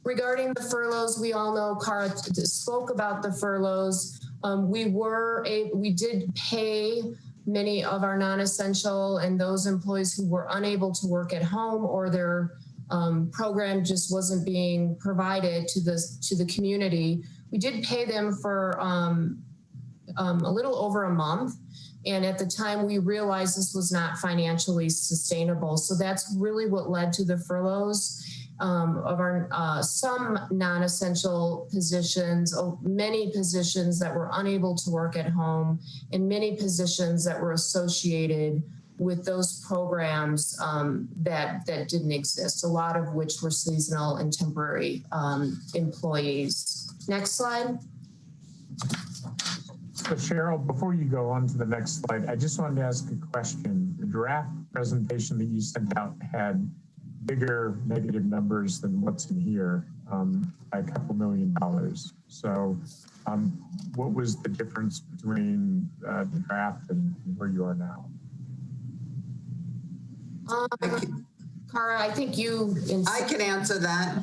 Regarding the furloughs, we all know Cara spoke about the furloughs. We did pay many of our non-essential and those employees who were unable to work at home or their program just wasn't being provided to the community. We did pay them for a little over a month. And at the time we realized this was not financially sustainable. So that's really what led to the furloughs of our some non-essential positions, many positions that were unable to work at home, and many positions that were associated with those programs that didn't exist, a lot of which were seasonal and temporary employees. Next slide. So Cheryl, before you go on to the next slide, I just wanted to ask a question. The draft presentation that you sent out had bigger negative numbers than what's in here, by a couple $1 million. So what was the difference between the draft and where you are now? Cara, I think I can answer that.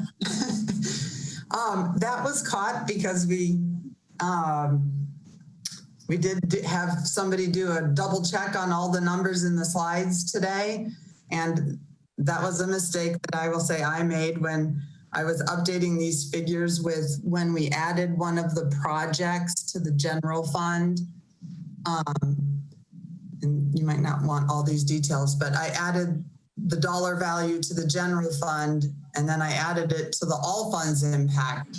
That was caught because we did have somebody do a double check on all the numbers in the slides today. And that was a mistake that I will say I made when I was updating these figures with when we added one of the projects to the general fund. And you might not want all these details, but I added the dollar value to the general fund, and then I added it to the all funds impact.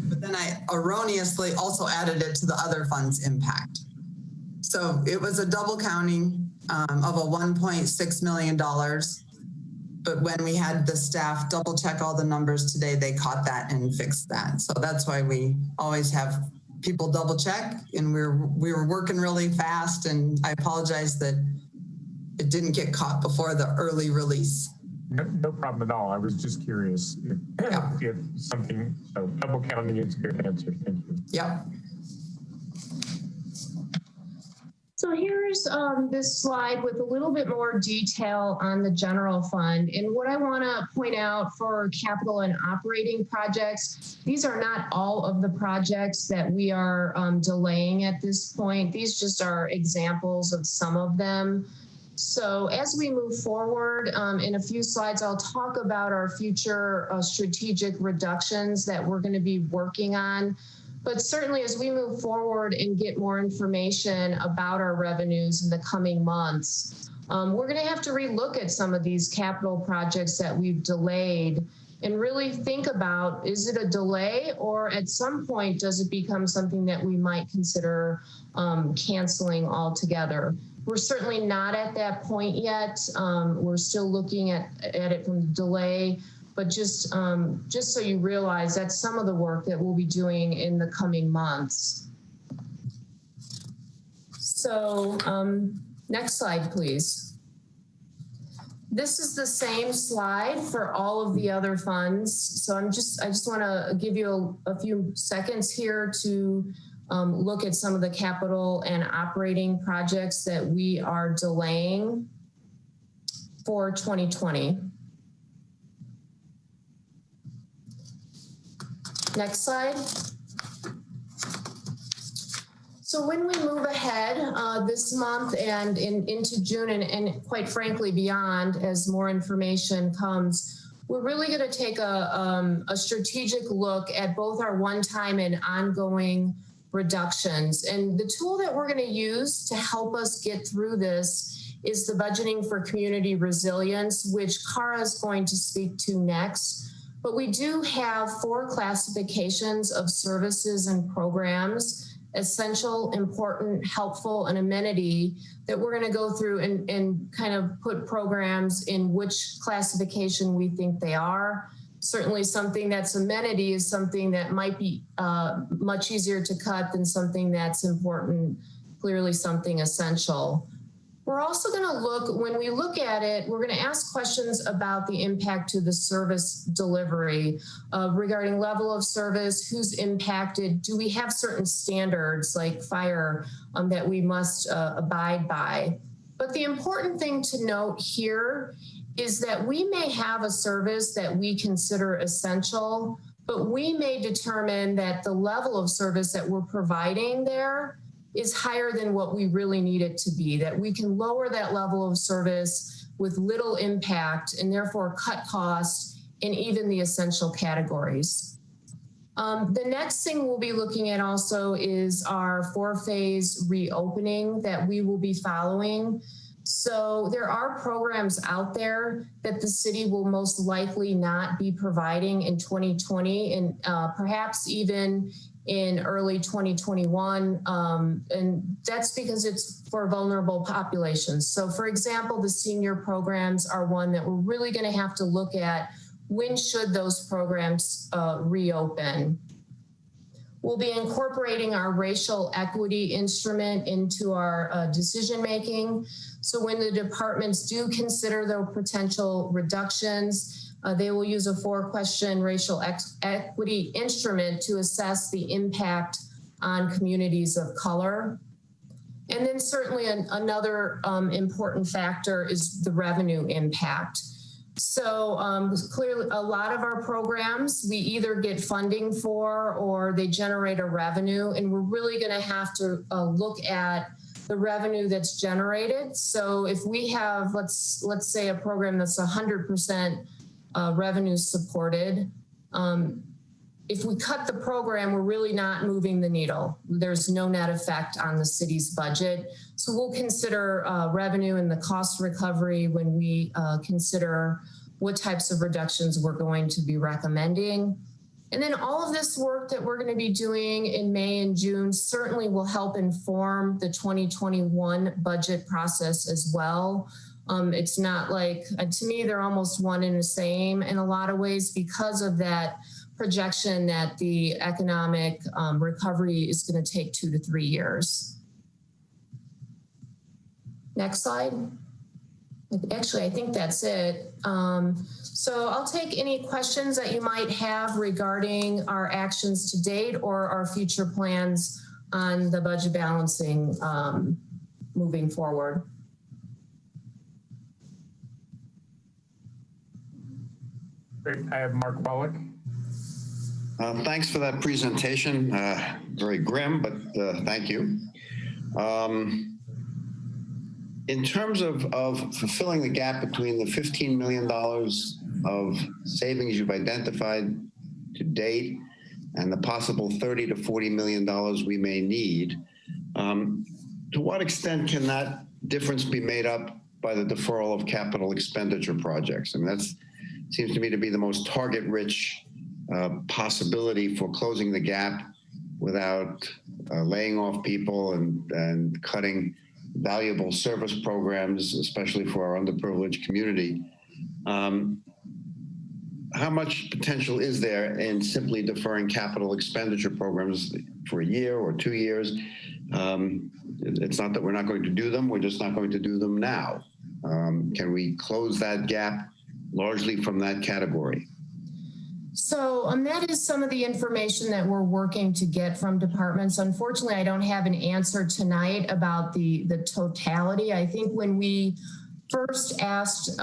But then I erroneously also added it to the other funds impact. So it was a double counting of a $1.6 million. But when we had the staff double check all the numbers today, they caught that and fixed that. So that's why we always have people double check, and we were working really fast, and I apologize that it didn't get caught before the early release. No problem at all. I was just curious if something, so double counting is a good answer. Thank you. Yep. So here's this slide with a little bit more detail on the general fund. And what I want to point out for capital and operating projects, these are not all of the projects that we are delaying at this point. These just are examples of some of them. So as we move forward, in a few slides, I'll talk about our future strategic reductions that we're going to be working on. But certainly as we move forward and get more information about our revenues in the coming months, we're going to have to relook at some of these capital projects that we've delayed and really think about, is it a delay, or at some point does it become something that we might consider canceling altogether? We're certainly not at that point yet. We're still looking at it from the delay. But just so you realize, that's some of the work that we'll be doing in the coming months. So next slide, please. This is the same slide for all of the other funds. So I just want to give you a few seconds here to look at some of the capital and operating projects that we are delaying for 2020. Next slide. So when we move ahead this month and into June and quite frankly beyond, as more information comes, we're really going to take a strategic look at both our one-time and ongoing reductions. And the tool that we're going to use to help us get through this is the Budgeting for Community Resilience, which Cara is going to speak to next. But we do have 4 classifications of services and programs: essential, important, helpful, and amenity, that we're going to go through and kind of put programs in which classification we think they are. Certainly something that's amenity is something that might be much easier to cut than something that's important, clearly something essential. We're also going to look, when we look at it, we're going to ask questions about the impact to the service delivery regarding level of service, who's impacted, do we have certain standards like fire that we must abide by. But the important thing to note here is that we may have a service that we consider essential, but we may determine that the level of service that we're providing there is higher than what we really need it to be, that we can lower that level of service with little impact and therefore cut costs in even the essential categories. The next thing we'll be looking at also is our 4-phase reopening that we will be following. So there are programs out there that the city will most likely not be providing in 2020 and perhaps even in early 2021. And that's because it's for vulnerable populations. So for example, the senior programs are one that we're really going to have to look at. When should those programs reopen? We'll be incorporating our racial equity instrument into our decision making. So when the departments do consider their potential reductions, they will use a 4-question racial equity instrument to assess the impact on communities of color. And then certainly another important factor is the revenue impact. So clearly a lot of our programs, we either get funding for or they generate a revenue, and we're really going to have to look at the revenue that's generated. So if we have, let's say a program that's 100% revenue supported, if we cut the program, we're really not moving the needle. There's no net effect on the city's budget. So we'll consider revenue and the cost recovery when we consider what types of reductions we're going to be recommending. And then all of this work that we're going to be doing in May and June certainly will help inform the 2021 budget process as well. It's not like, to me, they're almost one and the same in a lot of ways because of that projection that the economic recovery is going to take 2 to 3 years. Next slide. Actually, I think that's it. So I'll take any questions that you might have regarding our actions to date or our future plans on the budget balancing moving forward. Great. I have Mark Wallach. Thanks for that presentation. Very grim, but thank you. In terms of fulfilling the gap between the $15 million of savings you've identified to date and the possible $30 to $40 million we may need, to what extent can that difference be made up by the deferral of capital expenditure projects? I mean, that seems to me to be the most target-rich possibility for closing the gap without laying off people and cutting valuable service programs, especially for our underprivileged community. How much potential is there in simply deferring capital expenditure programs for a year or 2 years? It's not that we're not going to do them, we're just not going to do them now. Can we close that gap largely from that category? So that is some of the information that we're working to get from departments. Unfortunately, I don't have an answer tonight about the totality. I think when we first asked,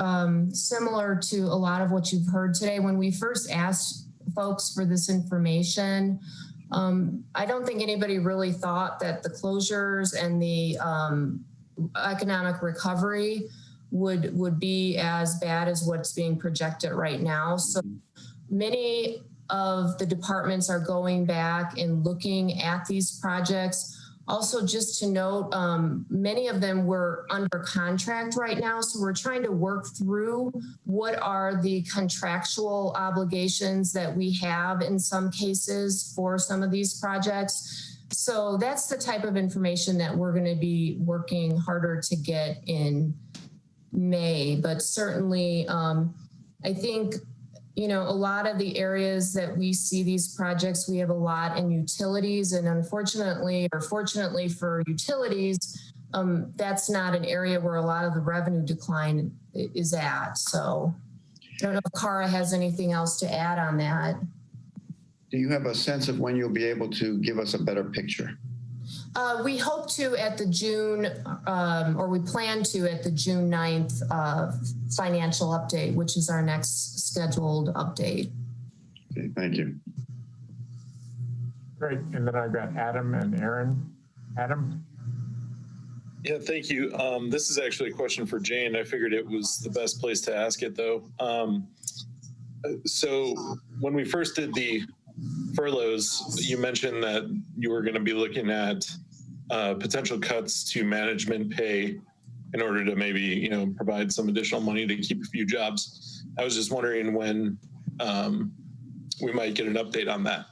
similar to a lot of what you've heard today, when we first asked folks for this information, I don't think anybody really thought that the closures and the economic recovery would be as bad as what's being projected right now. So many of the departments are going back and looking at these projects. Also, just to note, many of them were under contract right now. So we're trying to work through what are the contractual obligations that we have in some cases for some of these projects. So that's the type of information that we're going to be working harder to get in May. But certainly, I think, you know, a lot of the areas that we see these projects, we have a lot in utilities, and unfortunately, or fortunately for utilities, that's not an area where a lot of the revenue decline is at. So I don't know if Cara has anything else to add on that. Do you have a sense of when you'll be able to give us a better picture? We hope to at the June, or we plan to at the June 9th financial update, which is our next scheduled update. Okay, thank you. Great, and then I've got Adam and Aaron. Adam? Yeah, thank you. This is actually a question for Jane. I figured it was the best place to ask it though. So when we first did the furloughs, you mentioned that you were going to be looking at potential cuts to management pay in order to maybe, provide some additional money to keep a few jobs. I was just wondering when we might get an update on that.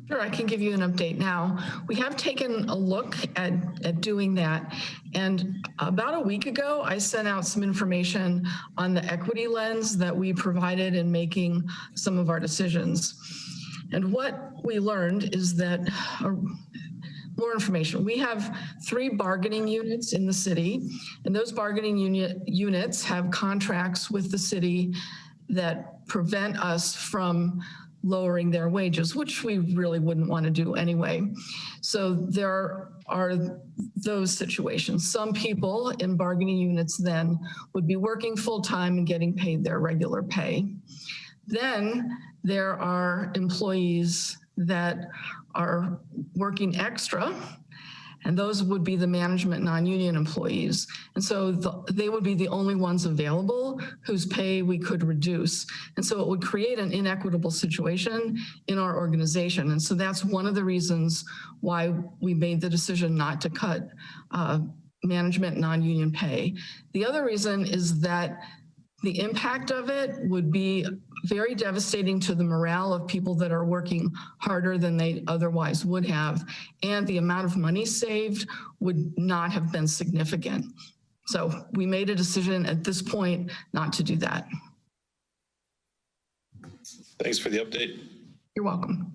Sure, I can give you an update now. We have taken a look at doing that. And about a week ago, I sent out some information on the equity lens that we provided in making some of our decisions. And what we learned is that, more information, we have 3 bargaining units in the city, and those bargaining units have contracts with the city that prevent us from lowering their wages, which we really wouldn't want to do anyway. So there are those situations. Some people in bargaining units then would be working full-time and getting paid their regular pay. Then there are employees that are working extra, and those would be the management non-union employees. And so they would be the only ones available whose pay we could reduce. And so it would create an inequitable situation in our organization. And so that's one of the reasons why we made the decision not to cut management non-union pay. The other reason is that the impact of it would be very devastating to the morale of people that are working harder than they otherwise would have. And the amount of money saved would not have been significant. So we made a decision at this point not to do that. Thanks for the update. You're welcome.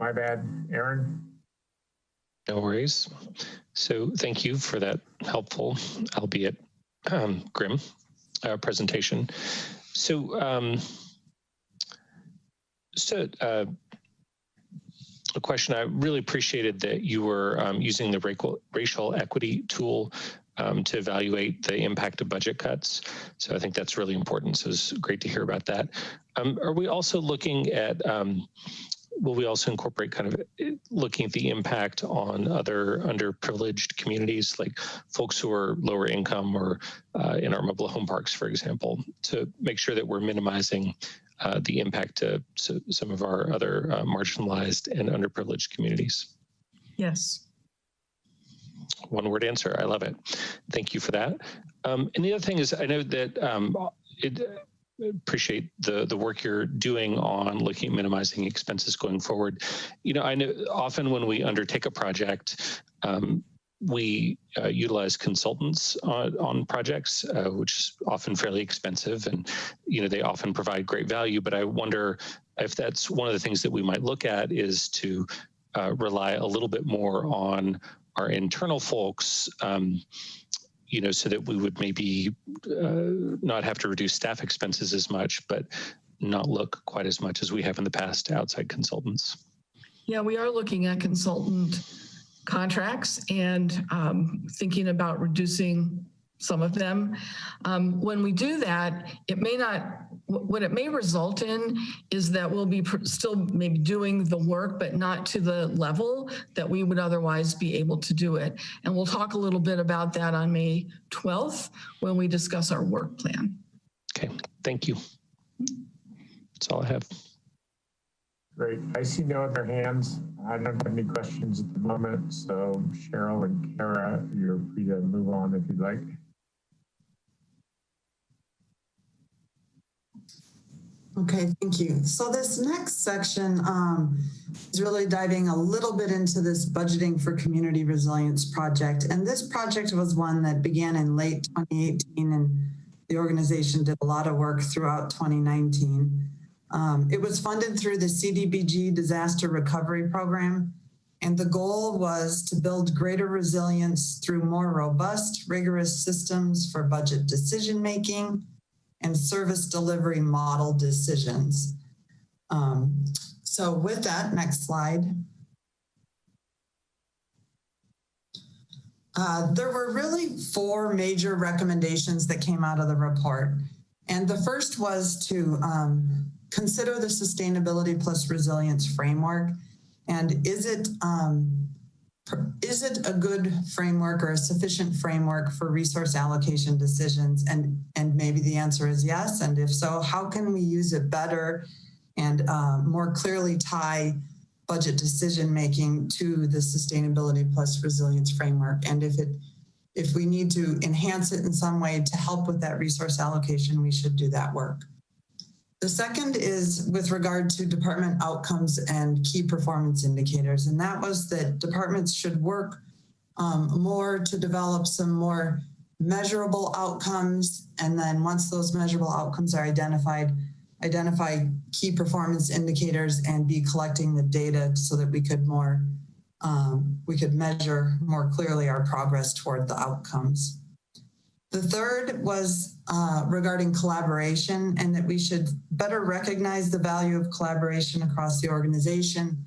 My bad, Aaron. No worries. So thank you for that helpful, albeit grim, presentation. So, a question, I really appreciated that you were using the racial equity tool to evaluate the impact of budget cuts. So I think that's really important. So it's great to hear about that. Are we also looking at will we also incorporate kind of looking at the impact on other underprivileged communities, like folks who are lower income or in our mobile home parks, for example, to make sure that we're minimizing the impact to some of our other marginalized and underprivileged communities? Yes. One word answer. I love it. Thank you for that. And the other thing is, I know that appreciate the work you're doing on looking at minimizing expenses going forward. I know often when we undertake a project, we utilize consultants on projects, which is often fairly expensive, and they often provide great value. But I wonder if that's one of the things that we might look at is to rely a little bit more on our internal folks, so that we would maybe not have to reduce staff expenses as much, but not look quite as much as we have in the past to outside consultants. Yeah, we are looking at consultant contracts and thinking about reducing some of them. When we do that, what it may result in is that we'll be still maybe doing the work, but not to the level that we would otherwise be able to do it. And we'll talk a little bit about that on May 12th when we discuss our work plan. Okay, thank you. That's all I have. Great. I see no other hands. I don't have any questions at the moment. So Cheryl and Kara, you're free to move on if you'd like. Okay, thank you. So this next section is really diving a little bit into this budgeting for community resilience project. And this project was one that began in late 2018 and The organization did a lot of work throughout 2019. It was funded through the CDBG Disaster Recovery Program, and the goal was to build greater resilience through more robust, rigorous systems for budget decision-making and service delivery model decisions. So with that, next slide. There were really 4 major recommendations that came out of the report. And the first was to consider the sustainability plus resilience framework. And is it a good framework or a sufficient framework for resource allocation decisions? And maybe the answer is yes. And if so, how can we use it better and more clearly tie budget decision-making to the sustainability plus resilience framework? And if we need to enhance it in some way to help with that resource allocation, we should do that work. The second is with regard to department outcomes and key performance indicators. And that was that departments should work more to develop some more measurable outcomes. And then once those measurable outcomes are identify key performance indicators and be collecting the data so that we could measure more clearly our progress toward the outcomes. The third was regarding collaboration, and that we should better recognize the value of collaboration across the organization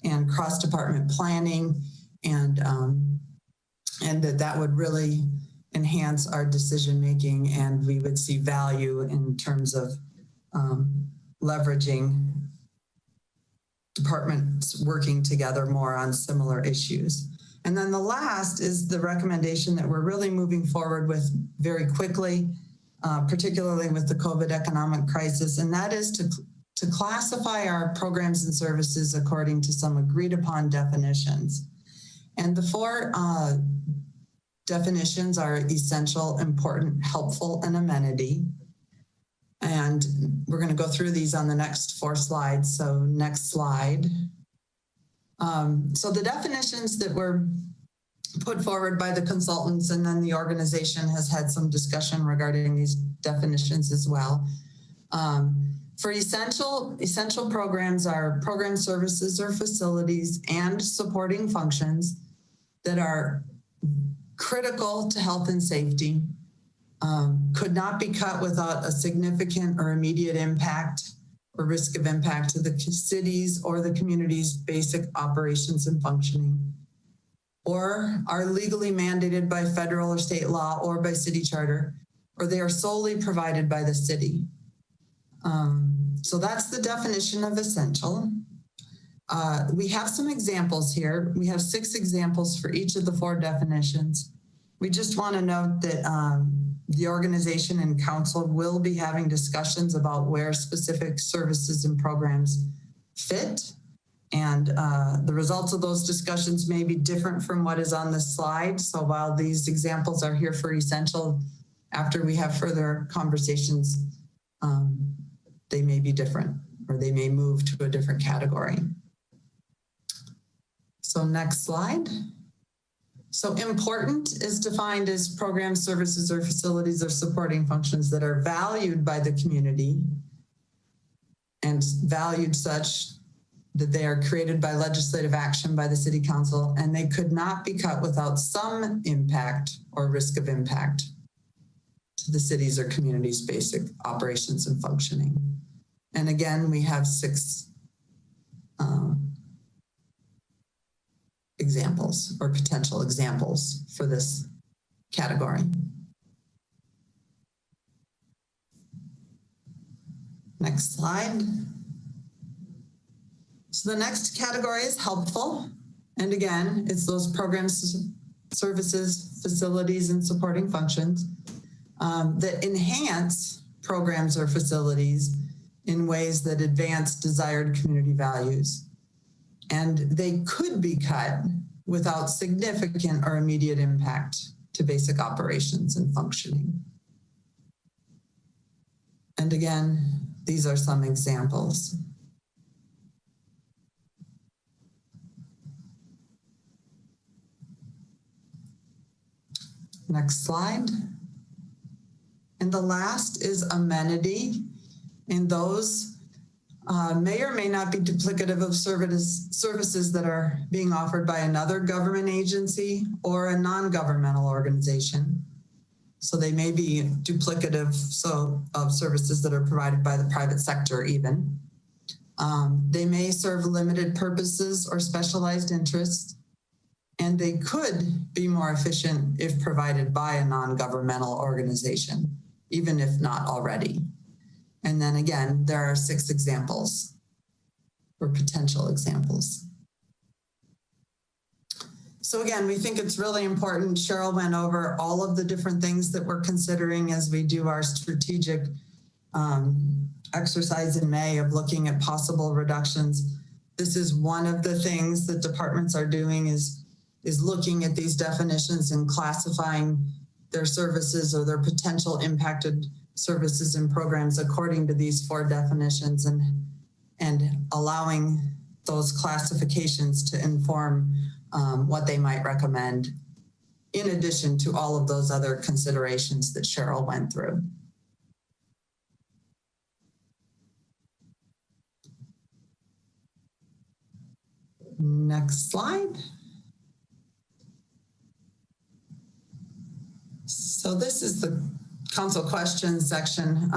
and cross-department planning, and that would really enhance our decision-making, and we would see value in terms of leveraging departments working together more on similar issues. And then the last is the recommendation that we're really moving forward with very quickly, particularly with the COVID economic crisis, and that is to classify our programs and services according to some agreed upon definitions. And the 4 definitions are essential, important, helpful, and amenity. And we're going to go through these on the next 4 slides. So next slide. So the definitions that were put forward by the consultants, and then the organization has had some discussion regarding these definitions as well. For essential programs are program services or facilities and supporting functions that are critical to health and safety, could not be cut without a significant or immediate impact or risk of impact to the cities or the community's basic operations and functioning, or are legally mandated by federal or state law or by city charter, or they are solely provided by the city. So that's the definition of essential. We have some examples here. We have 6 examples for each of the 4 definitions. We just want to note that the organization and council will be having discussions about where specific services and programs fit. And the results of those discussions may be different from what is on this slide. So while these examples are here for essential, after we have further conversations, they may be different, or they may move to a different category. So next slide. So important is defined as programs, services, or facilities or supporting functions that are valued by the community and valued such that they are created by legislative action by the city council, and they could not be cut without some impact or risk of impact to the city's or community's basic operations and functioning. And again, we have 6 examples or potential examples for this category. Next slide. So the next category is helpful. And again, it's those programs, services, facilities, and supporting functions that enhance programs or facilities in ways that advance desired community values. And they could be cut without significant or immediate impact to basic operations and functioning. And again, these are some examples. Next slide. And the last is amenity. And those may or may not be duplicative of services that are being offered by another government agency or a non-governmental organization. So they may be duplicative of services that are provided by the private sector even. They may serve limited purposes or specialized interests, and they could be more efficient if provided by a non-governmental organization, even if not already. And then again, there are 6 examples or potential examples. So again, we think it's really important. Cheryl went over all of the different things that we're considering as we do our strategic exercise in May of looking at possible reductions. This is one of the things that departments are doing is looking at these definitions and classifying their services or their potential impacted services and programs according to these 4 definitions and allowing those classifications to inform what they might recommend in addition to all of those other considerations that Cheryl went through. Next slide. So this is the council questions section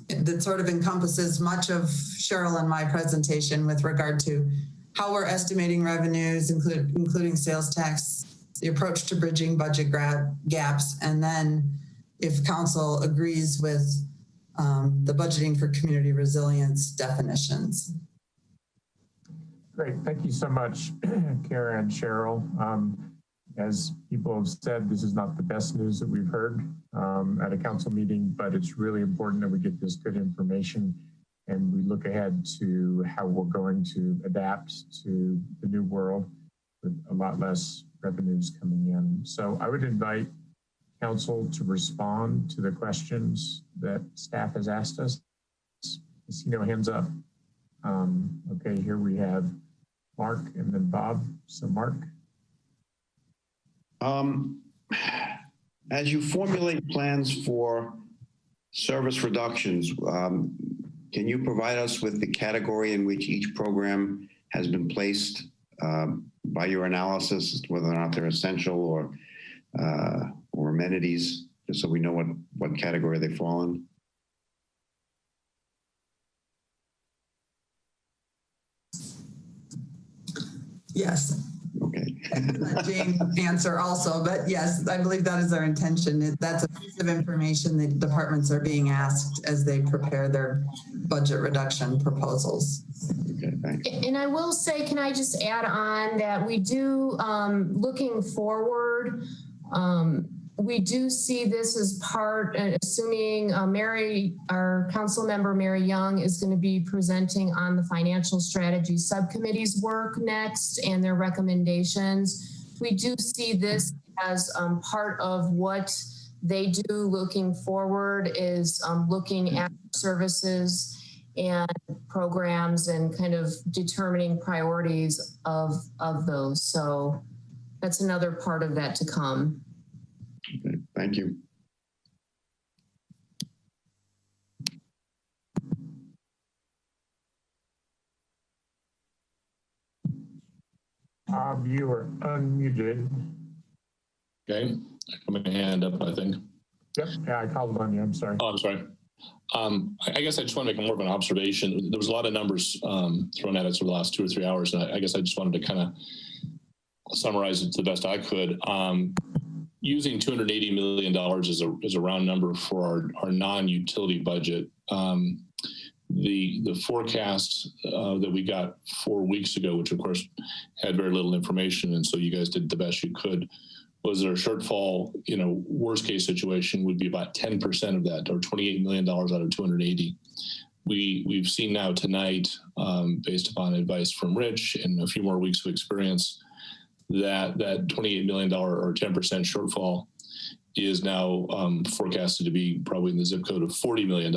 that sort of encompasses much of Cheryl and my presentation with regard to how we're estimating revenues, including sales tax, the approach to bridging budget gaps, and then if council agrees with the budgeting for community resilience definitions. Great, thank you so much, Kara and Cheryl. As people have said, this is not the best news that we've heard at a council meeting, but it's really important that we get this good information and we look ahead to how we're going to adapt to the new world with a lot less revenues coming in. So I would invite council to respond to the questions that staff has asked us. I see no hands up. Okay, here we have Mark and then Bob. So Mark. As you formulate plans for service reductions, can you provide us with the category in which each program has been placed by your analysis, whether or not they're essential or amenities, just so we know what category they fall in? Yes. Okay. Let Jane answer also, but yes, I believe that is our intention. That's a piece of information that departments are being asked as they prepare their budget reduction proposals. Okay, thanks. And I will say, can I just add on that we do, looking forward, we do see this as part, assuming Mary, our council member, Mary Young, is going to be presenting on the financial strategy subcommittee's work next and their recommendations. We do see this as part of what they do looking forward is looking at services and programs and kind of determining priorities of those. So that's another part of that to come. Okay, thank you. Bob, you are unmuted. Okay, I come in hand up, I think. Yep, yeah, I called on you, I'm sorry. Oh, I'm sorry. I guess I just want to make more of an observation. There was a lot of numbers thrown at us over the last 2 or 3 hours, and I guess I just wanted to kind of summarize it to the best I could. Using $280 million as a round number for our non-utility budget, the forecast that we got 4 weeks ago, which of course had very little information, and so you guys did the best you could, was our shortfall, worst case situation would be about 10% of that, or $28 million out of 280. We've seen now tonight, based upon advice from Rich and a few more weeks of experience, that $28 million or 10% shortfall is now forecasted to be probably in the zip code of $40 million.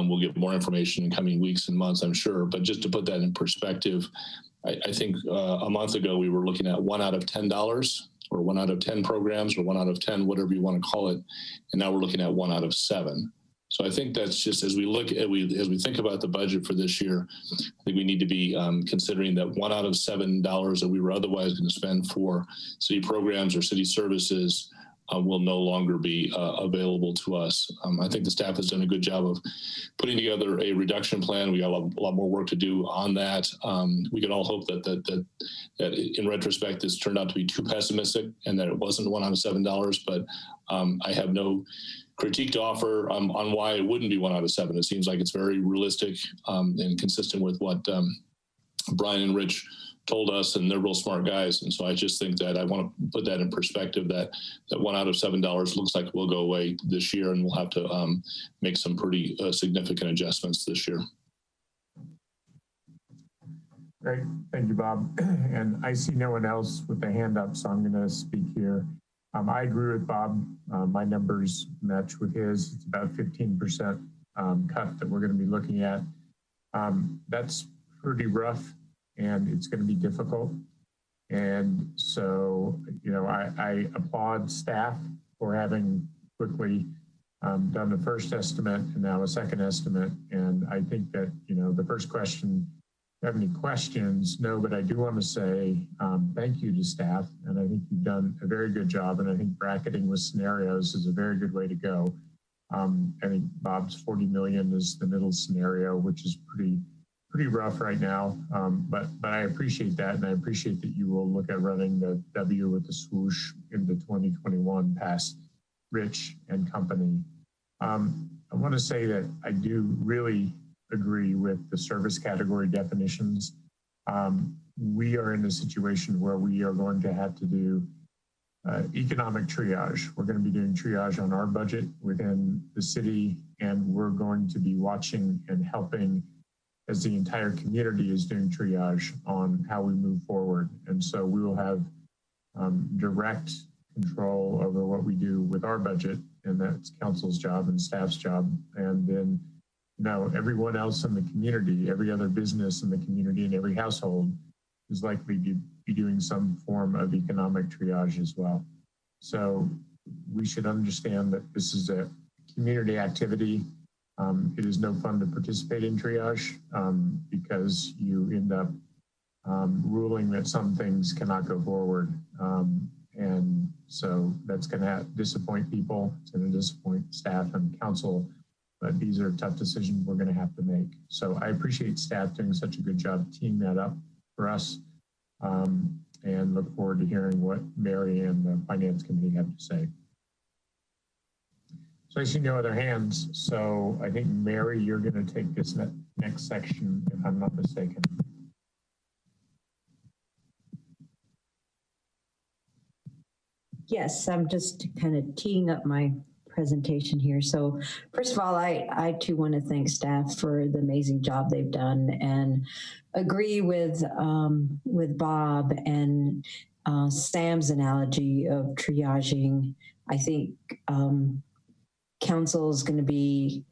We'll get more information in coming weeks and months, I'm sure. But just to put that in perspective, I think a month ago we were looking at $1 out of $10 or 1 out of 10 programs, or 1 out of 10, whatever you want to call it. And now we're looking at 1 out of 7. So I think that's just, as we look at, as we think about the budget for this year, I think we need to be considering that 1 out of $7 that we were otherwise going to spend for city programs or city services will no longer be available to us. I think the staff has done a good job of putting together a reduction plan. We got a lot more work to do on that. We can all hope that in retrospect, this turned out to be too pessimistic and that it wasn't 1 out of $7, but I have no critique to offer on why it wouldn't be 1 out of 7. It seems like it's very realistic and consistent with what Brian and Rich told us, and they're real smart guys. And so I just think that I want to put that in perspective, that 1 out of $7 looks like it will go away this year, and we'll have to make some pretty significant adjustments this year. Great, thank you, Bob. And I see no one else with a hand up, so I'm going to speak here. I agree with Bob. My numbers match with his. It's about 15% cut that we're going to be looking at. That's pretty rough, and it's going to be difficult. And so, you know, I applaud staff for having quickly done the first estimate and now a second estimate. And I think that, you know, the first question, if you have any questions? No, but I do want to say thank you to staff. And I think you've done a very good job. And I think bracketing with scenarios is a very good way to go. I think Bob's 40 million is the middle scenario, which is pretty rough right now. But I appreciate that. And I appreciate that you will look at running the W with the swoosh into 2021 past Rich and company. I want to say that I do really agree with the service category definitions. We are in a situation where we are going to have to do economic triage. We're going to be doing triage on our budget within the city, and we're going to be watching and helping as the entire community is doing triage on how we move forward. And so we will have direct control over what we do with our budget, and that's council's job and staff's job. And then, you know, everyone else in the community, every other business in the community and every household is likely to be doing some form of economic triage as well. So we should understand that this is a community activity. It is no fun to participate in triage because you end up ruling that some things cannot go forward. And so that's going to disappoint people. It's going to disappoint staff and council, but these are tough decisions we're going to have to make. So I appreciate staff doing such a good job teeing that up for us, and look forward to hearing what Mary and the Finance Committee have to say. So I see no other hands. So I think, Mary, you're going to take this next section, if I'm not mistaken. Yes, I'm just kind of teeing up my presentation here. So first of all, I too want to thank staff for the amazing job they've done, and agree with Bob and Sam's analogy of triaging. I think council is going to be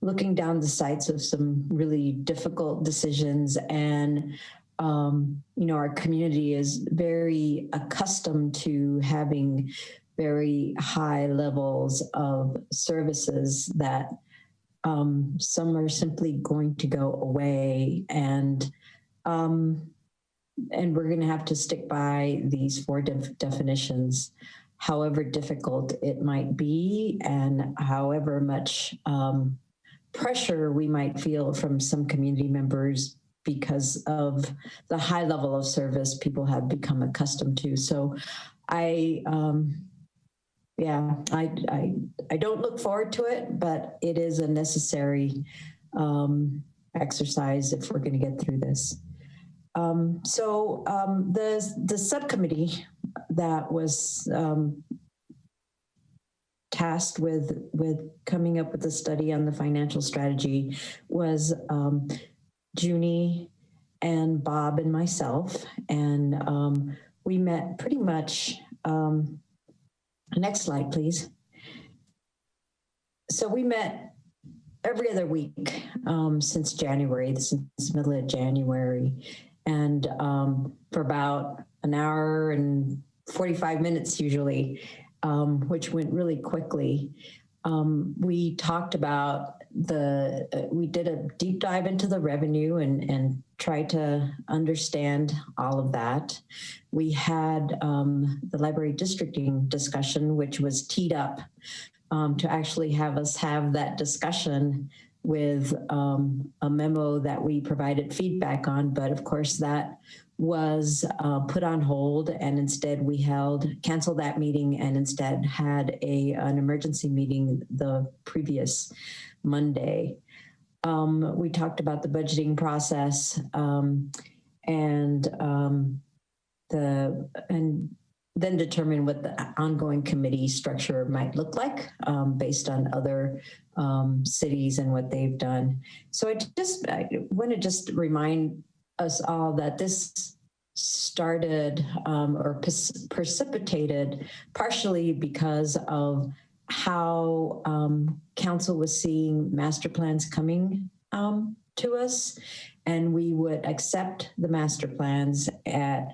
looking down the sights of some really difficult decisions, and you know, our community is very accustomed to having very high levels of services that some are simply going to go away, and we're going to have to stick by these 4 definitions, however difficult it might be, and however much pressure we might feel from some community members because of the high level of service people have become accustomed to. So I don't look forward to it, but it is a necessary exercise if we're going to get through this. The subcommittee that was tasked with coming up with a study on the financial strategy was Junie and Bob and myself, and we met pretty much. Next slide, please. So we met every other week since January, since the middle of January, and for about an hour and 45 minutes usually, which went really quickly. We talked about we did a deep dive into the revenue and tried to understand all of that. We had the library districting discussion, which was teed up to actually have us have that discussion with a memo that we provided feedback on. But of course that was put on hold, and instead we canceled that meeting and instead had an emergency meeting the previous Monday. We talked about the budgeting process and then determine what the ongoing committee structure might look like based on other cities and what they've done. So I want to just remind us all that this started or precipitated partially because of how council was seeing master plans coming to us, and we would accept the master plans at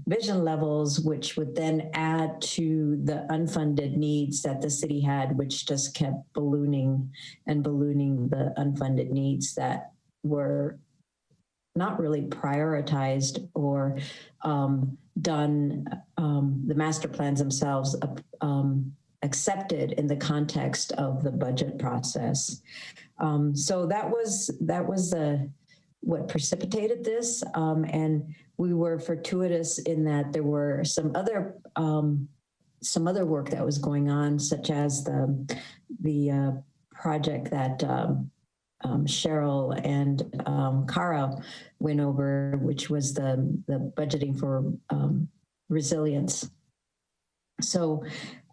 vision levels, which would then add to the unfunded needs that the city had, which just kept ballooning and ballooning the unfunded needs that were not really prioritized or done, the master plans themselves accepted in the context of the budget process. So that was what precipitated this, and we were fortuitous in that there were some other work that was going on, such as the project that Cheryl and Cara went over, which was the budgeting for resilience. So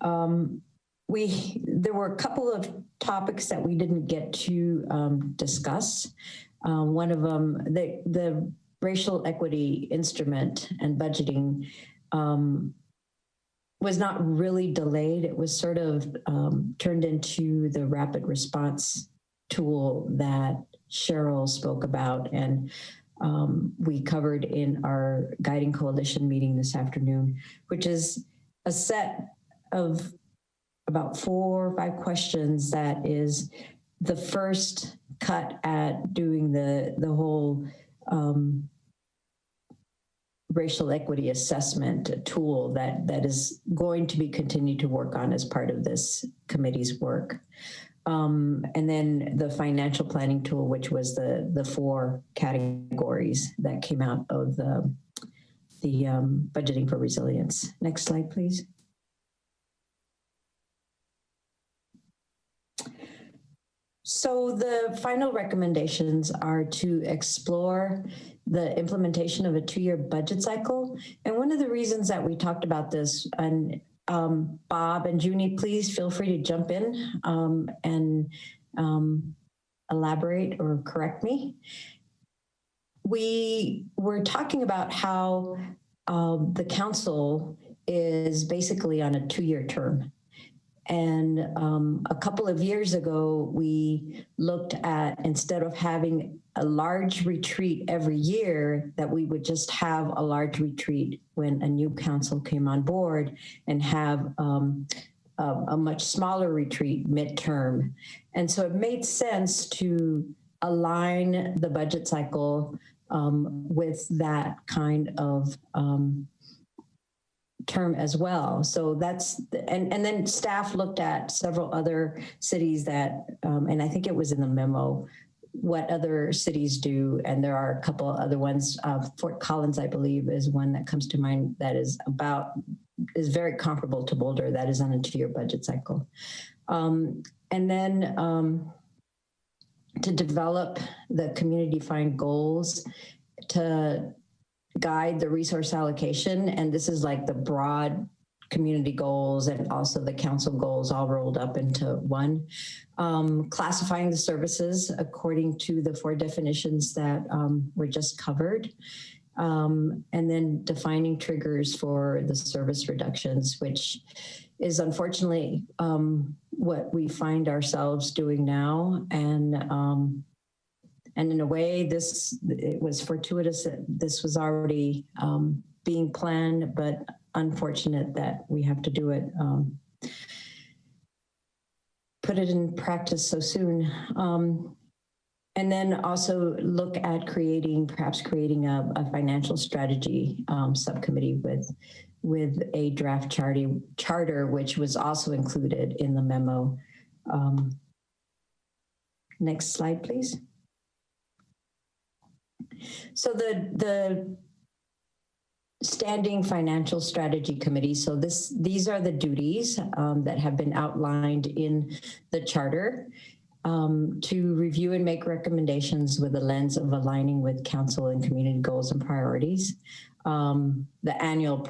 there were a couple of topics that we didn't get to discuss. One of them, the racial equity instrument and budgeting was not really delayed. It was sort of turned into the rapid response tool that Cheryl spoke about, and we covered in our guiding coalition meeting this afternoon, which is a set of about 4 or 5 questions that is the first cut at doing the whole racial equity assessment tool that is going to be continued to work on as part of this committee's work. And then the financial planning tool, which was the 4 categories that came out of the budgeting for resilience. Next slide, please. So the final recommendations are to explore the implementation of a 2-year budget cycle. And one of the reasons that we talked about this, and Bob and Junie, please feel free to jump in and elaborate or correct me. We were talking about how the council is basically on a 2-year term. And a couple of years ago, we looked at, instead of having a large retreat every year, that we would just have a large retreat when a new council came on board and have a much smaller retreat midterm. And so it made sense to align the budget cycle with that kind of term as well. So that's, and then staff looked at several other cities that, and I think it was in the memo, what other cities do. And there are a couple other ones. Fort Collins, I believe, is one that comes to mind that is very comparable to Boulder, that is on a 2-year budget cycle. And then to develop the community-defined goals to guide the resource allocation. And this is like the broad community goals and also the council goals all rolled up into one. Classifying the services according to the 4 definitions that were just covered. And then defining triggers for the service reductions, which is unfortunately what we find ourselves doing now. And in a way, it was fortuitous that this was already being planned, but unfortunate that we have to do it, put it in practice so soon. And then also look at perhaps creating a financial strategy subcommittee with a draft charter, which was also included in the memo. Next slide, please. So the Standing Financial Strategy Committee. So these are the duties that have been outlined in the charter to review and make recommendations with a lens of aligning with council and community goals and priorities, the annual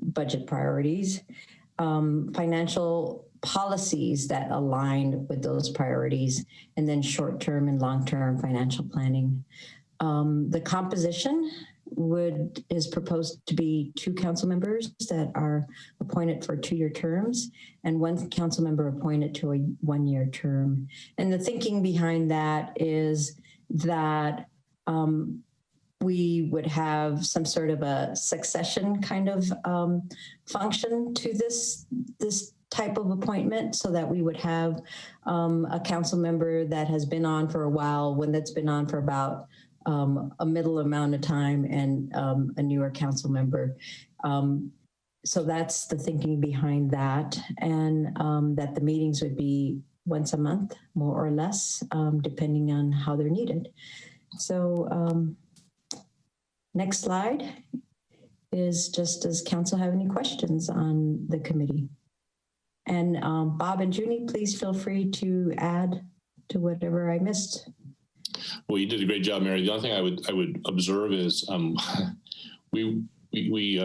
budget priorities, financial policies that align with those priorities, and then short-term and long-term financial planning. The composition is proposed to be 2 council members that are appointed for 2-year terms and 1 council member appointed to a 1-year term. And the thinking behind that is that we would have some sort of a succession kind of function to this type of appointment, so that we would have a council member that has been on for a while, one that's been on for about a middle amount of time, and a newer council member. So that's the thinking behind that, and that the meetings would be once a month, more or less, depending on how they're needed. So next slide is just, does council have any questions on the committee? And Bob and Junie, please feel free to add to whatever I missed. Well, you did a great job, Mary. The only thing I would observe is we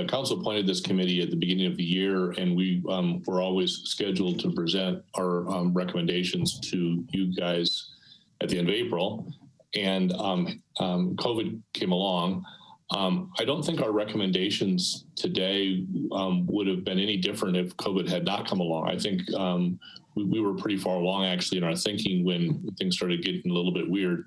council appointed this committee at the beginning of the year, and we were always scheduled to present our recommendations to you guys at the end of April. And COVID came along. I don't think our recommendations today would have been any different if COVID had not come along. I think we were pretty far along actually in our thinking when things started getting a little bit weird.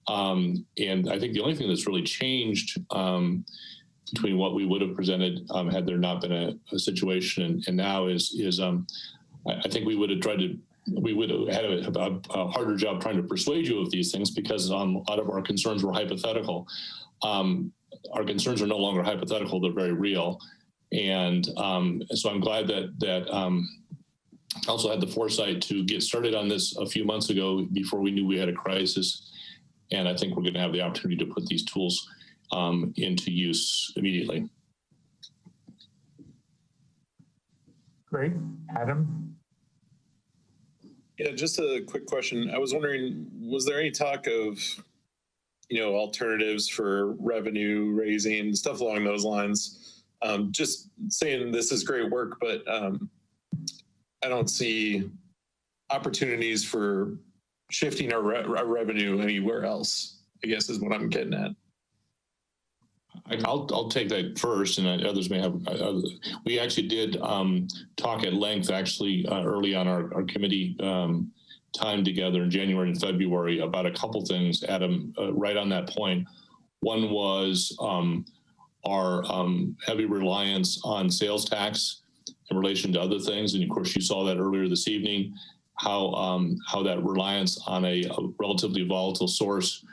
And I think the only thing that's really changed between what we would have presented had there not been a situation and now is I think we would have had a harder job trying to persuade you of these things, because a lot of our concerns were hypothetical. Our concerns are no longer hypothetical, they're very real. And so I'm glad that council had the foresight to get started on this a few months ago before we knew we had a crisis. And I think we're going to have the opportunity to put these tools into use immediately. Great. Adam? Yeah, just a quick question. I was wondering, was there any talk of, alternatives for revenue raising, stuff along those lines? Just saying this is great work, but I don't see opportunities for shifting our revenue anywhere else, I guess is what I'm getting at. I'll take that first, and others may have. We actually did talk at length, actually, early on our committee time together in January and February about a couple things, Adam, right on that point. One was our heavy reliance on sales tax in relation to other things. And of course, you saw that earlier this evening, how that reliance on a relatively volatile source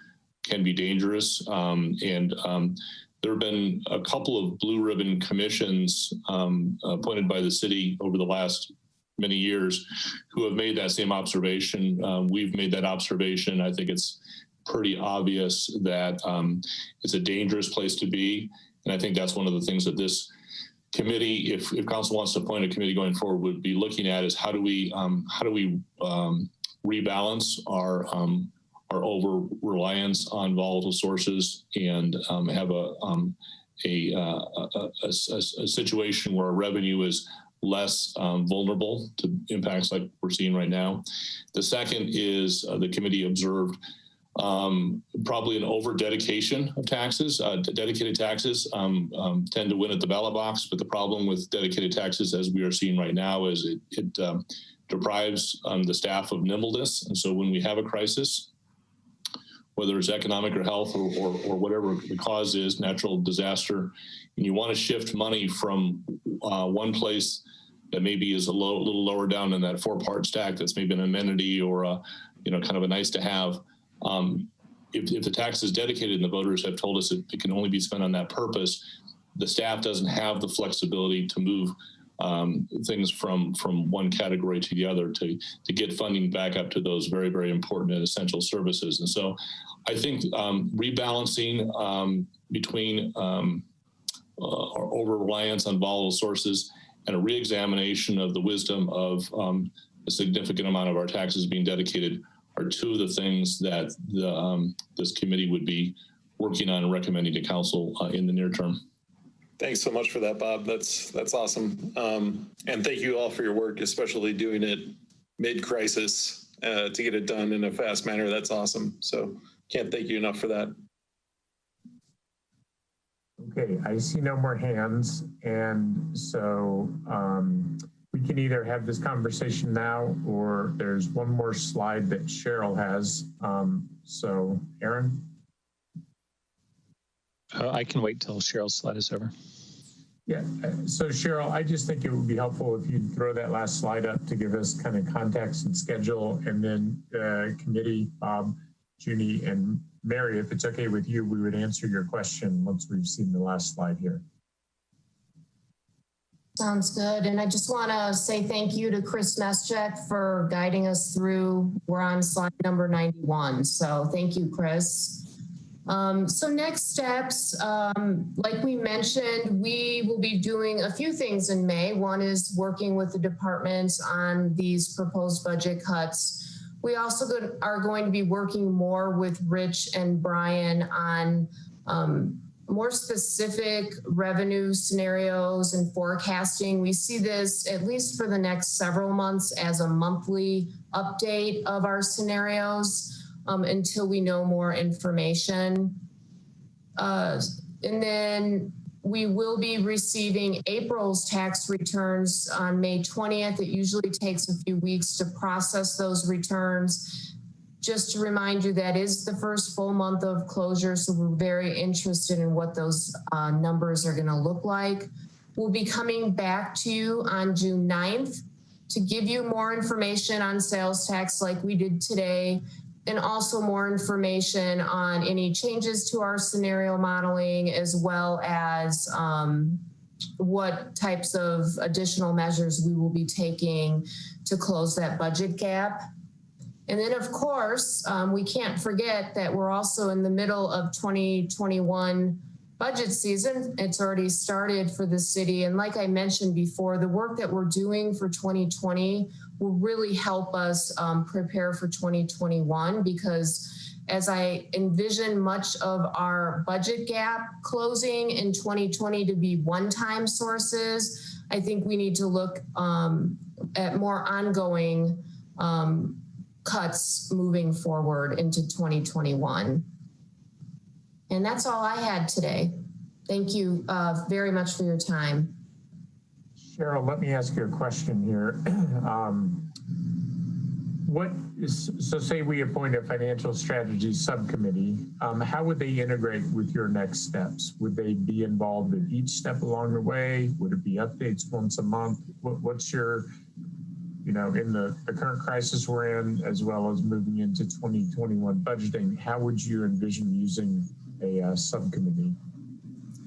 can be dangerous. There have been a couple of blue ribbon commissions appointed by the city over the last many years who have made that same observation. We've made that observation. I think it's pretty obvious that it's a dangerous place to be. And I think that's one of the things that this committee, if council wants to appoint a committee going forward, would be looking at is how do we rebalance our over reliance on volatile sources and have a situation where our revenue is less vulnerable to impacts like we're seeing right now. The second is the committee observed probably an over dedication of taxes. Dedicated taxes tend to win at the ballot box, but the problem with dedicated taxes, as we are seeing right now, is it deprives the staff of nimbleness. And so when we have a crisis, whether it's economic or health or whatever the cause is, natural disaster, and you want to shift money from one place that maybe is a little lower down in that 4-part stack that's maybe an amenity or a, kind of a nice to have. If the tax is dedicated and the voters have told us it can only be spent on that purpose, the staff doesn't have the flexibility to move things from one category to the other to get funding back up to those very, very important and essential services. And so I think rebalancing between our over-reliance on volatile sources and a reexamination of the wisdom of a significant amount of our taxes being dedicated are two of the things that this committee would be working on and recommending to council in the near term. Thanks so much for that, Bob. That's awesome. And thank you all for your work, especially doing it mid-crisis to get it done in a fast manner. That's awesome. So can't thank you enough for that. Okay, I see no more hands. And so we can either have this conversation now or there's one more slide that Cheryl has. So Aaron? I can wait till Cheryl's slide is over. Yeah, so Cheryl, I just think it would be helpful if you'd throw that last slide up to give us kind of context and schedule, and then committee, Bob, Junie, and Mary, if it's okay with you, we would answer your question once we've seen the last slide here. Sounds good. And I just want to say thank you to Chris Meschek for guiding us through. We're on slide number 91. So thank you, Chris. So next steps, like we mentioned, we will be doing a few things in May. One is working with the departments on these proposed budget cuts. We also are going to be working more with Rich and Brian on more specific revenue scenarios and forecasting. We see this, at least for the next several months, as a monthly update of our scenarios until we know more information. And then we will be receiving April's tax returns on May 20th. It usually takes a few weeks to process those returns. Just to remind you, that is the first full month of closure, so we're very interested in what those numbers are going to look like. We'll be coming back to you on June 9th to give you more information on sales tax like we did today, and also more information on any changes to our scenario modeling, as well as what types of additional measures we will be taking to close that budget gap. And then, of course, we can't forget that we're also in the middle of 2021 budget season. It's already started for the city. And like I mentioned before, the work that we're doing for 2020 will really help us prepare for 2021, because as I envision much of our budget gap closing in 2020 to be one-time sources, I think we need to look at more ongoing cuts moving forward into 2021. And that's all I had today. Thank you very much for your time. Cheryl, let me ask you a question here. So say we appoint a financial strategy subcommittee, how would they integrate with your next steps? Would they be involved at each step along the way? Would it be updates once a month? What's your, in the current crisis we're in, as well as moving into 2021 budgeting, how would you envision using a subcommittee?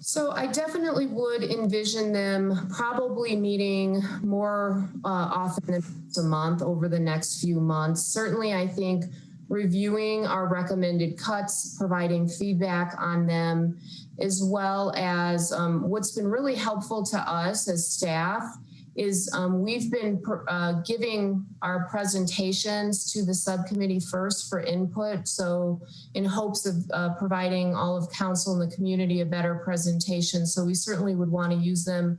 So I definitely would envision them probably meeting more often than once a month over the next few months. Certainly, I think reviewing our recommended cuts, providing feedback on them, as well as what's been really helpful to us as staff is we've been giving our presentations to the subcommittee first for input. So in hopes of providing all of council and the community a better presentation. So we certainly would want to use them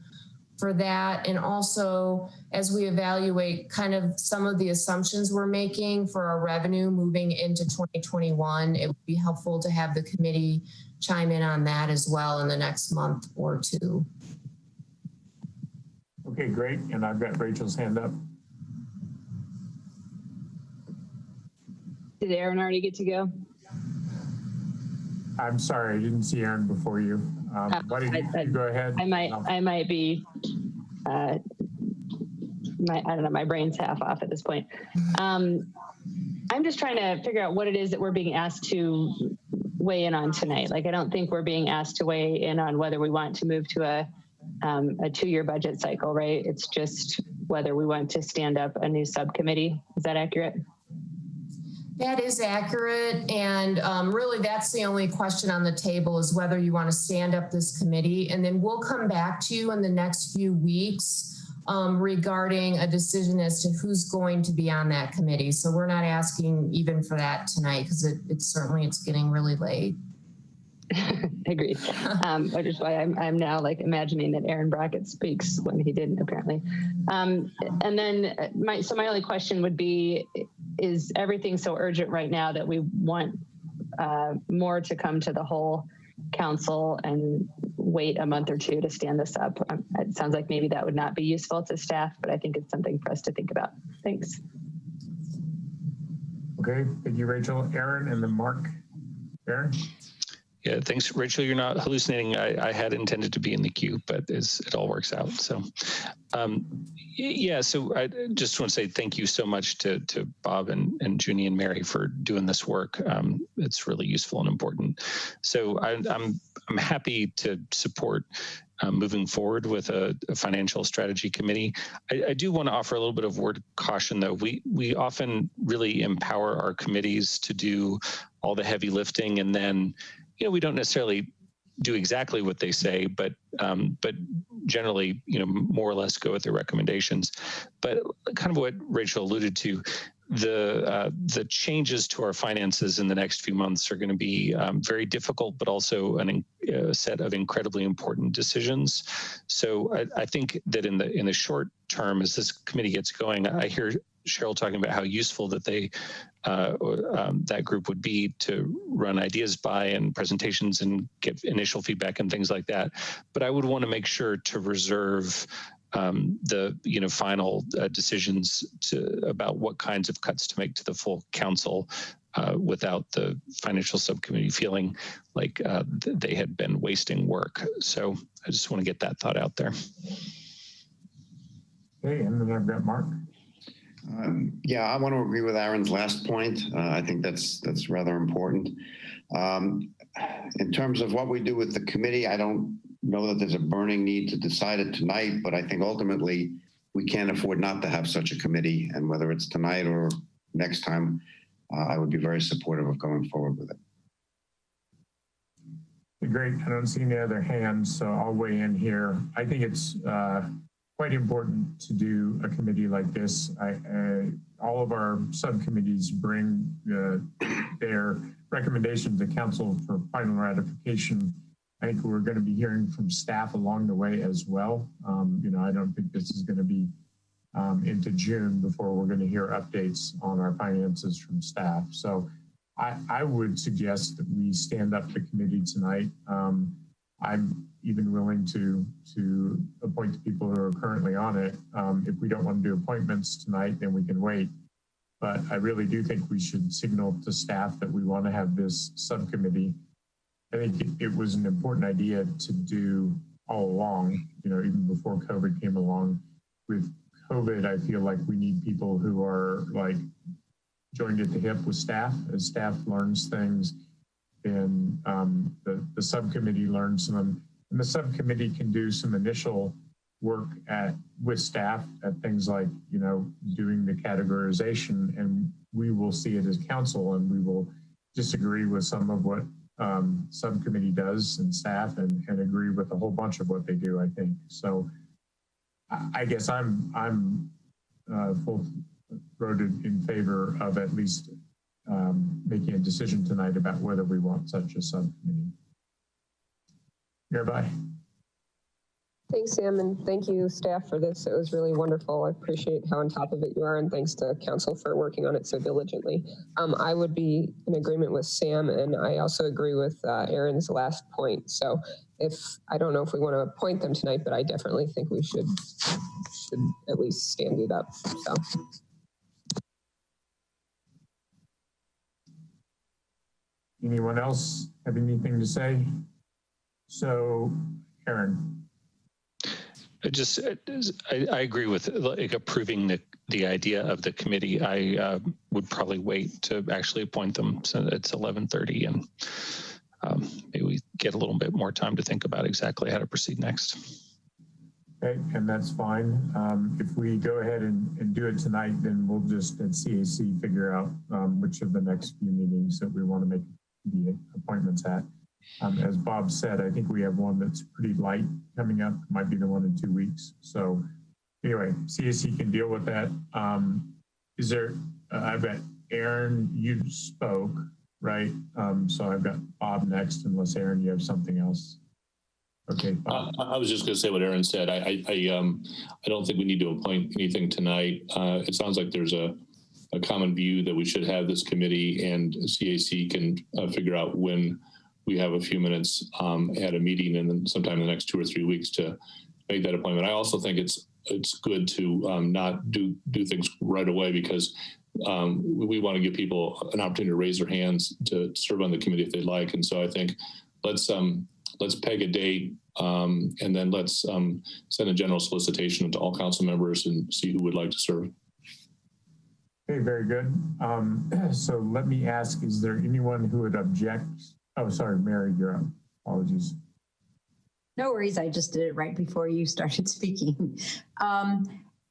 for that. And also as we evaluate kind of some of the assumptions we're making for our revenue moving into 2021, it would be helpful to have the committee chime in on that as well in the next month or two. Okay, great. And I've got Rachel's hand up. Did Aaron already get to go? I'm sorry, I didn't see Aaron before you. Why don't you go ahead? I might be. I don't know, my brain's half off at this point. I'm just trying to figure out what it is that we're being asked to weigh in on tonight. Like, I don't think we're being asked to weigh in on whether we want to move to a 2-year budget cycle, right? It's just whether we want to stand up a new subcommittee. Is that accurate? That is accurate. And really, that's the only question on the table, is whether you want to stand up this committee. And then we'll come back to you in the next few weeks regarding a decision as to who's going to be on that committee. So we're not asking even for that tonight, because it's getting really late. Agreed. Which is why I'm now like imagining that Aaron Brockett speaks when he didn't, apparently. And then my only question would be, is everything so urgent right now that we want more to come to the whole council and wait a month or two to stand this up? It sounds like maybe that would not be useful to staff, but I think it's something for us to think about. Thanks. Okay, thank you, Rachel. Aaron, and then Mark. Aaron? Yeah, thanks, Rachel. You're not hallucinating. I had intended to be in the queue, but it all works out. So, yeah, so I just want to say thank you so much to Bob and Junie and Mary for doing this work. It's really useful and important. So I'm happy to support moving forward with a financial strategy committee. I do want to offer a little bit of word of caution, though. We often really empower our committees to do all the heavy lifting, and then we don't necessarily do exactly what they say, but generally, more or less go with their recommendations. But kind of what Rachel alluded to, the changes to our finances in the next few months are going to be very difficult, but also a set of incredibly important decisions. So I think that in the short term, as this committee gets going, I hear Cheryl talking about how useful that that group would be to run ideas by and presentations and get initial feedback and things like that. But I would want to make sure to reserve the final decisions about what kinds of cuts to make to the full council without the financial subcommittee feeling like they had been wasting work. So I just want to get that thought out there. Okay, and then I've got Mark. Yeah, I want to agree with Aaron's last point. I think that's rather important. In terms of what we do with the committee, I don't know that there's a burning need to decide it tonight, but I think ultimately we can't afford not to have such a committee, and whether it's tonight or next time, I would be very supportive of going forward with it. Great. I don't see any other hands, so I'll weigh in here. I think it's quite important to do a committee like this. All of our subcommittees bring their recommendation to council for final ratification. I think we're going to be hearing from staff along the way as well. I don't think this is going to be into June before we're going to hear updates on our finances from staff. So I would suggest that we stand up the committee tonight. I'm even willing to appoint the people who are currently on it. If we don't want to do appointments tonight, then we can wait. But I really do think we should signal to staff that we want to have this subcommittee. I think it was an important idea to do all along, even before COVID came along. With COVID, I feel like we need people who are like joined at the hip with staff. As staff learns things, then the subcommittee learns them. And the subcommittee can do some initial work with staff at things like, doing the categorization, and we will see it as council, and we will disagree with some of what subcommittee does and staff, and agree with a whole bunch of what they do, I think. So I guess I'm full-throated in favor of at least making a decision tonight about whether we want such a subcommittee. Hereby. Thanks, Sam, and thank you, staff, for this. It was really wonderful. I appreciate how on top of it you are, and thanks to council for working on it so diligently. I would be in agreement with Sam, and I also agree with Aaron's last point. So I don't know if we want to appoint them tonight, but I definitely think we should at least stand it up. So. Anyone else have anything to say? So, Aaron. I agree with like approving the idea of the committee. I would probably wait to actually appoint them. So it's 11:30, and maybe we get a little bit more time to think about exactly how to proceed next. Okay, and that's fine. If we go ahead and do it tonight, then we'll just at CAC figure out which of the next few meetings that we want to make the appointments at. As Bob said, I think we have one that's pretty light coming up. Might be the one in 2 weeks. So anyway, CAC can deal with that. Is there, I've got Aaron, you spoke, right? So I've got Bob next, unless Aaron, you have something else. Okay. I was just going to say what Aaron said. I don't think we need to appoint anything tonight. It sounds like there's a common view that we should have this committee, and CAC can figure out when we have a few minutes at a meeting, and then sometime in the next 2 or 3 weeks to make that appointment. I also think it's good to not do things right away, because we want to give people an opportunity to raise their hands to serve on the committee if they'd like. And so I think let's peg a date, and then let's send a general solicitation to all council members and see who would like to serve. Okay, very good. So let me ask, is there anyone who would object? Oh, sorry, Mary, you're up. Apologies. No worries. I just did it right before you started speaking.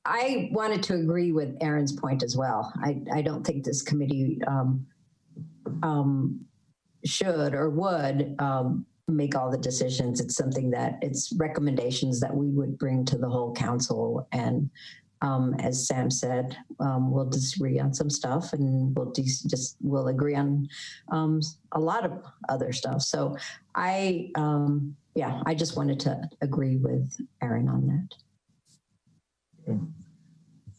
I wanted to agree with Aaron's point as well. I don't think this committee should or would make all the decisions. It's something that it's recommendations that we would bring to the whole council. And as Sam said, we'll disagree on some stuff, and we'll agree on a lot of other stuff. So I just wanted to agree with Aaron on that. Okay.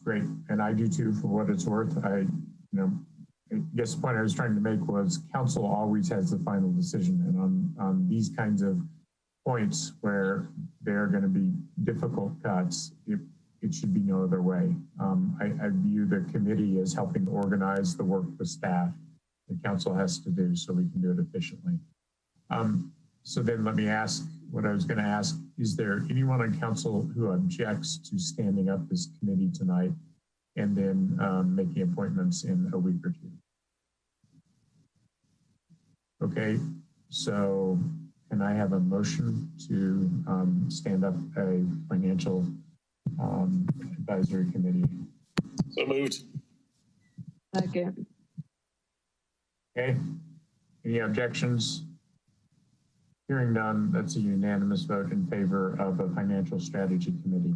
Great, and I do too, for what it's worth. I guess the point I was trying to make was council always has the final decision, and on these kinds of points where there are going to be difficult cuts, it should be no other way. I view the committee as helping organize the work with staff the council has to do so we can do it efficiently. So then let me ask what I was going to ask. Is there anyone on council who objects to standing up this committee tonight and then making appointments in a week or two? Okay, so can I have a motion to stand up a financial advisory committee? So moved. Second. Okay, any objections? Hearing none, that's a unanimous vote in favor of a financial strategy committee.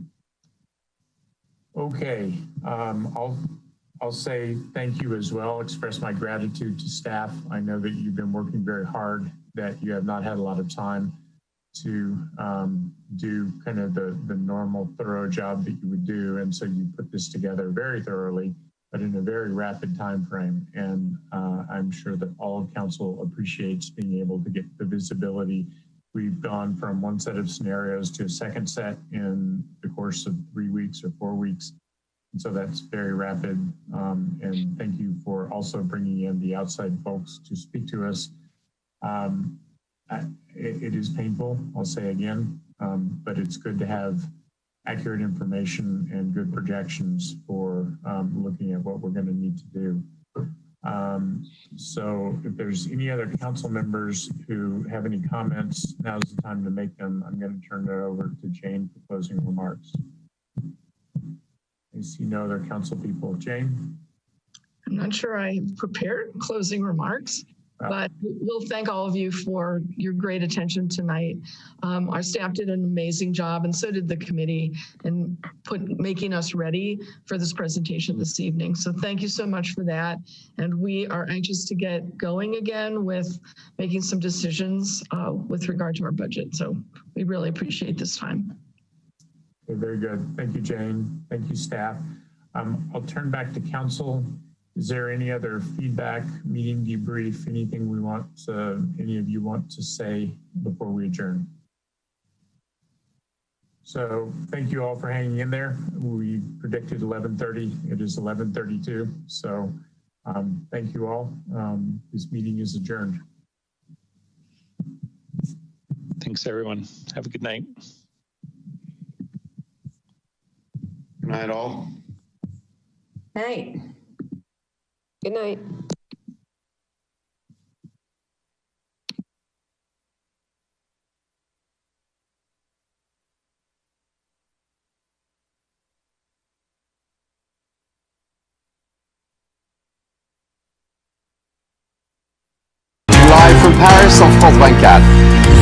Okay, I'll say thank you as well, express my gratitude to staff. I know that you've been working very hard, that you have not had a lot of time to do kind of the normal thorough job that you would do. And so you put this together very thoroughly, but in a very rapid time frame. And I'm sure that all of council appreciates being able to get the visibility. We've gone from one set of scenarios to a second set in the course of 3 weeks or 4 weeks. And so that's very rapid. And thank you for also bringing in the outside folks to speak to us. It is painful, I'll say again, but it's good to have accurate information and good projections for looking at what we're going to need to do. So if there's any other council members who have any comments, now's the time to make them. I'm going to turn it over to Jane for closing remarks. I see no other council people. Jane? I'm not sure I prepared closing remarks, but we'll thank all of you for your great attention tonight. Our staff did an amazing job, and so did the committee, in making us ready for this presentation this evening. So thank you so much for that. And we are anxious to get going again with making some decisions with regard to our budget. So we really appreciate this time. Okay, very good. Thank you, Jane. Thank you, staff. I'll turn back to council. Is there any other feedback, meeting debrief, anything we want any of you want to say before we adjourn? So thank you all for hanging in there. We predicted 11:30. It is 11:32. So thank you all. This meeting is adjourned. Thanks, everyone. Have a good night. night, all. Night. Good night. Live from Paris, en France 24.